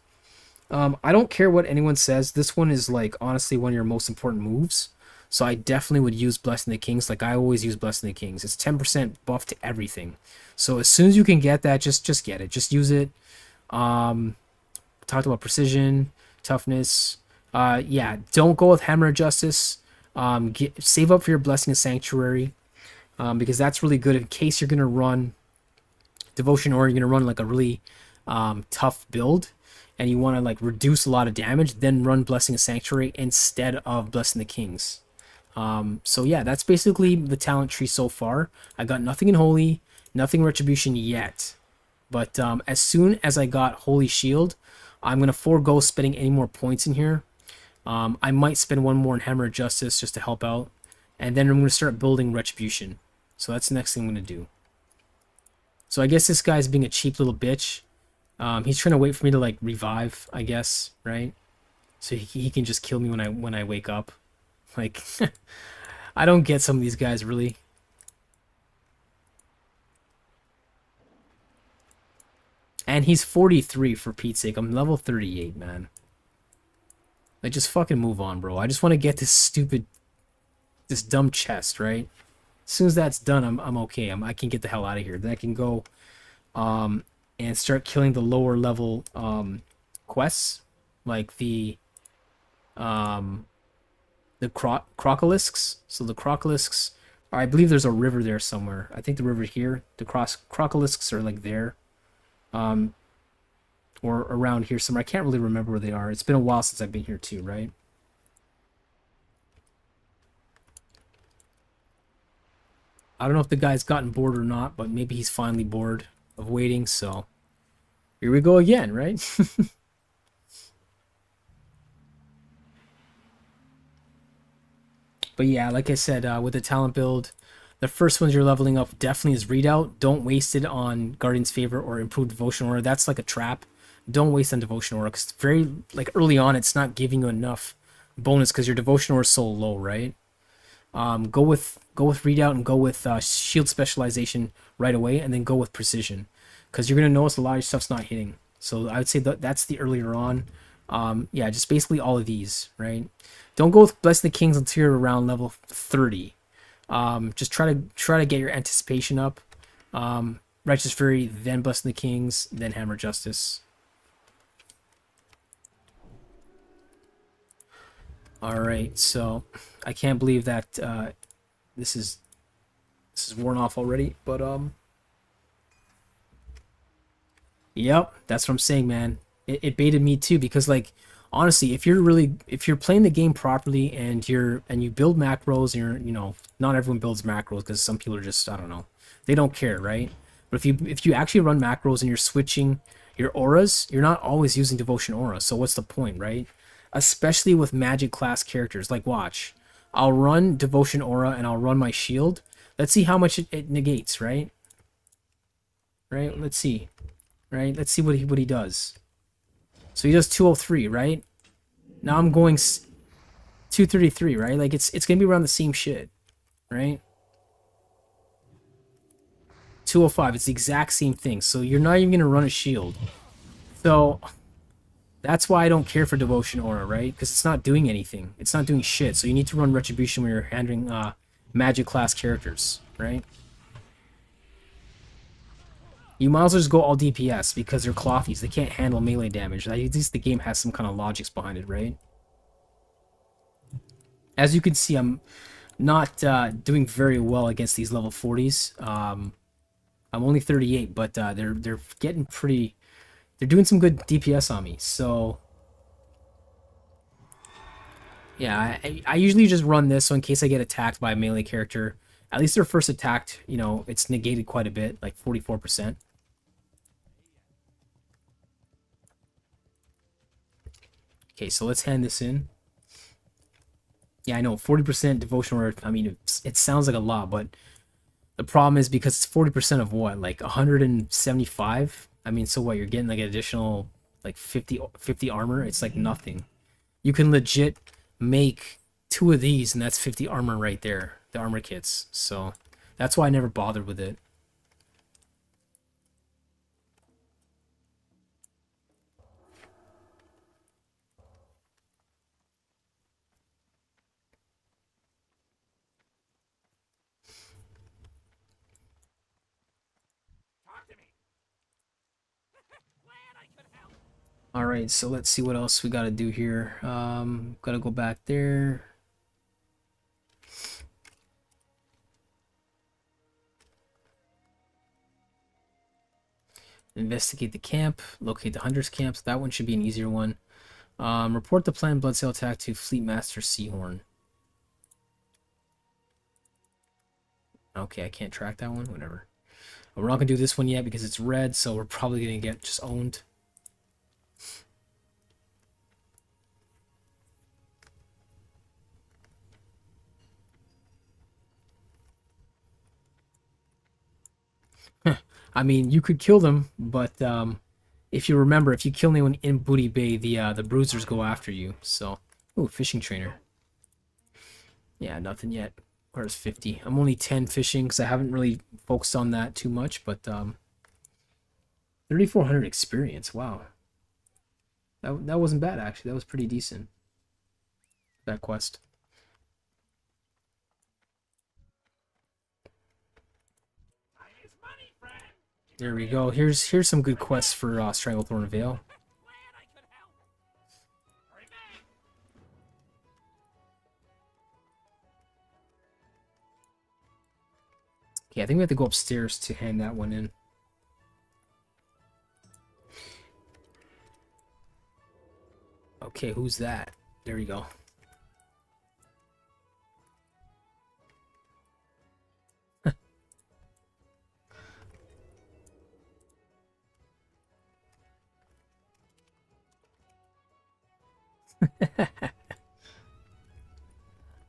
I don't care what anyone says. This one is like honestly one of your most important moves. So I definitely would use Blessing the Kings. Like I always use Blessing the Kings. It's 10% buff to everything. So as soon as you can get that, just get it. Just use it. Talked about precision, toughness. Yeah, don't go with Hammer of Justice. Save up for your Blessing of Sanctuary, because that's really good in case you're gonna run Devotion, or you're gonna run like a really tough build and you want to like reduce a lot of damage. Then run Blessing of Sanctuary instead of Blessing the Kings. So yeah, that's basically the talent tree so far. I got nothing in Holy, nothing Retribution yet, but as soon as I got Holy Shield, I'm going to forego spending any more points in here. I might spend one more in Hammer of Justice just to help out. And then I'm going to start building Retribution. So that's the next thing I'm going to do. So I guess this guy's being a cheap little bitch. He's trying to wait for me to like revive, I guess, right? So he can just kill me when I wake up. Like, I don't get some of these guys, really. And he's 43, for Pete's sake. I'm level 38, man. Like, just fucking move on, bro. I just want to get this dumb chest, right? As soon as that's done, I'm okay. I can get the hell out of here. Then I can go and start killing the lower level quests, like the crocolisks. So the crocolisks, I believe there's a river there somewhere. I think the river here. The crocolisks are like there, or around here somewhere. I can't really remember where they are. It's been a while since I've been here too, right? I don't know if the guy's gotten bored or not, but maybe he's finally bored of waiting, so here we go again, right? But yeah, like I said, with the talent build, the first ones you're leveling up definitely is Readout. Don't waste it on Guardian's Favor or Improved Devotion Aura. That's like a trap. Don't waste on Devotion Aura, because very, like, early on, it's not giving you enough bonus because your Devotion Aura is so low, right? Go with Readout and go with Shield Specialization right away, and then go with Precision, because you're gonna notice a lot of your stuff's not hitting. So I would say that's the earlier on. Yeah, just basically all of these, right? Don't go with Bless the Kings until you're around level 30. Just try to get your anticipation up. Righteous Fury, then Bless the Kings, then Hammer Justice. Alright, so I can't believe that this is worn off already, but yep, that's what I'm saying, man. It baited me too, because, like, honestly, if you're playing the game properly and you build macros, and not everyone builds macros, because some people are just, I don't know, they don't care, right? But if you actually run macros and you're switching your auras, you're not always using Devotion Aura. So what's the point, right? Especially with magic class characters. Like, watch, I'll run Devotion Aura and I'll run my shield. Let's see how much it negates, right? Right? Let's see. Right? Let's see what he does. So he does 203, right? Now I'm going 233, right? Like, it's gonna be around the same shit, right? 205, it's the exact same thing. So you're not even gonna run a shield. So that's why I don't care for Devotion Aura, right? Because it's not doing anything. It's not doing shit. So you need to run Retribution when you're handling magic class characters, right? You might as well just go all DPS, because they're clothies. They can't handle melee damage. At least the game has some kind of logics behind it, right? As you can see, I'm not doing very well against these level 40s. I'm only 38, but they're getting pretty. They're doing some good DPS on me. So yeah, I usually just run this, so in case I get attacked by a melee character, at least their first attack, it's negated quite a bit, like 44%. Okay, so let's hand this in. Yeah, I know, 40% Devotion Aura, I mean, it sounds like a lot, but the problem is, because it's 40% of what? Like 175? I mean, so what? You're getting like an additional like 50 armor? It's like nothing. You can legit make 2 of these, and that's 50 armor right there. The armor kits. So that's why I never bothered with it. Alright, so let's see what else we gotta do here. Gotta go back there. Investigate the camp. Locate the Hunter's camp. So that one should be an easier one. Report the planned blood sail attack to Fleet Master Seahorn. Okay, I can't track that one. Whatever. We're not gonna do this one yet because it's red, so we're probably gonna get just owned. I mean, you could kill them, but if you remember, if you kill anyone in Booty Bay, the bruisers go after you. So, ooh, fishing trainer. Yeah, nothing yet. Where's 50? I'm only 10 fishing because I haven't really focused on that too much, but 3,400 experience. Wow, that wasn't bad actually. That was pretty decent. That quest. There we go. Here's some good quests for Stranglethorn Vale. Okay, I think we have to go upstairs to hand that one in. Okay, who's that? There you go.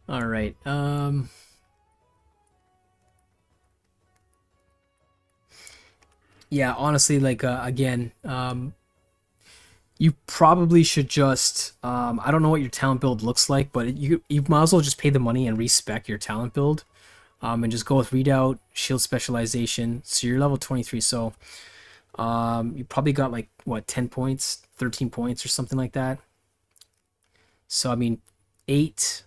All right. Yeah, honestly, like again, you probably should just I don't know what your talent build looks like, but you might as well just pay the money and respec your talent build. And just go with readout, shield specialization. So you're level 23, so you probably got like what 10 points, 13 points or something like that. So I mean 8.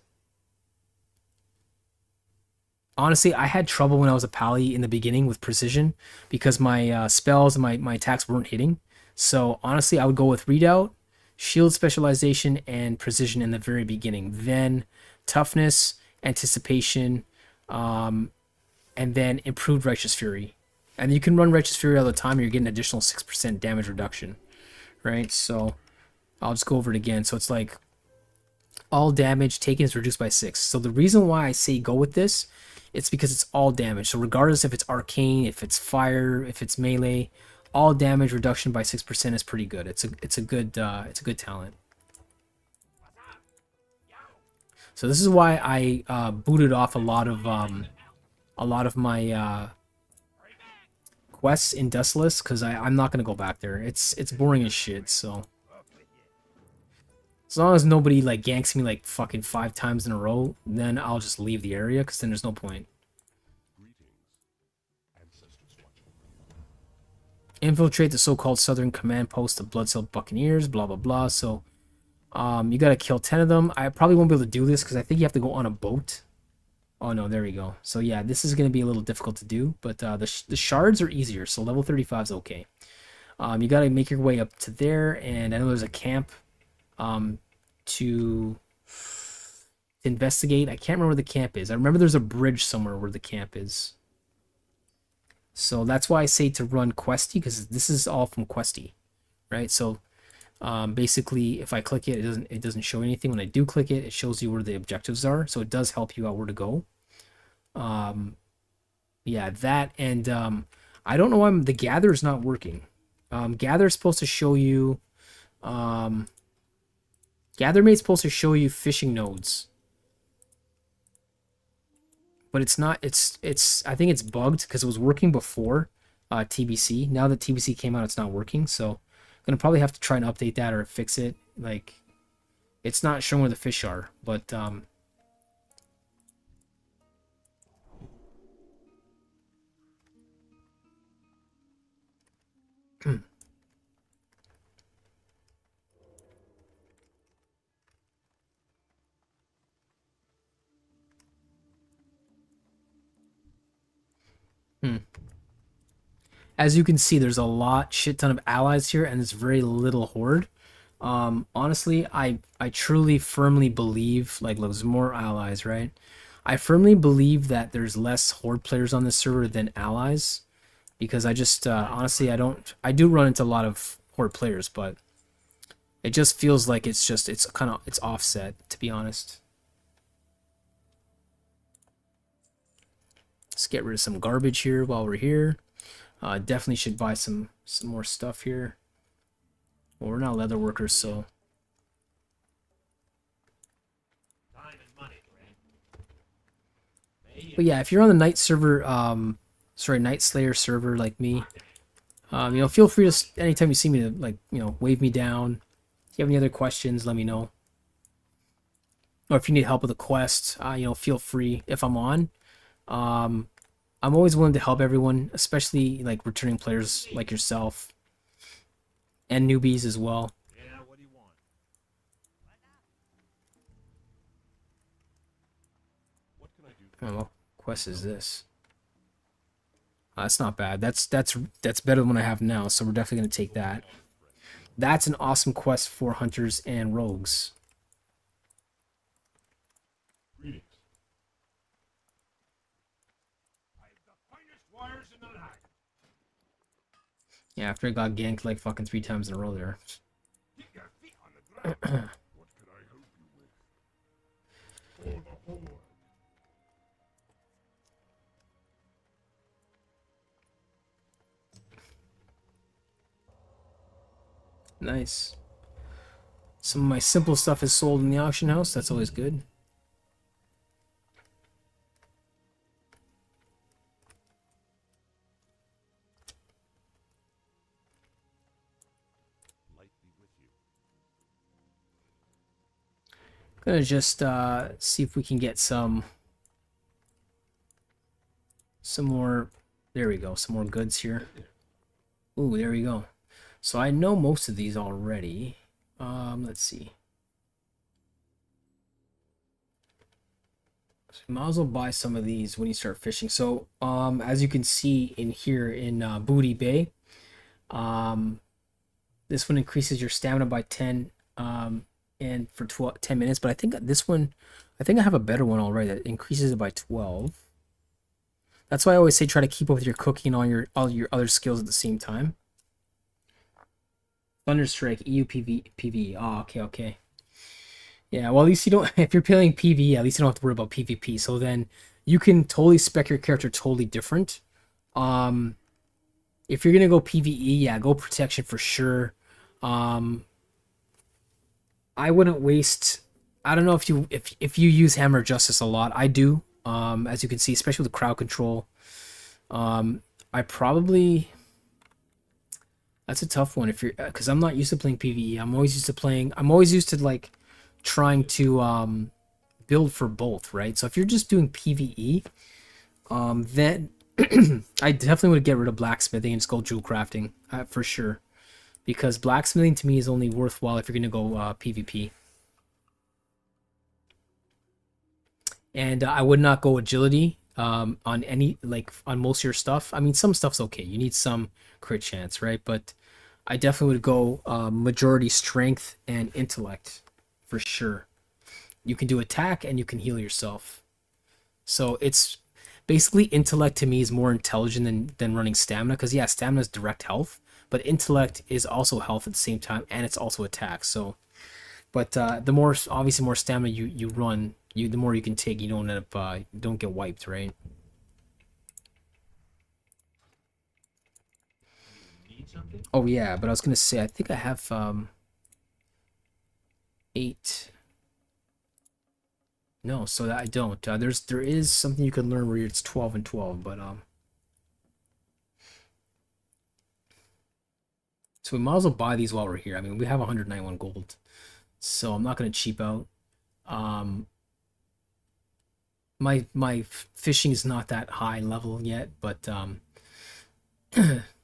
Honestly, I had trouble when I was a pally in the beginning with precision because my spells and my attacks weren't hitting. So honestly, I would go with readout, shield specialization, and precision in the very beginning. Then toughness, anticipation, and then improved righteous fury. And you can run righteous fury all the time. And you're getting additional 6% damage reduction, right? So I'll just go over it again. So it's like all damage taken is reduced by 6. So the reason why I say go with this, it's because it's all damage. So regardless if it's arcane, if it's fire, if it's melee, all damage reduction by 6% is pretty good. It's a good talent. So this is why I booted off a lot of my quests in Dustless because I'm not gonna go back there. It's boring as shit. So as long as nobody like ganks me like fucking 5 times in a row, then I'll just leave the area because then there's no point. Infiltrate the so-called southern command post of Blood Elf Buccaneers, blah blah blah. So you gotta kill 10 of them. I probably won't be able to do this because I think you have to go on a boat. Oh no, there we go. So yeah, this is gonna be a little difficult to do, but the shards are easier, so level 35 is okay. You gotta make your way up to there, and I know there's a camp to investigate. I can't remember where the camp is. I remember there's a bridge somewhere where the camp is. So that's why I say to run Questy, because this is all from Questy, right? So basically, if I click it, it doesn't show anything. When I do click it, it shows you where the objectives are. So it does help you out where to go. Yeah, that and I don't know why the gather is not working. Gather is supposed to show you. Gathermate's supposed to show you fishing nodes. But it's not, I think it's bugged because it was working before TBC. Now that TBC came out, it's not working. So I'm going to probably have to try and update that or fix it. Like, it's not showing where the fish are, but as you can see, there's a shit ton of allies here, and there's very little horde. Honestly, I truly firmly believe, like, there's more allies, right? I firmly believe that there's less horde players on this server than allies, because I just honestly I do run into a lot of horde players, but it just feels like it's offset, to be honest. Let's get rid of some garbage here while we're here. Definitely should buy some more stuff here. Well, we're not leather workers, so. But yeah, if you're on the night server, Night Slayer server like me, You know, feel free to anytime you see me to like, you know, wave me down. If you have any other questions, let me know. Or if you need help with a quest, you know, feel free. If I'm on, um, I'm always willing to help everyone, especially like returning players like yourself and newbies as well. Yeah, what do you want? What can I do for Oh, what quest is this? That's not bad. That's better than what I have now. So we're definitely gonna take that. That's an awesome quest for hunters and rogues. greetings? I have the finest wires in the land. Yeah, after I got ganked like fucking 3 times in a row there. Keep your feet on the ground. What can I help you with? For the Horde. Nice. Some of my simple stuff is sold in the auction house. That's always good. Light be with you. Gonna just see if we can get some more. There we go. Some more goods here. Ooh, there we go. So I know most of these already. Let's see. So you might as well buy some of these when you start fishing. So as you can see in here in Booty Bay, this one increases your stamina by 10 and for 10 minutes. But I think this one, I think I have a better one already that increases it by 12. That's why I always say try to keep up with your cooking and all your other skills at the same time. Thunderstrike, EU PvE. Oh, okay. Yeah, well, at least you don't, if you're playing PvE, at least you don't have to worry about PvP. So then you can totally spec your character totally different. If you're gonna go PvE, yeah, go protection for sure. I wouldn't waste. I don't know if you use Hammer of Justice a lot. I do. As you can see, especially with crowd control. I probably. That's a tough one if you're because I'm not used to playing PvE. I'm always used to like trying to build for both, right? So if you're just doing PvE, then I definitely would get rid of blacksmithing and just go jewel crafting for sure, because blacksmithing to me is only worthwhile if you're gonna go PvP. And I would not go agility on any like on most of your stuff. I mean, some stuff's okay. You need some crit chance, right? But I definitely would go majority strength and intellect for sure. You can do attack and you can heal yourself. So it's basically intellect to me is more intelligent than running stamina, because yeah, stamina is direct health, but intellect is also health at the same time, and it's also attack. So, but the more obviously more stamina you run, the more you can take. You don't end up don't get wiped, right? Need something? Oh yeah, but I was gonna say I think I have 8. No, so that I don't. There is something you can learn where it's 12 and 12, but so we might as well buy these while we're here. I mean, we have 191 gold, so I'm not gonna cheap out. Um, my fishing is not that high level yet, but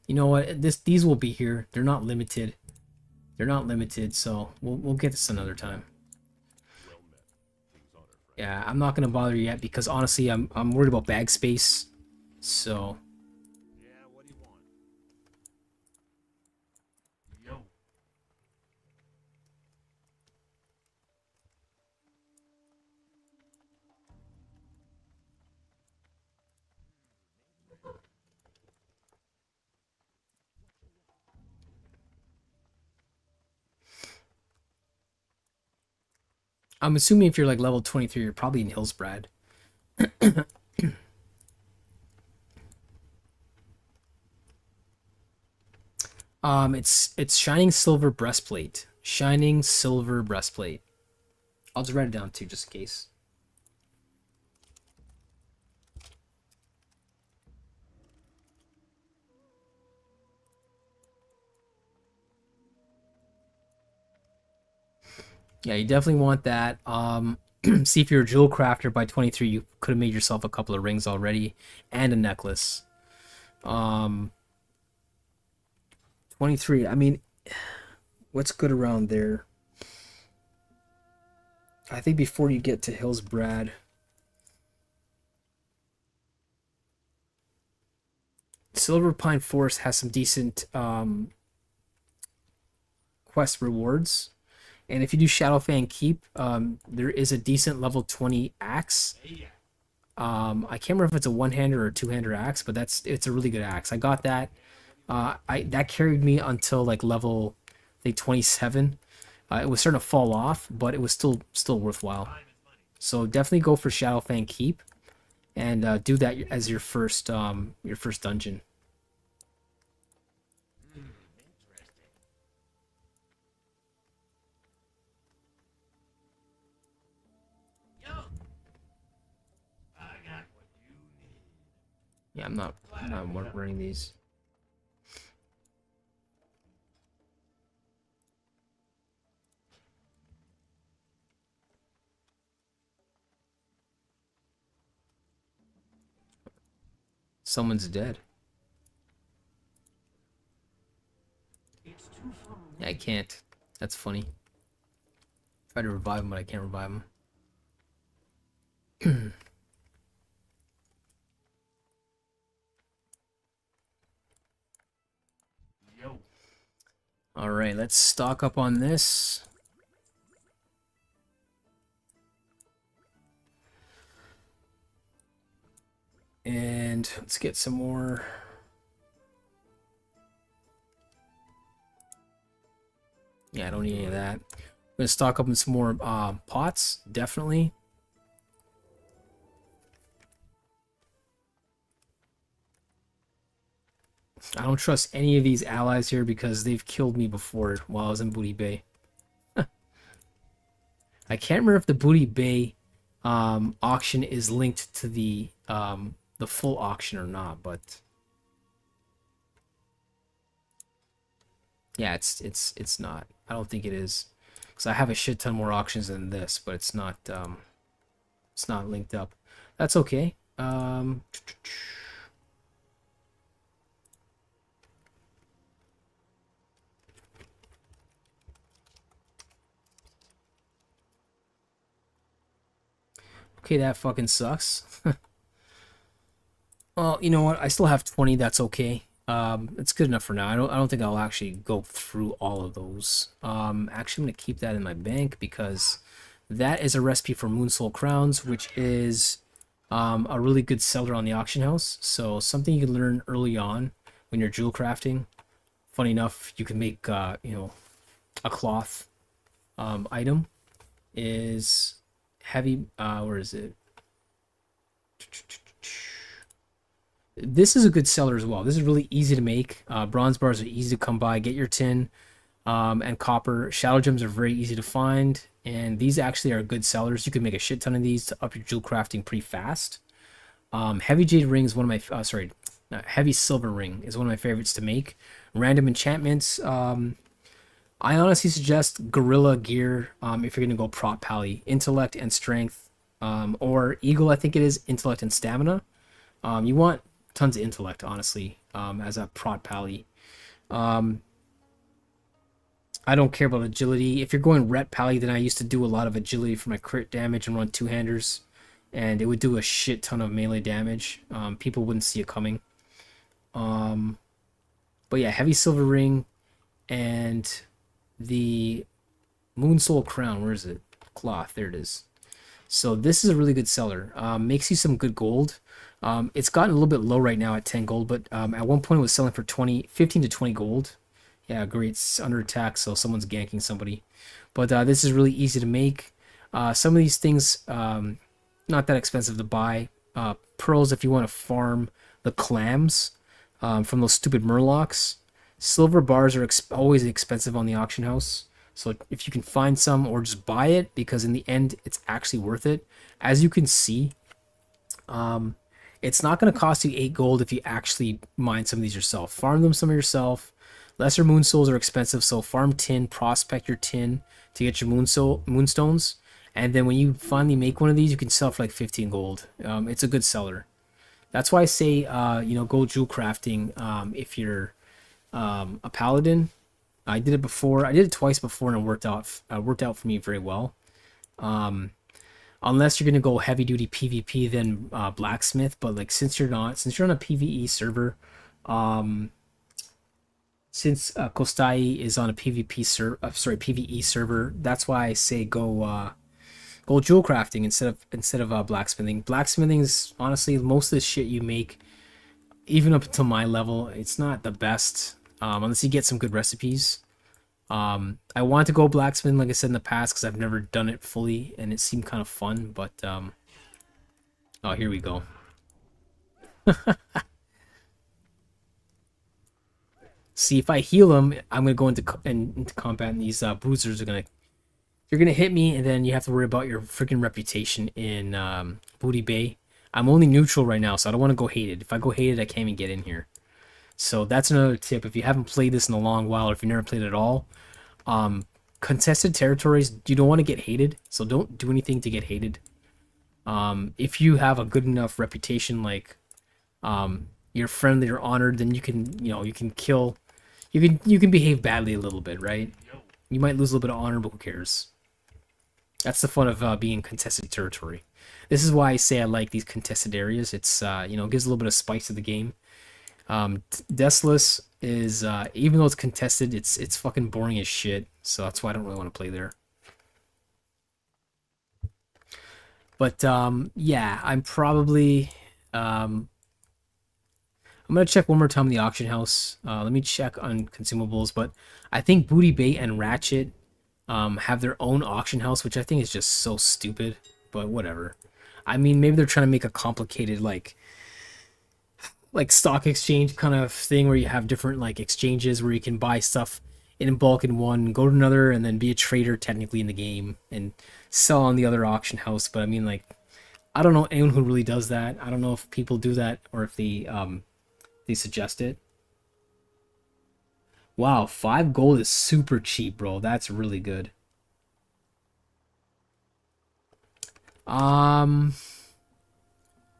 you know what? These will be here. They're not limited. They're not limited, so we'll get this another time. Well met. King's honor, friend. Yeah, I'm not gonna bother yet because honestly, I'm worried about bag space. So Yeah, what do you want? Yo. I'm assuming if you're like level 23, you're probably in Hillsbrad. It's shining silver breastplate. Shining silver breastplate. I'll just write it down too, just in case. Yeah, you definitely want that. See if you're a jewel crafter by 23, you could have made yourself a couple of rings already and a necklace. Um, 23. I mean, what's good around there? I think before you get to Hillsbrad, Silver Pine Forest has some decent quest rewards. And if you do Shadowfang Keep, there is a decent level 20 axe. I can't remember if it's a one-hander or a two-hander axe, but it's a really good axe. I got that. That carried me until like level, I think 27. It was starting to fall off, but it was still worthwhile. So definitely go for Shadowfang Keep, and do that as your first dungeon. Yeah, I'm not running these. Someone's dead. Yeah, I can't. That's funny. Try to revive him, but I can't revive him. All right, let's stock up on this. And let's get some more. Yeah, I don't need any of that. I'm gonna stock up on some more pots, definitely. I don't trust any of these allies here because they've killed me before while I was in Booty Bay. I can't remember if the Booty Bay auction is linked to the full auction or not, but yeah, it's not. I don't think it is because I have a shit ton more auctions than this, but it's not linked up. That's okay. Okay, that fucking sucks. Well, you know what? I still have 20. That's okay. It's good enough for now. I don't think I'll actually go through all of those. Actually, I'm gonna keep that in my bank because that is a recipe for Moonsoul Crowns, which is a really good seller on the auction house. So something you can learn early on when you're jewel crafting. Funny enough, you can make a cloth item is heavy. Where is it? This is a good seller as well. This is really easy to make. Bronze bars are easy to come by. Get your tin and copper. Shadow gems are very easy to find, and these actually are good sellers. You can make a shit ton of these to up your jewel crafting pretty fast. Heavy jade ring is one of my heavy silver ring is one of my favorites to make. Random enchantments. I honestly suggest gorilla gear if you're gonna go prot pally, intellect and strength, or eagle. I think it is intellect and stamina. You want tons of intellect, honestly, as a prot pally. I don't care about agility. If you're going ret pally, then I used to do a lot of agility for my crit damage and run two-handers, and it would do a shit ton of melee damage. People wouldn't see it coming. But yeah, heavy silver ring and the Moonsoul Crown. Where is it? Cloth. There it is. So this is a really good seller. Makes you some good gold. It's gotten a little bit low right now at 10 gold, but at one point it was selling for 15 to 20 gold. Yeah, great. It's under attack, so someone's ganking somebody. But this is really easy to make. Some of these things, not that expensive to buy. Pearls if you want to farm the clams from those stupid murlocs. Silver bars are always expensive on the auction house. So if you can find some or just buy it, because in the end, it's actually worth it. As you can see, it's not going to cost you 8 gold if you actually mine some of these yourself. Farm them some of yourself. Lesser moon souls are expensive, so farm tin, prospect your tin, to get your moonstones. And then when you finally make one of these, you can sell for like 15 gold. It's a good seller. That's why I say, go jewel crafting if you're a paladin. I did it before. I did it twice before, and it worked out for me very well. Unless you're gonna go heavy duty PvP, then blacksmith. But like since you're not, since you're on a PvE server, since Kostai is on a PvE server, that's why I say go jewel crafting instead of blacksmithing. Blacksmithing is honestly most of the shit you make, even up until my level, it's not the best unless you get some good recipes. I want to go blacksmithing, like I said in the past, because I've never done it fully, and it seemed kind of fun. But oh, here we go. See, if I heal them, I'm gonna go into combat, and these bruisers are gonna hit me, and then you have to worry about your freaking reputation in Booty Bay. I'm only neutral right now, so I don't want to go hated. If I go hated, I can't even get in here. So that's another tip. If you haven't played this in a long while, or if you've never played it at all, contested territories, you don't want to get hated, so don't do anything to get hated. If you have a good enough reputation, like you're friendly or honored, then you can kill, you can behave badly a little bit, right? You might lose a little bit of honor, but who cares? That's the fun of being contested territory. This is why I say I like these contested areas. It's gives a little bit of spice to the game. Deathless is even though it's contested, it's fucking boring as shit. So that's why I don't really want to play there. But yeah, I'm gonna check one more time in the auction house. Let me check on consumables, but I think Booty Bait and Ratchet have their own auction house, which I think is just so stupid, but whatever. I mean, maybe they're trying to make a complicated like stock exchange kind of thing where you have different like exchanges where you can buy stuff in bulk in one, go to another, and then be a trader technically in the game and sell on the other auction house. But I mean, like, I don't know anyone who really does that. I don't know if people do that or if they suggest it. Wow, 5 gold is super cheap, bro. That's really good.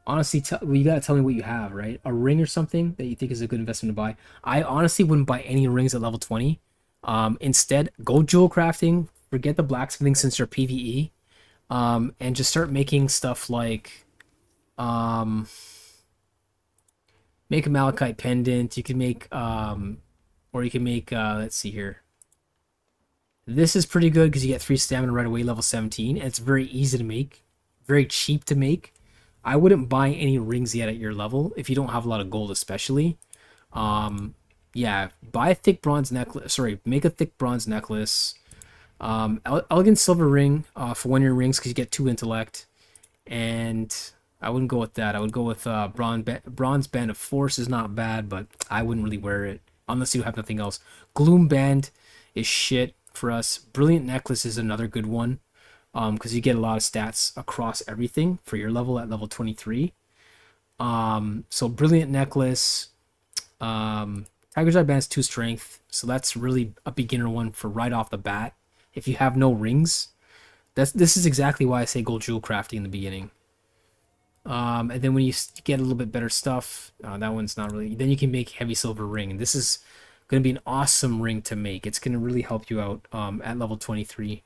Honestly, well, you gotta tell me what you have, right? A ring or something that you think is a good investment to buy. I honestly wouldn't buy any rings at level 20. Instead, go jewel crafting. Forget the blacksmithing since you're PvE. And just start making stuff like make a malachite pendant. You can make or you can make let's see here. This is pretty good because you get 3 stamina right away, level 17, and it's very easy to make, very cheap to make. I wouldn't buy any rings yet at your level if you don't have a lot of gold, especially. Yeah, buy a thick bronze necklace. Sorry, make a thick bronze necklace. Elegant silver ring for one of your rings because you get 2 intellect. And I wouldn't go with that. I would go with bronze band of force is not bad, but I wouldn't really wear it unless you have nothing else. Gloom band is shit for us. Brilliant necklace is another good one. Because you get a lot of stats across everything for your level at level 23. So brilliant necklace. Tiger's Eye band is 2 strength, so that's really a beginner one for right off the bat. If you have no rings, this is exactly why I say go jewel crafting in the beginning. And then when you get a little bit better stuff, that one's not really. Then you can make heavy silver ring, and this is going to be an awesome ring to make. It's going to really help you out at level 23.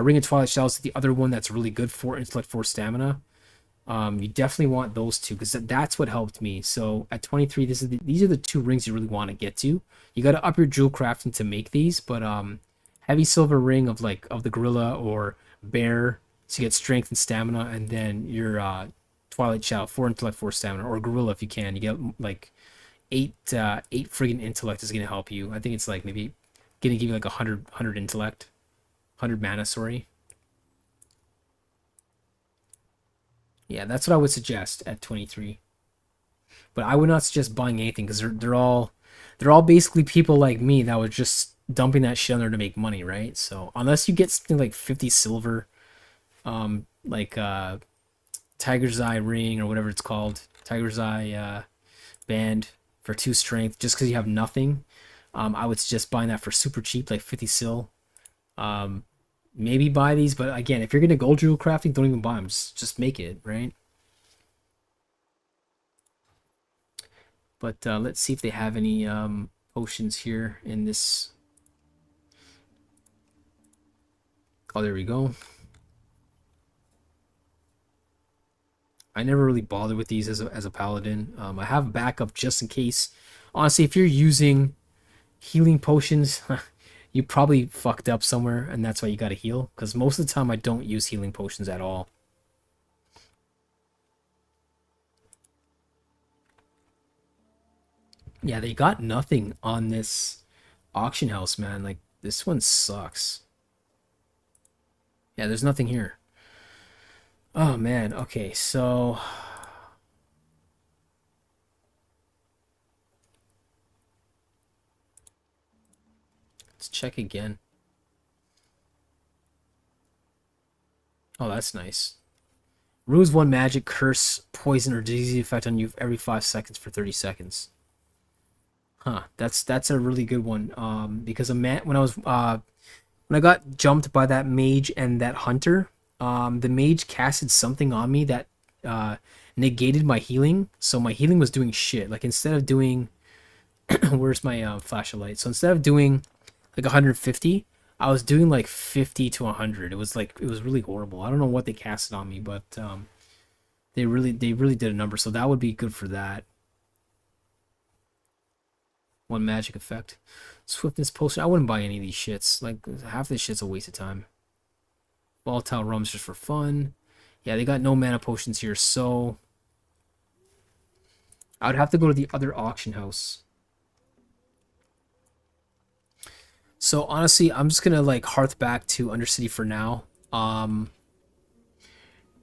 Ring of Twilight Shadows is the other one that's really good for intellect, 4 stamina. You definitely want those two because that's what helped me. So at 23, these are the 2 rings you really want to get to. You got to up your jewel crafting to make these, but heavy silver ring of the gorilla or bear to get strength and stamina, and then your Twilight Shadow 4 intellect, 4 stamina, or gorilla if you can. You get like 8 friggin' intellect is gonna help you. I think it's like maybe gonna give you like 100 intellect. 100 mana, sorry. Yeah, that's what I would suggest at 23. But I would not suggest buying anything because they're all basically people like me that were just dumping that shit on there to make money, right? So unless you get something like 50 silver, like Tiger's Eye ring or whatever it's called, Tiger's Eye band for 2 strength, just because you have nothing, I would suggest buying that for super cheap, like 50 sil. Maybe buy these, but again, if you're gonna gold jewel crafting, don't even buy them. Just make it, right? But let's see if they have any potions here in this. Oh, there we go. I never really bothered with these as a paladin. I have backup just in case. Honestly, if you're using healing potions, you probably fucked up somewhere, and that's why you gotta heal. Because most of the time, I don't use healing potions at all. Yeah, they got nothing on this auction house, man. Like, this one sucks. Yeah, there's nothing here. Oh, man. Okay, so... let's check again. Oh, that's nice. Ruse 1 magic, curse, poison, or disease effect on you every 5 seconds for 30 seconds. Huh, that's a really good one. Because when I got jumped by that mage and that hunter, the mage casted something on me that negated my healing, so my healing was doing shit. Like instead of doing, where's my flashlight? So instead of doing like 150, I was doing like 50 to 100. It was really horrible. I don't know what they casted on me, but they really did a number. So that would be good for that. One magic effect. Swiftness potion. I wouldn't buy any of these shits. Like, half this shit's a waste of time. Volatile rum's just for fun. Yeah, they got no mana potions here, so... I would have to go to the other auction house. So, honestly, I'm just gonna, like, hearth back to Undercity for now.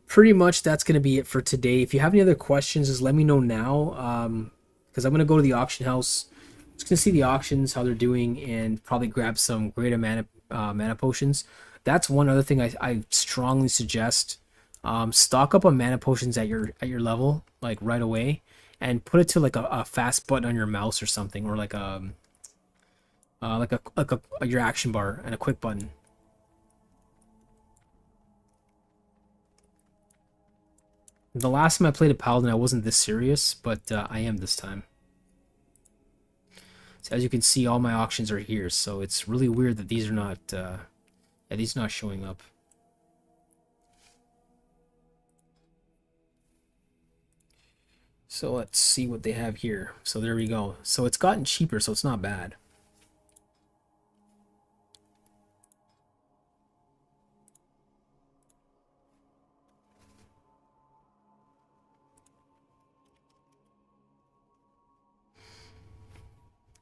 Pretty much that's gonna be it for today. If you have any other questions, just let me know now. Because I'm gonna go to the auction house. Just gonna see the auctions, how they're doing, and probably grab some greater mana potions. That's one other thing I strongly suggest. Stock up on mana potions at your level, like right away, and put it to like a fast button on your mouse or something, or like a your action bar and a quick button. The last time I played a paladin, I wasn't this serious, but I am this time. So as you can see, all my auctions are here, so it's really weird that these are not, yeah, these are not showing up. So let's see what they have here. So there we go. So it's gotten cheaper, so it's not bad.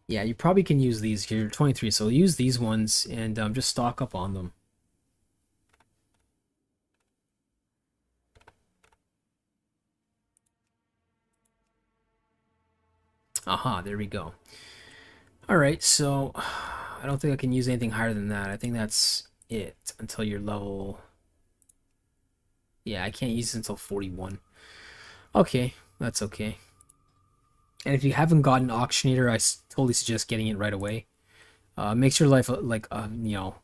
Yeah, you probably can use these here, 23. So use these ones and just stock up on them. Aha, there we go. All right, so I don't think I can use anything higher than that. I think that's it until you're level... yeah, I can't use it until 41. Okay, that's okay. And if you haven't got an auctioneator, I totally suggest getting it right away. Makes your life like you know,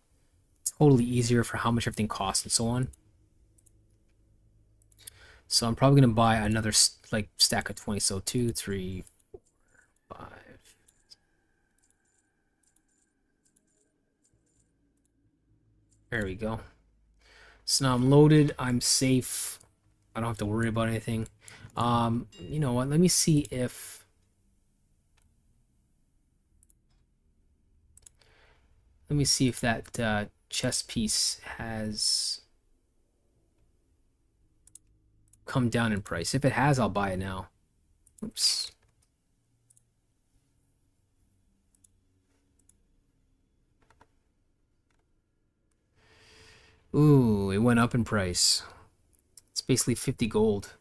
totally easier for how much everything costs and so on. So I'm probably gonna buy another like stack of 20. So 2, 3, 4, 5. There we go. So now I'm loaded. I'm safe. I don't have to worry about anything. You know what? Let me see if... let me see if that chest piece has come down in price. If it has, I'll buy it now. Oops. Ooh, it went up in price. It's basically 50 gold.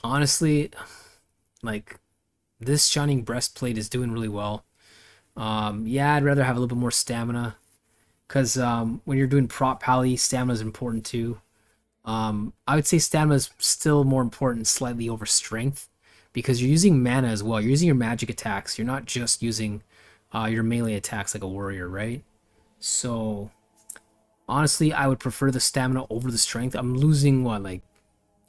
Honestly, like, this shining breastplate is doing really well. Yeah, I'd rather have a little bit more stamina, because when you're doing prop pally, stamina is important too. I would say stamina is still more important, slightly over strength, because you're using mana as well. You're using your magic attacks. You're not just using your melee attacks like a warrior, right? So honestly, I would prefer the stamina over the strength. I'm losing what, like,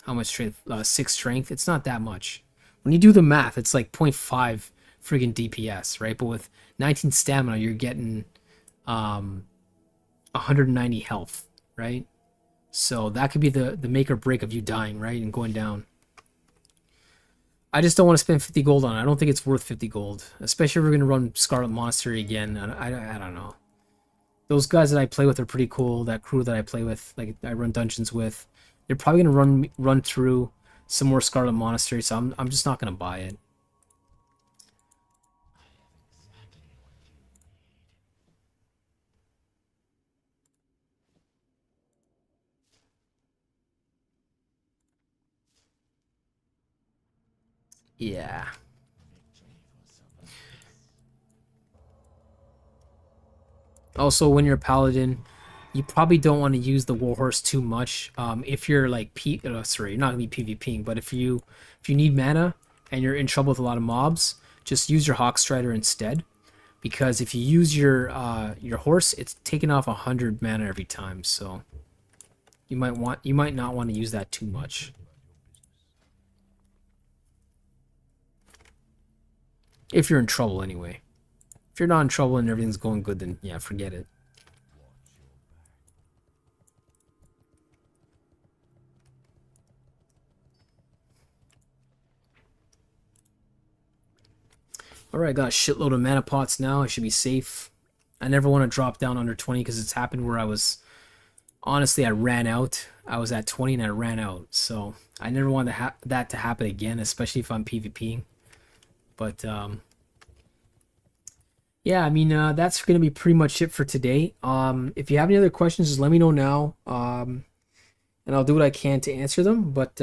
how much strength? 6 strength. It's not that much. When you do the math, it's like 0.5 friggin' DPS, right? But with 19 stamina, you're getting 190 health, right? So that could be the make or break of you dying, right? And going down. I just don't want to spend 50 gold on it. I don't think it's worth 50 gold. Especially if we're going to run Scarlet Monastery again. I don't know. Those guys that I play with are pretty cool. That crew that I play with, like I run dungeons with, they're probably going to run through some more Scarlet Monastery, so I'm just not going to buy it. Yeah. Also, when you're a paladin, you probably don't want to use the warhorse too much. If you're like sorry, you're not gonna be PvPing, but if you need mana and you're in trouble with a lot of mobs, just use your Hawkstrider instead. Because if you use your horse, it's taking off 100 mana every time, so you might not want to use that too much. If you're in trouble, anyway. If you're not in trouble and everything's going good, then yeah, forget it. Alright, got a shitload of mana pots now. I should be safe. I never want to drop down under 20 because it's happened where I was... Honestly, I ran out. I was at 20 and I ran out. So, I never want that to happen again, especially if I'm PvPing. But, yeah, I mean, that's going to be pretty much it for today. If you have any other questions, just let me know now. And I'll do what I can to answer them. But,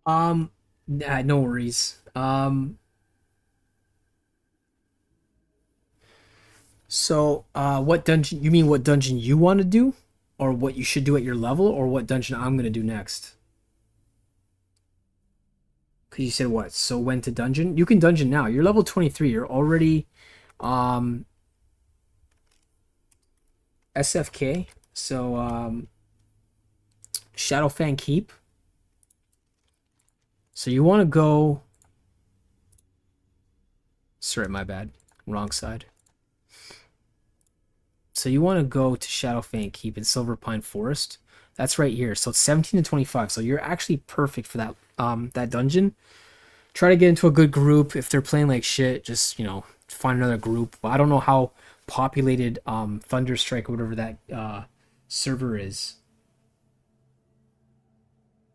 nah, no worries. So, what dungeon, you mean what dungeon you want to do? Or what you should do at your level? Or what dungeon I'm going to do next? Because you said what? So when to dungeon? You can dungeon now. You're level 23. You're already um, SFK. So Shadowfang Keep. So you want to go... Sorry, my bad. Wrong side. So you want to go to Shadowfang Keep in Silverpine Forest. That's right here. So it's 17 to 25. So you're actually perfect for that that dungeon. Try to get into a good group. If they're playing like shit, just, you know, find another group. But I don't know how populated Thunderstrike or whatever that server is.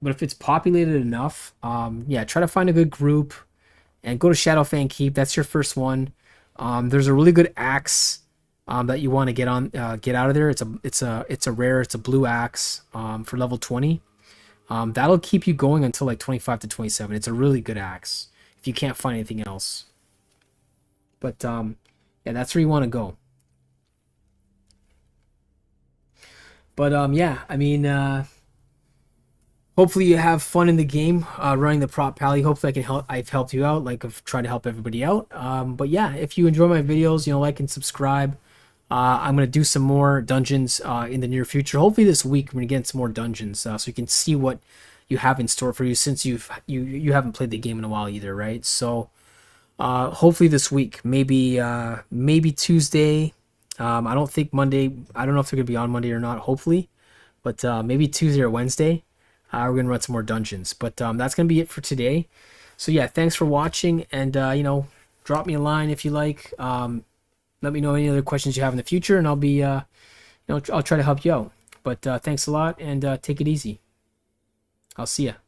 But if it's populated enough, yeah, try to find a good group and go to Shadowfang Keep. That's your first one. There's a really good axe that you want to get out of there. It's a rare. It's a blue axe for level 20. That'll keep you going until like 25 to 27. It's a really good axe if you can't find anything else. But yeah, that's where you want to go. But yeah, I mean, hopefully you have fun in the game running the prop pally. Hopefully I've helped you out, like I've tried to help everybody out. But yeah, if you enjoy my videos, you know, like and subscribe. I'm gonna do some more dungeons in the near future. Hopefully this week we're gonna get some more dungeons, so you can see what you have in store for you, since you haven't played the game in a while either, right? So hopefully this week, maybe Tuesday. I don't think Monday. I don't know if they're gonna be on Monday or not. Hopefully, but maybe Tuesday or Wednesday. We're gonna run some more dungeons. But that's gonna be it for today. So yeah, thanks for watching, and you know, drop me a line if you like. Let me know any other questions you have in the future, and I'll be, you know, I'll try to help you out. But thanks a lot, and take it easy. I'll see ya.